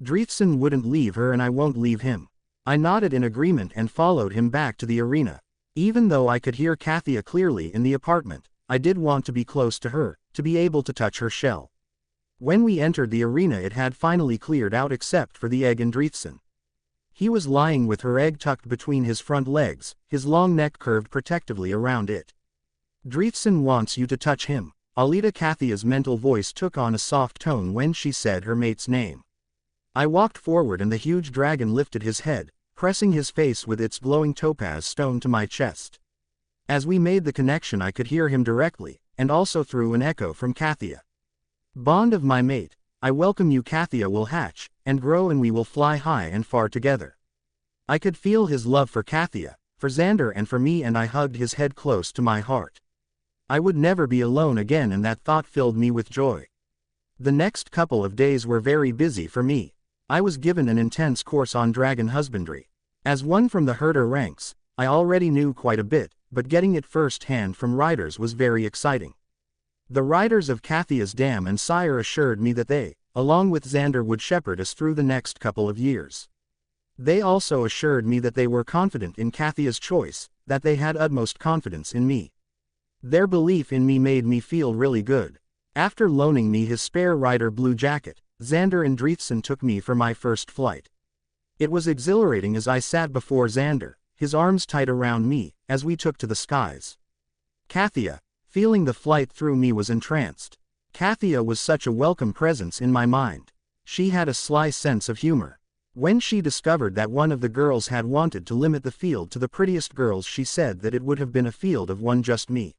Dreithson wouldn't leave her and I won't leave him. I nodded in agreement and followed him back to the arena. Even though I could hear Kathia clearly in the apartment, I did want to be close to her, to be able to touch her shell. When we entered the arena it had finally cleared out except for the egg and Dreithson. He was lying with her egg tucked between his front legs, his long neck curved protectively around it. "Dreithson wants you to touch him." Alita. Kathia's mental voice took on a soft tone when she said her mate's name. I walked forward and the huge dragon lifted his head, pressing his face with its glowing topaz stone to my chest. As we made the connection I could hear him directly, and also through an echo from Kathia. Bond of my mate, I welcome you. Kathia will hatch, and grow, and we will fly high and far together. I could feel his love for Kathia, for Xander and for me, and I hugged his head close to my heart. I would never be alone again, and that thought filled me with joy. The next couple of days were very busy for me. I was given an intense course on dragon husbandry. As one from the herder ranks, I already knew quite a bit, but getting it first-hand from riders was very exciting. The riders of Kathia's dam and sire assured me that they, along with Xander, would shepherd us through the next couple of years. They also assured me that they were confident in Kathia's choice, that they had utmost confidence in me. Their belief in me made me feel really good. After loaning me his spare rider blue jacket, Xander and Dreithson took me for my first flight. It was exhilarating as I sat before Xander, his arms tight around me, as we took to the skies. Kathia, feeling the flight through me, was entranced. Kathia was such a welcome presence in my mind. She had a sly sense of humor. When she discovered that one of the girls had wanted to limit the field to the prettiest girls, she said that it would have been a field of one just me.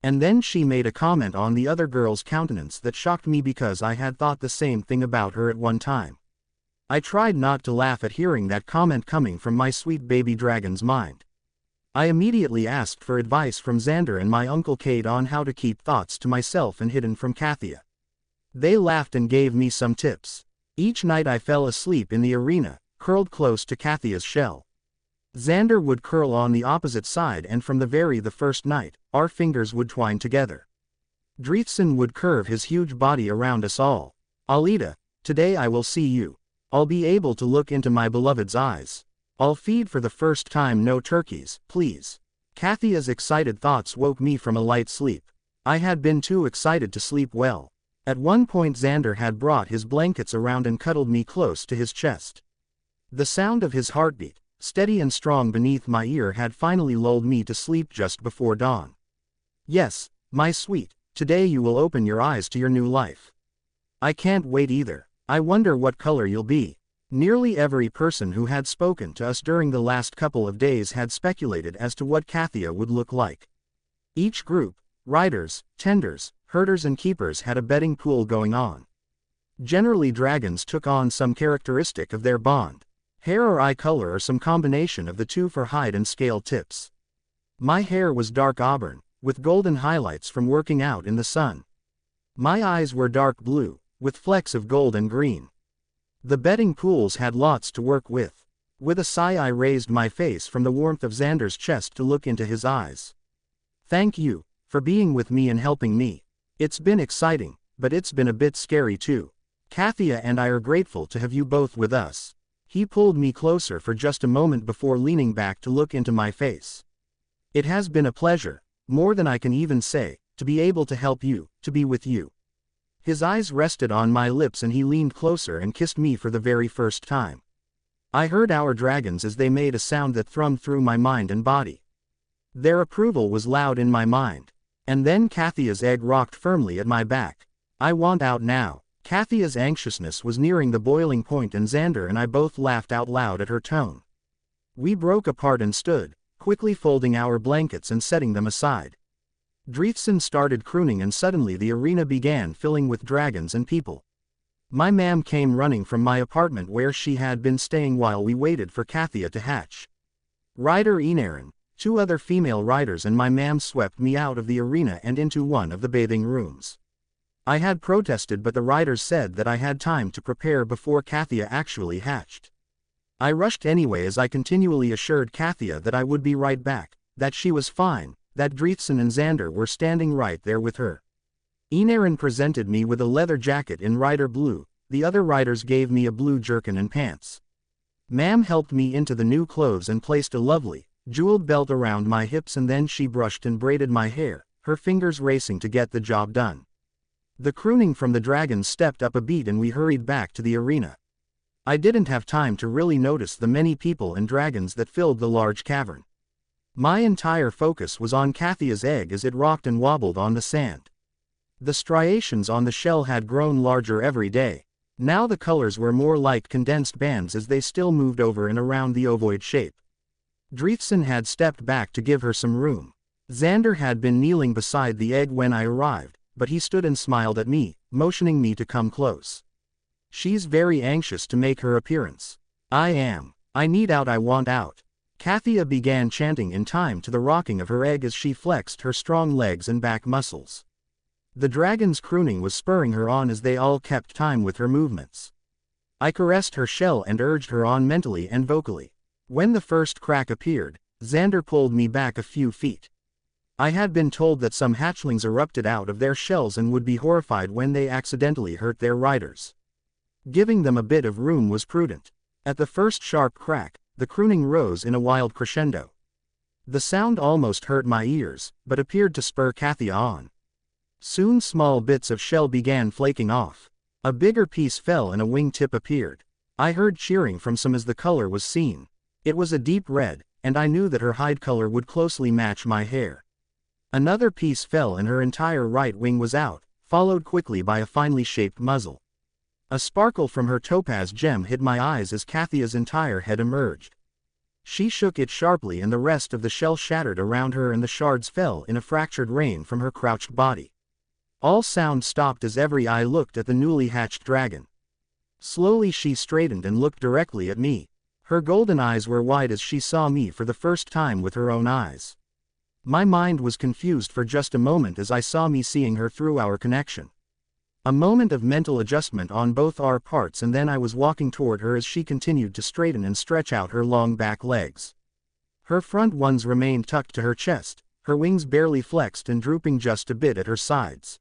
And then she made a comment on the other girl's countenance that shocked me because I had thought the same thing about her at one time. I tried not to laugh at hearing that comment coming from my sweet baby dragon's mind. I immediately asked for advice from Xander and my Uncle Cade on how to keep thoughts to myself and hidden from Kathia. They laughed and gave me some tips. Each night I fell asleep in the arena, curled close to Kathia's shell. Xander would curl on the opposite side, and from the first night, our fingers would twine together. Dreithson would curve his huge body around us all. Alida, today I will see you. I'll be able to look into my beloved's eyes. I'll feed for the first time. No turkeys, please. Kathia's excited thoughts woke me from a light sleep. I had been too excited to sleep well. At one point Xander had brought his blankets around and cuddled me close to his chest. The sound of his heartbeat, steady and strong beneath my ear, had finally lulled me to sleep just before dawn. Yes, my sweet, today you will open your eyes to your new life. I can't wait either. I wonder what color you'll be. Nearly every person who had spoken to us during the last couple of days had speculated as to what Kathia would look like. Each group, riders, tenders, herders and keepers, had a betting pool going on. Generally dragons took on some characteristic of their bond. Hair or eye color, or some combination of the two for hide and scale tips. My hair was dark auburn, with golden highlights from working out in the sun. My eyes were dark blue, with flecks of gold and green. The betting pools had lots to work with. With a sigh I raised my face from the warmth of Xander's chest to look into his eyes. Thank you, for being with me and helping me. It's been exciting, but it's been a bit scary too. Kathia and I are grateful to have you both with us. He pulled me closer for just a moment before leaning back to look into my face. It has been a pleasure, more than I can even say, to be able to help you, to be with you. His eyes rested on my lips and he leaned closer and kissed me for the very first time. I heard our dragons as they made a sound that thrummed through my mind and body. Their approval was loud in my mind. And then Kathia's egg rocked firmly at my back. I want out now. Kathia's anxiousness was nearing the boiling point, and Xander and I both laughed out loud at her tone. We broke apart and stood, quickly folding our blankets and setting them aside. Dreithson started crooning, and suddenly the arena began filling with dragons and people. My mam came running from my apartment where she had been staying while we waited for Kathia to hatch. Rider Enarin, 2 other female riders and my mam swept me out of the arena and into one of the bathing rooms. I had protested, but the riders said that I had time to prepare before Kathia actually hatched. I rushed anyway as I continually assured Kathia that I would be right back, that she was fine, that Dreithson and Xander were standing right there with her. Enarin presented me with a leather jacket in rider blue, the other riders gave me a blue jerkin and pants. Mam helped me into the new clothes and placed a lovely, jeweled belt around my hips, and then she brushed and braided my hair, her fingers racing to get the job done. The crooning from the dragons stepped up a beat and we hurried back to the arena. I didn't have time to really notice the many people and dragons that filled the large cavern. My entire focus was on Kathia's egg as it rocked and wobbled on the sand. The striations on the shell had grown larger every day. Now the colors were more like condensed bands as they still moved over and around the ovoid shape. Dreithson had stepped back to give her some room. Xander had been kneeling beside the egg when I arrived, but he stood and smiled at me, motioning me to come close. She's very anxious to make her appearance. I am. I need out, I want out. Kathia began chanting in time to the rocking of her egg as she flexed her strong legs and back muscles. The dragon's crooning was spurring her on as they all kept time with her movements. I caressed her shell and urged her on mentally and vocally. When the first crack appeared, Xander pulled me back a few feet. I had been told that some hatchlings erupted out of their shells and would be horrified when they accidentally hurt their riders. Giving them a bit of room was prudent. At the first sharp crack, the crooning rose in a wild crescendo. The sound almost hurt my ears, but appeared to spur Kathia on. Soon small bits of shell began flaking off. A bigger piece fell and a wingtip appeared. I heard cheering from some as the color was seen. It was a deep red, and I knew that her hide color would closely match my hair. Another piece fell and her entire right wing was out, followed quickly by a finely shaped muzzle. A sparkle from her topaz gem hit my eyes as Kathia's entire head emerged. She shook it sharply and the rest of the shell shattered around her and the shards fell in a fractured rain from her crouched body. All sound stopped as every eye looked at the newly hatched dragon. Slowly she straightened and looked directly at me. Her golden eyes were wide as she saw me for the first time with her own eyes. My mind was confused for just a moment as I saw me seeing her through our connection. A moment of mental adjustment on both our parts and then I was walking toward her as she continued to straighten and stretch out her long back legs. Her front ones remained tucked to her chest, her wings barely flexed and drooping just a bit at her sides.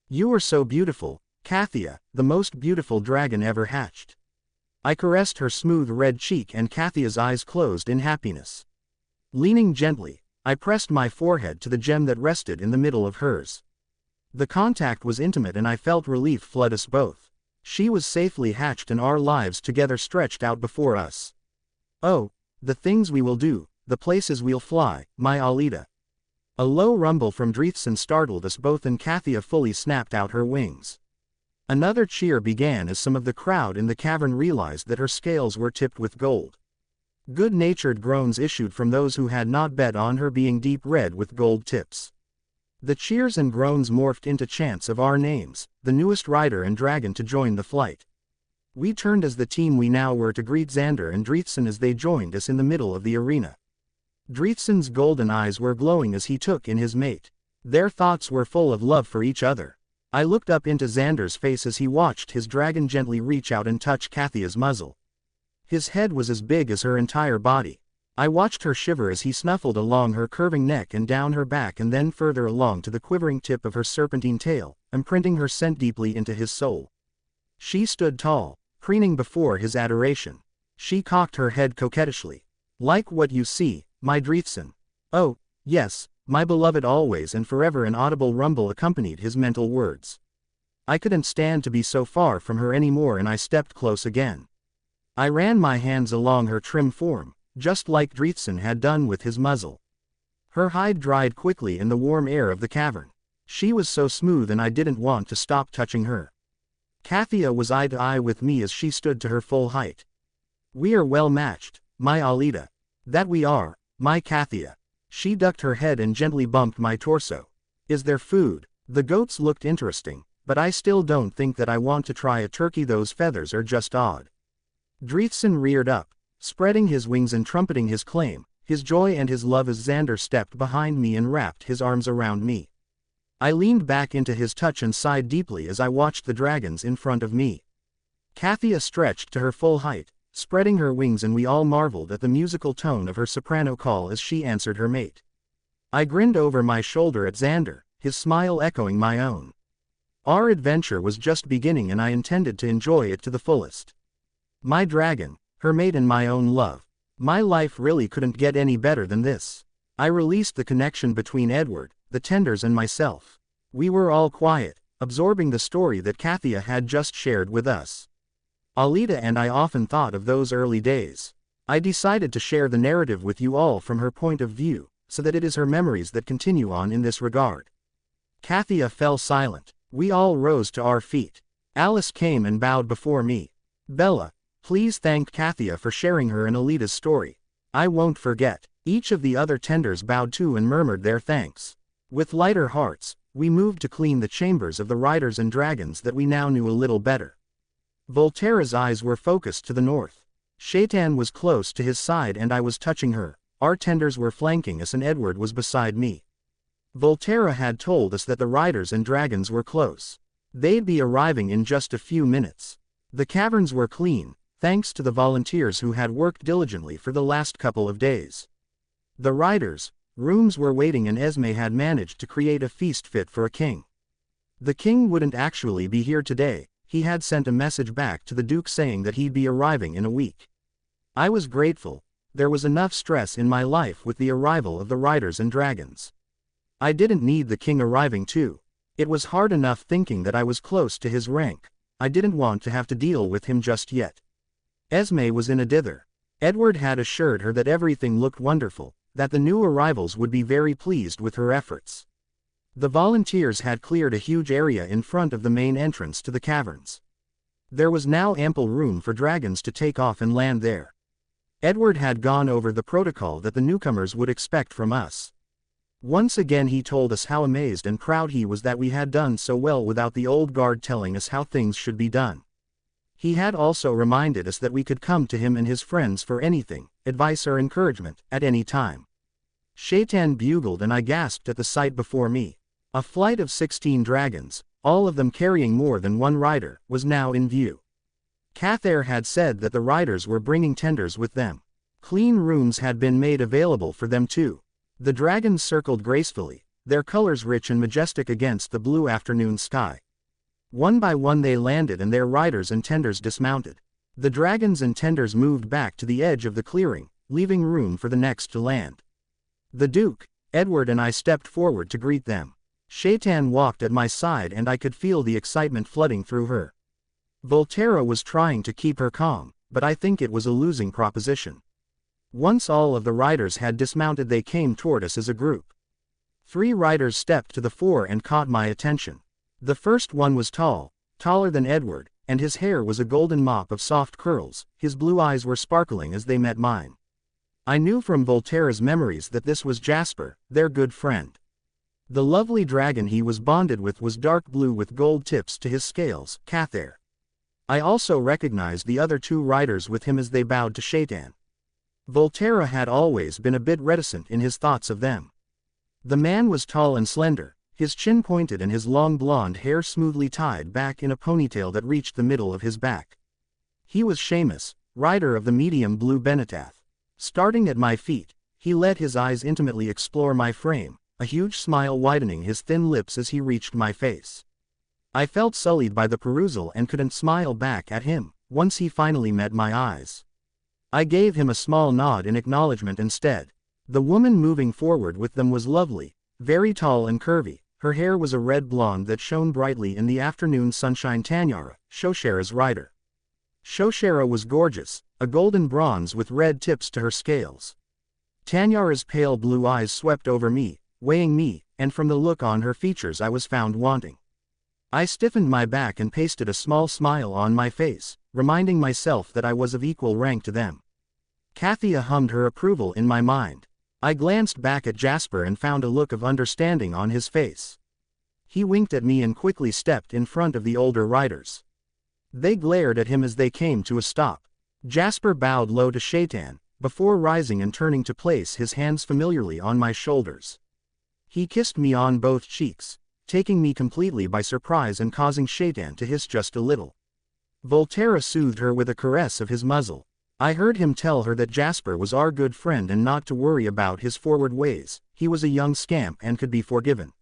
You are so beautiful, Kathia, the most beautiful dragon ever hatched. I caressed her smooth red cheek and Kathia's eyes closed in happiness. Leaning gently, I pressed my forehead to the gem that rested in the middle of hers. The contact was intimate and I felt relief flood us both. She was safely hatched and our lives together stretched out before us. Oh, the things we will do, the places we'll fly, my Alida. A low rumble from Dreithson startled us both and Kathia fully snapped out her wings. Another cheer began as some of the crowd in the cavern realized that her scales were tipped with gold. Good-natured groans issued from those who had not bet on her being deep red with gold tips. The cheers and groans morphed into chants of our names, the newest rider and dragon to join the flight. We turned as the team we now were to greet Xander and Dreithson as they joined us in the middle of the arena. Dreithson's golden eyes were glowing as he took in his mate. Their thoughts were full of love for each other. I looked up into Xander's face as he watched his dragon gently reach out and touch Kathia's muzzle. His head was as big as her entire body. I watched her shiver as he snuffled along her curving neck and down her back and then further along to the quivering tip of her serpentine tail, imprinting her scent deeply into his soul. She stood tall, preening before his adoration. She cocked her head coquettishly. Like what you see, my Dreithson. Oh, yes, my beloved always and forever. An audible rumble accompanied his mental words. I couldn't stand to be so far from her anymore and I stepped close again. I ran my hands along her trim form, just like Dreithson had done with his muzzle. Her hide dried quickly in the warm air of the cavern. She was so smooth and I didn't want to stop touching her. Kathia was eye to eye with me as she stood to her full height. We are well matched, my Alida. That we are, my Kathia. She ducked her head and gently bumped my torso. Is there food? The goats looked interesting, but I still don't think that I want to try a turkey. Those feathers are just odd. Dreithson reared up, spreading his wings and trumpeting his claim, his joy and his love as Xander stepped behind me and wrapped his arms around me. I leaned back into his touch and sighed deeply as I watched the dragons in front of me. Kathia stretched to her full height, spreading her wings and we all marveled at the musical tone of her soprano call as she answered her mate. I grinned over my shoulder at Xander, his smile echoing my own. Our adventure was just beginning and I intended to enjoy it to the fullest. My dragon, her mate and my own love. My life really couldn't get any better than this. I released the connection between Edward, the tenders and myself. We were all quiet, absorbing the story that Kathia had just shared with us. Alida and I often thought of those early days. I decided to share the narrative with you all from her point of view, so that it is her memories that continue on in this regard. Kathia fell silent. We all rose to our feet. Alice came and bowed before me. Bella, please thank Kathia for sharing her and Alida's story. I won't forget. Each of the other tenders bowed too and murmured their thanks. With lighter hearts, we moved to clean the chambers of the riders and dragons that we now knew a little better. Volterra's eyes were focused to the north. Shaitan was close to his side and I was touching her. Our tenders were flanking us and Edward was beside me. Volterra had told us that the riders and dragons were close. They'd be arriving in just a few minutes. The caverns were clean, thanks to the volunteers who had worked diligently for the last couple of days. The riders' rooms were waiting and Esme had managed to create a feast fit for a king. The king wouldn't actually be here today. He had sent a message back to the Duke saying that he'd be arriving in a week. I was grateful. There was enough stress in my life with the arrival of the riders and dragons. I didn't need the king arriving too. It was hard enough thinking that I was close to his rank. I didn't want to have to deal with him just yet. Esme was in a dither. Edward had assured her that everything looked wonderful, that the new arrivals would be very pleased with her efforts. The volunteers had cleared a huge area in front of the main entrance to the caverns. There was now ample room for dragons to take off and land there. Edward had gone over the protocol that the newcomers would expect from us. Once again he told us how amazed and proud he was that we had done so well without the old guard telling us how things should be done. He had also reminded us that we could come to him and his friends for anything, advice or encouragement, at any time. Shaitan bugled and I gasped at the sight before me. A flight of 16 dragons, all of them carrying more than one rider, was now in view. Cathair had said that the riders were bringing tenders with them. Clean rooms had been made available for them too. The dragons circled gracefully, their colors rich and majestic against the blue afternoon sky. One by one they landed and their riders and tenders dismounted. The dragons and tenders moved back to the edge of the clearing, leaving room for the next to land. The Duke, Edward and I stepped forward to greet them. Shaitan walked at my side and I could feel the excitement flooding through her. Volterra was trying to keep her calm, but I think it was a losing proposition. Once all of the riders had dismounted they came toward us as a group. 3 riders stepped to the fore and caught my attention. The first one was tall, taller than Edward, and his hair was a golden mop of soft curls. His blue eyes were sparkling as they met mine. I knew from Volterra's memories that this was Jasper, their good friend. The lovely dragon he was bonded with was dark blue with gold tips to his scales, Cathair. I also recognized the other 2 riders with him as they bowed to Shaitan. Volterra had always been a bit reticent in his thoughts of them. The man was tall and slender, his chin pointed and his long blonde hair smoothly tied back in a ponytail that reached the middle of his back. He was Seamus, rider of the medium blue Benetath. Starting at my feet, he let his eyes intimately explore my frame, a huge smile widening his thin lips as he reached my face. I felt sullied by the perusal and couldn't smile back at him, once he finally met my eyes. I gave him a small nod in acknowledgement instead. The woman moving forward with them was lovely, very tall and curvy. Her hair was a red blonde that shone brightly in the afternoon sunshine. Tanyara, Shoshera's rider. Shoshera was gorgeous, a golden bronze with red tips to her scales. Tanyara's pale blue eyes swept over me, weighing me, and from the look on her features I was found wanting. I stiffened my back and pasted a small smile on my face, reminding myself that I was of equal rank to them. Kathia hummed her approval in my mind. I glanced back at Jasper and found a look of understanding on his face. He winked at me and quickly stepped in front of the older riders. They glared at him as they came to a stop. Jasper bowed low to Shaitan, before rising and turning to place his hands familiarly on my shoulders. He kissed me on both cheeks, taking me completely by surprise and causing Shaitan to hiss just a little. Volterra soothed her with a caress of his muzzle. I heard him tell her that Jasper was our good friend and not to worry about his forward ways, he was a young scamp and could be forgiven.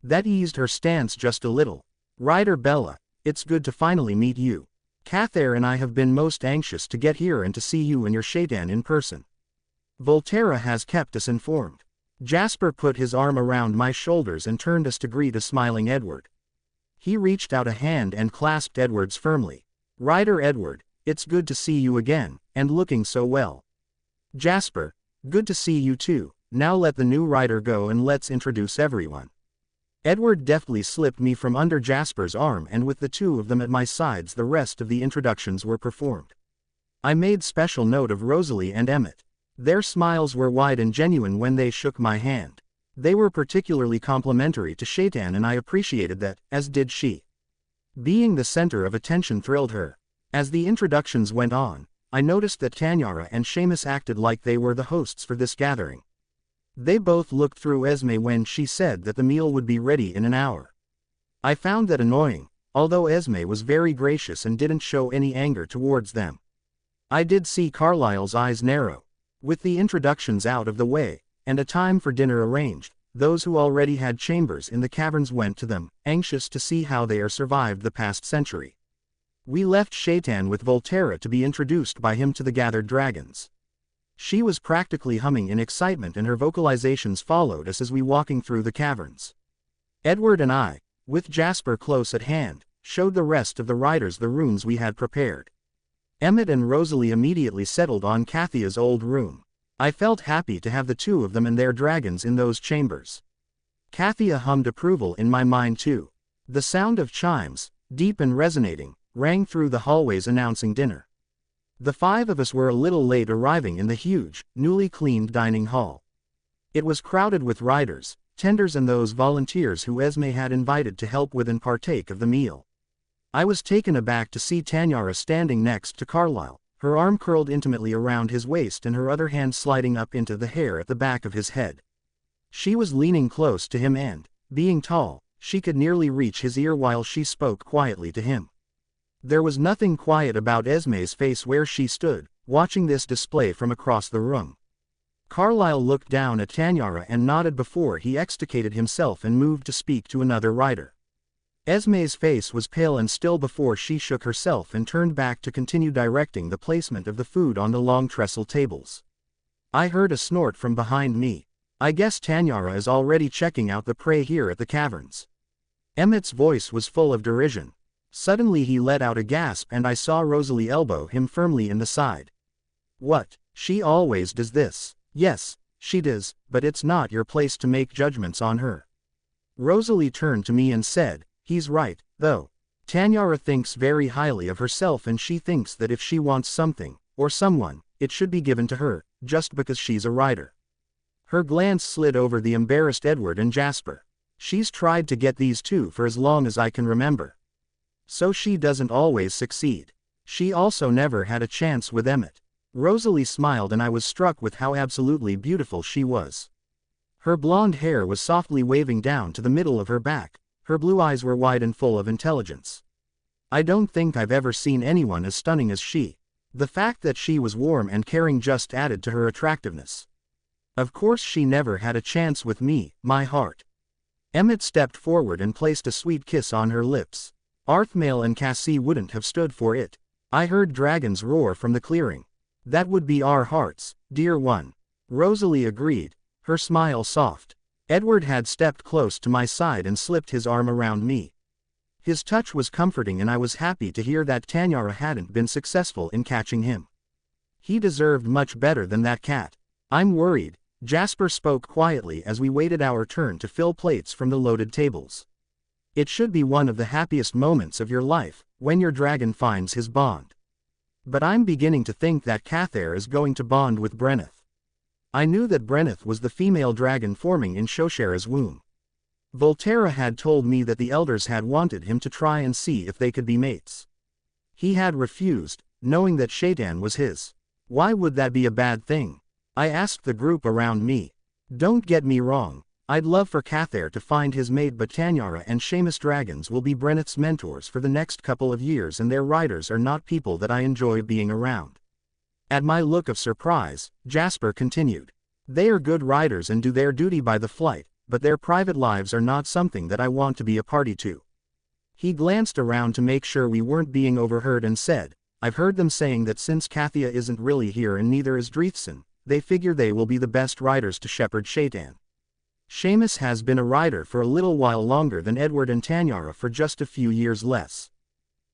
That eased her stance just a little. Rider Bella, it's good to finally meet you. Cathair and I have been most anxious to get here and to see you and your Shaitan in person. Volterra has kept us informed. Jasper put his arm around my shoulders and turned us to greet a smiling Edward. He reached out a hand and clasped Edward's firmly. Rider Edward, it's good to see you again, and looking so well. Jasper, good to see you too. Now let the new rider go and let's introduce everyone. Edward deftly slipped me from under Jasper's arm and with the 2 of them at my sides the rest of the introductions were performed. I made special note of Rosalie and Emmett. Their smiles were wide and genuine when they shook my hand. They were particularly complimentary to Shaitan, and I appreciated that, as did she. Being the center of attention thrilled her. As the introductions went on, I noticed that Tanyara and Seamus acted like they were the hosts for this gathering. They both looked through Esme when she said that the meal would be ready in an hour. I found that annoying, although Esme was very gracious and didn't show any anger towards them. I did see Carlyle's eyes narrow. With the introductions out of the way, and a time for dinner arranged, those who already had chambers in the caverns went to them, anxious to see how they survived the past century. We left Shaitan with Volterra to be introduced by him to the gathered dragons. She was practically humming in excitement, and her vocalizations followed us as we walking through the caverns. Edward and I, with Jasper close at hand, showed the rest of the riders the rooms we had prepared. Emmett and Rosalie immediately settled on Kathia's old room. I felt happy to have the two of them and their dragons in those chambers. Kathia hummed approval in my mind too. The sound of chimes, deep and resonating, rang through the hallways announcing dinner. The five of us were a little late arriving in the huge, newly cleaned dining hall. It was crowded with riders, tenders and those volunteers who Esme had invited to help with and partake of the meal. I was taken aback to see Tanyara standing next to Carlyle, her arm curled intimately around his waist and her other hand sliding up into the hair at the back of his head. She was leaning close to him and, being tall, she could nearly reach his ear while she spoke quietly to him. There was nothing quiet about Esme's face where she stood, watching this display from across the room. Carlyle looked down at Tanyara and nodded before he extricated himself and moved to speak to another rider. Esme's face was pale and still before she shook herself and turned back to continue directing the placement of the food on the long trestle tables. I heard a snort from behind me. I guess Tanyara is already checking out the prey here at the caverns. Emmett's voice was full of derision. Suddenly he let out a gasp and I saw Rosalie elbow him firmly in the side. What? She always does this. Yes, she does, but it's not your place to make judgments on her. Rosalie turned to me and said, "He's right, though. Tanyara thinks very highly of herself and she thinks that if she wants something, or someone, it should be given to her, just because she's a rider." Her glance slid over the embarrassed Edward and Jasper. She's tried to get these two for as long as I can remember. So she doesn't always succeed. She also never had a chance with Emmett. Rosalie smiled and I was struck with how absolutely beautiful she was. Her blonde hair was softly waving down to the middle of her back. Her blue eyes were wide and full of intelligence. I don't think I've ever seen anyone as stunning as she. The fact that she was warm and caring just added to her attractiveness. Of course she never had a chance with me, my heart. Emmett stepped forward and placed a sweet kiss on her lips. Arthmail and Cassie wouldn't have stood for it. I heard dragons roar from the clearing. That would be our hearts, dear one. Rosalie agreed, her smile soft. Edward had stepped close to my side and slipped his arm around me. His touch was comforting and I was happy to hear that Tanyara hadn't been successful in catching him. He deserved much better than that cat. I'm worried, Jasper spoke quietly as we waited our turn to fill plates from the loaded tables. It should be one of the happiest moments of your life, when your dragon finds his bond. But I'm beginning to think that Cathair is going to bond with Brenneth. I knew that Brenneth was the female dragon forming in Shoshera's womb. Volterra had told me that the elders had wanted him to try and see if they could be mates. He had refused, knowing that Shaitan was his. Why would that be a bad thing? I asked the group around me. Don't get me wrong, I'd love for Cathair to find his mate, but Tanyara and Seamus dragons will be Brenneth's mentors for the next couple of years and their riders are not people that I enjoy being around. At my look of surprise, Jasper continued. They are good riders and do their duty by the flight, but their private lives are not something that I want to be a party to. He glanced around to make sure we weren't being overheard and said, I've heard them saying that since Kathia isn't really here and neither is Dreithson, they figure they will be the best riders to shepherd Shaitan. Seamus has been a rider for a little while longer than Edward and Tanyara for just a few years less.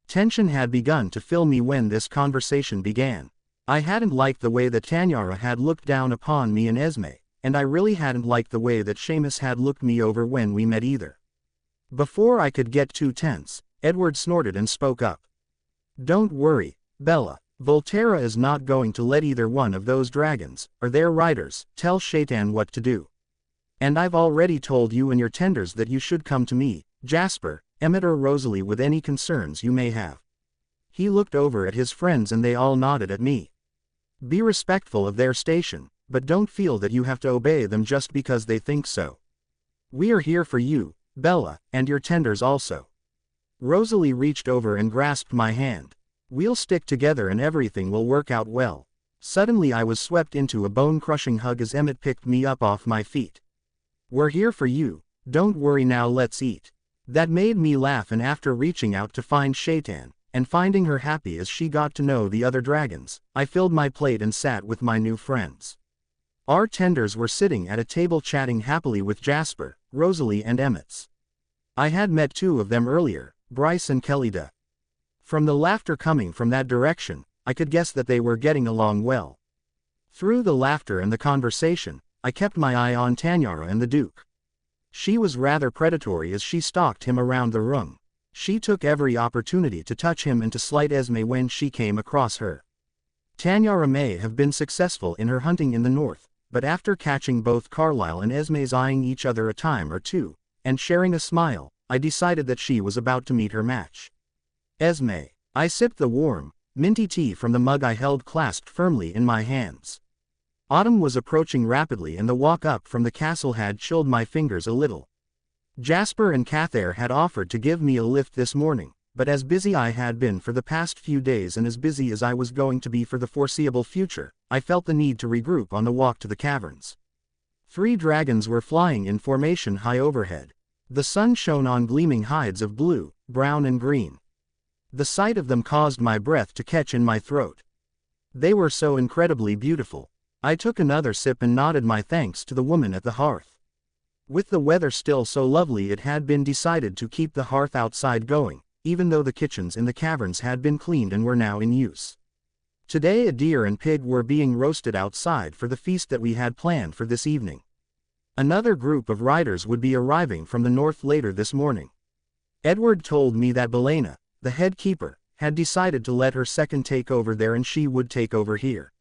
Tension had begun to fill me when this conversation began. I hadn't liked the way that Tanyara had looked down upon me and Esme, and I really hadn't liked the way that Seamus had looked me over when we met either. Before I could get too tense, Edward snorted and spoke up. Don't worry, Bella, Volterra is not going to let either one of those dragons, or their riders, tell Shaitan what to do. And I've already told you and your tenders that you should come to me, Jasper, Emmett or Rosalie, with any concerns you may have. He looked over at his friends and they all nodded at me. Be respectful of their station, but don't feel that you have to obey them just because they think so. We are here for you, Bella, and your tenders also. Rosalie reached over and grasped my hand. We'll stick together and everything will work out well. Suddenly I was swept into a bone-crushing hug as Emmett picked me up off my feet. We're here for you, don't worry, now let's eat. That made me laugh, and after reaching out to find Shaitan, and finding her happy as she got to know the other dragons, I filled my plate and sat with my new friends. Our tenders were sitting at a table chatting happily with Jasper, Rosalie and Emmett. I had met two of them earlier, Bryce and Kellyda. From the laughter coming from that direction, I could guess that they were getting along well. Through the laughter and the conversation, I kept my eye on Tanyara and the Duke. She was rather predatory as she stalked him around the room. She took every opportunity to touch him and to slight Esme when she came across her. Tanyara may have been successful in her hunting in the north, but after catching both Carlisle and Esme's eyeing each other a time or two, and sharing a smile, I decided that she was about to meet her match. Esme. I sipped the warm, minty tea from the mug I held clasped firmly in my hands. Autumn was approaching rapidly and the walk up from the castle had chilled my fingers a little. Jasper and Cathair had offered to give me a lift this morning, but as busy I had been for the past few days and as busy as I was going to be for the foreseeable future, I felt the need to regroup on the walk to the caverns. 3 dragons were flying in formation high overhead. The sun shone on gleaming hides of blue, brown and green. The sight of them caused my breath to catch in my throat. They were so incredibly beautiful. I took another sip and nodded my thanks to the woman at the hearth. With the weather still so lovely, it had been decided to keep the hearth outside going, even though the kitchens in the caverns had been cleaned and were now in use. Today a deer and pig were being roasted outside for the feast that we had planned for this evening. Another group of riders would be arriving from the north later this morning. Edward told me that Belena, the head keeper, had decided to let her second take over there and she would take over here.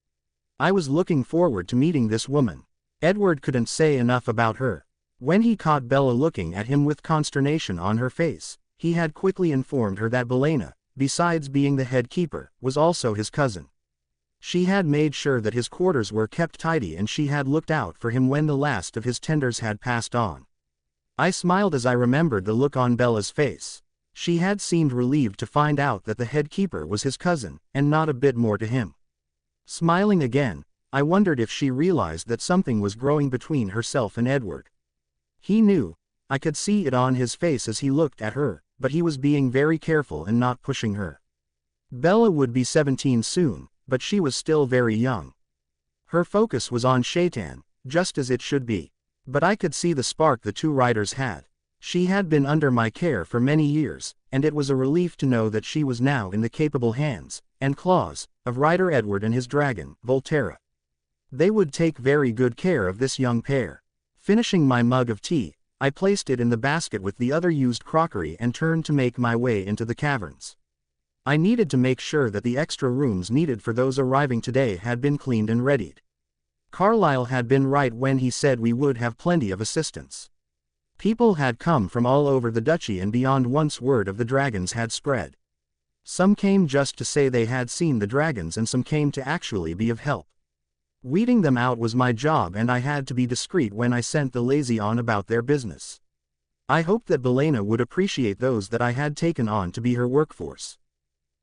I was looking forward to meeting this woman. Edward couldn't say enough about her. When he caught Bella looking at him with consternation on her face, he had quickly informed her that Belena, besides being the head keeper, was also his cousin. She had made sure that his quarters were kept tidy and she had looked out for him when the last of his tenders had passed on. I smiled as I remembered the look on Bella's face. She had seemed relieved to find out that the head keeper was his cousin, and not a bit more to him. Smiling again, I wondered if she realized that something was growing between herself and Edward. He knew. I could see it on his face as he looked at her, but he was being very careful and not pushing her. Bella would be 17 soon, but she was still very young. Her focus was on Shaitan, just as it should be. But I could see the spark the two riders had. She had been under my care for many years, and it was a relief to know that she was now in the capable hands, and claws, of Rider Edward and his dragon, Volterra. They would take very good care of this young pair. Finishing my mug of tea, I placed it in the basket with the other used crockery and turned to make my way into the caverns. I needed to make sure that the extra rooms needed for those arriving today had been cleaned and readied. Carlisle had been right when he said we would have plenty of assistance. People had come from all over the duchy and beyond once word of the dragons had spread. Some came just to say they had seen the dragons and some came to actually be of help. Weeding them out was my job and I had to be discreet when I sent the lazy on about their business. I hoped that Belena would appreciate those that I had taken on to be her workforce.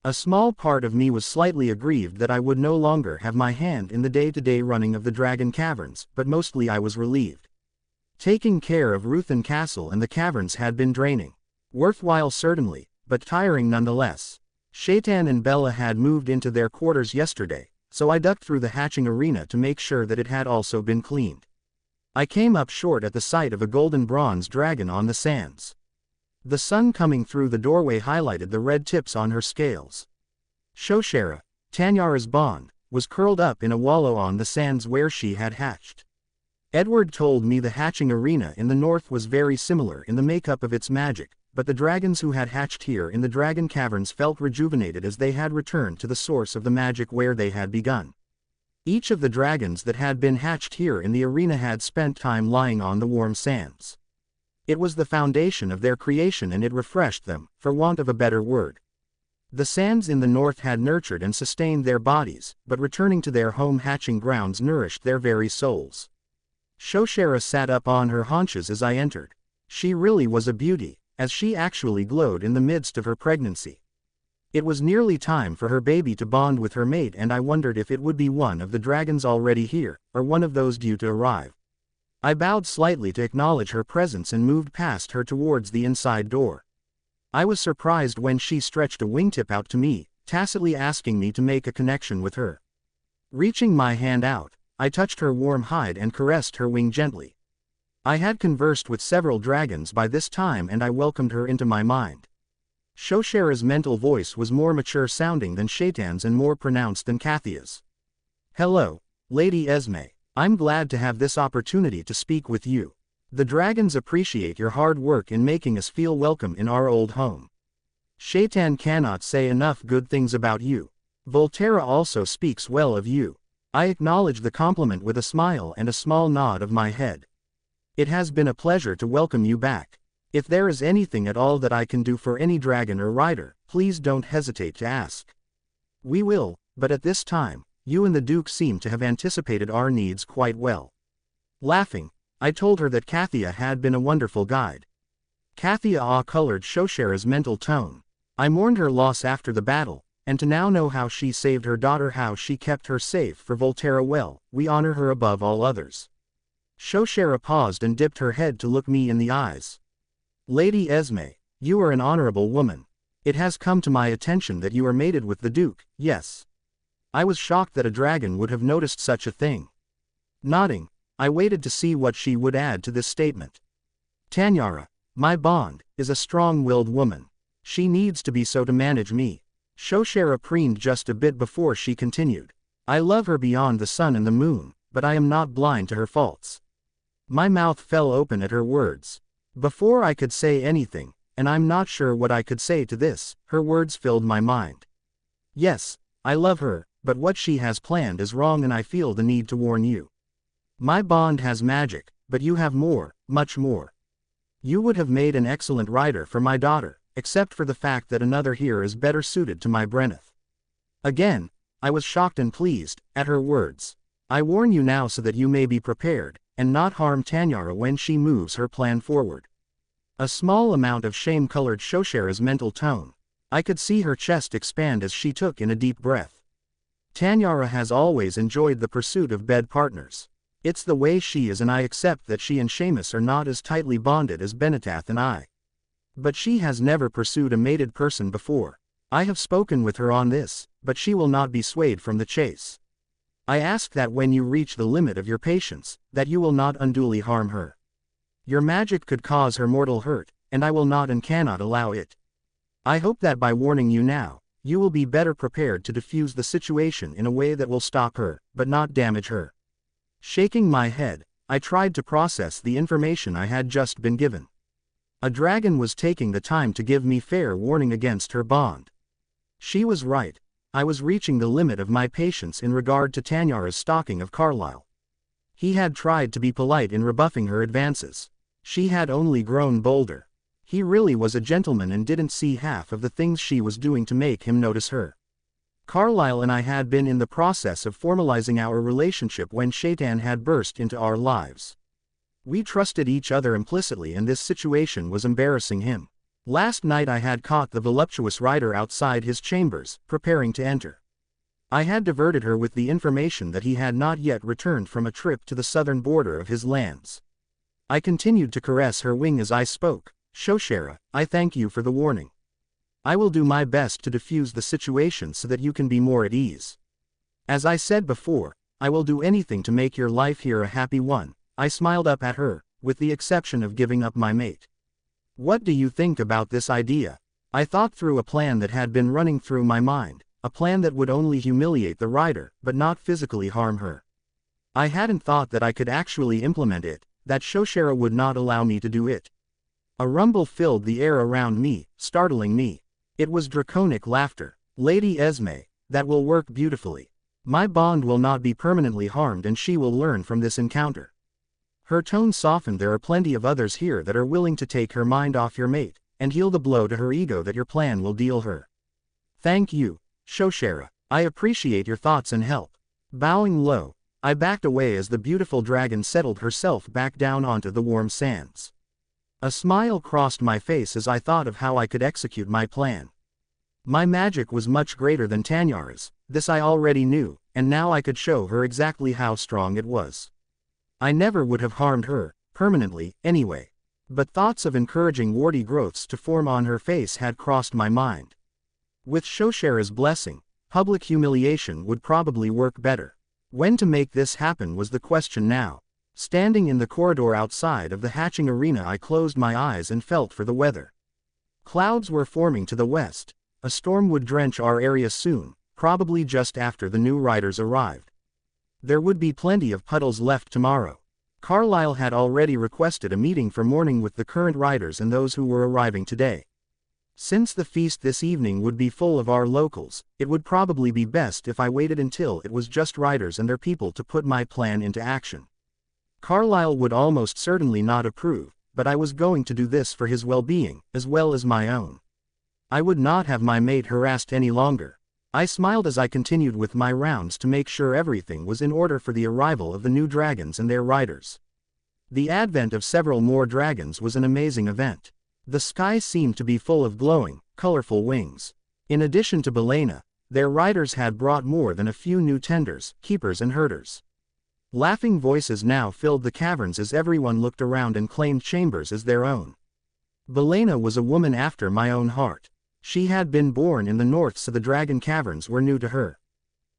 A small part of me was slightly aggrieved that I would no longer have my hand in the day-to-day running of the dragon caverns, but mostly I was relieved. Taking care of Ruthen Castle and the caverns had been draining. Worthwhile certainly, but tiring nonetheless. Shaitan and Bella had moved into their quarters yesterday, so I ducked through the hatching arena to make sure that it had also been cleaned. I came up short at the sight of a golden bronze dragon on the sands. The sun coming through the doorway highlighted the red tips on her scales. Shoshera, Tanyara's bond, was curled up in a wallow on the sands where she had hatched. Edward told me the hatching arena in the north was very similar in the makeup of its magic, but the dragons who had hatched here in the dragon caverns felt rejuvenated as they had returned to the source of the magic where they had begun. Each of the dragons that had been hatched here in the arena had spent time lying on the warm sands. It was the foundation of their creation and it refreshed them, for want of a better word. The sands in the north had nurtured and sustained their bodies, but returning to their home hatching grounds nourished their very souls. Shoshera sat up on her haunches as I entered. She really was a beauty, as she actually glowed in the midst of her pregnancy. It was nearly time for her baby to bond with her mate, and I wondered if it would be one of the dragons already here, or one of those due to arrive. I bowed slightly to acknowledge her presence and moved past her towards the inside door. I was surprised when she stretched a wingtip out to me, tacitly asking me to make a connection with her. Reaching my hand out, I touched her warm hide and caressed her wing gently. I had conversed with several dragons by this time and I welcomed her into my mind. Shoshera's mental voice was more mature sounding than Shaitan's and more pronounced than Kathia's. "Hello, Lady Esme. I'm glad to have this opportunity to speak with you. The dragons appreciate your hard work in making us feel welcome in our old home. Shaitan cannot say enough good things about you. Volterra also speaks well of you." I acknowledged the compliment with a smile and a small nod of my head. "It has been a pleasure to welcome you back. If there is anything at all that I can do for any dragon or rider, please don't hesitate to ask." "We will, but at this time, you and the Duke seem to have anticipated our needs quite well." Laughing, I told her that Kathia had been a wonderful guide. Kathia awe-colored Shoshera's mental tone. I mourned her loss after the battle, and to now know how she saved her daughter, how she kept her safe for Volterra, well, we honor her above all others. Shoshera paused and dipped her head to look me in the eyes. "Lady Esme, you are an honorable woman. It has come to my attention that you are mated with the Duke, yes?" I was shocked that a dragon would have noticed such a thing. Nodding, I waited to see what she would add to this statement. "Tanyara, my bond, is a strong-willed woman. She needs to be so to manage me." Shoshera preened just a bit before she continued. "I love her beyond the sun and the moon, but I am not blind to her faults." My mouth fell open at her words. Before I could say anything, and I'm not sure what I could say to this, her words filled my mind. "Yes, I love her, but what she has planned is wrong and I feel the need to warn you. My bond has magic, but you have more, much more. You would have made an excellent rider for my daughter, except for the fact that another here is better suited to my Brenneth." Again, I was shocked and pleased at her words. "I warn you now so that you may be prepared, and not harm Tanyara when she moves her plan forward." A small amount of shame colored Shoshera's mental tone. I could see her chest expand as she took in a deep breath. "Tanyara has always enjoyed the pursuit of bed partners. It's the way she is, and I accept that she and Seamus are not as tightly bonded as Benetath and I. But she has never pursued a mated person before. I have spoken with her on this, but she will not be swayed from the chase. I ask that when you reach the limit of your patience, that you will not unduly harm her. Your magic could cause her mortal hurt, and I will not and cannot allow it. I hope that by warning you now, you will be better prepared to diffuse the situation in a way that will stop her, but not damage her." Shaking my head, I tried to process the information I had just been given. A dragon was taking the time to give me fair warning against her bond. She was right. I was reaching the limit of my patience in regard to Tanyara's stalking of Carlyle. He had tried to be polite in rebuffing her advances. She had only grown bolder. He really was a gentleman and didn't see half of the things she was doing to make him notice her. Carlyle and I had been in the process of formalizing our relationship when Shaitan had burst into our lives. We trusted each other implicitly and this situation was embarrassing him. Last night I had caught the voluptuous rider outside his chambers, preparing to enter. I had diverted her with the information that he had not yet returned from a trip to the southern border of his lands. I continued to caress her wing as I spoke. "Shoshera, I thank you for the warning. I will do my best to diffuse the situation so that you can be more at ease. As I said before, I will do anything to make your life here a happy one." I smiled up at her, "with the exception of giving up my mate. What do you think about this idea?" I thought through a plan that had been running through my mind, a plan that would only humiliate the rider, but not physically harm her. I hadn't thought that I could actually implement it, that Shoshera would not allow me to do it. A rumble filled the air around me, startling me. It was draconic laughter. Lady Esme, that will work beautifully. My bond will not be permanently harmed and she will learn from this encounter. Her tone softened. There are plenty of others here that are willing to take her mind off your mate, and heal the blow to her ego that your plan will deal her. Thank you, Shoshera. I appreciate your thoughts and help. Bowing low, I backed away as the beautiful dragon settled herself back down onto the warm sands. A smile crossed my face as I thought of how I could execute my plan. My magic was much greater than Tanyara's, this I already knew, and now I could show her exactly how strong it was. I never would have harmed her, permanently, anyway. But thoughts of encouraging warty growths to form on her face had crossed my mind. With Shoshera's blessing, public humiliation would probably work better. When to make this happen was the question now. Standing in the corridor outside of the hatching arena, I closed my eyes and felt for the weather. Clouds were forming to the west. A storm would drench our area soon, probably just after the new riders arrived. There would be plenty of puddles left tomorrow. Carlyle had already requested a meeting for morning with the current riders and those who were arriving today. Since the feast this evening would be full of our locals, it would probably be best if I waited until it was just riders and their people to put my plan into action. Carlyle would almost certainly not approve, but I was going to do this for his well-being, as well as my own. I would not have my mate harassed any longer. I smiled as I continued with my rounds to make sure everything was in order for the arrival of the new dragons and their riders. The advent of several more dragons was an amazing event. The sky seemed to be full of glowing, colorful wings. In addition to Belena, their riders had brought more than a few new tenders, keepers and herders. Laughing voices now filled the caverns as everyone looked around and claimed chambers as their own. Belena was a woman after my own heart. She had been born in the north, so the dragon caverns were new to her.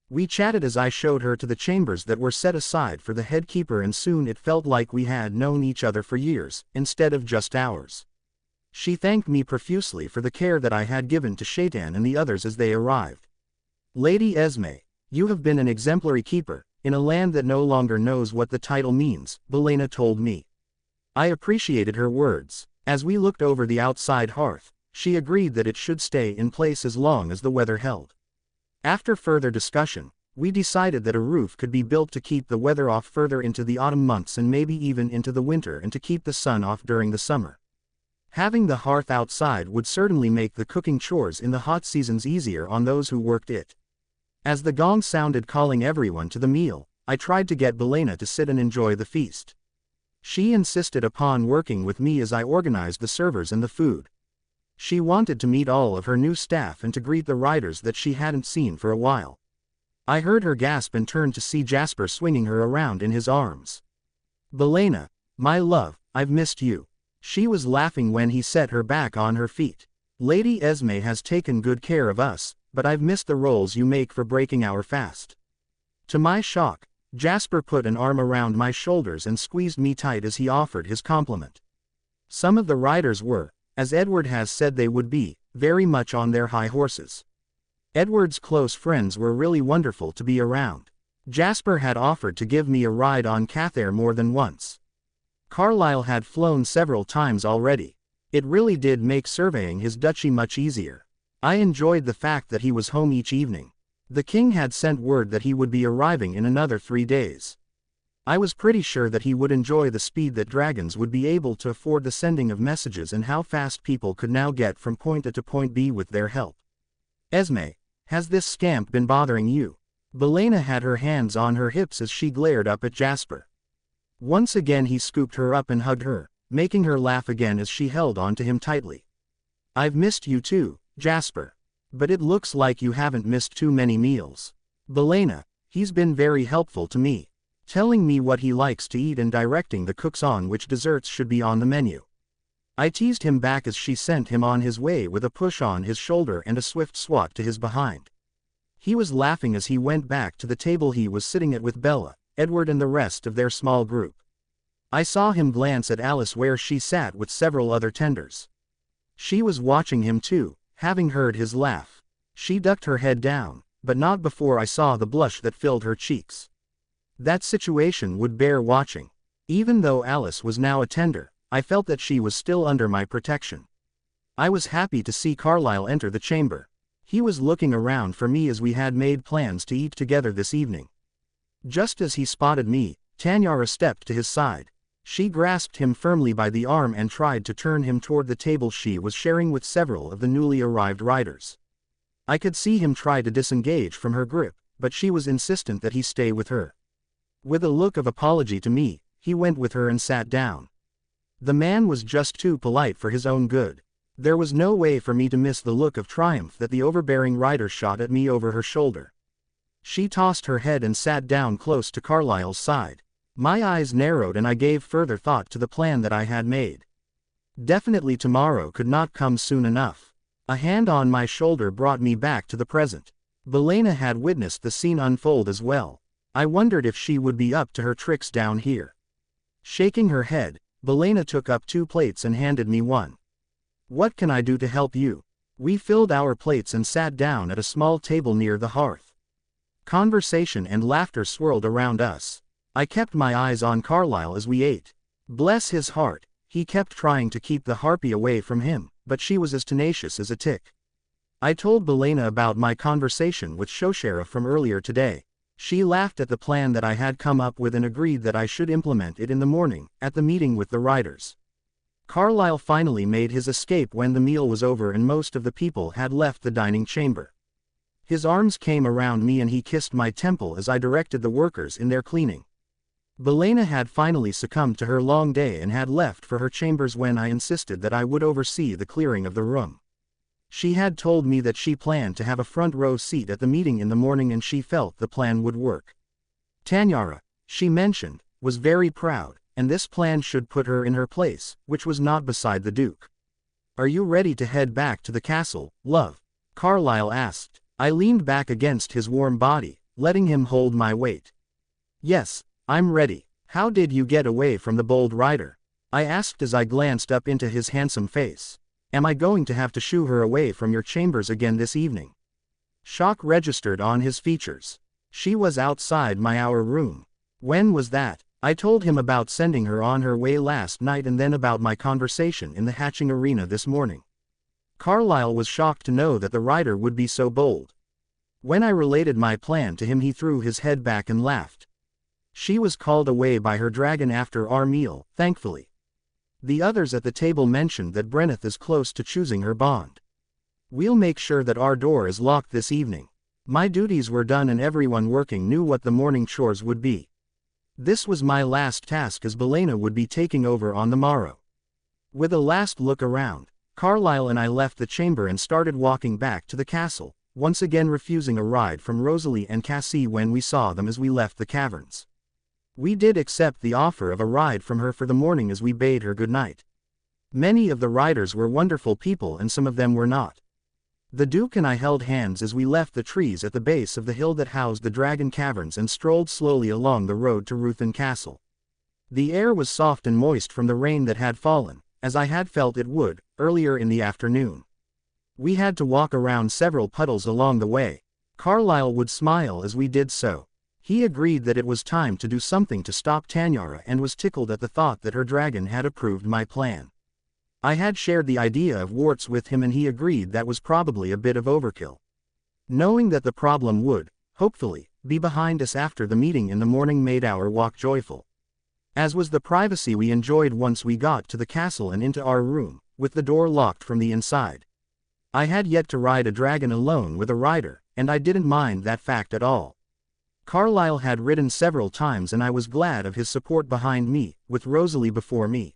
We chatted as I showed her to the chambers that were set aside for the head keeper, and soon it felt like we had known each other for years, instead of just hours. She thanked me profusely for the care that I had given to Shaitan and the others as they arrived. Lady Esme, you have been an exemplary keeper, in a land that no longer knows what the title means, Belena told me. I appreciated her words. As we looked over the outside hearth, she agreed that it should stay in place as long as the weather held. After further discussion, we decided that a roof could be built to keep the weather off further into the autumn months and maybe even into the winter, and to keep the sun off during the summer. Having the hearth outside would certainly make the cooking chores in the hot seasons easier on those who worked it. As the gong sounded calling everyone to the meal, I tried to get Belena to sit and enjoy the feast. She insisted upon working with me as I organized the servers and the food. She wanted to meet all of her new staff and to greet the riders that she hadn't seen for a while. I heard her gasp and turned to see Jasper swinging her around in his arms. Belena, my love, I've missed you. She was laughing when he set her back on her feet. Lady Esme has taken good care of us, but I've missed the rolls you make for breaking our fast. To my shock, Jasper put an arm around my shoulders and squeezed me tight as he offered his compliment. Some of the riders were, as Edward has said they would be, very much on their high horses. Edward's close friends were really wonderful to be around. Jasper had offered to give me a ride on Cathair more than once. Carlyle had flown several times already. It really did make surveying his duchy much easier. I enjoyed the fact that he was home each evening. The king had sent word that he would be arriving in another 3 days. I was pretty sure that he would enjoy the speed that dragons would be able to afford the sending of messages and how fast people could now get from point A to point B with their help. Esme, has this scamp been bothering you? Belena had her hands on her hips as she glared up at Jasper. Once again he scooped her up and hugged her, making her laugh again as she held on to him tightly. I've missed you too, Jasper. But it looks like you haven't missed too many meals. Belena, he's been very helpful to me, telling me what he likes to eat and directing the cooks on which desserts should be on the menu. I teased him back as she sent him on his way with a push on his shoulder and a swift swat to his behind. He was laughing as he went back to the table he was sitting at with Bella, Edward and the rest of their small group. I saw him glance at Alice where she sat with several other tenders. She was watching him too, having heard his laugh. She ducked her head down, but not before I saw the blush that filled her cheeks. That situation would bear watching. Even though Alice was now a tender, I felt that she was still under my protection. I was happy to see Carlyle enter the chamber. He was looking around for me as we had made plans to eat together this evening. Just as he spotted me, Tanyara stepped to his side. She grasped him firmly by the arm and tried to turn him toward the table she was sharing with several of the newly arrived riders. I could see him try to disengage from her grip, but she was insistent that he stay with her. With a look of apology to me, he went with her and sat down. The man was just too polite for his own good. There was no way for me to miss the look of triumph that the overbearing rider shot at me over her shoulder. She tossed her head and sat down close to Carlyle's side. My eyes narrowed and I gave further thought to the plan that I had made. Definitely tomorrow could not come soon enough. A hand on my shoulder brought me back to the present. Belena had witnessed the scene unfold as well. I wondered if she would be up to her tricks down here. Shaking her head, Belena took up 2 plates and handed me one. "What can I do to help you?" We filled our plates and sat down at a small table near the hearth. Conversation and laughter swirled around us. I kept my eyes on Carlyle as we ate. Bless his heart, he kept trying to keep the harpy away from him, but she was as tenacious as a tick. I told Belena about my conversation with Shoshera from earlier today. She laughed at the plan that I had come up with and agreed that I should implement it in the morning, at the meeting with the riders. Carlyle finally made his escape when the meal was over and most of the people had left the dining chamber. His arms came around me and he kissed my temple as I directed the workers in their cleaning. Belena had finally succumbed to her long day and had left for her chambers when I insisted that I would oversee the clearing of the room. She had told me that she planned to have a front row seat at the meeting in the morning and she felt the plan would work. Tanyara, she mentioned, was very proud, and this plan should put her in her place, which was not beside the Duke. "Are you ready to head back to the castle, love?" Carlyle asked. I leaned back against his warm body, letting him hold my weight. "Yes, I'm ready. How did you get away from the bold rider?" I asked as I glanced up into his handsome face. "Am I going to have to shoo her away from your chambers again this evening?" Shock registered on his features. "She was outside our room." "When was that?" I told him about sending her on her way last night and then about my conversation in the hatching arena this morning. Carlyle was shocked to know that the rider would be so bold. When I related my plan to him he threw his head back and laughed. "She was called away by her dragon after our meal, thankfully." The others at the table mentioned that Brenneth is close to choosing her bond. "We'll make sure that our door is locked this evening." My duties were done and everyone working knew what the morning chores would be. This was my last task as Belena would be taking over on the morrow. With a last look around, Carlyle and I left the chamber and started walking back to the castle, once again refusing a ride from Rosalie and Cassie when we saw them as we left the caverns. We did accept the offer of a ride from her for the morning as we bade her good night. Many of the riders were wonderful people and some of them were not. The Duke and I held hands as we left the trees at the base of the hill that housed the Dragon Caverns and strolled slowly along the road to Ruthen Castle. The air was soft and moist from the rain that had fallen, as I had felt it would, earlier in the afternoon. We had to walk around several puddles along the way. Carlyle would smile as we did so. He agreed that it was time to do something to stop Tanyara and was tickled at the thought that her dragon had approved my plan. I had shared the idea of warts with him and he agreed that was probably a bit of overkill. Knowing that the problem would, hopefully, be behind us after the meeting in the morning made our walk joyful. As was the privacy we enjoyed once we got to the castle and into our room, with the door locked from the inside. I had yet to ride a dragon alone with a rider, and I didn't mind that fact at all. Carlyle had ridden several times and I was glad of his support behind me, with Rosalie before me.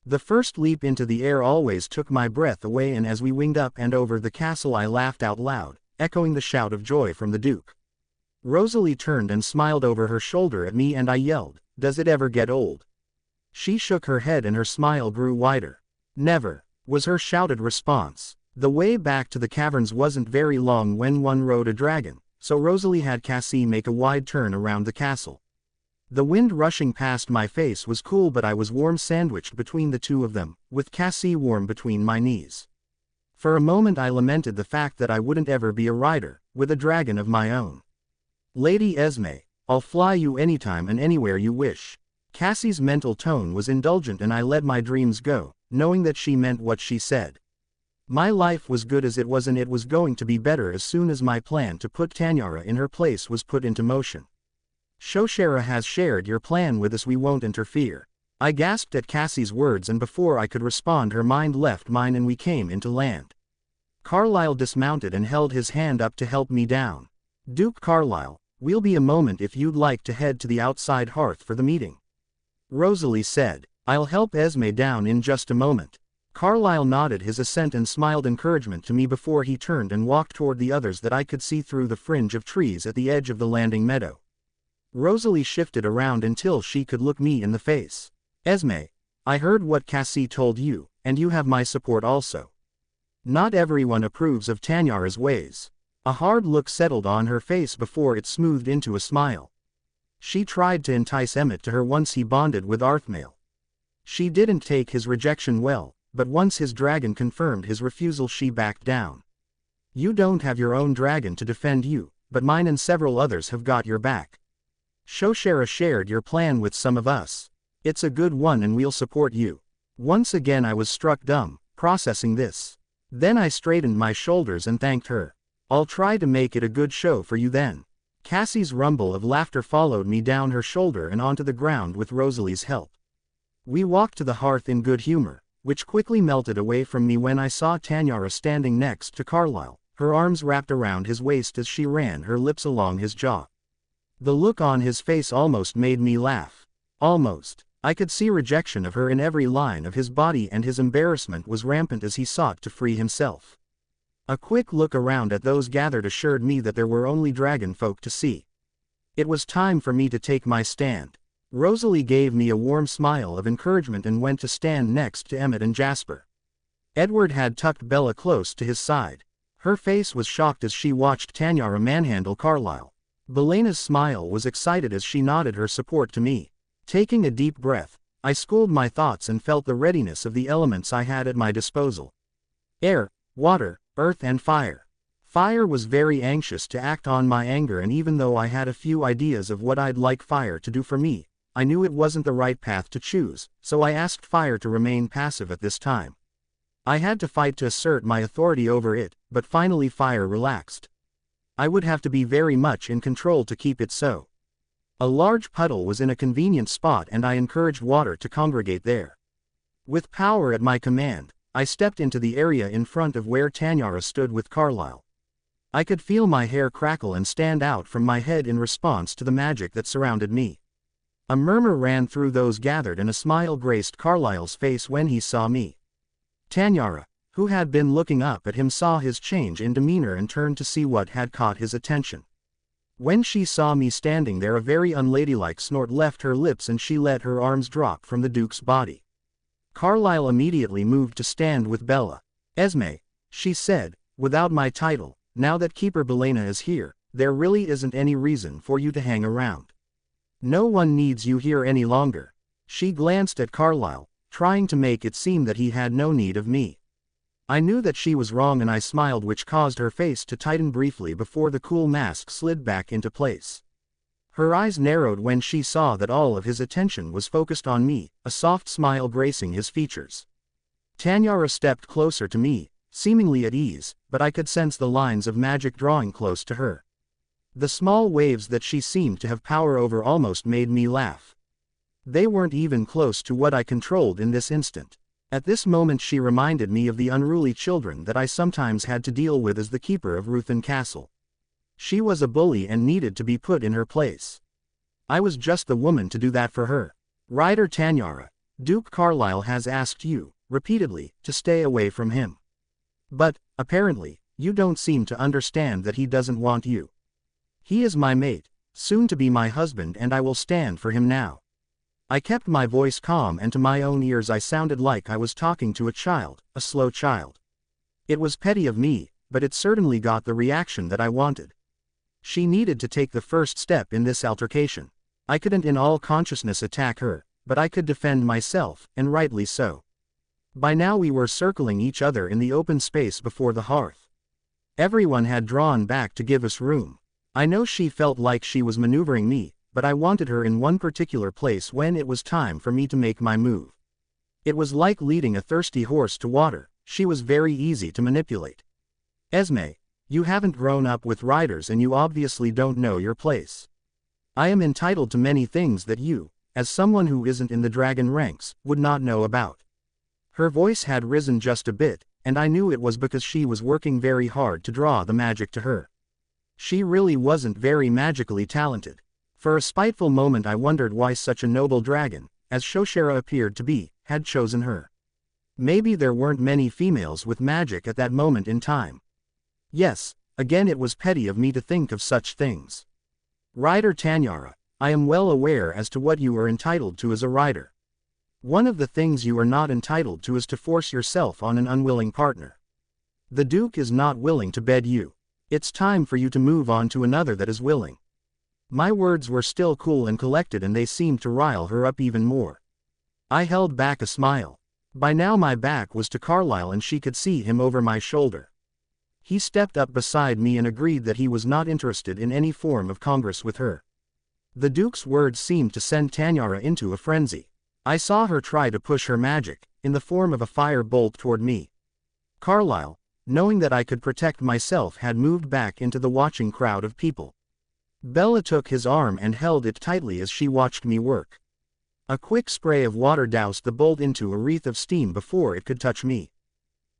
The first leap into the air always took my breath away and as we winged up and over the castle I laughed out loud, echoing the shout of joy from the Duke. Rosalie turned and smiled over her shoulder at me and I yelled, "Does it ever get old?" She shook her head and her smile grew wider. "Never," was her shouted response. The way back to the caverns wasn't very long when one rode a dragon, so Rosalie had Cassie make a wide turn around the castle. The wind rushing past my face was cool but I was warm sandwiched between the two of them, with Cassie warm between my knees. For a moment I lamented the fact that I wouldn't ever be a rider, with a dragon of my own. "Lady Esme, I'll fly you anytime and anywhere you wish." Cassie's mental tone was indulgent and I let my dreams go, knowing that she meant what she said. My life was good as it was and it was going to be better as soon as my plan to put Tanyara in her place was put into motion. Shoshera has shared your plan with us, we won't interfere. I gasped at Cassie's words and before I could respond her mind left mine and we came into land. Carlyle dismounted and held his hand up to help me down. Duke Carlyle, we'll be a moment if you'd like to head to the outside hearth for the meeting. Rosalie said, I'll help Esme down in just a moment. Carlyle nodded his assent and smiled encouragement to me before he turned and walked toward the others that I could see through the fringe of trees at the edge of the landing meadow. Rosalie shifted around until she could look me in the face. Esme, I heard what Cassie told you, and you have my support also. Not everyone approves of Tanyara's ways. A hard look settled on her face before it smoothed into a smile. She tried to entice Emmett to her once he bonded with Arthmail. She didn't take his rejection well, but once his dragon confirmed his refusal she backed down. You don't have your own dragon to defend you, but mine and several others have got your back. Shoshera shared your plan with some of us. It's a good one and we'll support you. Once again I was struck dumb, processing this. Then I straightened my shoulders and thanked her. I'll try to make it a good show for you then. Cassie's rumble of laughter followed me down her shoulder and onto the ground with Rosalie's help. We walked to the hearth in good humor, which quickly melted away from me when I saw Tanyara standing next to Carlyle, her arms wrapped around his waist as she ran her lips along his jaw. The look on his face almost made me laugh. Almost. I could see rejection of her in every line of his body and his embarrassment was rampant as he sought to free himself. A quick look around at those gathered assured me that there were only dragon folk to see. It was time for me to take my stand. Rosalie gave me a warm smile of encouragement and went to stand next to Emmett and Jasper. Edward had tucked Bella close to his side. Her face was shocked as she watched Tanyara manhandle Carlyle. Belena's smile was excited as she nodded her support to me. Taking a deep breath, I schooled my thoughts and felt the readiness of the elements I had at my disposal. Air, water, earth and fire. Fire was very anxious to act on my anger and even though I had a few ideas of what I'd like fire to do for me, I knew it wasn't the right path to choose, so I asked fire to remain passive at this time. I had to fight to assert my authority over it, but finally fire relaxed. I would have to be very much in control to keep it so. A large puddle was in a convenient spot and I encouraged water to congregate there. With power at my command, I stepped into the area in front of where Tanyara stood with Carlyle. I could feel my hair crackle and stand out from my head in response to the magic that surrounded me. A murmur ran through those gathered and a smile graced Carlyle's face when he saw me. Tanyara, who had been looking up at him, saw his change in demeanor and turned to see what had caught his attention. When she saw me standing there, a very unladylike snort left her lips and she let her arms drop from the Duke's body. Carlyle immediately moved to stand with Bella. Esme, she said, without my title, now that Keeper Belena is here, there really isn't any reason for you to hang around. No one needs you here any longer. She glanced at Carlyle, trying to make it seem that he had no need of me. I knew that she was wrong and I smiled, which caused her face to tighten briefly before the cool mask slid back into place. Her eyes narrowed when she saw that all of his attention was focused on me, a soft smile gracing his features. Tanyara stepped closer to me, seemingly at ease, but I could sense the lines of magic drawing close to her. The small waves that she seemed to have power over almost made me laugh. They weren't even close to what I controlled in this instant. At this moment she reminded me of the unruly children that I sometimes had to deal with as the keeper of Ruthen Castle. She was a bully and needed to be put in her place. I was just the woman to do that for her. Rider Tanyara, Duke Carlyle has asked you, repeatedly, to stay away from him. But, apparently, you don't seem to understand that he doesn't want you. He is my mate, soon to be my husband, and I will stand for him now. I kept my voice calm and to my own ears I sounded like I was talking to a child, a slow child. It was petty of me, but it certainly got the reaction that I wanted. She needed to take the first step in this altercation. I couldn't in all consciousness attack her, but I could defend myself, and rightly so. By now we were circling each other in the open space before the hearth. Everyone had drawn back to give us room. I know she felt like she was maneuvering me, but I wanted her in one particular place when it was time for me to make my move. It was like leading a thirsty horse to water. She was very easy to manipulate. Esme, you haven't grown up with riders and you obviously don't know your place. I am entitled to many things that you, as someone who isn't in the dragon ranks, would not know about. Her voice had risen just a bit, and I knew it was because she was working very hard to draw the magic to her. She really wasn't very magically talented. For a spiteful moment I wondered why such a noble dragon, as Shoshera appeared to be, had chosen her. Maybe there weren't many females with magic at that moment in time. Yes, again it was petty of me to think of such things. Rider Tanyara, I am well aware as to what you are entitled to as a rider. One of the things you are not entitled to is to force yourself on an unwilling partner. The Duke is not willing to bed you. It's time for you to move on to another that is willing. My words were still cool and collected and they seemed to rile her up even more. I held back a smile. By now my back was to Carlyle and she could see him over my shoulder. He stepped up beside me and agreed that he was not interested in any form of congress with her. The Duke's words seemed to send Tanyara into a frenzy. I saw her try to push her magic, in the form of a fire bolt toward me. Carlyle, knowing that I could protect myself, had moved back into the watching crowd of people. Bella took his arm and held it tightly as she watched me work. A quick spray of water doused the bolt into a wreath of steam before it could touch me.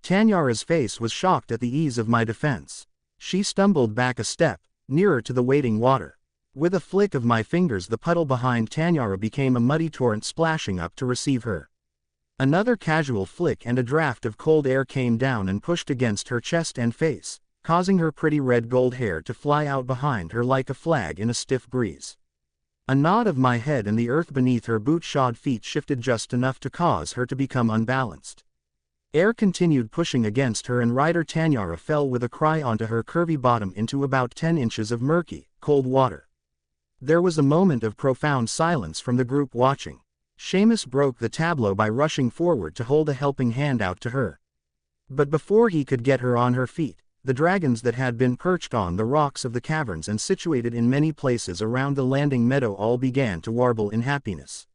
Tanyara's face was shocked at the ease of my defense. She stumbled back a step, nearer to the waiting water. With a flick of my fingers the puddle behind Tanyara became a muddy torrent splashing up to receive her. Another casual flick and a draft of cold air came down and pushed against her chest and face, causing her pretty red gold hair to fly out behind her like a flag in a stiff breeze. A nod of my head and the earth beneath her boot-shod feet shifted just enough to cause her to become unbalanced. Air continued pushing against her and Rider Tanyara fell with a cry onto her curvy bottom into about 10 inches of murky, cold water. There was a moment of profound silence from the group watching. Seamus broke the tableau by rushing forward to hold a helping hand out to her. But before he could get her on her feet, the dragons that had been perched on the rocks of the caverns and situated in many places around the landing meadow all began to warble in happiness.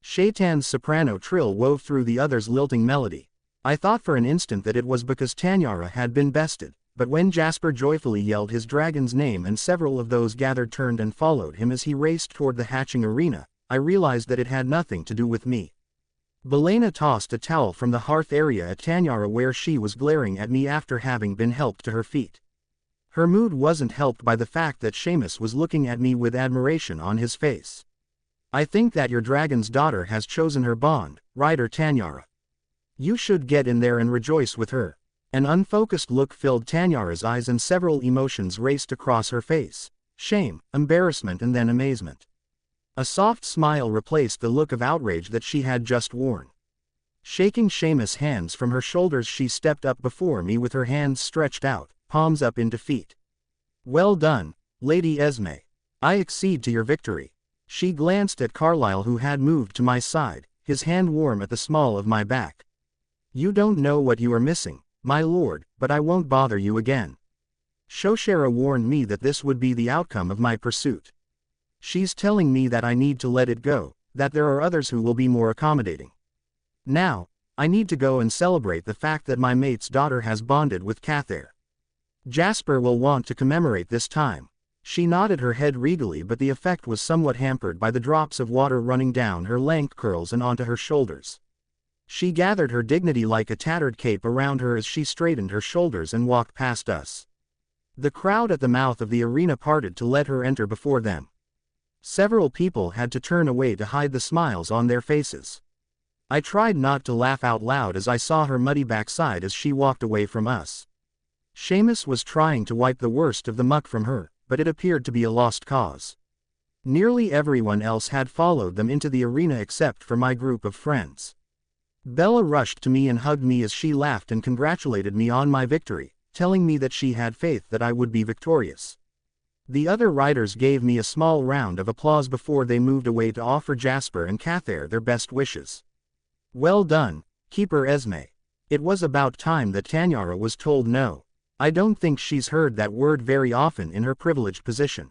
Shaitan's soprano trill wove through the others' lilting melody. I thought for an instant that it was because Tanyara had been bested, but when Jasper joyfully yelled his dragon's name and several of those gathered turned and followed him as he raced toward the hatching arena, I realized that it had nothing to do with me. Belena tossed a towel from the hearth area at Tanyara where she was glaring at me after having been helped to her feet. Her mood wasn't helped by the fact that Seamus was looking at me with admiration on his face. I think that your dragon's daughter has chosen her bond, Rider Tanyara. You should get in there and rejoice with her. An unfocused look filled Tanyara's eyes and several emotions raced across her face: shame, embarrassment and then amazement. A soft smile replaced the look of outrage that she had just worn. Shaking Seamus' hands from her shoulders she stepped up before me with her hands stretched out, palms up in defeat. Well done, Lady Esme. I accede to your victory. She glanced at Carlyle who had moved to my side, his hand warm at the small of my back. You don't know what you are missing, my lord, but I won't bother you again. Shoshera warned me that this would be the outcome of my pursuit. She's telling me that I need to let it go, that there are others who will be more accommodating. Now, I need to go and celebrate the fact that my mate's daughter has bonded with Cathair. Jasper will want to commemorate this time. She nodded her head regally, but the effect was somewhat hampered by the drops of water running down her lank curls and onto her shoulders. She gathered her dignity like a tattered cape around her as she straightened her shoulders and walked past us. The crowd at the mouth of the arena parted to let her enter before them. Several people had to turn away to hide the smiles on their faces. I tried not to laugh out loud as I saw her muddy backside as she walked away from us. Seamus was trying to wipe the worst of the muck from her, but it appeared to be a lost cause. Nearly everyone else had followed them into the arena except for my group of friends. Bella rushed to me and hugged me as she laughed and congratulated me on my victory, telling me that she had faith that I would be victorious. The other riders gave me a small round of applause before they moved away to offer Jasper and Cathair their best wishes. Well done, Keeper Esme. It was about time that Tanyara was told no. I don't think she's heard that word very often in her privileged position.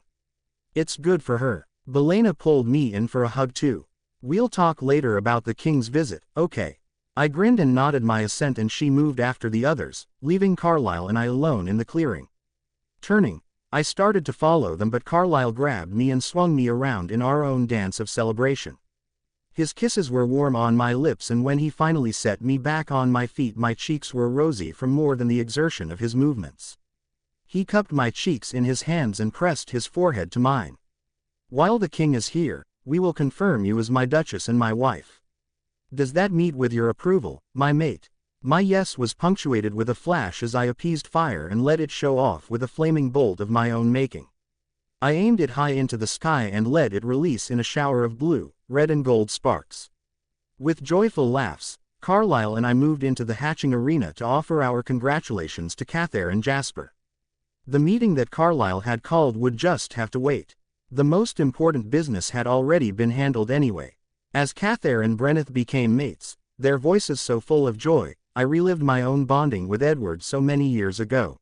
It's good for her. Belena pulled me in for a hug too. We'll talk later about the king's visit, okay? I grinned and nodded my assent, and she moved after the others, leaving Carlyle and I alone in the clearing. Turning, I started to follow them, but Carlyle grabbed me and swung me around in our own dance of celebration. His kisses were warm on my lips, and when he finally set me back on my feet, my cheeks were rosy from more than the exertion of his movements. He cupped my cheeks in his hands and pressed his forehead to mine. "While the king is here, we will confirm you as my duchess and my wife. Does that meet with your approval, my mate?" My yes was punctuated with a flash as I appeased fire and let it show off with a flaming bolt of my own making. I aimed it high into the sky and let it release in a shower of blue, red and gold sparks. With joyful laughs, Carlyle and I moved into the hatching arena to offer our congratulations to Cather and Jasper. The meeting that Carlyle had called would just have to wait. The most important business had already been handled anyway. As Cather and Brenneth became mates, their voices so full of joy, I relived my own bonding with Edward so many years ago.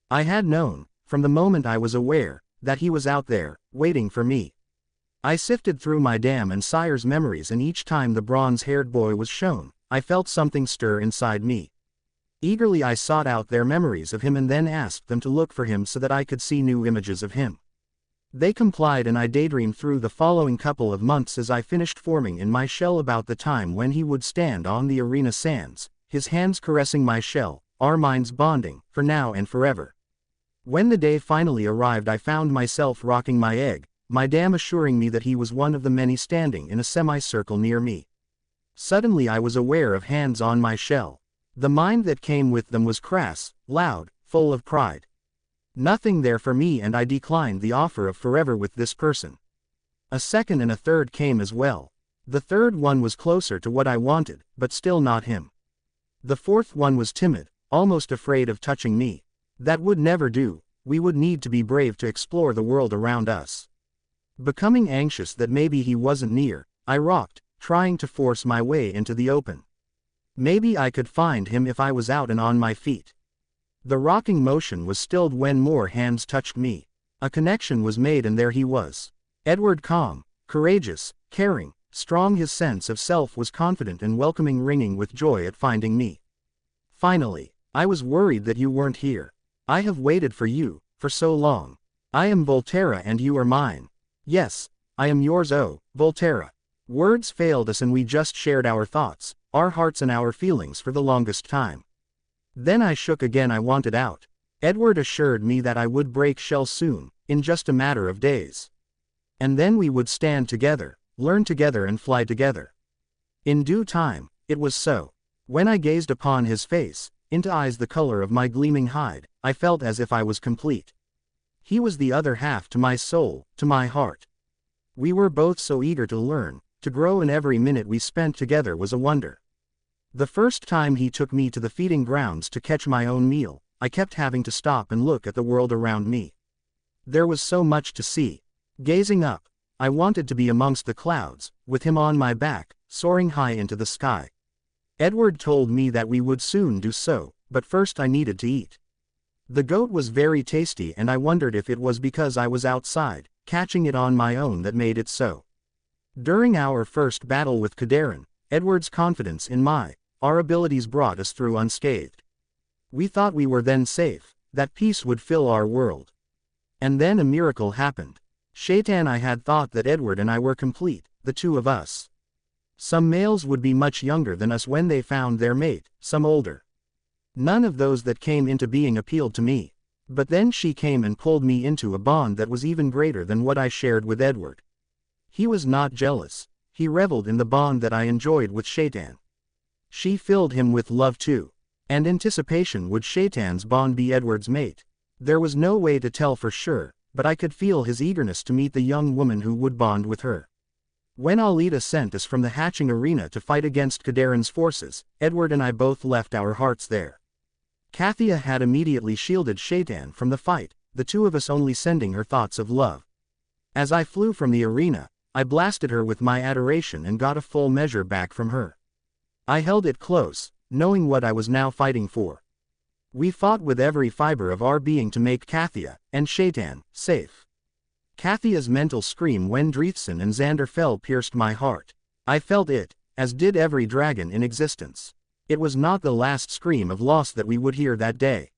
I had known, from the moment I was aware, that he was out there, waiting for me. I sifted through my dam and sire's memories, and each time the bronze-haired boy was shown, I felt something stir inside me. Eagerly I sought out their memories of him and then asked them to look for him so that I could see new images of him. They complied, and I daydreamed through the following couple of months as I finished forming in my shell about the time when he would stand on the arena sands, his hands caressing my shell, our minds bonding, for now and forever. When the day finally arrived, I found myself rocking my egg, my dam assuring me that he was one of the many standing in a semicircle near me. Suddenly I was aware of hands on my shell. The mind that came with them was crass, loud, full of pride. Nothing there for me, and I declined the offer of forever with this person. A second and a third came as well. The third one was closer to what I wanted, but still not him. The fourth one was timid, almost afraid of touching me. That would never do. We would need to be brave to explore the world around us. Becoming anxious that maybe he wasn't near, I rocked, trying to force my way into the open. Maybe I could find him if I was out and on my feet. The rocking motion was stilled when more hands touched me. A connection was made, and there he was. Edward, calm, courageous, caring, strong. His sense of self was confident and welcoming, ringing with joy at finding me. "Finally. I was worried that you weren't here. I have waited for you, for so long. I am Volterra and you are mine. Yes, I am yours, oh, Volterra." Words failed us, and we just shared our thoughts, our hearts and our feelings for the longest time. Then I shook again. I wanted out. Edward assured me that I would break shell soon, in just a matter of days. And then we would stand together, learn together and fly together. In due time, it was so. When I gazed upon his face, into eyes the color of my gleaming hide, I felt as if I was complete. He was the other half to my soul, to my heart. We were both so eager to learn, to grow, and every minute we spent together was a wonder. The first time he took me to the feeding grounds to catch my own meal, I kept having to stop and look at the world around me. There was so much to see. Gazing up, I wanted to be amongst the clouds, with him on my back, soaring high into the sky. Edward told me that we would soon do so, but first I needed to eat. The goat was very tasty, and I wondered if it was because I was outside, catching it on my own, that made it so. During our first battle with Caderon, Edward's confidence in our abilities brought us through unscathed. We thought we were then safe, that peace would fill our world. And then a miracle happened. Shaitan, I had thought that Edward and I were complete, the two of us. Some males would be much younger than us when they found their mate, some older. None of those that came into being appealed to me. But then she came and pulled me into a bond that was even greater than what I shared with Edward. He was not jealous. He reveled in the bond that I enjoyed with Shaitan. She filled him with love too. And anticipation. Would Shaitan's bond be Edward's mate? There was no way to tell for sure, but I could feel his eagerness to meet the young woman who would bond with her. When Alida sent us from the hatching arena to fight against Caderon's forces, Edward and I both left our hearts there. Kathia had immediately shielded Shaitan from the fight, the two of us only sending her thoughts of love. As I flew from the arena, I blasted her with my adoration and got a full measure back from her. I held it close, knowing what I was now fighting for. We fought with every fiber of our being to make Kathia and Shaitan safe. Kathia's mental scream when Dreithson and Xander fell pierced my heart. I felt it, as did every dragon in existence. It was not the last scream of loss that we would hear that day.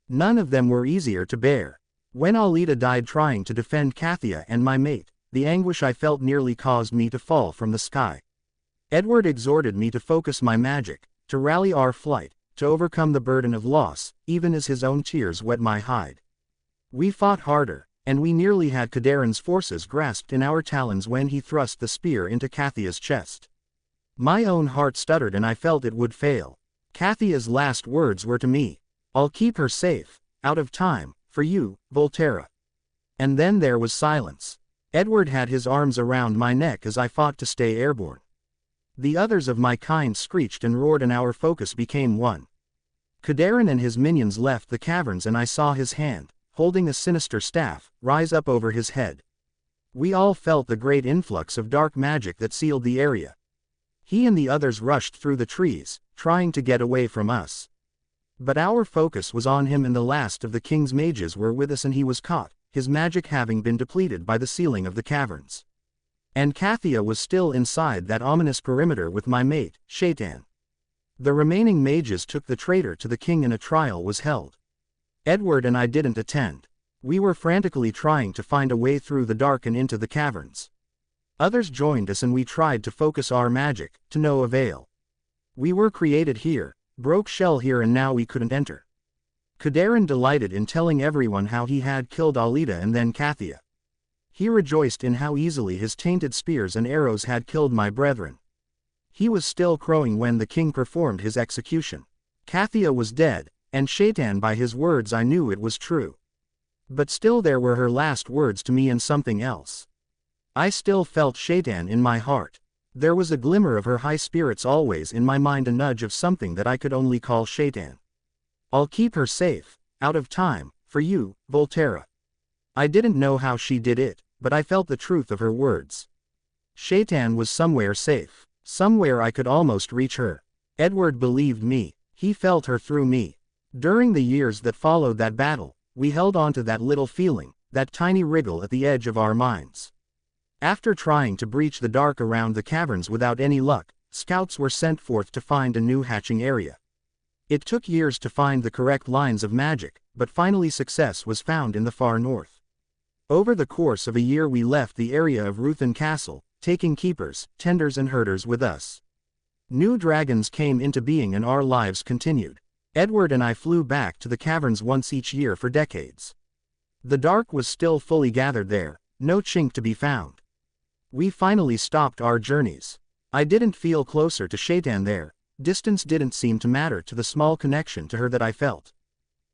None of them were easier to bear. When Alida died trying to defend Kathia and my mate, the anguish I felt nearly caused me to fall from the sky. Edward exhorted me to focus my magic, to rally our flight, to overcome the burden of loss, even as his own tears wet my hide. We fought harder, and we nearly had Kadarin's forces grasped in our talons when he thrust the spear into Kathia's chest. My own heart stuttered and I felt it would fail. Kathia's last words were to me, "I'll keep her safe, out of time, for you, Volterra." And then there was silence. Edward had his arms around my neck as I fought to stay airborne. The others of my kind screeched and roared and our focus became one. Kadarin and his minions left the caverns and I saw his hand, holding a sinister staff, rise up over his head. We all felt the great influx of dark magic that sealed the area. He and the others rushed through the trees, trying to get away from us. But our focus was on him and the last of the king's mages were with us and he was caught, his magic having been depleted by the sealing of the caverns. And Kathia was still inside that ominous perimeter with my mate, Shaitan. The remaining mages took the traitor to the king and a trial was held. Edward and I didn't attend. We were frantically trying to find a way through the dark and into the caverns. Others joined us and we tried to focus our magic, to no avail. We were created here, broke shell here and now we couldn't enter. Kadarin delighted in telling everyone how he had killed Alida and then Kathia. He rejoiced in how easily his tainted spears and arrows had killed my brethren. He was still crowing when the king performed his execution. Kathia was dead, and Shaitan by his words I knew it was true. But still there were her last words to me and something else. I still felt Shaitan in my heart. There was a glimmer of her high spirits always in my mind, a nudge of something that I could only call Shaitan. "I'll keep her safe, out of time, for you, Volterra." I didn't know how she did it, but I felt the truth of her words. Shaitan was somewhere safe, somewhere I could almost reach her. Edward believed me, he felt her through me. During the years that followed that battle, we held on to that little feeling, that tiny wriggle at the edge of our minds. After trying to breach the dark around the caverns without any luck, scouts were sent forth to find a new hatching area. It took years to find the correct lines of magic, but finally success was found in the far north. Over the course of a year we left the area of Ruthen Castle, taking keepers, tenders and herders with us. New dragons came into being and our lives continued. Edward and I flew back to the caverns once each year for decades. The dark was still fully gathered there, no chink to be found. We finally stopped our journeys. I didn't feel closer to Shaitan there, distance didn't seem to matter to the small connection to her that I felt.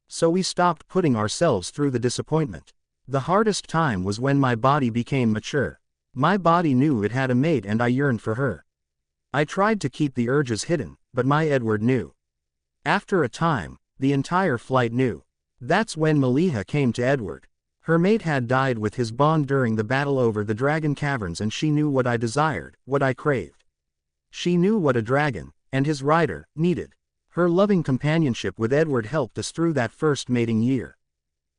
So we stopped putting ourselves through the disappointment. The hardest time was when my body became mature. My body knew it had a mate and I yearned for her. I tried to keep the urges hidden, but my Edward knew. After a time, the entire flight knew. That's when Maliha came to Edward. Her mate had died with his bond during the battle over the dragon caverns and she knew what I desired, what I craved. She knew what a dragon, and his rider, needed. Her loving companionship with Edward helped us through that first mating year.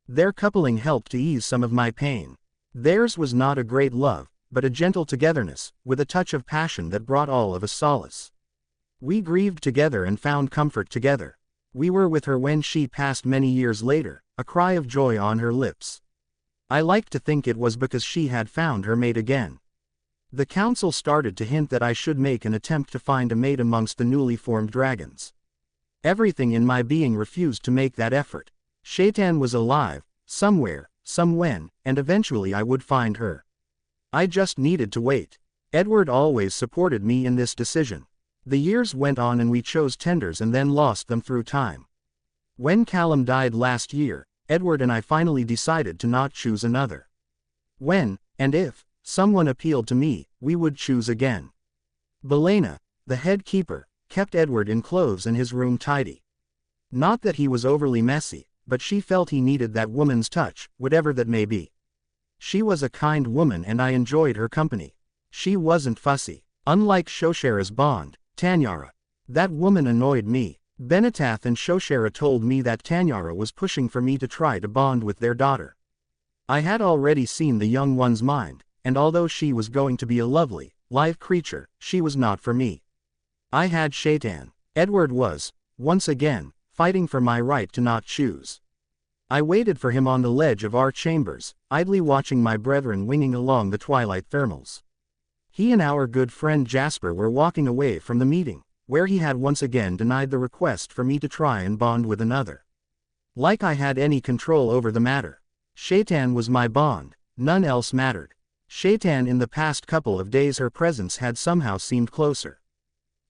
Their coupling helped to ease some of my pain. Theirs was not a great love, but a gentle togetherness, with a touch of passion that brought all of us solace. We grieved together and found comfort together. We were with her when she passed many years later, a cry of joy on her lips. I like to think it was because she had found her mate again. The council started to hint that I should make an attempt to find a mate amongst the newly formed dragons. Everything in my being refused to make that effort. Shaitan was alive, somewhere, somewhen, and eventually I would find her. I just needed to wait. Edward always supported me in this decision. The years went on and we chose tenders and then lost them through time. When Callum died last year, Edward and I finally decided to not choose another. When, and if, someone appealed to me, we would choose again. Belena, the head keeper, kept Edward in clothes and his room tidy. Not that he was overly messy, but she felt he needed that woman's touch, whatever that may be. She was a kind woman and I enjoyed her company. She wasn't fussy. Unlike Shoshera's bond, Tanyara. That woman annoyed me. Benetath and Shoshera told me that Tanyara was pushing for me to try to bond with their daughter. I had already seen the young one's mind, and although she was going to be a lovely, live creature, she was not for me. I had Shaitan. Edward was, once again, fighting for my right to not choose. I waited for him on the ledge of our chambers, idly watching my brethren winging along the twilight thermals. He and our good friend Jasper were walking away from the meeting, where he had once again denied the request for me to try and bond with another. Like I had any control over the matter. Shaitan was my bond, none else mattered. Shaitan, in the past couple of days her presence had somehow seemed closer.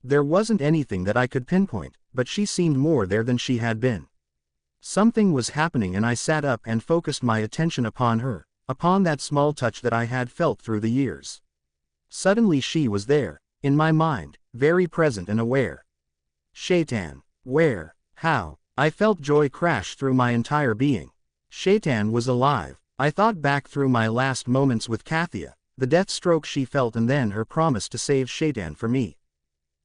There wasn't anything that I could pinpoint, but she seemed more there than she had been. Something was happening and I sat up and focused my attention upon her, upon that small touch that I had felt through the years. Suddenly she was there, in my mind, very present and aware. Shaitan. Where? How? I felt joy crash through my entire being. Shaitan was alive. I thought back through my last moments with Kathia, the death stroke she felt and then her promise to save Shaitan for me.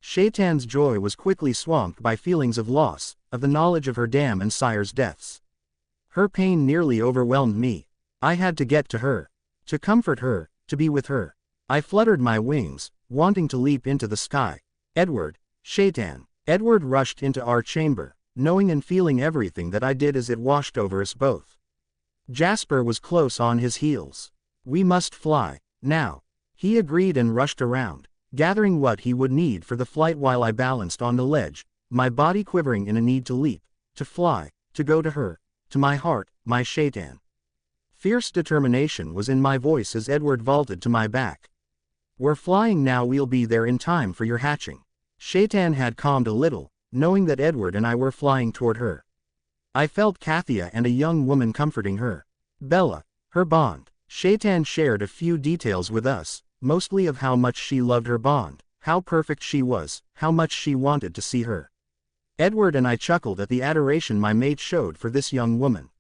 Shaitan's joy was quickly swamped by feelings of loss, of the knowledge of her dam and sire's deaths. Her pain nearly overwhelmed me. I had to get to her. To comfort her, to be with her. I fluttered my wings, wanting to leap into the sky. Edward. Shaitan. Edward rushed into our chamber, knowing and feeling everything that I did as it washed over us both. Jasper was close on his heels. We must fly, now. He agreed and rushed around, gathering what he would need for the flight while I balanced on the ledge, my body quivering in a need to leap, to fly, to go to her, to my heart, my Shaitan. Fierce determination was in my voice as Edward vaulted to my back. We're flying now, we'll be there in time for your hatching. Shaitan had calmed a little, knowing that Edward and I were flying toward her. I felt Kathia and a young woman comforting her. Bella, her bond. Shaitan shared a few details with us, mostly of how much she loved her bond, how perfect she was, how much she wanted to see her. Edward and I chuckled at the adoration my mate showed for this young woman.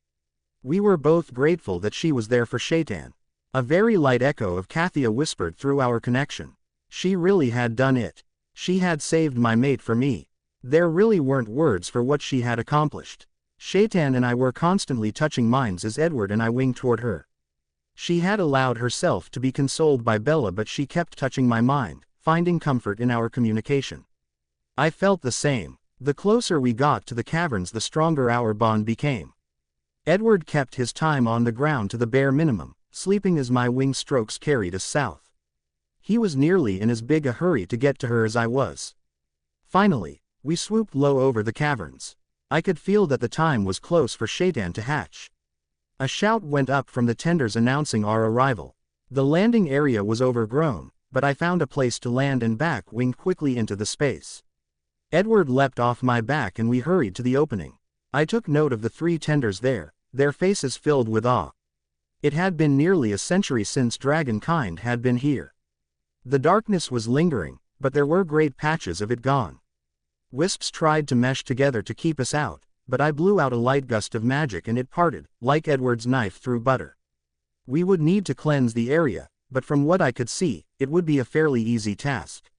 We were both grateful that she was there for Shaitan. A very light echo of Kathia whispered through our connection. She really had done it. She had saved my mate for me. There really weren't words for what she had accomplished. Shaitan and I were constantly touching minds as Edward and I winged toward her. She had allowed herself to be consoled by Bella, but she kept touching my mind, finding comfort in our communication. I felt the same. The closer we got to the caverns, the stronger our bond became. Edward kept his time on the ground to the bare minimum, sleeping as my wing strokes carried us south. He was nearly in as big a hurry to get to her as I was. Finally, we swooped low over the caverns. I could feel that the time was close for Shaitan to hatch. A shout went up from the tenders announcing our arrival. The landing area was overgrown, but I found a place to land and back winged quickly into the space. Edward leapt off my back and we hurried to the opening. I took note of the 3 tenders there, their faces filled with awe. It had been nearly a century since Dragonkind had been here. The darkness was lingering, but there were great patches of it gone. Wisps tried to mesh together to keep us out, but I blew out a light gust of magic and it parted, like Edward's knife through butter. We would need to cleanse the area, but from what I could see, it would be a fairly easy task.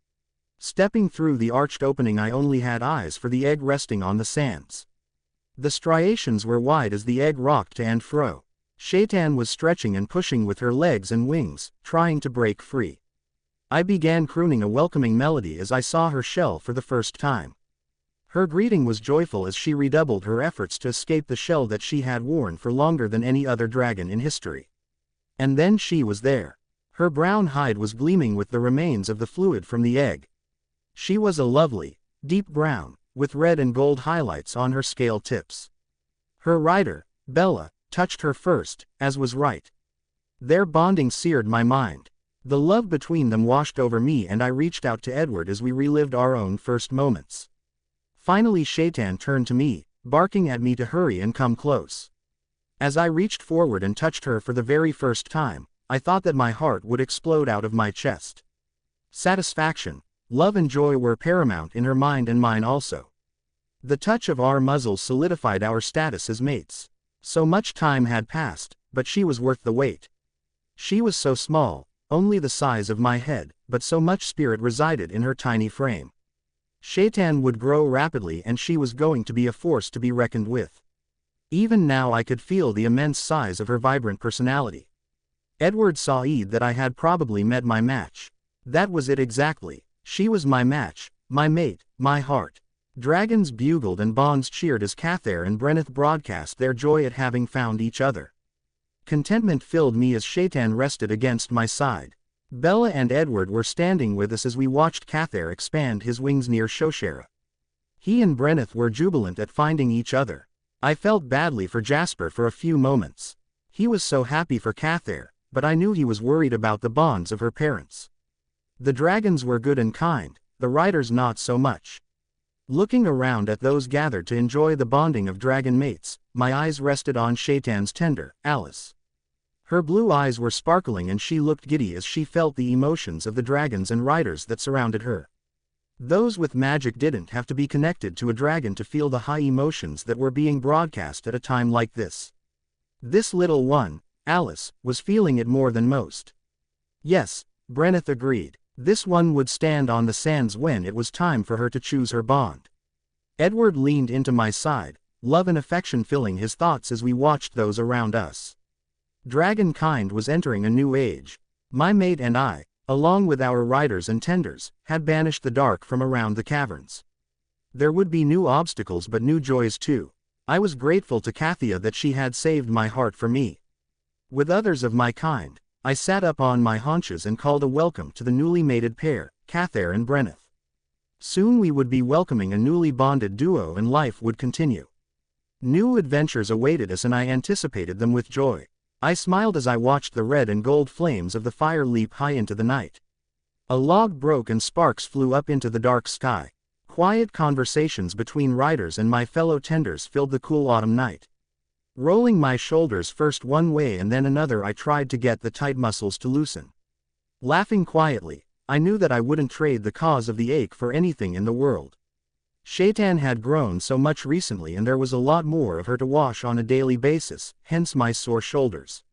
Stepping through the arched opening, I only had eyes for the egg resting on the sands. The striations were wide as the egg rocked to and fro. Shaitan was stretching and pushing with her legs and wings, trying to break free. I began crooning a welcoming melody as I saw her shell for the first time. Her greeting was joyful as she redoubled her efforts to escape the shell that she had worn for longer than any other dragon in history. And then she was there. Her brown hide was gleaming with the remains of the fluid from the egg. She was a lovely, deep brown, with red and gold highlights on her scale tips. Her rider, Bella, touched her first, as was right. Their bonding seared my mind. The love between them washed over me and I reached out to Edward as we relived our own first moments. Finally Shaitan turned to me, barking at me to hurry and come close. As I reached forward and touched her for the very first time, I thought that my heart would explode out of my chest. Satisfaction, love and joy were paramount in her mind and mine also. The touch of our muzzles solidified our status as mates. So much time had passed, but she was worth the wait. She was so small, only the size of my head, but so much spirit resided in her tiny frame. Shaitan would grow rapidly and she was going to be a force to be reckoned with. Even now I could feel the immense size of her vibrant personality. Edward saw that I had probably met my match. That was it exactly. She was my match, my mate, my heart. Dragons bugled and bonds cheered as Cathair and Brenneth broadcast their joy at having found each other. Contentment filled me as Shaitan rested against my side. Bella and Edward were standing with us as we watched Cathair expand his wings near Shoshera. He and Brenneth were jubilant at finding each other. I felt badly for Jasper for a few moments. He was so happy for Cathair, but I knew he was worried about the bonds of her parents. The dragons were good and kind, the riders not so much. Looking around at those gathered to enjoy the bonding of dragon mates, my eyes rested on Shaitan's tender, Alice. Her blue eyes were sparkling and she looked giddy as she felt the emotions of the dragons and riders that surrounded her. Those with magic didn't have to be connected to a dragon to feel the high emotions that were being broadcast at a time like this. This little one, Alice, was feeling it more than most. Yes, Brenneth agreed. This one would stand on the sands when it was time for her to choose her bond. Edward leaned into my side, love and affection filling his thoughts as we watched those around us. Dragonkind was entering a new age. My mate and I, along with our riders and tenders, had banished the dark from around the caverns. There would be new obstacles but new joys too. I was grateful to Cathia that she had saved my heart for me. With others of my kind, I sat up on my haunches and called a welcome to the newly mated pair, Cathair and Brenneth. Soon we would be welcoming a newly bonded duo and life would continue. New adventures awaited us and I anticipated them with joy. I smiled as I watched the red and gold flames of the fire leap high into the night. A log broke and sparks flew up into the dark sky. Quiet conversations between riders and my fellow tenders filled the cool autumn night. Rolling my shoulders first one way and then another, I tried to get the tight muscles to loosen. Laughing quietly, I knew that I wouldn't trade the cause of the ache for anything in the world. Shaitan had grown so much recently and there was a lot more of her to wash on a daily basis, hence my sore shoulders.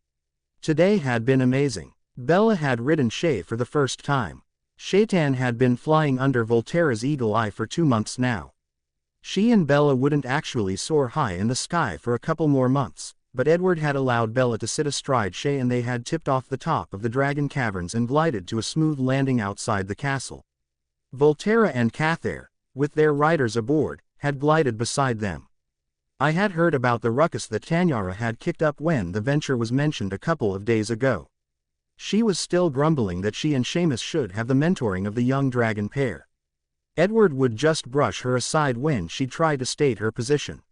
Today had been amazing. Bella had ridden Shay for the first time. Shaitan had been flying under Volterra's eagle eye for 2 months now. She and Bella wouldn't actually soar high in the sky for a couple more months, but Edward had allowed Bella to sit astride Shay and they had tipped off the top of the dragon caverns and glided to a smooth landing outside the castle. Volterra and Cathair, with their riders aboard, had glided beside them. I had heard about the ruckus that Tanyara had kicked up when the venture was mentioned a couple of days ago. She was still grumbling that she and Seamus should have the mentoring of the young dragon pair. Edward would just brush her aside when she tried to state her position.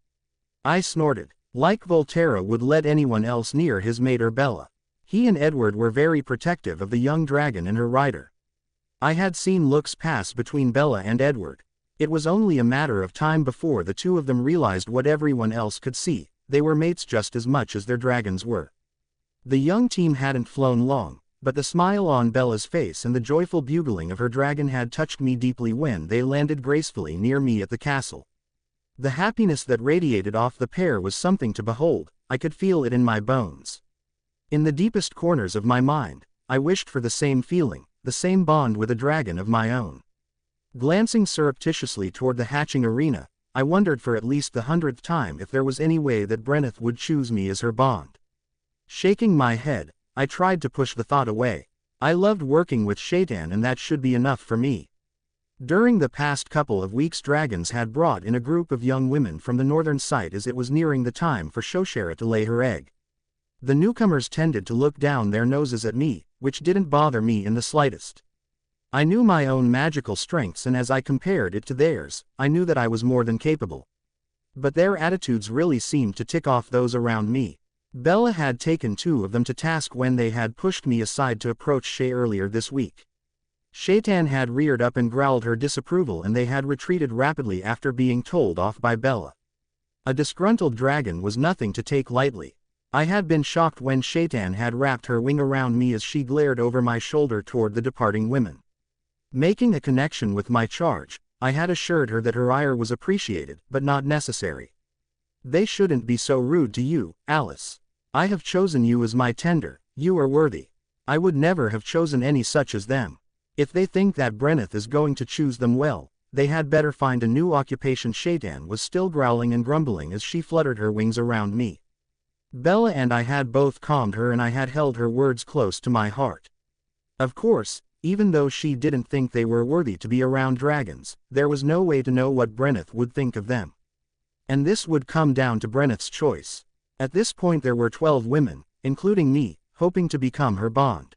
I snorted. Like Volterra would let anyone else near his mate or Bella. He and Edward were very protective of the young dragon and her rider. I had seen looks pass between Bella and Edward. It was only a matter of time before the two of them realized what everyone else could see: they were mates just as much as their dragons were. The young team hadn't flown long, but the smile on Bella's face and the joyful bugling of her dragon had touched me deeply when they landed gracefully near me at the castle. The happiness that radiated off the pair was something to behold. I could feel it in my bones. In the deepest corners of my mind, I wished for the same feeling, the same bond with a dragon of my own. Glancing surreptitiously toward the hatching arena, I wondered for at least the 100th time if there was any way that Brenneth would choose me as her bond. Shaking my head, I tried to push the thought away. I loved working with Shaitan and that should be enough for me. During the past couple of weeks, dragons had brought in a group of young women from the northern site as it was nearing the time for Shoshera to lay her egg. The newcomers tended to look down their noses at me, which didn't bother me in the slightest. I knew my own magical strengths and as I compared it to theirs, I knew that I was more than capable. But their attitudes really seemed to tick off those around me. Bella had taken 2 of them to task when they had pushed me aside to approach Shay earlier this week. Shaitan had reared up and growled her disapproval and they had retreated rapidly after being told off by Bella. A disgruntled dragon was nothing to take lightly. I had been shocked when Shaitan had wrapped her wing around me as she glared over my shoulder toward the departing women. Making a connection with my charge, I had assured her that her ire was appreciated, but not necessary. They shouldn't be so rude to you, Alice. I have chosen you as my tender, you are worthy. I would never have chosen any such as them. If they think that Brenneth is going to choose them, well, they had better find a new occupation. Shaitan was still growling and grumbling as she fluttered her wings around me. Bella and I had both calmed her and I had held her words close to my heart. Of course, even though she didn't think they were worthy to be around dragons, there was no way to know what Brenneth would think of them. And this would come down to Brenneth's choice. At this point there were 12 women, including me, hoping to become her bond.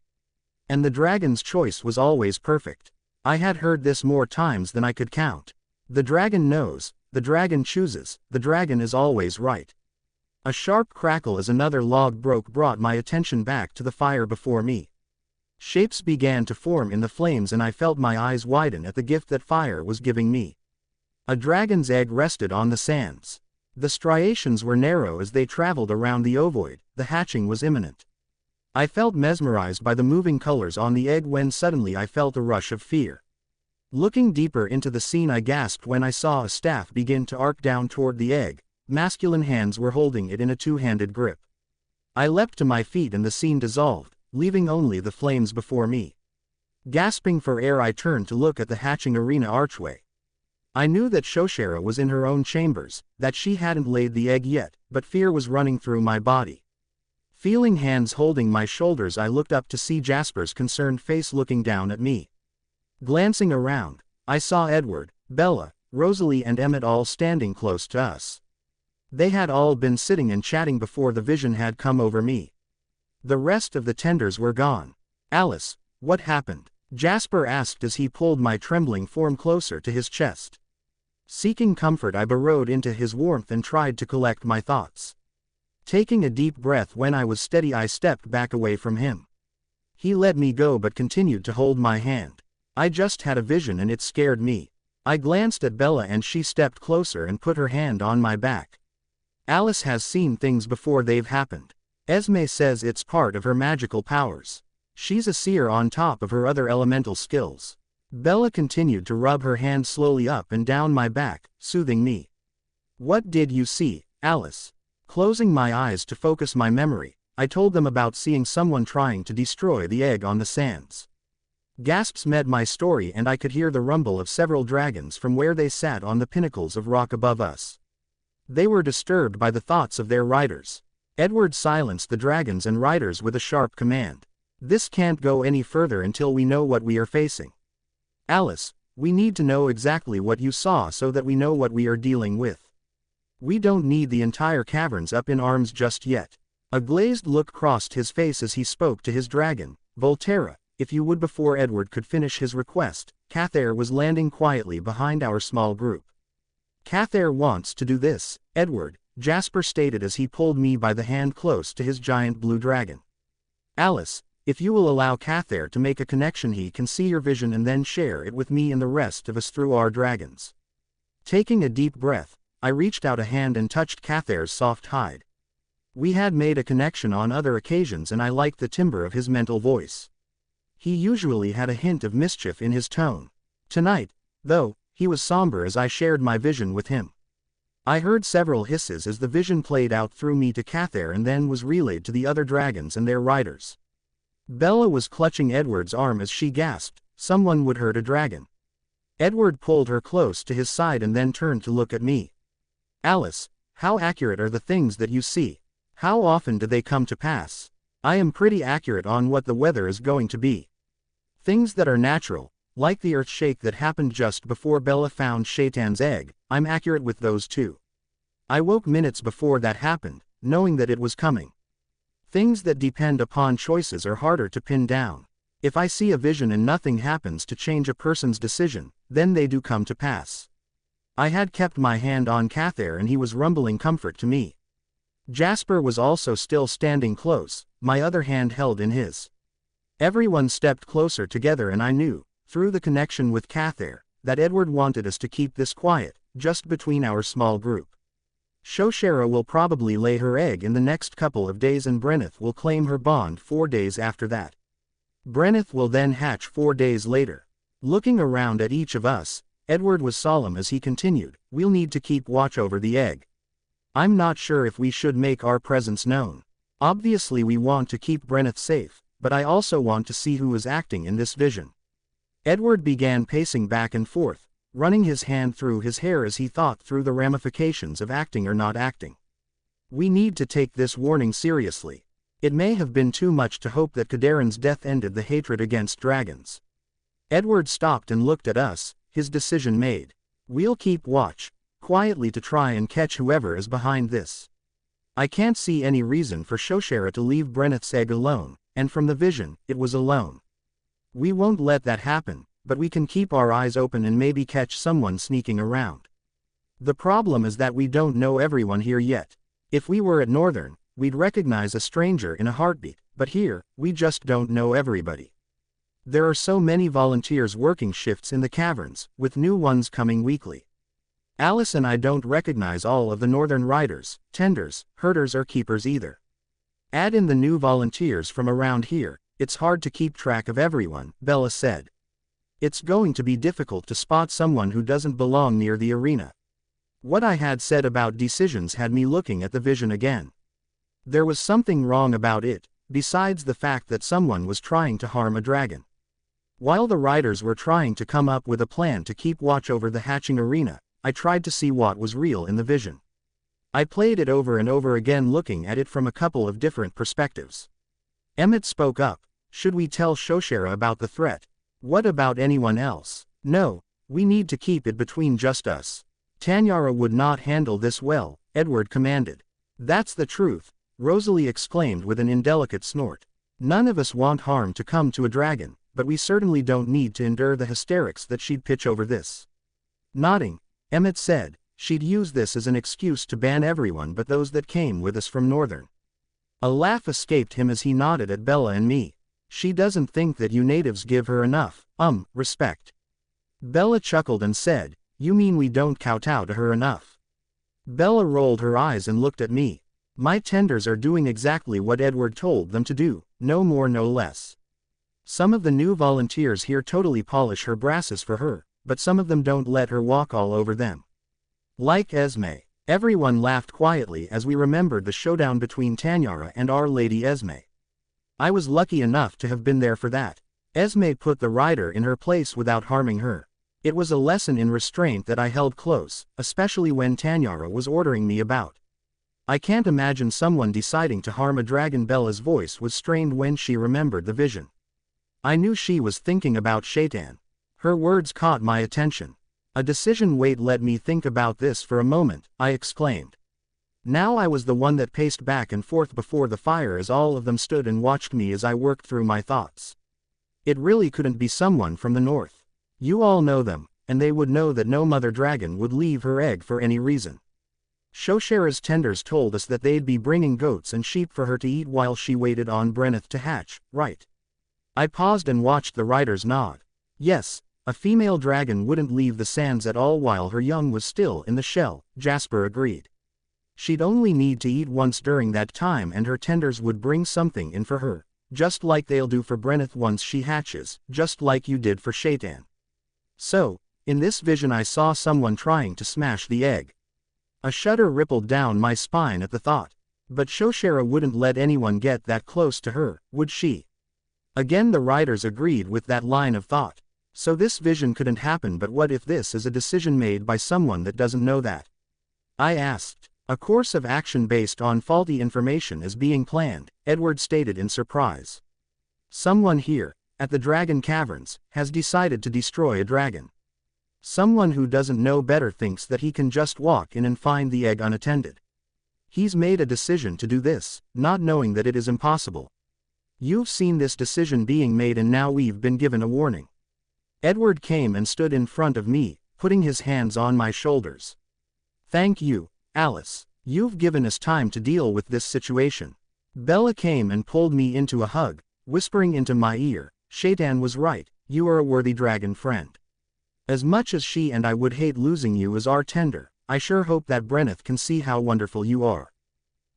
And the dragon's choice was always perfect. I had heard this more times than I could count. The dragon knows, the dragon chooses, the dragon is always right. A sharp crackle as another log brought my attention back to the fire before me. Shapes began to form in the flames and I felt my eyes widen at the gift that fire was giving me. A dragon's egg rested on the sands. The striations were narrow as they traveled around the ovoid, the hatching was imminent. I felt mesmerized by the moving colors on the egg when suddenly I felt a rush of fear. Looking deeper into the scene I gasped when I saw a staff begin to arc down toward the egg. Masculine hands were holding it in a two-handed grip. I leapt to my feet and the scene dissolved, leaving only the flames before me. Gasping for air I turned to look at the hatching arena archway. I knew that Shoshera was in her own chambers, that she hadn't laid the egg yet, but fear was running through my body. Feeling hands holding my shoulders I looked up to see Jasper's concerned face looking down at me. Glancing around, I saw Edward, Bella, Rosalie and Emmett all standing close to us. They had all been sitting and chatting before the vision had come over me. The rest of the tenders were gone. "Alice, what happened?" Jasper asked as he pulled my trembling form closer to his chest. Seeking comfort I burrowed into his warmth and tried to collect my thoughts. Taking a deep breath when I was steady I stepped back away from him. He let me go but continued to hold my hand. I just had a vision and it scared me. I glanced at Bella and she stepped closer and put her hand on my back. "Alice has seen things before they've happened. Esme says it's part of her magical powers. She's a seer on top of her other elemental skills." Bella continued to rub her hand slowly up and down my back, soothing me. "What did you see, Alice?" Closing my eyes to focus my memory, I told them about seeing someone trying to destroy the egg on the sands. Gasps met my story and I could hear the rumble of several dragons from where they sat on the pinnacles of rock above us. They were disturbed by the thoughts of their riders. Edward silenced the dragons and riders with a sharp command. "This can't go any further until we know what we are facing. Alice, we need to know exactly what you saw so that we know what we are dealing with. We don't need the entire caverns up in arms just yet." A glazed look crossed his face as he spoke to his dragon. "Volterra, if you would." Before Edward could finish his request, Cathair was landing quietly behind our small group. "Cathair wants to do this, Edward," Jasper stated as he pulled me by the hand close to his giant blue dragon. "Alice, if you will allow Cathair to make a connection he can see your vision and then share it with me and the rest of us through our dragons." Taking a deep breath, I reached out a hand and touched Cathair's soft hide. We had made a connection on other occasions and I liked the timbre of his mental voice. He usually had a hint of mischief in his tone. Tonight, though, he was somber as I shared my vision with him. I heard several hisses as the vision played out through me to Cathair and then was relayed to the other dragons and their riders. Bella was clutching Edward's arm as she gasped, "Someone would hurt a dragon." Edward pulled her close to his side and then turned to look at me. "Alice, how accurate are the things that you see? How often do they come to pass?" "I am pretty accurate on what the weather is going to be. Things that are natural, like the earthshake that happened just before Bella found Shaitan's egg, I'm accurate with those too. I woke minutes before that happened, knowing that it was coming. Things that depend upon choices are harder to pin down. If I see a vision and nothing happens to change a person's decision, then they do come to pass." I had kept my hand on Cathair and he was rumbling comfort to me. Jasper was also still standing close, my other hand held in his. Everyone stepped closer together and I knew, through the connection with Cathair, that Edward wanted us to keep this quiet, just between our small group. Shoshera will probably lay her egg in the next couple of days and Brenneth will claim her bond 4 days after that. Brenneth will then hatch 4 days later. Looking around at each of us, Edward was solemn as he continued, "We'll need to keep watch over the egg. I'm not sure if we should make our presence known. Obviously we want to keep Brenneth safe, but I also want to see who is acting in this vision." Edward began pacing back and forth, running his hand through his hair as he thought through the ramifications of acting or not acting. We need to take this warning seriously. It may have been too much to hope that Kadarin's death ended the hatred against dragons. Edward stopped and looked at us, his decision made. We'll keep watch, quietly, to try and catch whoever is behind this. I can't see any reason for Shoshera to leave Brenneth's egg alone, and from the vision, it was alone. We won't let that happen, but we can keep our eyes open and maybe catch someone sneaking around. The problem is that we don't know everyone here yet. If we were at Northern, we'd recognize a stranger in a heartbeat, but here, we just don't know everybody. There are so many volunteers working shifts in the caverns, with new ones coming weekly. Alice and I don't recognize all of the Northern riders, tenders, herders or keepers either. Add in the new volunteers from around here, it's hard to keep track of everyone, Bella said. It's going to be difficult to spot someone who doesn't belong near the arena. What I had said about decisions had me looking at the vision again. There was something wrong about it, besides the fact that someone was trying to harm a dragon. While the riders were trying to come up with a plan to keep watch over the hatching arena, I tried to see what was real in the vision. I played it over and over again, looking at it from a couple of different perspectives. Emmett spoke up. Should we tell Shoshera about the threat? What about anyone else? No, we need to keep it between just us. Tanyara would not handle this well, Edward commanded. That's the truth, Rosalie exclaimed with an indelicate snort. None of us want harm to come to a dragon, but we certainly don't need to endure the hysterics that she'd pitch over this. Nodding, Emmett said, she'd use this as an excuse to ban everyone but those that came with us from Northern. A laugh escaped him as he nodded at Bella and me. She doesn't think that you natives give her enough, respect. Bella chuckled and said, you mean we don't kowtow to her enough? Bella rolled her eyes and looked at me. My tenders are doing exactly what Edward told them to do, no more no less. Some of the new volunteers here totally polish her brasses for her, but some of them don't let her walk all over them. Like Esme. Everyone laughed quietly as we remembered the showdown between Tanyara and Our Lady Esme. I was lucky enough to have been there for that. Esme put the rider in her place without harming her. It was a lesson in restraint that I held close, especially when Tanyara was ordering me about. I can't imagine someone deciding to harm a dragon. Bella's voice was strained when she remembered the vision. I knew she was thinking about Shaitan. Her words caught my attention. A decision. Wait, let me think about this for a moment, I exclaimed. Now I was the one that paced back and forth before the fire as all of them stood and watched me as I worked through my thoughts. It really couldn't be someone from the north. You all know them, and they would know that no mother dragon would leave her egg for any reason. Shoshera's tenders told us that they'd be bringing goats and sheep for her to eat while she waited on Brenneth to hatch, right? I paused and watched the riders nod. Yes, a female dragon wouldn't leave the sands at all while her young was still in the shell, Jasper agreed. She'd only need to eat once during that time and her tenders would bring something in for her, just like they'll do for Brenneth once she hatches, just like you did for Shaitan. So, in this vision I saw someone trying to smash the egg. A shudder rippled down my spine at the thought. But Shoshera wouldn't let anyone get that close to her, would she? Again the riders agreed with that line of thought. So this vision couldn't happen, but what if this is a decision made by someone that doesn't know that? I asked. A course of action based on faulty information is being planned, Edward stated in surprise. Someone here, at the Dragon Caverns, has decided to destroy a dragon. Someone who doesn't know better thinks that he can just walk in and find the egg unattended. He's made a decision to do this, not knowing that it is impossible. You've seen this decision being made and now we've been given a warning. Edward came and stood in front of me, putting his hands on my shoulders. Thank you, Alice. You've given us time to deal with this situation. Bella came and pulled me into a hug, whispering into my ear, Shaitan was right, you are a worthy dragon friend. As much as she and I would hate losing you as our tender, I sure hope that Brenneth can see how wonderful you are.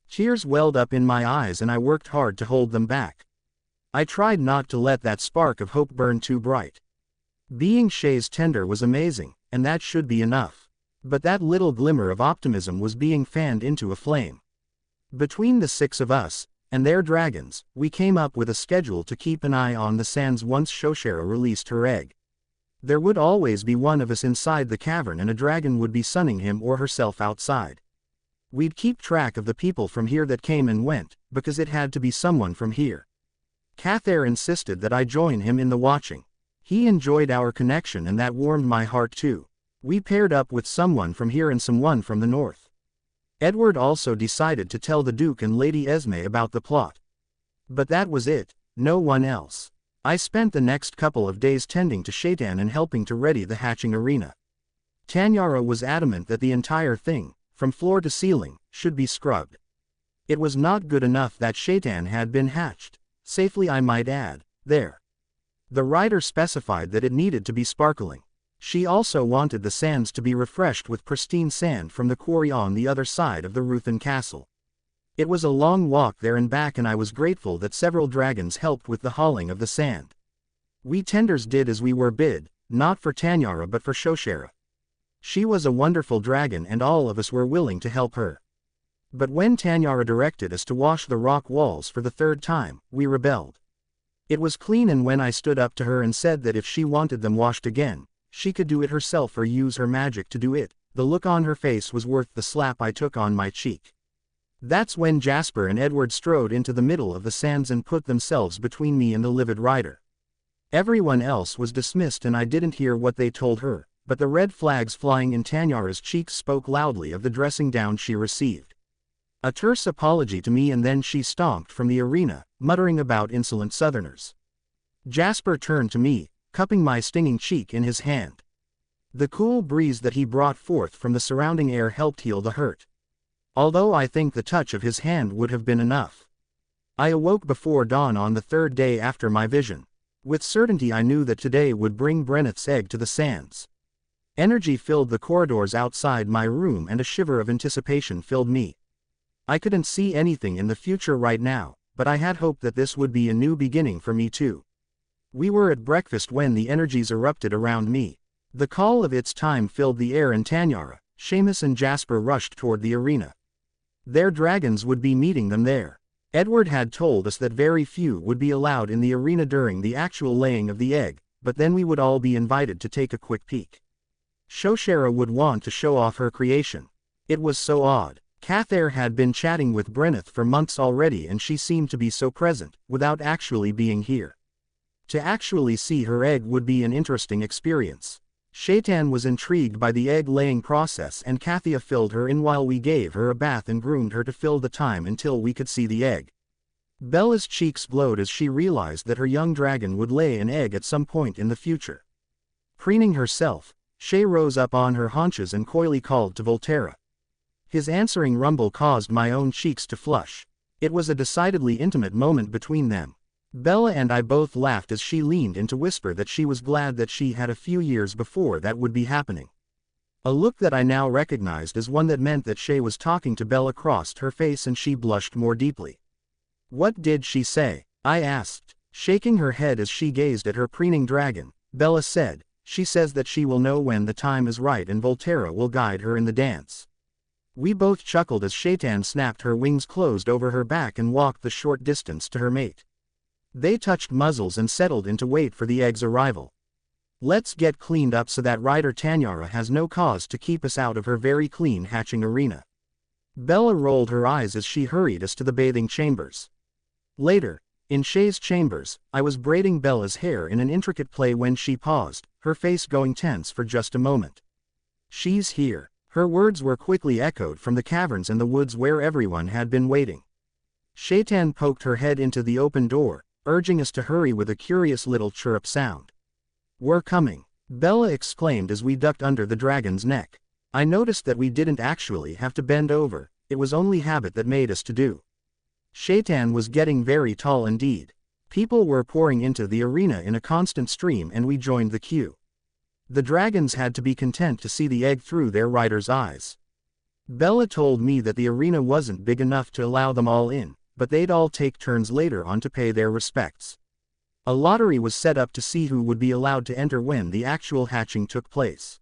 Tears welled up in my eyes and I worked hard to hold them back. I tried not to let that spark of hope burn too bright. Being Shay's tender was amazing, and that should be enough. But that little glimmer of optimism was being fanned into a flame. Between the 6 of us, and their dragons, we came up with a schedule to keep an eye on the sands once Shoshera released her egg. There would always be one of us inside the cavern and a dragon would be sunning him or herself outside. We'd keep track of the people from here that came and went, because it had to be someone from here. Cathair insisted that I join him in the watching. He enjoyed our connection and that warmed my heart too. We paired up with someone from here and someone from the north. Edward also decided to tell the Duke and Lady Esme about the plot. But that was it, no one else. I spent the next couple of days tending to Shaitan and helping to ready the hatching arena. Tanyara was adamant that the entire thing, from floor to ceiling, should be scrubbed. It was not good enough that Shaitan had been hatched, safely I might add, there. The writer specified that it needed to be sparkling. She also wanted the sands to be refreshed with pristine sand from the quarry on the other side of the Ruthen Castle. It was a long walk there and back and I was grateful that several dragons helped with the hauling of the sand. We tenders did as we were bid, not for Tanyara but for Shoshera. She was a wonderful dragon and all of us were willing to help her. But when Tanyara directed us to wash the rock walls for the third time, we rebelled. It was clean and when I stood up to her and said that if she wanted them washed again, she could do it herself or use her magic to do it, the look on her face was worth the slap I took on my cheek. That's when Jasper and Edward strode into the middle of the sands and put themselves between me and the livid rider. Everyone else was dismissed and I didn't hear what they told her, but the red flags flying in Tanyara's cheeks spoke loudly of the dressing down she received. A terse apology to me and then she stomped from the arena, muttering about insolent southerners. Jasper turned to me, cupping my stinging cheek in his hand. The cool breeze that he brought forth from the surrounding air helped heal the hurt. Although I think the touch of his hand would have been enough. I awoke before dawn on the third day after my vision. With certainty I knew that today would bring Brenneth's egg to the sands. Energy filled the corridors outside my room and a shiver of anticipation filled me. I couldn't see anything in the future right now, but I had hoped that this would be a new beginning for me too. We were at breakfast when the energies erupted around me. The call of its time filled the air and Tanyara, Seamus and Jasper rushed toward the arena. Their dragons would be meeting them there. Edward had told us that very few would be allowed in the arena during the actual laying of the egg, but then we would all be invited to take a quick peek. Shoshera would want to show off her creation. It was so odd. Cathair had been chatting with Brenneth for months already and she seemed to be so present, without actually being here. To actually see her egg would be an interesting experience. Shaitan was intrigued by the egg-laying process and Kathia filled her in while we gave her a bath and groomed her to fill the time until we could see the egg. Bella's cheeks glowed as she realized that her young dragon would lay an egg at some point in the future. Preening herself, Shay rose up on her haunches and coyly called to Volterra. His answering rumble caused my own cheeks to flush. It was a decidedly intimate moment between them. Bella and I both laughed as she leaned in to whisper that she was glad that she had a few years before that would be happening. A look that I now recognized as one that meant that Shay was talking to Bella crossed her face and she blushed more deeply. What did she say? I asked, shaking her head as she gazed at her preening dragon. Bella said, she says that she will know when the time is right and Volterra will guide her in the dance. We both chuckled as Shaitan snapped her wings closed over her back and walked the short distance to her mate. They touched muzzles and settled in to wait for the egg's arrival. Let's get cleaned up so that Rider Tanyara has no cause to keep us out of her very clean hatching arena. Bella rolled her eyes as she hurried us to the bathing chambers. Later, in Shay's chambers, I was braiding Bella's hair in an intricate play when she paused, her face going tense for just a moment. She's here. Her words were quickly echoed from the caverns and the woods where everyone had been waiting. Shaitan poked her head into the open door, urging us to hurry with a curious little chirrup sound. We're coming, Bella exclaimed as we ducked under the dragon's neck. I noticed that we didn't actually have to bend over, it was only habit that made us to do. Shaitan was getting very tall indeed. People were pouring into the arena in a constant stream and we joined the queue. The dragons had to be content to see the egg through their rider's eyes. Bella told me that the arena wasn't big enough to allow them all in, but they'd all take turns later on to pay their respects. A lottery was set up to see who would be allowed to enter when the actual hatching took place.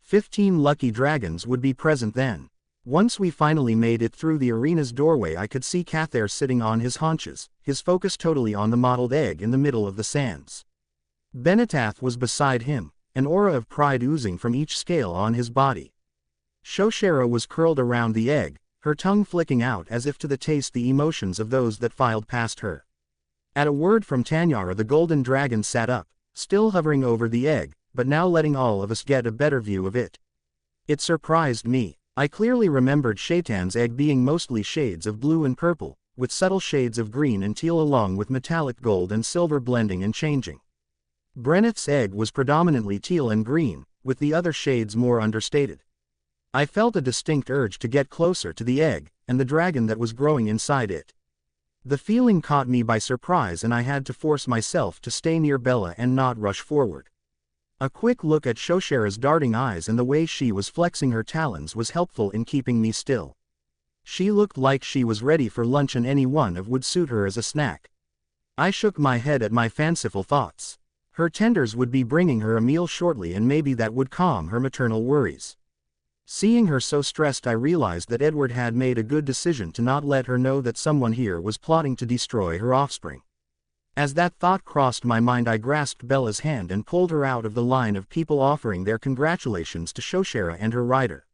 15 lucky dragons would be present then. Once we finally made it through the arena's doorway I could see Cathair sitting on his haunches, his focus totally on the mottled egg in the middle of the sands. Benetath was beside him, an aura of pride oozing from each scale on his body. Shoshera was curled around the egg, her tongue flicking out as if to taste the emotions of those that filed past her. At a word from Tanyara, the golden dragon sat up, still hovering over the egg, but now letting all of us get a better view of it. It surprised me. I clearly remembered Shaitan's egg being mostly shades of blue and purple, with subtle shades of green and teal along with metallic gold and silver blending and changing. Brenneth's egg was predominantly teal and green, with the other shades more understated. I felt a distinct urge to get closer to the egg, and the dragon that was growing inside it. The feeling caught me by surprise and I had to force myself to stay near Bella and not rush forward. A quick look at Shoshera's darting eyes and the way she was flexing her talons was helpful in keeping me still. She looked like she was ready for lunch and any one of would suit her as a snack. I shook my head at my fanciful thoughts. Her tenders would be bringing her a meal shortly and maybe that would calm her maternal worries. Seeing her so stressed, I realized that Edward had made a good decision to not let her know that someone here was plotting to destroy her offspring. As that thought crossed my mind, I grasped Bella's hand and pulled her out of the line of people offering their congratulations to Shoshera and her rider.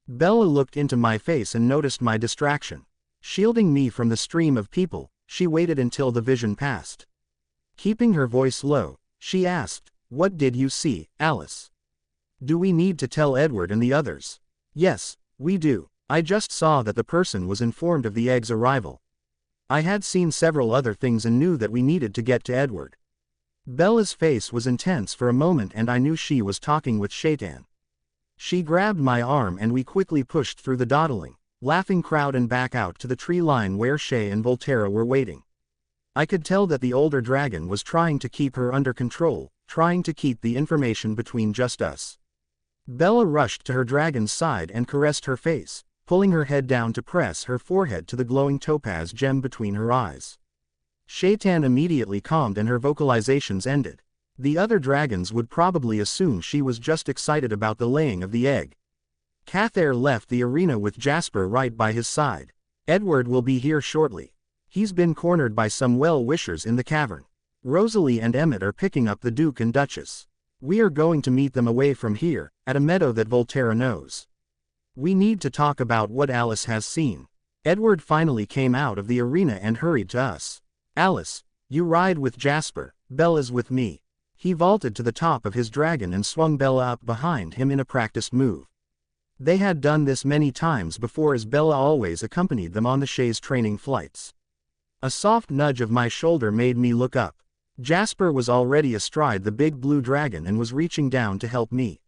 Bella looked into my face and noticed my distraction. Shielding me from the stream of people, she waited until the vision passed. Keeping her voice low, she asked, "What did you see, Alice? Do we need to tell Edward and the others?" "Yes, we do. I just saw that the person was informed of the egg's arrival. I had seen several other things and knew that we needed to get to Edward." Bella's face was intense for a moment and I knew she was talking with Shaitan. She grabbed my arm and we quickly pushed through the dawdling, laughing crowd and back out to the tree line where Shay and Volterra were waiting. I could tell that the older dragon was trying to keep her under control, trying to keep the information between just us. Bella rushed to her dragon's side and caressed her face, pulling her head down to press her forehead to the glowing topaz gem between her eyes. Shaitan immediately calmed and her vocalizations ended. The other dragons would probably assume she was just excited about the laying of the egg. Cathair left the arena with Jasper right by his side. "Edward will be here shortly. He's been cornered by some well-wishers in the cavern. Rosalie and Emmett are picking up the Duke and Duchess. We are going to meet them away from here, at a meadow that Volterra knows. We need to talk about what Alice has seen." Edward finally came out of the arena and hurried to us. "Alice, you ride with Jasper, Bella's with me." He vaulted to the top of his dragon and swung Bella up behind him in a practiced move. They had done this many times before as Bella always accompanied them on the Shay's training flights. A soft nudge of my shoulder made me look up. Jasper was already astride the big blue dragon and was reaching down to help me.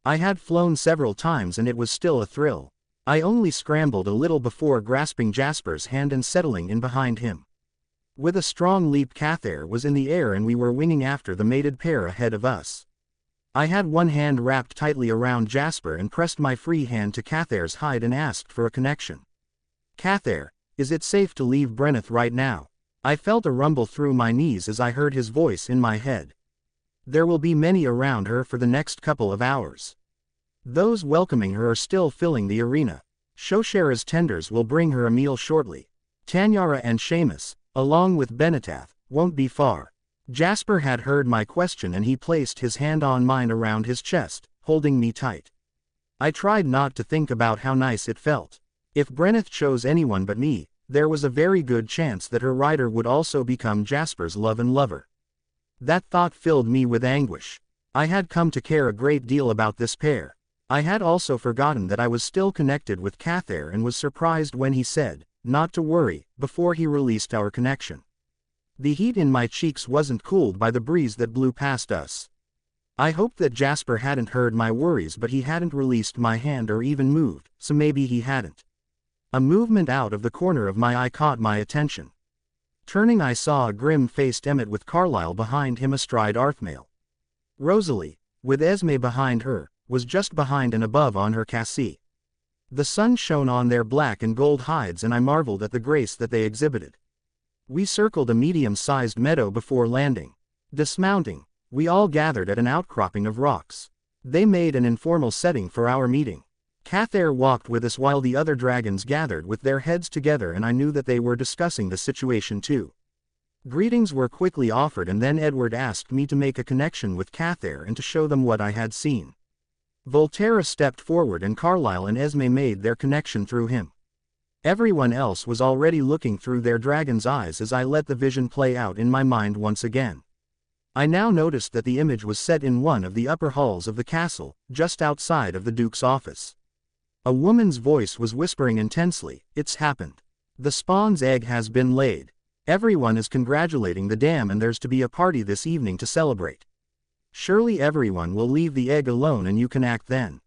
I had flown several times and it was still a thrill. I only scrambled a little before grasping Jasper's hand and settling in behind him. With a strong leap, Cathair was in the air and we were winging after the mated pair ahead of us. I had one hand wrapped tightly around Jasper and pressed my free hand to Cathair's hide and asked for a connection. "Cathair, is it safe to leave Brenneth right now?" I felt a rumble through my knees as I heard his voice in my head. "There will be many around her for the next couple of hours. Those welcoming her are still filling the arena. Shoshera's tenders will bring her a meal shortly. Tanyara and Seamus, along with Benetath, won't be far." Jasper had heard my question and he placed his hand on mine around his chest, holding me tight. I tried not to think about how nice it felt. If Brenneth chose anyone but me, there was a very good chance that her rider would also become Jasper's love and lover. That thought filled me with anguish. I had come to care a great deal about this pair. I had also forgotten that I was still connected with Cathair and was surprised when he said, "Not to worry," before he released our connection. The heat in my cheeks wasn't cooled by the breeze that blew past us. I hoped that Jasper hadn't heard my worries, but he hadn't released my hand or even moved, so maybe he hadn't. A movement out of the corner of my eye caught my attention. Turning, I saw a grim-faced Emmett with Carlyle behind him astride Arthmail. Rosalie, with Esme behind her, was just behind and above on her cassie. The sun shone on their black and gold hides and I marveled at the grace that they exhibited. We circled a medium-sized meadow before landing. Dismounting, we all gathered at an outcropping of rocks. They made an informal setting for our meeting. Cathair walked with us while the other dragons gathered with their heads together and I knew that they were discussing the situation too. Greetings were quickly offered, and then Edward asked me to make a connection with Cathair and to show them what I had seen. Volterra stepped forward and Carlyle and Esme made their connection through him. Everyone else was already looking through their dragon's eyes as I let the vision play out in my mind once again. I now noticed that the image was set in one of the upper halls of the castle, just outside of the Duke's office. A woman's voice was whispering intensely, "It's happened. The spawn's egg has been laid. Everyone is congratulating the dam and there's to be a party this evening to celebrate. Surely everyone will leave the egg alone and you can act then.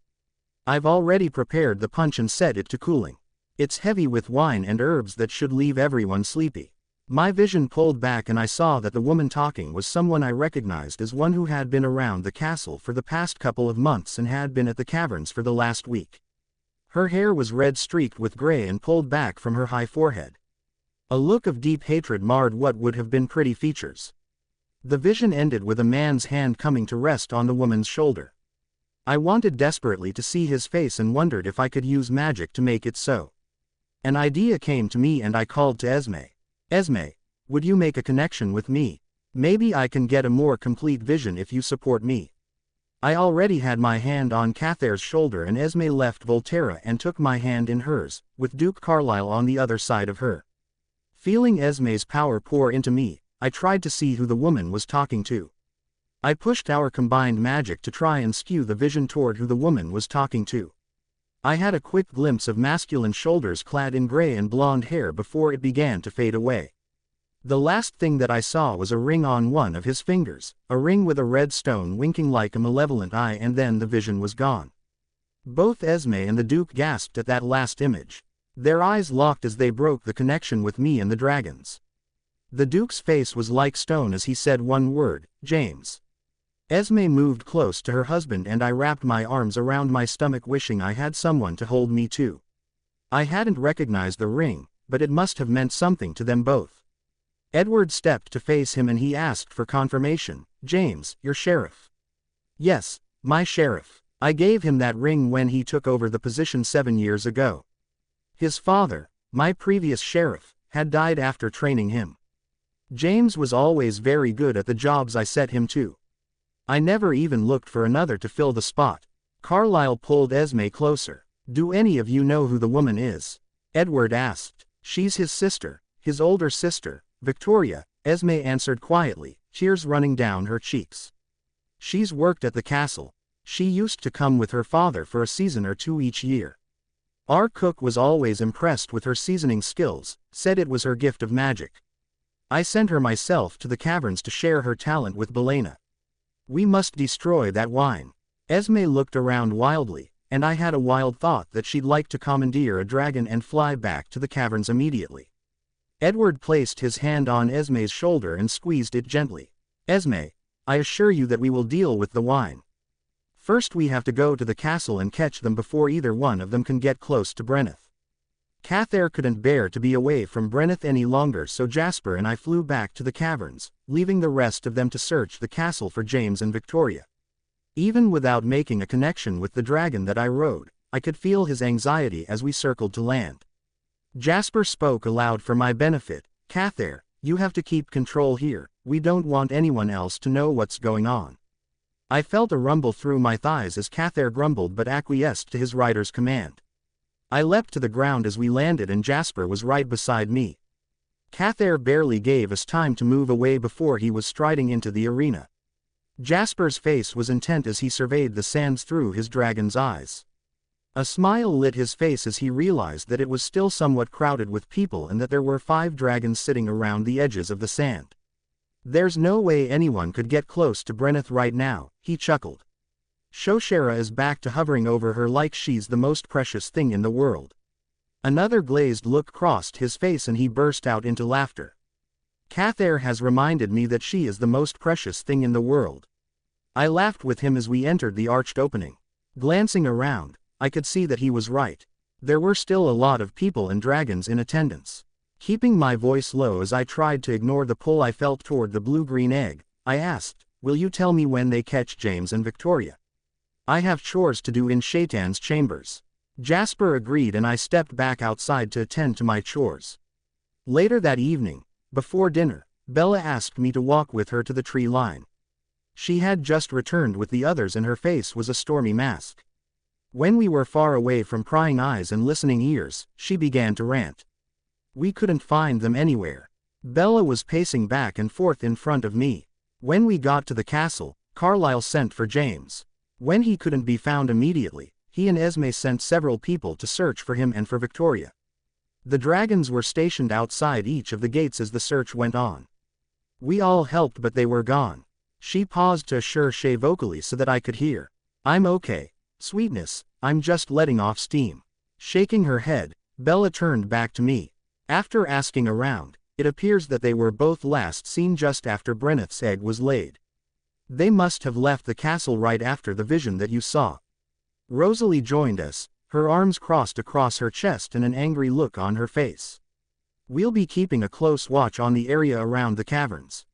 I've already prepared the punch and set it to cooling. It's heavy with wine and herbs that should leave everyone sleepy." My vision pulled back and I saw that the woman talking was someone I recognized as one who had been around the castle for the past couple of months and had been at the caverns for the last week. Her hair was red streaked with gray and pulled back from her high forehead. A look of deep hatred marred what would have been pretty features. The vision ended with a man's hand coming to rest on the woman's shoulder. I wanted desperately to see his face and wondered if I could use magic to make it so. An idea came to me and I called to Esme. "Esme, would you make a connection with me? Maybe I can get a more complete vision if you support me." I already had my hand on Cathair's shoulder and Esme left Volterra and took my hand in hers, with Duke Carlyle on the other side of her. Feeling Esme's power pour into me, I tried to see who the woman was talking to. I pushed our combined magic to try and skew the vision toward who the woman was talking to. I had a quick glimpse of masculine shoulders clad in gray and blonde hair before it began to fade away. The last thing that I saw was a ring on one of his fingers, a ring with a red stone winking like a malevolent eye, and then the vision was gone. Both Esme and the Duke gasped at that last image. Their eyes locked as they broke the connection with me and the dragons. The Duke's face was like stone as he said one word, "James." Esme moved close to her husband and I wrapped my arms around my stomach wishing I had someone to hold me too. I hadn't recognized the ring, but it must have meant something to them both. Edward stepped to face him and he asked for confirmation, "James, your sheriff?" "Yes, my sheriff. I gave him that ring when he took over the position 7 years ago. His father, my previous sheriff, had died after training him. James was always very good at the jobs I set him to. I never even looked for another to fill the spot." Carlyle pulled Esme closer. "Do any of you know who the woman is?" Edward asked. "She's his sister, his older sister, Victoria," Esme answered quietly, tears running down her cheeks. "She's worked at the castle. She used to come with her father for a season or two each year. Our cook was always impressed with her seasoning skills, said it was her gift of magic. I sent her myself to the caverns to share her talent with Belena. We must destroy that wine." Esme looked around wildly, and I had a wild thought that she'd like to commandeer a dragon and fly back to the caverns immediately. Edward placed his hand on Esme's shoulder and squeezed it gently. "Esme, I assure you that we will deal with the wine. First we have to go to the castle and catch them before either one of them can get close to Brenneth." Cathair couldn't bear to be away from Brenneth any longer, so Jasper and I flew back to the caverns, leaving the rest of them to search the castle for James and Victoria. Even without making a connection with the dragon that I rode, I could feel his anxiety as we circled to land. Jasper spoke aloud for my benefit, "Cathair, you have to keep control here, we don't want anyone else to know what's going on." I felt a rumble through my thighs as Cathair grumbled but acquiesced to his rider's command. I leapt to the ground as we landed and Jasper was right beside me. Cathair barely gave us time to move away before he was striding into the arena. Jasper's face was intent as he surveyed the sands through his dragon's eyes. A smile lit his face as he realized that it was still somewhat crowded with people and that there were 5 dragons sitting around the edges of the sand. "There's no way anyone could get close to Brenneth right now," he chuckled. "Shoshera is back to hovering over her like she's the most precious thing in the world." Another glazed look crossed his face and he burst out into laughter. "Cathair has reminded me that she is the most precious thing in the world." I laughed with him as we entered the arched opening. Glancing around, I could see that he was right. There were still a lot of people and dragons in attendance. Keeping my voice low as I tried to ignore the pull I felt toward the blue-green egg, I asked, "Will you tell me when they catch James and Victoria? I have chores to do in Shaitan's chambers." Jasper agreed and I stepped back outside to attend to my chores. Later that evening, before dinner, Bella asked me to walk with her to the tree line. She had just returned with the others and her face was a stormy mask. When we were far away from prying eyes and listening ears, she began to rant. We couldn't find them anywhere. Bella was pacing back and forth in front of me. When we got to the castle, Carlyle sent for James. When he couldn't be found immediately, he and Esme sent several people to search for him and for Victoria. The dragons were stationed outside each of the gates as the search went on. We all helped but they were gone. She paused to assure Shay vocally so that I could hear. I'm okay. Sweetness, I'm just letting off steam. Shaking her head, Bella turned back to me. After asking around, it appears that they were both last seen just after Brenneth's egg was laid. They must have left the castle right after the vision that you saw. Rosalie joined us, her arms crossed across her chest and an angry look on her face. We'll be keeping a close watch on the area around the caverns.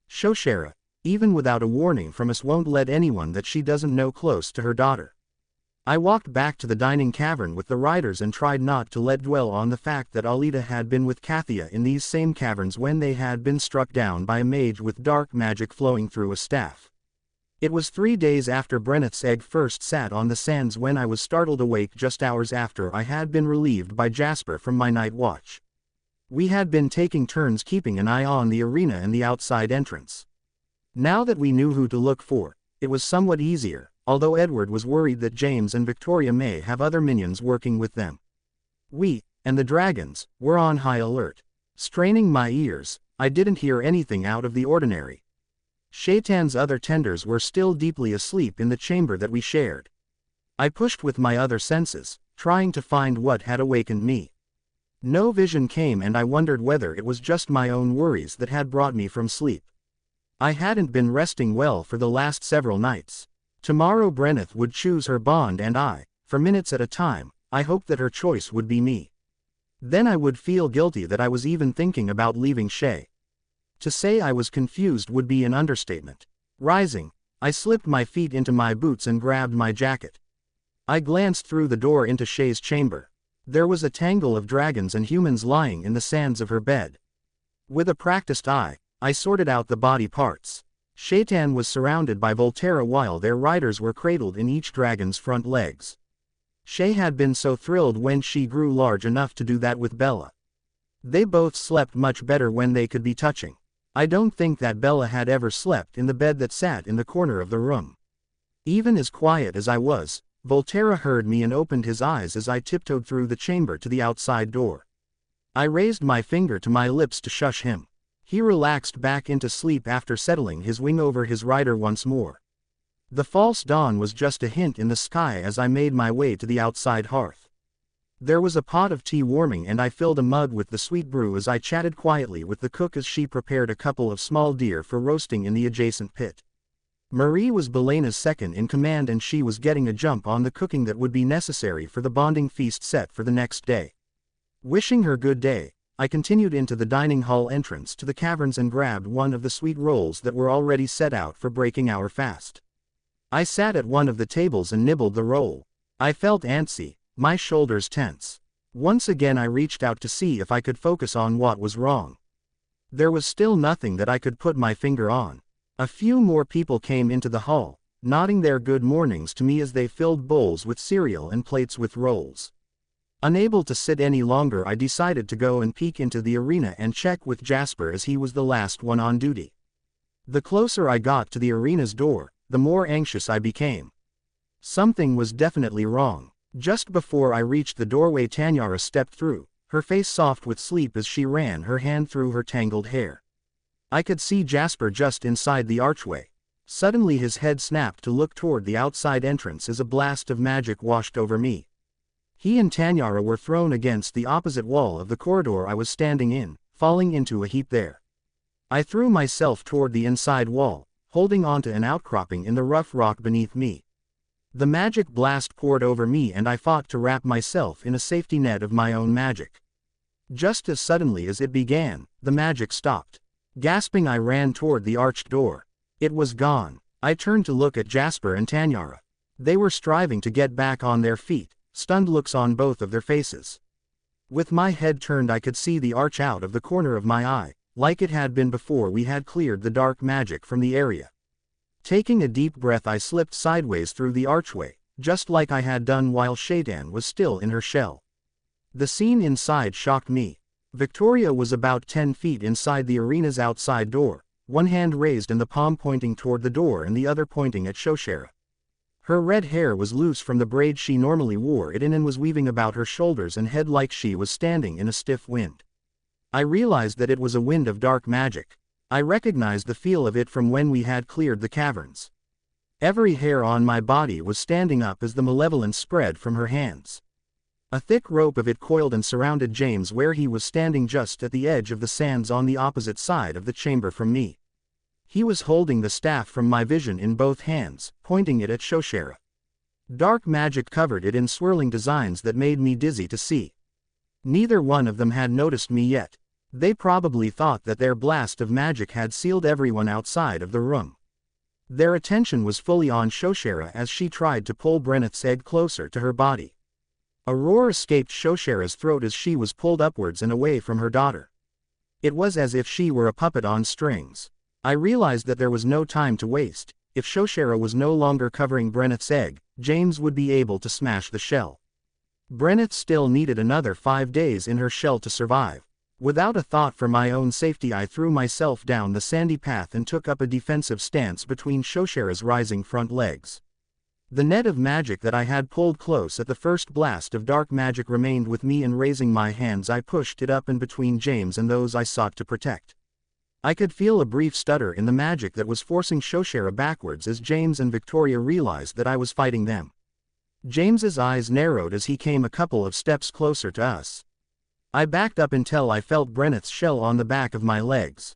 Shoshera, even without a warning from us, won't let anyone that she doesn't know close to her daughter. I walked back to the dining cavern with the riders and tried not to let dwell on the fact that Alida had been with Kathia in these same caverns when they had been struck down by a mage with dark magic flowing through a staff. It was 3 days after Brenneth's egg first sat on the sands when I was startled awake just hours after I had been relieved by Jasper from my night watch. We had been taking turns keeping an eye on the arena and the outside entrance. Now that we knew who to look for, it was somewhat easier, although Edward was worried that James and Victoria may have other minions working with them. We, and the dragons, were on high alert. Straining my ears, I didn't hear anything out of the ordinary. Shaitan's other tenders were still deeply asleep in the chamber that we shared. I pushed with my other senses, trying to find what had awakened me. No vision came and I wondered whether it was just my own worries that had brought me from sleep. I hadn't been resting well for the last several nights. Tomorrow Brenneth would choose her bond and I, for minutes at a time, I hoped that her choice would be me. Then I would feel guilty that I was even thinking about leaving Shay. To say I was confused would be an understatement. Rising, I slipped my feet into my boots and grabbed my jacket. I glanced through the door into Shay's chamber. There was a tangle of dragons and humans lying in the sands of her bed. With a practiced eye, I sorted out the body parts. Shaitan was surrounded by Volterra while their riders were cradled in each dragon's front legs. Shay had been so thrilled when she grew large enough to do that with Bella. They both slept much better when they could be touching. I don't think that Bella had ever slept in the bed that sat in the corner of the room. Even as quiet as I was, Volterra heard me and opened his eyes as I tiptoed through the chamber to the outside door. I raised my finger to my lips to shush him. He relaxed back into sleep after settling his wing over his rider once more. The false dawn was just a hint in the sky as I made my way to the outside hearth. There was a pot of tea warming and I filled a mug with the sweet brew as I chatted quietly with the cook as she prepared a couple of small deer for roasting in the adjacent pit. Marie was Belena's second in command and she was getting a jump on the cooking that would be necessary for the bonding feast set for the next day. Wishing her good day, I continued into the dining hall entrance to the caverns and grabbed one of the sweet rolls that were already set out for breaking our fast. I sat at one of the tables and nibbled the roll. I felt antsy, my shoulders tense. Once again I reached out to see if I could focus on what was wrong. There was still nothing that I could put my finger on. A few more people came into the hall, nodding their good mornings to me as they filled bowls with cereal and plates with rolls. Unable to sit any longer, I decided to go and peek into the arena and check with Jasper as he was the last one on duty. The closer I got to the arena's door, the more anxious I became. Something was definitely wrong. Just before I reached the doorway, Tanyara stepped through, her face soft with sleep as she ran her hand through her tangled hair. I could see Jasper just inside the archway. Suddenly his head snapped to look toward the outside entrance as a blast of magic washed over me. He and Tanyara were thrown against the opposite wall of the corridor I was standing in, falling into a heap there. I threw myself toward the inside wall, holding onto an outcropping in the rough rock beneath me. The magic blast poured over me and I fought to wrap myself in a safety net of my own magic. Just as suddenly as it began, the magic stopped. Gasping, I ran toward the arched door. It was gone. I turned to look at Jasper and Tanyara. They were striving to get back on their feet, stunned looks on both of their faces. With my head turned, I could see the arch out of the corner of my eye, like it had been before we had cleared the dark magic from the area. Taking a deep breath, I slipped sideways through the archway, just like I had done while Shaitan was still in her shell. The scene inside shocked me. Victoria was about 10 feet inside the arena's outside door, one hand raised and the palm pointing toward the door and the other pointing at Shoshera. Her red hair was loose from the braid she normally wore it in and was weaving about her shoulders and head like she was standing in a stiff wind. I realized that it was a wind of dark magic. I recognized the feel of it from when we had cleared the caverns. Every hair on my body was standing up as the malevolence spread from her hands. A thick rope of it coiled and surrounded James where he was standing just at the edge of the sands on the opposite side of the chamber from me. He was holding the staff from my vision in both hands, pointing it at Shoshera. Dark magic covered it in swirling designs that made me dizzy to see. Neither one of them had noticed me yet. They probably thought that their blast of magic had sealed everyone outside of the room. Their attention was fully on Shoshera as she tried to pull Brenneth's egg closer to her body. A roar escaped Shoshera's throat as she was pulled upwards and away from her daughter. It was as if she were a puppet on strings. I realized that there was no time to waste. If Shoshera was no longer covering Brenneth's egg, James would be able to smash the shell. Brenneth still needed another 5 days in her shell to survive. Without a thought for my own safety, I threw myself down the sandy path and took up a defensive stance between Shoshera's rising front legs. The net of magic that I had pulled close at the first blast of dark magic remained with me, and raising my hands I pushed it up and between James and those I sought to protect. I could feel a brief stutter in the magic that was forcing Shoshera backwards as James and Victoria realized that I was fighting them. James's eyes narrowed as he came a couple of steps closer to us. I backed up until I felt Brenneth's shell on the back of my legs.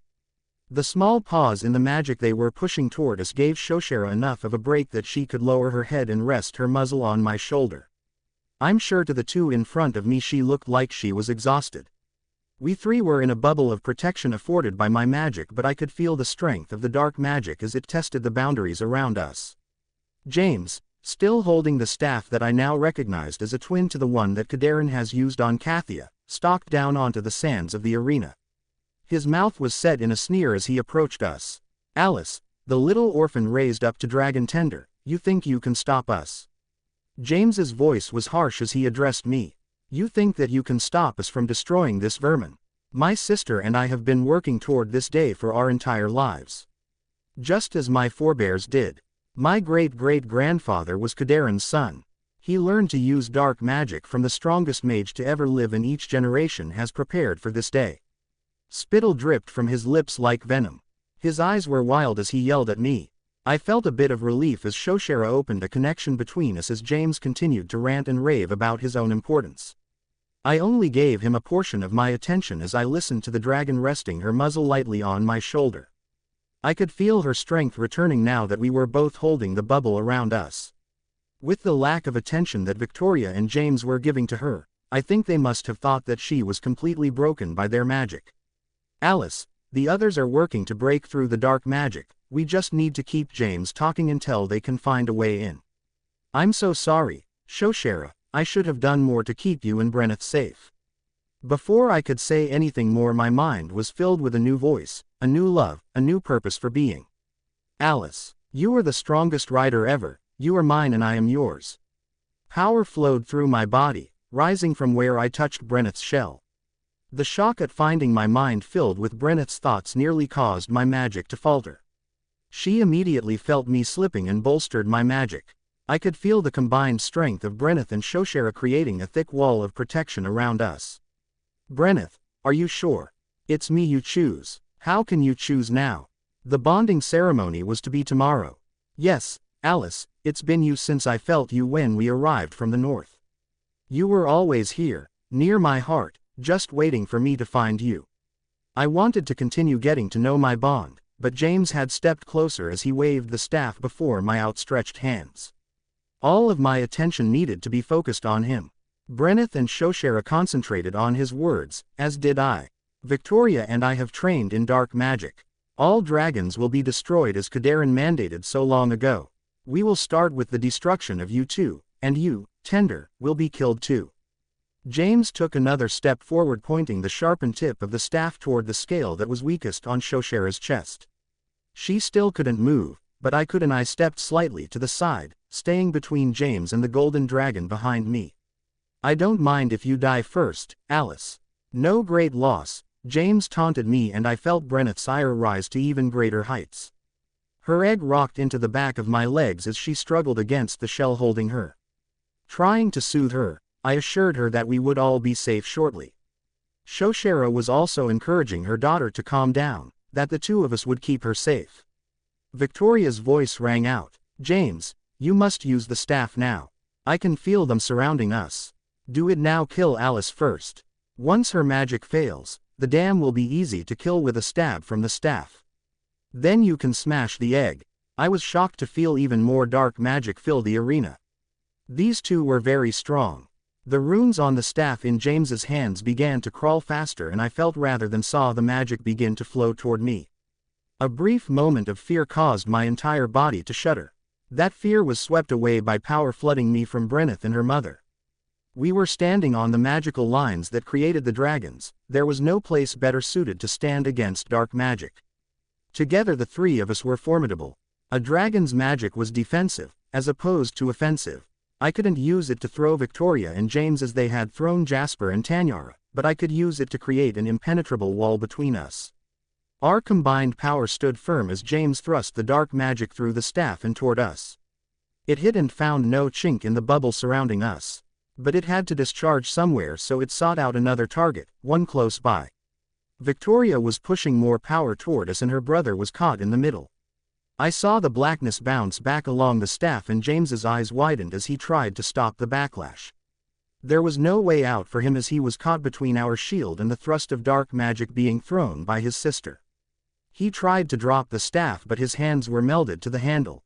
The small pause in the magic they were pushing toward us gave Shoshera enough of a break that she could lower her head and rest her muzzle on my shoulder. I'm sure to the two in front of me she looked like she was exhausted. We three were in a bubble of protection afforded by my magic, but I could feel the strength of the dark magic as it tested the boundaries around us. James, still holding the staff that I now recognized as a twin to the one that Kadarin has used on Kathia, stalked down onto the sands of the arena. His mouth was set in a sneer as he approached us. "Alice," the little orphan raised up to Dragon Tender, "you think you can stop us?" James's voice was harsh as he addressed me. "You think that you can stop us from destroying this vermin? My sister and I have been working toward this day for our entire lives. Just as my forebears did. My great-great-grandfather was Kadarin's son. He learned to use dark magic from the strongest mage to ever live, and each generation has prepared for this day." Spittle dripped from his lips like venom. His eyes were wild as he yelled at me. I felt a bit of relief as Shoshera opened a connection between us as James continued to rant and rave about his own importance. I only gave him a portion of my attention as I listened to the dragon resting her muzzle lightly on my shoulder. I could feel her strength returning now that we were both holding the bubble around us. With the lack of attention that Victoria and James were giving to her, I think they must have thought that she was completely broken by their magic. "Alice, the others are working to break through the dark magic. We just need to keep James talking until they can find a way in." "I'm so sorry, Shoshera. I should have done more to keep you and Brenneth safe." Before I could say anything more, my mind was filled with a new voice, a new love, a new purpose for being. "Alice, you are the strongest rider ever. You are mine and I am yours." Power flowed through my body, rising from where I touched Brenneth's shell. The shock at finding my mind filled with Brenneth's thoughts nearly caused my magic to falter. She immediately felt me slipping and bolstered my magic. I could feel the combined strength of Brenneth and Shoshera creating a thick wall of protection around us. "Brenneth, are you sure? It's me you choose. How can you choose now? The bonding ceremony was to be tomorrow." "Yes, Alice, it's been you since I felt you when we arrived from the north. You were always here, near my heart, just waiting for me to find you." I wanted to continue getting to know my bond, but James had stepped closer as he waved the staff before my outstretched hands. All of my attention needed to be focused on him. Brenneth and Shoshera concentrated on his words, as did I. "Victoria and I have trained in dark magic. All dragons will be destroyed as Kadarin mandated so long ago. We will start with the destruction of you two, and you, Tender, will be killed too." James took another step forward, pointing the sharpened tip of the staff toward the scale that was weakest on Shoshera's chest. She still couldn't move, but I could, and I stepped slightly to the side, staying between James and the golden dragon behind me. "I don't mind if you die first, Alice. No great loss," James taunted me, and I felt Brenneth's ire rise to even greater heights. Her egg rocked into the back of my legs as she struggled against the shell holding her. Trying to soothe her, I assured her that we would all be safe shortly. Shoshera was also encouraging her daughter to calm down, that the two of us would keep her safe. Victoria's voice rang out, "James, you must use the staff now. I can feel them surrounding us. Do it now. Kill Alice first. Once her magic fails, the dam will be easy to kill with a stab from the staff. Then you can smash the egg." I was shocked to feel even more dark magic fill the arena. These two were very strong. The runes on the staff in James's hands began to crawl faster, and I felt rather than saw the magic begin to flow toward me. A brief moment of fear caused my entire body to shudder. That fear was swept away by power flooding me from Brenneth and her mother. We were standing on the magical lines that created the dragons. There was no place better suited to stand against dark magic. Together the three of us were formidable. A dragon's magic was defensive, as opposed to offensive. I couldn't use it to throw Victoria and James as they had thrown Jasper and Tanyara, but I could use it to create an impenetrable wall between us. Our combined power stood firm as James thrust the dark magic through the staff and toward us. It hit and found no chink in the bubble surrounding us. But it had to discharge somewhere, so it sought out another target, one close by. Victoria was pushing more power toward us, and her brother was caught in the middle. I saw the blackness bounce back along the staff, and James's eyes widened as he tried to stop the backlash. There was no way out for him as he was caught between our shield and the thrust of dark magic being thrown by his sister. He tried to drop the staff, but his hands were melded to the handle.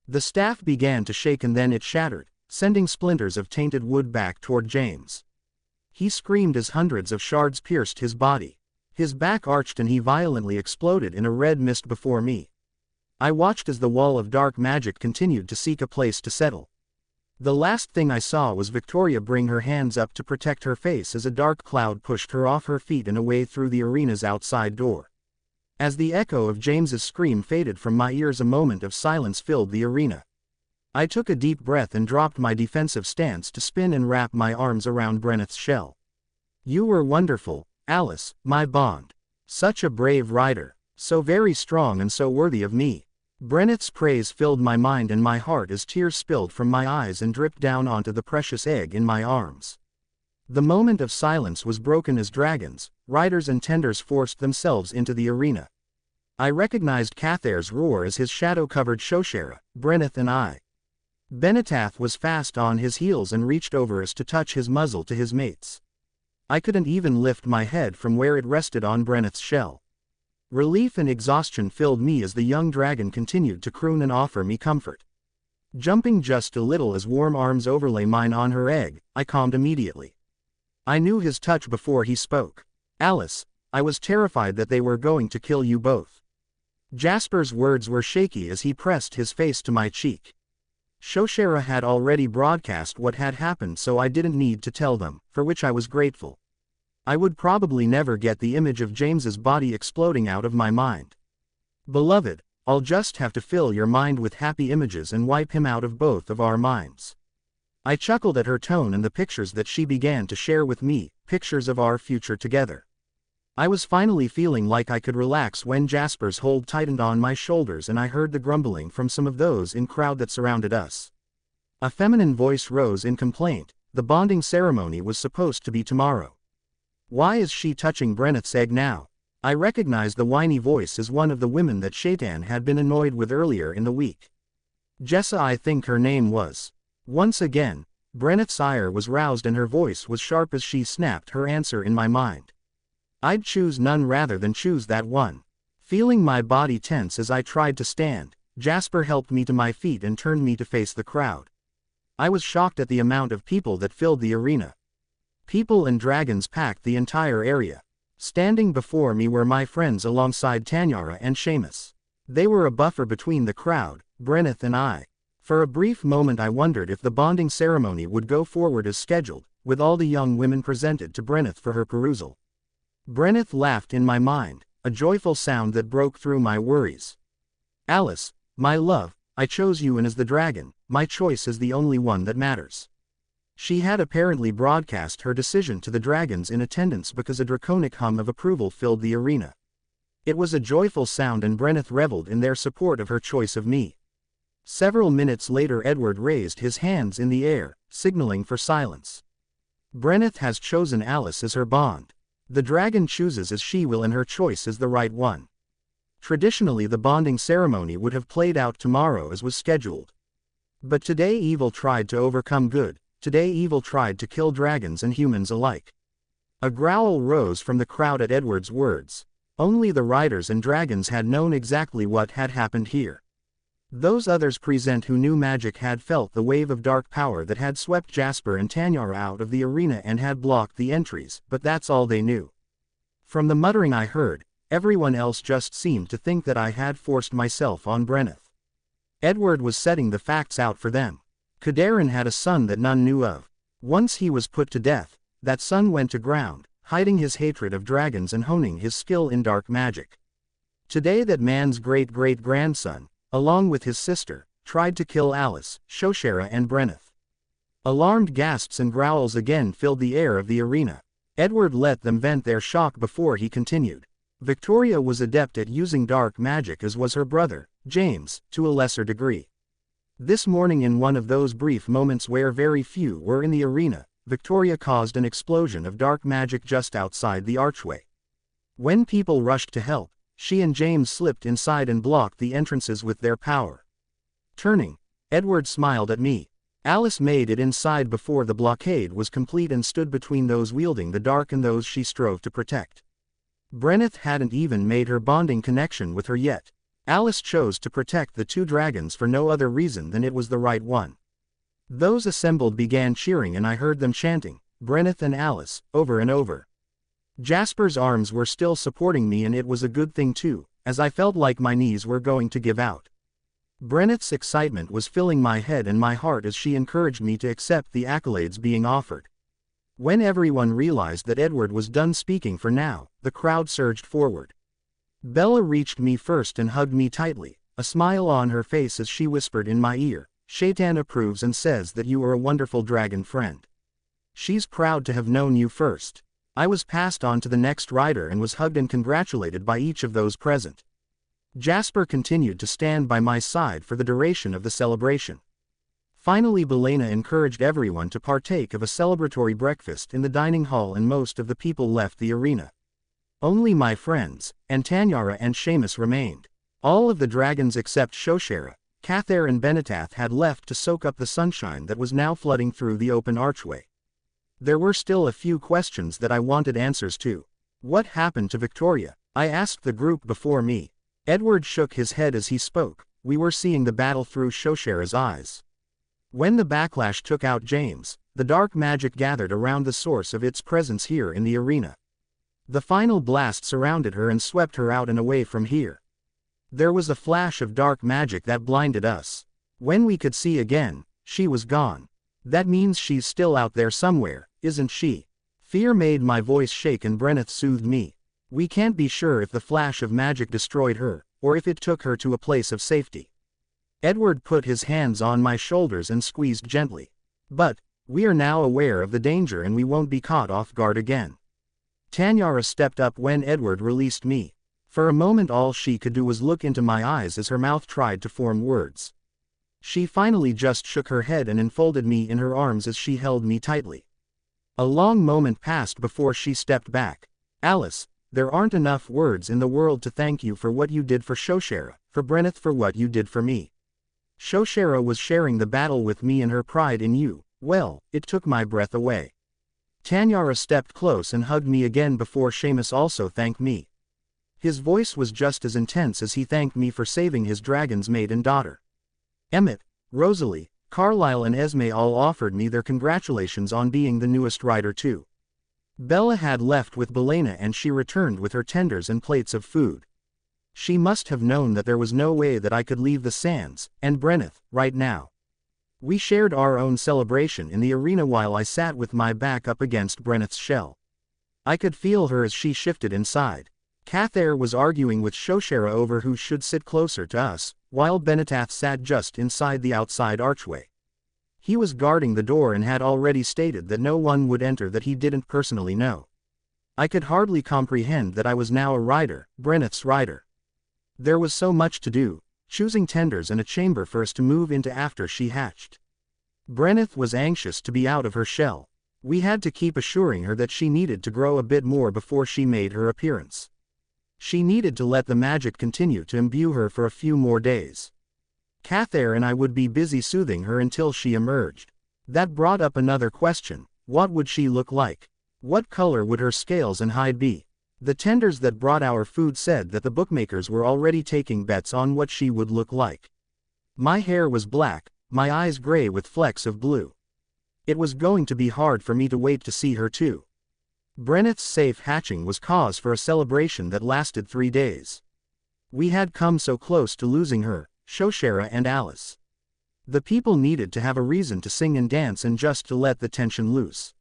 The staff began to shake, and then it shattered, sending splinters of tainted wood back toward James. He screamed as hundreds of shards pierced his body. His back arched and he violently exploded in a red mist before me. I watched as the wall of dark magic continued to seek a place to settle. The last thing I saw was Victoria bring her hands up to protect her face as a dark cloud pushed her off her feet and away through the arena's outside door. As the echo of James's scream faded from my ears, a moment of silence filled the arena. I took a deep breath and dropped my defensive stance to spin and wrap my arms around Brenneth's shell. "You were wonderful, Alice, my bond. Such a brave rider, so very strong and so worthy of me." Brenneth's praise filled my mind and my heart as tears spilled from my eyes and dripped down onto the precious egg in my arms. The moment of silence was broken as dragons, riders and tenders forced themselves into the arena. I recognized Cathair's roar as his shadow covered Shoshera, Brenneth and I. Benetath was fast on his heels and reached over us to touch his muzzle to his mates. I couldn't even lift my head from where it rested on Brenneth's shell. Relief and exhaustion filled me as the young dragon continued to croon and offer me comfort. Jumping just a little as warm arms overlay mine on her egg, I calmed immediately. I knew his touch before he spoke. "Alice, I was terrified that they were going to kill you both." Jasper's words were shaky as he pressed his face to my cheek. Shoshera had already broadcast what had happened, so I didn't need to tell them, for which I was grateful. I would probably never get the image of James's body exploding out of my mind. "Beloved, I'll just have to fill your mind with happy images and wipe him out of both of our minds." I chuckled at her tone and the pictures that she began to share with me, pictures of our future together. I was finally feeling like I could relax when Jasper's hold tightened on my shoulders and I heard the grumbling from some of those in crowd that surrounded us. A feminine voice rose in complaint. The bonding ceremony was supposed to be tomorrow. Why is she touching Brenneth's egg now? I recognized the whiny voice as one of the women that Shaitan had been annoyed with earlier in the week. Jessa, I think her name was. Once again, Brenneth's ire was roused and her voice was sharp as she snapped her answer in my mind. I'd choose none rather than choose that one. Feeling my body tense as I tried to stand, Jasper helped me to my feet and turned me to face the crowd. I was shocked at the amount of people that filled the arena. People and dragons packed the entire area. Standing before me were my friends alongside Tanyara and Seamus. They were a buffer between the crowd, Brenneth and I. For a brief moment I wondered if the bonding ceremony would go forward as scheduled, with all the young women presented to Brenneth for her perusal. Brenneth laughed in my mind, a joyful sound that broke through my worries. Alice, my love, I chose you, and as the dragon, my choice is the only one that matters. She had apparently broadcast her decision to the dragons in attendance because a draconic hum of approval filled the arena. It was a joyful sound, and Brenneth reveled in their support of her choice of me. Several minutes later, Edward raised his hands in the air, signaling for silence. Brenneth has chosen Alice as her bond. The dragon chooses as she will, and her choice is the right one. Traditionally, the bonding ceremony would have played out tomorrow as was scheduled. But today evil tried to overcome good. Today evil tried to kill dragons and humans alike. A growl rose from the crowd at Edward's words. Only the riders and dragons had known exactly what had happened here. Those others present who knew magic had felt the wave of dark power that had swept Jasper and Tanyara out of the arena and had blocked the entries, but that's all they knew. From the muttering I heard, everyone else just seemed to think that I had forced myself on Brenneth. Edward was setting the facts out for them. Kadarin had a son that none knew of. Once he was put to death, that son went to ground, hiding his hatred of dragons and honing his skill in dark magic. Today that man's great-great-grandson, along with his sister, tried to kill Alice, Shoshera and Brenneth. Alarmed gasps and growls again filled the air of the arena. Edward let them vent their shock before he continued. Victoria was adept at using dark magic, as was her brother, James, to a lesser degree. This morning, in one of those brief moments where very few were in the arena, Victoria caused an explosion of dark magic just outside the archway. When people rushed to help, she and James slipped inside and blocked the entrances with their power. Turning, Edward smiled at me. Alice made it inside before the blockade was complete and stood between those wielding the dark and those she strove to protect. Brenneth hadn't even made her bonding connection with her yet. Alice chose to protect the two dragons for no other reason than it was the right one. Those assembled began cheering, and I heard them chanting, "Brenneth and Alice," over and over. Jasper's arms were still supporting me, and it was a good thing too, as I felt like my knees were going to give out. Brenneth's excitement was filling my head and my heart as she encouraged me to accept the accolades being offered. When everyone realized that Edward was done speaking for now, the crowd surged forward. Bella reached me first and hugged me tightly, a smile on her face as she whispered in my ear, "Shaitan approves and says that you are a wonderful dragon friend. She's proud to have known you first." I was passed on to the next rider and was hugged and congratulated by each of those present. Jasper continued to stand by my side for the duration of the celebration. Finally, Belena encouraged everyone to partake of a celebratory breakfast in the dining hall, and most of the people left the arena. Only my friends, and Tanyara and Seamus remained. All of the dragons except Shoshera, Cather and Benetath had left to soak up the sunshine that was now flooding through the open archway. There were still a few questions that I wanted answers to. What happened to Victoria? I asked the group before me. Edward shook his head as he spoke. We were seeing the battle through Shoshera's eyes. When the backlash took out James, the dark magic gathered around the source of its presence here in the arena. The final blast surrounded her and swept her out and away from here. There was a flash of dark magic that blinded us. When we could see again, she was gone. That means she's still out there somewhere, isn't she? Fear made my voice shake, and Brenneth soothed me. We can't be sure if the flash of magic destroyed her, or if it took her to a place of safety. Edward put his hands on my shoulders and squeezed gently. But we are now aware of the danger and we won't be caught off guard again. Tanyara stepped up when Edward released me. For a moment all she could do was look into my eyes as her mouth tried to form words. She finally just shook her head and enfolded me in her arms as she held me tightly. A long moment passed before she stepped back. Alice, there aren't enough words in the world to thank you for what you did for Shoshera, for Brenneth, for what you did for me. Shoshera was sharing the battle with me, and her pride in you, well, it took my breath away. Tanyara stepped close and hugged me again before Seamus also thanked me. His voice was just as intense as he thanked me for saving his dragon's maiden daughter. Emmett, Rosalie, Carlisle and Esme all offered me their congratulations on being the newest rider too. Bella had left with Belena and she returned with her tenders and plates of food. She must have known that there was no way that I could leave the sands, and Brenneth, right now. We shared our own celebration in the arena while I sat with my back up against Brenneth's shell. I could feel her as she shifted inside. Cathair was arguing with Shoshera over who should sit closer to us, while Benetath sat just inside the outside archway. He was guarding the door and had already stated that no one would enter that he didn't personally know. I could hardly comprehend that I was now a rider, Brenneth's rider. There was so much to do, choosing tenders and a chamber first to move into after she hatched. Brenneth was anxious to be out of her shell. We had to keep assuring her that she needed to grow a bit more before she made her appearance. She needed to let the magic continue to imbue her for a few more days. Cathair and I would be busy soothing her until she emerged. That brought up another question: what would she look like? What color would her scales and hide be? The tenders that brought our food said that the bookmakers were already taking bets on what she would look like. My hair was black, my eyes gray with flecks of blue. It was going to be hard for me to wait to see her too. Brenneth's safe hatching was cause for a celebration that lasted 3 days. We had come so close to losing her, Shoshera and Alice. The people needed to have a reason to sing and dance and just to let the tension loose.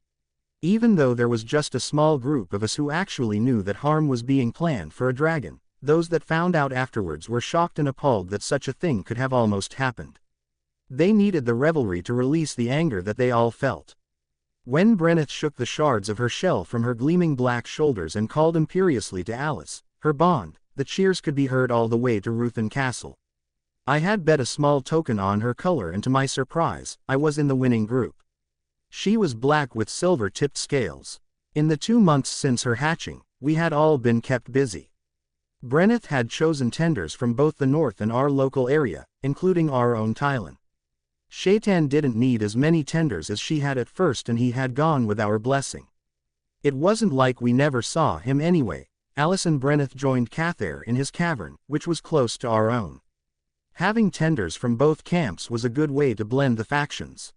Even though there was just a small group of us who actually knew that harm was being planned for a dragon, those that found out afterwards were shocked and appalled that such a thing could have almost happened. They needed the revelry to release the anger that they all felt. When Brenneth shook the shards of her shell from her gleaming black shoulders and called imperiously to Alice, her bond, the cheers could be heard all the way to Ruthen Castle. I had bet a small token on her color and to my surprise, I was in the winning group. She was black with silver-tipped scales. In the 2 months since her hatching, we had all been kept busy. Brenneth had chosen tenders from both the north and our local area, including our own Tylan. Shaitan didn't need as many tenders as she had at first and he had gone with our blessing. It wasn't like we never saw him anyway. Alice and Brenneth joined Cathair in his cavern, which was close to our own. Having tenders from both camps was a good way to blend the factions.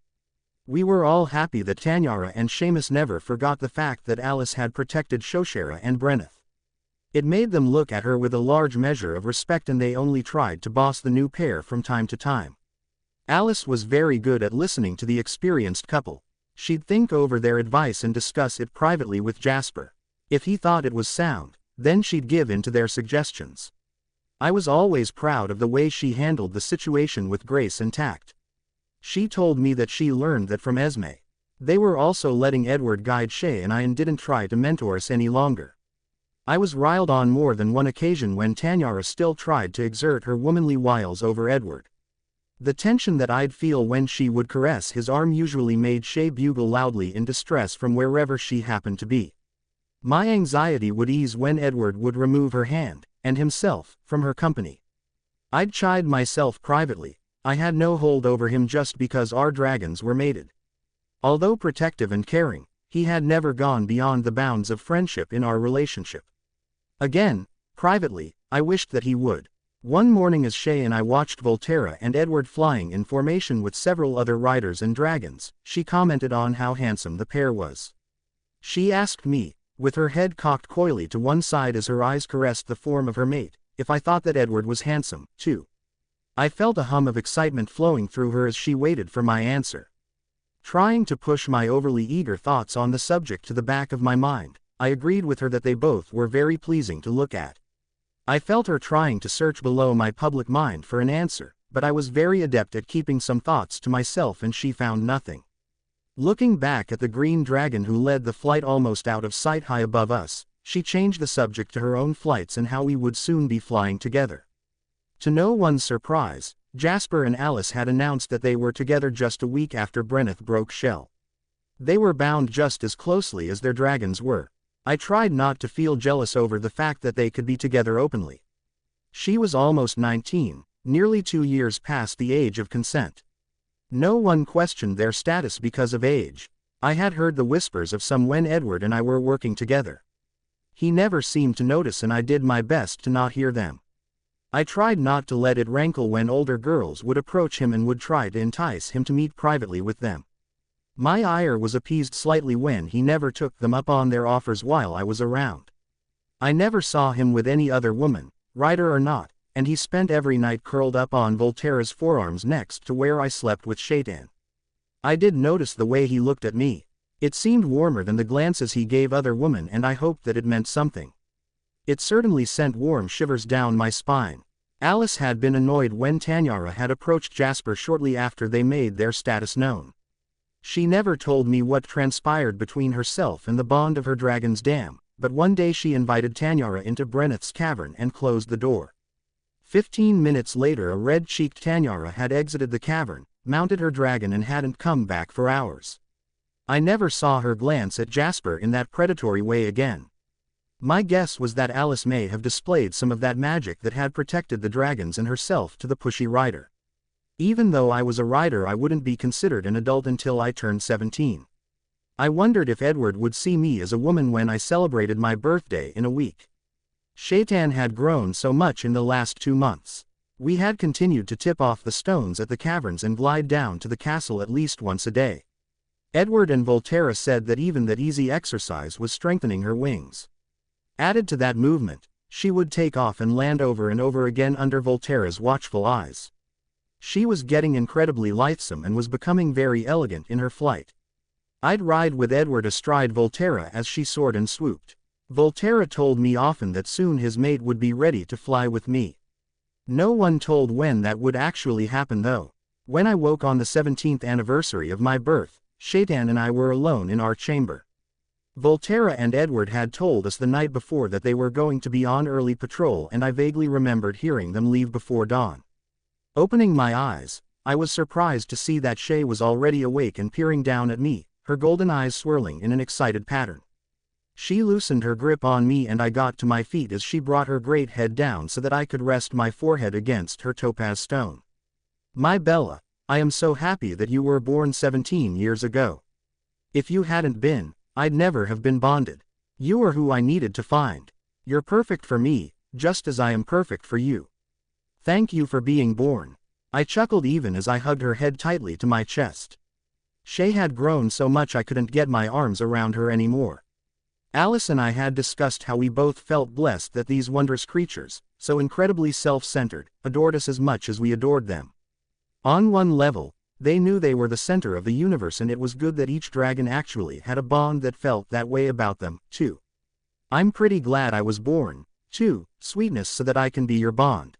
We were all happy that Tanyara and Seamus never forgot the fact that Alice had protected Shoshera and Brenneth. It made them look at her with a large measure of respect and they only tried to boss the new pair from time to time. Alice was very good at listening to the experienced couple. She'd think over their advice and discuss it privately with Jasper. If he thought it was sound, then she'd give in to their suggestions. I was always proud of the way she handled the situation with grace and tact. She told me that she learned that from Esme. They were also letting Edward guide Shay and I and didn't try to mentor us any longer. I was riled on more than one occasion when Tanyara still tried to exert her womanly wiles over Edward. The tension that I'd feel when she would caress his arm usually made Shay bugle loudly in distress from wherever she happened to be. My anxiety would ease when Edward would remove her hand, and himself, from her company. I'd chide myself privately. I had no hold over him just because our dragons were mated. Although protective and caring, he had never gone beyond the bounds of friendship in our relationship. Again, privately, I wished that he would. One morning as Shay and I watched Volterra and Edward flying in formation with several other riders and dragons, she commented on how handsome the pair was. She asked me, with her head cocked coyly to one side as her eyes caressed the form of her mate, if I thought that Edward was handsome, too. I felt a hum of excitement flowing through her as she waited for my answer. Trying to push my overly eager thoughts on the subject to the back of my mind, I agreed with her that they both were very pleasing to look at. I felt her trying to search below my public mind for an answer, but I was very adept at keeping some thoughts to myself and she found nothing. Looking back at the green dragon who led the flight almost out of sight high above us, she changed the subject to her own flights and how we would soon be flying together. To no one's surprise, Jasper and Alice had announced that they were together just a week after Brenneth broke shell. They were bound just as closely as their dragons were. I tried not to feel jealous over the fact that they could be together openly. She was almost 19, nearly 2 years past the age of consent. No one questioned their status because of age. I had heard the whispers of some when Edward and I were working together. He never seemed to notice and I did my best to not hear them. I tried not to let it rankle when older girls would approach him and would try to entice him to meet privately with them. My ire was appeased slightly when he never took them up on their offers while I was around. I never saw him with any other woman, rider or not, and he spent every night curled up on Volterra's forearms next to where I slept with Shaitan. I did notice the way he looked at me. It seemed warmer than the glances he gave other women, and I hoped that it meant something. It certainly sent warm shivers down my spine. Alice had been annoyed when Tanyara had approached Jasper shortly after they made their status known. She never told me what transpired between herself and the bond of her dragon's dam, but one day she invited Tanyara into Brenneth's cavern and closed the door. 15 minutes later a red-cheeked Tanyara had exited the cavern, mounted her dragon and hadn't come back for hours. I never saw her glance at Jasper in that predatory way again. My guess was that Alice may have displayed some of that magic that had protected the dragons and herself to the pushy rider. Even though I was a rider, I wouldn't be considered an adult until I turned 17. I wondered if Edward would see me as a woman when I celebrated my birthday in a week. Shaitan had grown so much in the last 2 months. We had continued to tip off the stones at the caverns and glide down to the castle at least once a day. Edward and Volterra said that even that easy exercise was strengthening her wings. Added to that movement, she would take off and land over and over again under Volterra's watchful eyes. She was getting incredibly lithesome and was becoming very elegant in her flight. I'd ride with Edward astride Volterra as she soared and swooped. Volterra told me often that soon his mate would be ready to fly with me. No one told when that would actually happen though. When I woke on the 17th anniversary of my birth, Shaitan and I were alone in our chamber. Volterra and Edward had told us the night before that they were going to be on early patrol, and I vaguely remembered hearing them leave before dawn. Opening my eyes, I was surprised to see that Shay was already awake and peering down at me, her golden eyes swirling in an excited pattern. She loosened her grip on me and I got to my feet as she brought her great head down so that I could rest my forehead against her topaz stone. My Bella, I am so happy that you were born 17 years ago. If you hadn't been, I'd never have been bonded. You are who I needed to find. You're perfect for me, just as I am perfect for you. Thank you for being born. I chuckled even as I hugged her head tightly to my chest. Shay had grown so much I couldn't get my arms around her anymore. Alice and I had discussed how we both felt blessed that these wondrous creatures, so incredibly self-centered, adored us as much as we adored them. On one level, they knew they were the center of the universe, and it was good that each dragon actually had a bond that felt that way about them, too. I'm pretty glad I was born, too, sweetness, so that I can be your bond.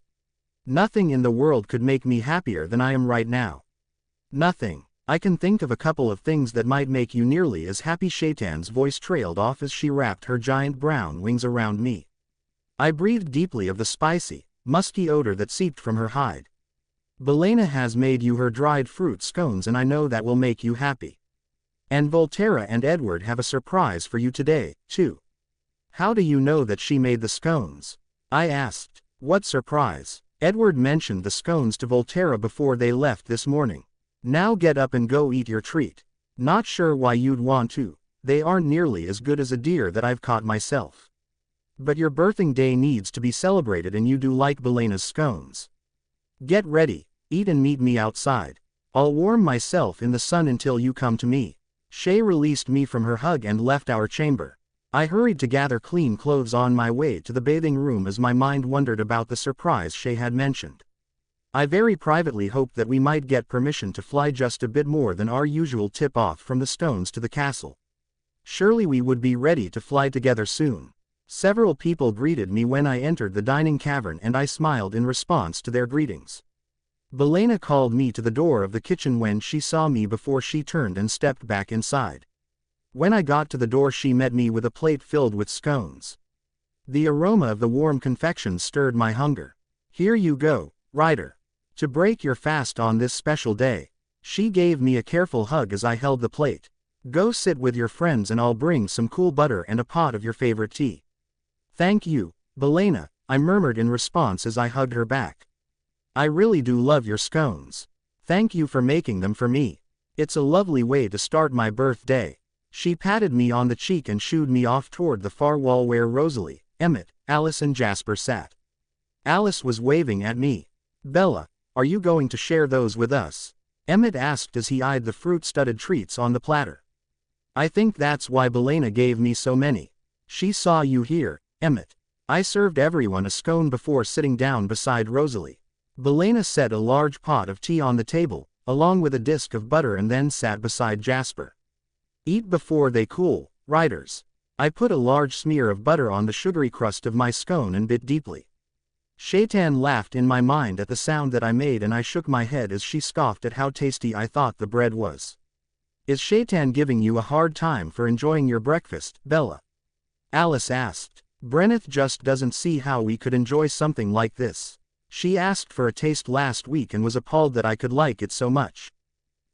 Nothing in the world could make me happier than I am right now. Nothing. I can think of a couple of things that might make you nearly as happy. Shaitan's voice trailed off as she wrapped her giant brown wings around me. I breathed deeply of the spicy, musky odor that seeped from her hide. Belena has made you her dried fruit scones, and I know that will make you happy. And Volterra and Edward have a surprise for you today, too. How do you know that she made the scones? I asked. What surprise? Edward mentioned the scones to Volterra before they left this morning. Now get up and go eat your treat. Not sure why you'd want to. They aren't nearly as good as a deer that I've caught myself. But your birthing day needs to be celebrated, and you do like Belena's scones. Get ready, eat and meet me outside. I'll warm myself in the sun until you come to me. Shay released me from her hug and left our chamber. I hurried to gather clean clothes on my way to the bathing room as my mind wondered about the surprise Shay had mentioned. I very privately hoped that we might get permission to fly just a bit more than our usual tip-off from the stones to the castle. Surely we would be ready to fly together soon. Several people greeted me when I entered the dining cavern, and I smiled in response to their greetings. Belena called me to the door of the kitchen when she saw me before she turned and stepped back inside. When I got to the door, she met me with a plate filled with scones. The aroma of the warm confection stirred my hunger. Here you go, Ryder. To break your fast on this special day. She gave me a careful hug as I held the plate. Go sit with your friends and I'll bring some cool butter and a pot of your favorite tea. Thank you, Belena, I murmured in response as I hugged her back. I really do love your scones. Thank you for making them for me. It's a lovely way to start my birthday. She patted me on the cheek and shooed me off toward the far wall where Rosalie, Emmett, Alice and Jasper sat. Alice was waving at me. Bella, are you going to share those with us? Emmett asked as he eyed the fruit-studded treats on the platter. I think that's why Belena gave me so many. She saw you here, Emmett. I served everyone a scone before sitting down beside Rosalie. Belena set a large pot of tea on the table, along with a disc of butter, and then sat beside Jasper. Eat before they cool, riders. I put a large smear of butter on the sugary crust of my scone and bit deeply. Shaitan laughed in my mind at the sound that I made, and I shook my head as she scoffed at how tasty I thought the bread was. Is Shaitan giving you a hard time for enjoying your breakfast, Bella? Alice asked. Brenneth just doesn't see how we could enjoy something like this. She asked for a taste last week and was appalled that I could like it so much.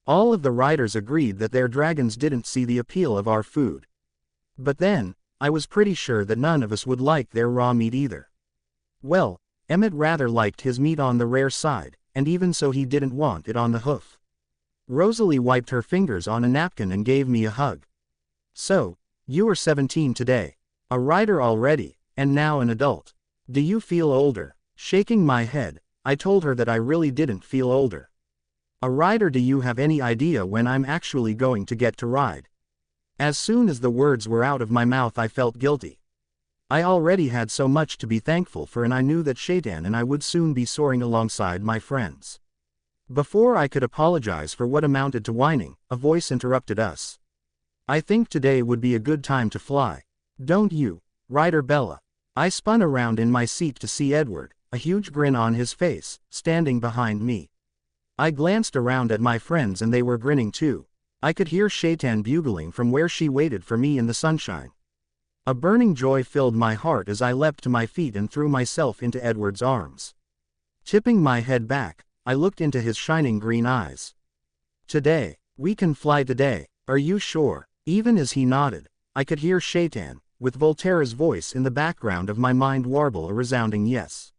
All of the riders agreed that their dragons didn't see the appeal of our food. But then, I was pretty sure that none of us would like their raw meat either. Well, Emmett rather liked his meat on the rare side, and even so he didn't want it on the hoof. Rosalie wiped her fingers on a napkin and gave me a hug. So, you are 17 today. A rider already, and now an adult. Do you feel older? Shaking my head, I told her that I really didn't feel older. A rider? Do you have any idea when I'm actually going to get to ride? As soon as the words were out of my mouth I felt guilty. I already had so much to be thankful for, and I knew that Shaitan and I would soon be soaring alongside my friends. Before I could apologize for what amounted to whining, a voice interrupted us. I think today would be a good time to fly. Don't you, Rider Bella? I spun around in my seat to see Edward, a huge grin on his face, standing behind me. I glanced around at my friends and they were grinning too. I could hear Shaitan bugling from where she waited for me in the sunshine. A burning joy filled my heart as I leapt to my feet and threw myself into Edward's arms. Tipping my head back, I looked into his shining green eyes. Today, we can fly today, are you sure? Even as he nodded, I could hear Shaitan, with Volterra's voice in the background of my mind, warble a resounding yes.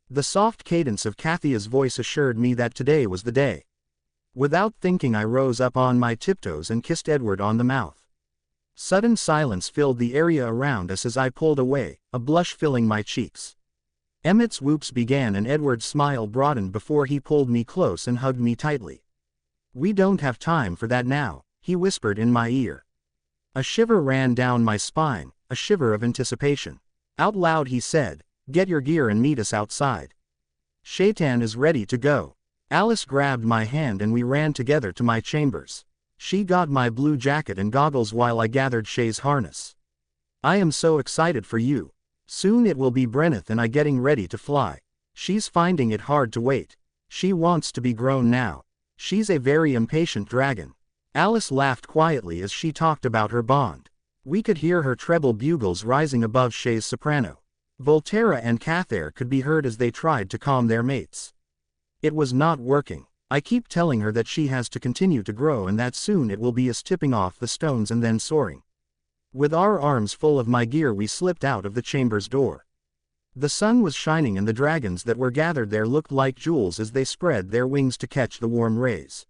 The soft cadence of Kathia's voice assured me that today was the day. Without thinking I rose up on my tiptoes and kissed Edward on the mouth. Sudden silence filled the area around us as I pulled away, a blush filling my cheeks. Emmett's whoops began and Edward's smile broadened before he pulled me close and hugged me tightly. We don't have time for that now, he whispered in my ear. A shiver ran down my spine, a shiver of anticipation. Out loud he said, get your gear and meet us outside. Shaitan is ready to go. Alice grabbed my hand and we ran together to my chambers. She got my blue jacket and goggles while I gathered Shay's harness. I am so excited for you. Soon it will be Brenneth and I getting ready to fly. She's finding it hard to wait. She wants to be grown now. She's a very impatient dragon. Alice laughed quietly as she talked about her bond. We could hear her treble bugles rising above Shay's soprano. Volterra and Cathair could be heard as they tried to calm their mates. It was not working. I keep telling her that she has to continue to grow and that soon it will be us tipping off the stones and then soaring. With our arms full of my gear we slipped out of the chamber's door. The sun was shining and the dragons that were gathered there looked like jewels as they spread their wings to catch the warm rays.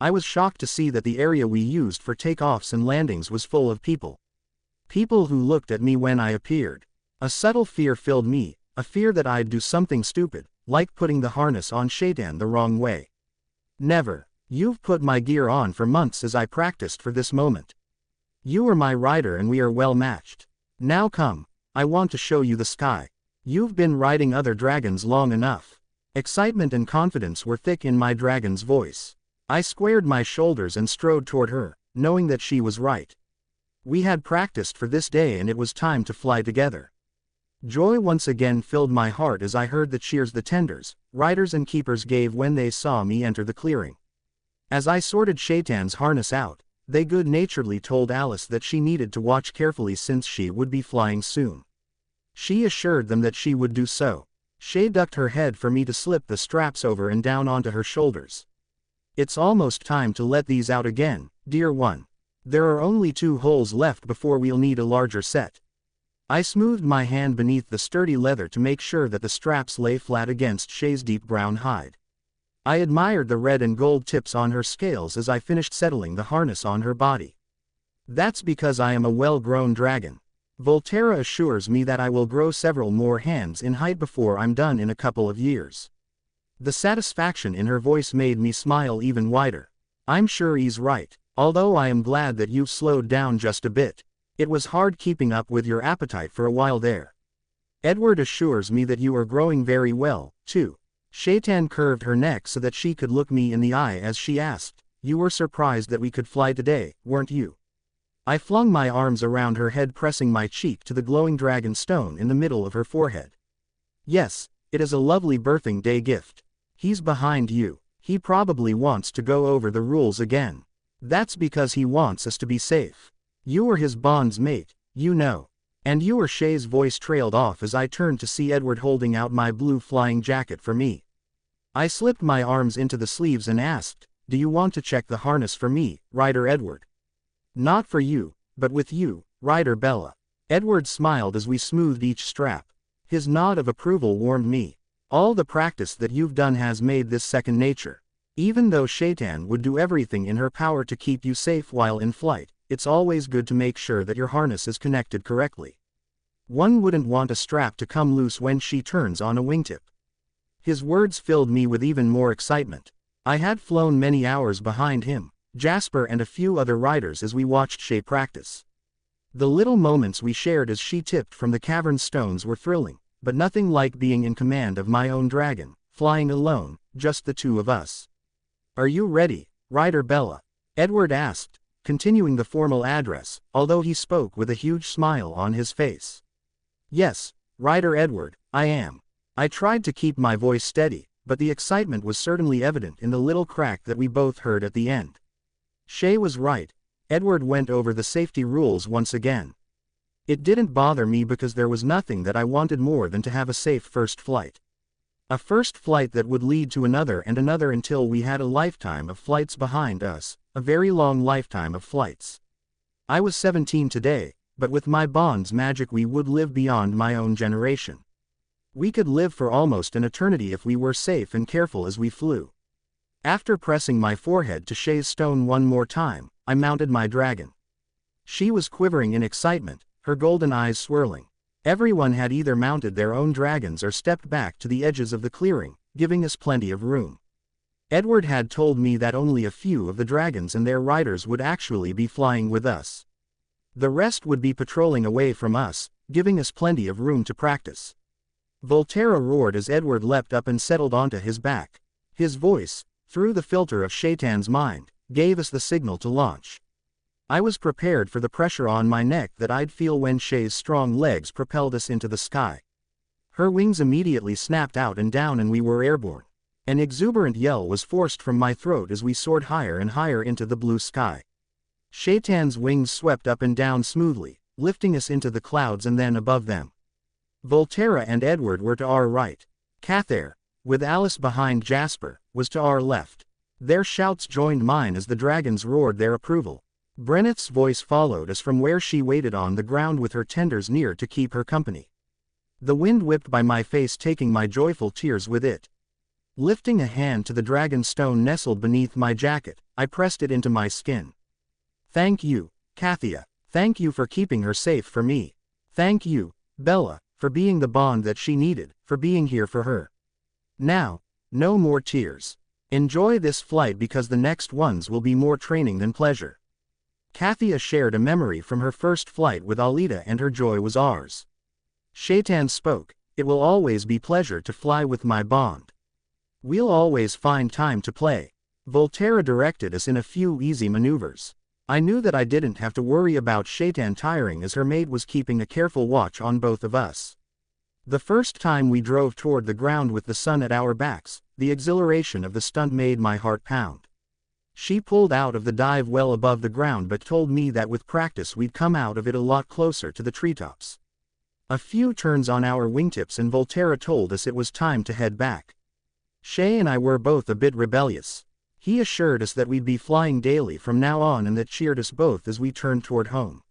I was shocked to see that the area we used for takeoffs and landings was full of people. People who looked at me when I appeared. A subtle fear filled me, a fear that I'd do something stupid, like putting the harness on Shaitan the wrong way. Never. You've put my gear on for months as I practiced for this moment. You are my rider and we are well matched. Now come, I want to show you the sky. You've been riding other dragons long enough. Excitement and confidence were thick in my dragon's voice. I squared my shoulders and strode toward her, knowing that she was right. We had practiced for this day and it was time to fly together. Joy once again filled my heart as I heard the cheers the tenders, riders and keepers gave when they saw me enter the clearing. As I sorted Shaitan's harness out, they good-naturedly told Alice that she needed to watch carefully since she would be flying soon. She assured them that she would do so. Shay ducked her head for me to slip the straps over and down onto her shoulders. It's almost time to let these out again, dear one. There are only 2 holes left before we'll need a larger set. I smoothed my hand beneath the sturdy leather to make sure that the straps lay flat against Shay's deep brown hide. I admired the red and gold tips on her scales as I finished settling the harness on her body. That's because I am a well-grown dragon. Volterra assures me that I will grow several more hands in height before I'm done in a couple of years. The satisfaction in her voice made me smile even wider. I'm sure he's right, although I am glad that you've slowed down just a bit. It was hard keeping up with your appetite for a while there. Edward assures me that you are growing very well, too. Shaitan curved her neck so that she could look me in the eye as she asked, "You were surprised that we could fly today, weren't you?" I flung my arms around her head, pressing my cheek to the glowing dragon stone in the middle of her forehead. "Yes, it is a lovely birthing day gift. He's behind you. He probably wants to go over the rules again. That's because he wants us to be safe. You were his bond's mate, you know. And you were." Shay's voice trailed off as I turned to see Edward holding out my blue flying jacket for me. I slipped my arms into the sleeves and asked, "Do you want to check the harness for me, Rider Edward?" "Not for you, but with you, Rider Bella." Edward smiled as we smoothed each strap. His nod of approval warmed me. "All the practice that you've done has made this second nature. Even though Shaitan would do everything in her power to keep you safe while in flight, it's always good to make sure that your harness is connected correctly. One wouldn't want a strap to come loose when she turns on a wingtip." His words filled me with even more excitement. I had flown many hours behind him, Jasper and a few other riders as we watched Shay practice. The little moments we shared as she tipped from the cavern stones were thrilling, but nothing like being in command of my own dragon, flying alone, just the two of us. "Are you ready, Rider Bella?" Edward asked, continuing the formal address, although he spoke with a huge smile on his face. "Yes, Rider Edward, I am." I tried to keep my voice steady, but the excitement was certainly evident in the little crack that we both heard at the end. Shay was right. Edward went over the safety rules once again. It didn't bother me because there was nothing that I wanted more than to have a safe first flight. A first flight that would lead to another and another until we had a lifetime of flights behind us, a very long lifetime of flights. I was 17 today, but with my bond's magic we would live beyond my own generation. We could live for almost an eternity if we were safe and careful as we flew. After pressing my forehead to Shay's stone one more time, I mounted my dragon. She was quivering in excitement, her golden eyes swirling. Everyone had either mounted their own dragons or stepped back to the edges of the clearing, giving us plenty of room. Edward had told me that only a few of the dragons and their riders would actually be flying with us. The rest would be patrolling away from us, giving us plenty of room to practice. Volterra roared as Edward leapt up and settled onto his back. His voice, through the filter of Shaitan's mind, gave us the signal to launch. I was prepared for the pressure on my neck that I'd feel when Shay's strong legs propelled us into the sky. Her wings immediately snapped out and down and we were airborne. An exuberant yell was forced from my throat as we soared higher and higher into the blue sky. Shaitan's wings swept up and down smoothly, lifting us into the clouds and then above them. Volterra and Edward were to our right. Cathair, with Alice behind Jasper, was to our left. Their shouts joined mine as the dragons roared their approval. Brenneth's voice followed us from where she waited on the ground with her tenders near to keep her company. The wind whipped by my face, taking my joyful tears with it. Lifting a hand to the dragon stone nestled beneath my jacket, I pressed it into my skin. "Thank you, Cathia. Thank you for keeping her safe for me. Thank you, Bella, for being the bond that she needed, for being here for her. Now, no more tears. Enjoy this flight because the next ones will be more training than pleasure." Cathia shared a memory from her first flight with Alita and her joy was ours. Shaitan spoke, "It will always be pleasure to fly with my bond. We'll always find time to play." Volterra directed us in a few easy maneuvers. I knew that I didn't have to worry about Shaitan tiring as her maid was keeping a careful watch on both of us. The first time we drove toward the ground with the sun at our backs, the exhilaration of the stunt made my heart pound. She pulled out of the dive well above the ground but told me that with practice we'd come out of it a lot closer to the treetops. A few turns on our wingtips and Volterra told us it was time to head back. Shay and I were both a bit rebellious. He assured us that we'd be flying daily from now on and that cheered us both as we turned toward home.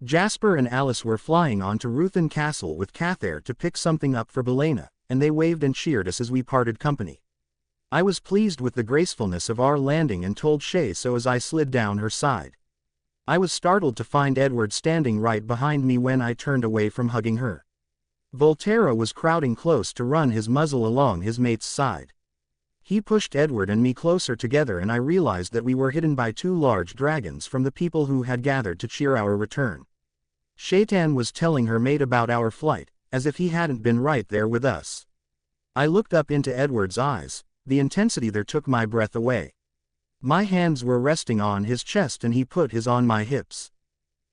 Jasper and Alice were flying on to Ruthen Castle with Cathair to pick something up for Belena, and they waved and cheered us as we parted company. I was pleased with the gracefulness of our landing and told Shay so as I slid down her side. I was startled to find Edward standing right behind me when I turned away from hugging her. Volterra was crowding close to run his muzzle along his mate's side. He pushed Edward and me closer together and I realized that we were hidden by two large dragons from the people who had gathered to cheer our return. Shaitan was telling her mate about our flight, as if he hadn't been right there with us. I looked up into Edward's eyes. The intensity there took my breath away. My hands were resting on his chest and he put his on my hips.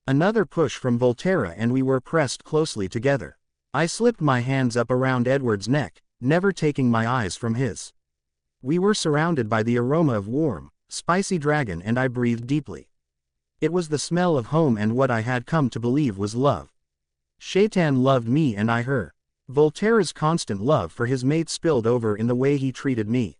Another push from Volterra and we were pressed closely together. I slipped my hands up around Edward's neck, never taking my eyes from his. We were surrounded by the aroma of warm, spicy dragon and I breathed deeply. It was the smell of home and what I had come to believe was love. Shaitan loved me and I her. Volterra's constant love for his mate spilled over in the way he treated me.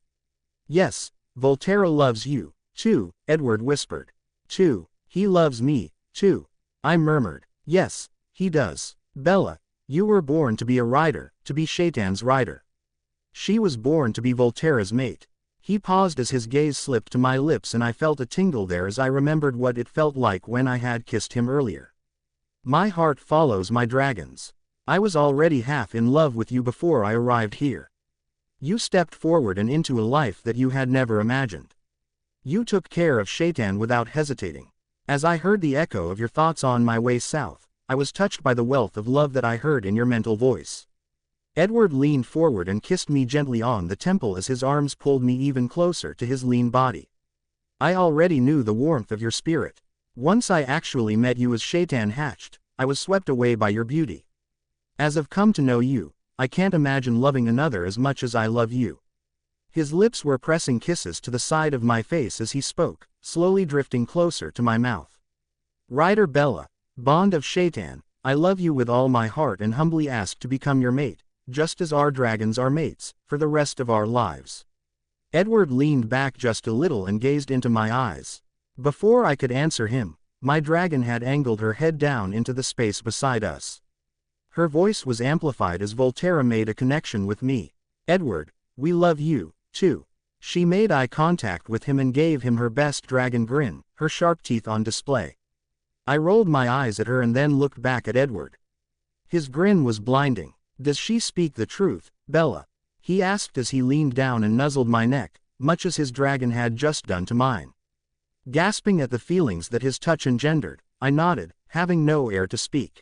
Yes, Volterra loves you, too, Edward whispered. Too, he loves me, too. I murmured. Yes, he does. Bella, you were born to be a rider, to be Shaitan's rider. She was born to be Volterra's mate. He paused as his gaze slipped to my lips and I felt a tingle there as I remembered what it felt like when I had kissed him earlier. My heart follows my dragons. I was already half in love with you before I arrived here. You stepped forward and into a life that you had never imagined. You took care of Shaitan without hesitating. As I heard the echo of your thoughts on my way south, I was touched by the wealth of love that I heard in your mental voice. Edward leaned forward and kissed me gently on the temple as his arms pulled me even closer to his lean body. I already knew the warmth of your spirit. Once I actually met you as Shaitan hatched, I was swept away by your beauty. As I've come to know you, I can't imagine loving another as much as I love you. His lips were pressing kisses to the side of my face as he spoke, slowly drifting closer to my mouth. Rider Bella, bond of Shaitan, I love you with all my heart and humbly ask to become your mate, just as our dragons are mates, for the rest of our lives. Edward leaned back just a little and gazed into my eyes. Before I could answer him, my dragon had angled her head down into the space beside us. Her voice was amplified as Volterra made a connection with me. Edward, we love you, too. She made eye contact with him and gave him her best dragon grin, her sharp teeth on display. I rolled my eyes at her and then looked back at Edward. His grin was blinding. Does she speak the truth, Bella? He asked as he leaned down and nuzzled my neck, much as his dragon had just done to mine. Gasping at the feelings that his touch engendered, I nodded, having no air to speak.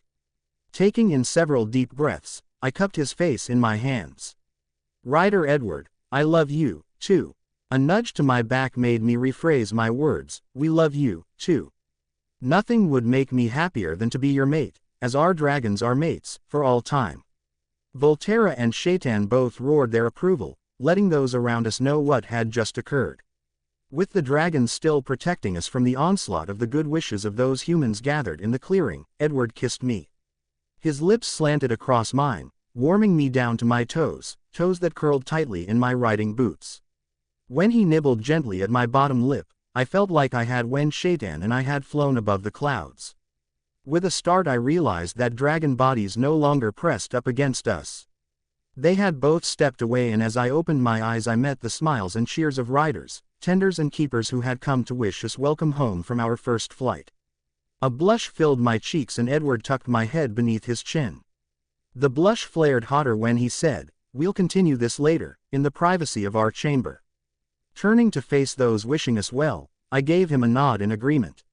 Taking in several deep breaths, I cupped his face in my hands. Rider Edward, I love you, too. A nudge to my back made me rephrase my words, we love you, too. Nothing would make me happier than to be your mate, as our dragons are mates, for all time. Volterra and Shaitan both roared their approval, letting those around us know what had just occurred. With the dragons still protecting us from the onslaught of the good wishes of those humans gathered in the clearing, Edward kissed me. His lips slanted across mine, warming me down to my toes that curled tightly in my riding boots. When he nibbled gently at my bottom lip, I felt like I had when Shaitan and I had flown above the clouds. With a start I realized that dragon bodies no longer pressed up against us. They had both stepped away and as I opened my eyes I met the smiles and cheers of riders, tenders and keepers who had come to wish us welcome home from our first flight. A blush filled my cheeks and Edward tucked my head beneath his chin. The blush flared hotter when he said, "We'll continue this later, in the privacy of our chamber." Turning to face those wishing us well, I gave him a nod in agreement.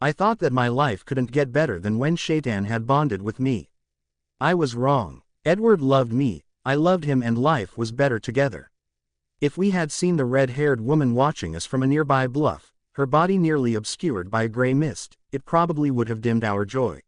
I thought that my life couldn't get better than when Shaitan had bonded with me. I was wrong. Edward loved me, I loved him and life was better together. If we had seen the red-haired woman watching us from a nearby bluff, her body nearly obscured by a gray mist, it probably would have dimmed our joy.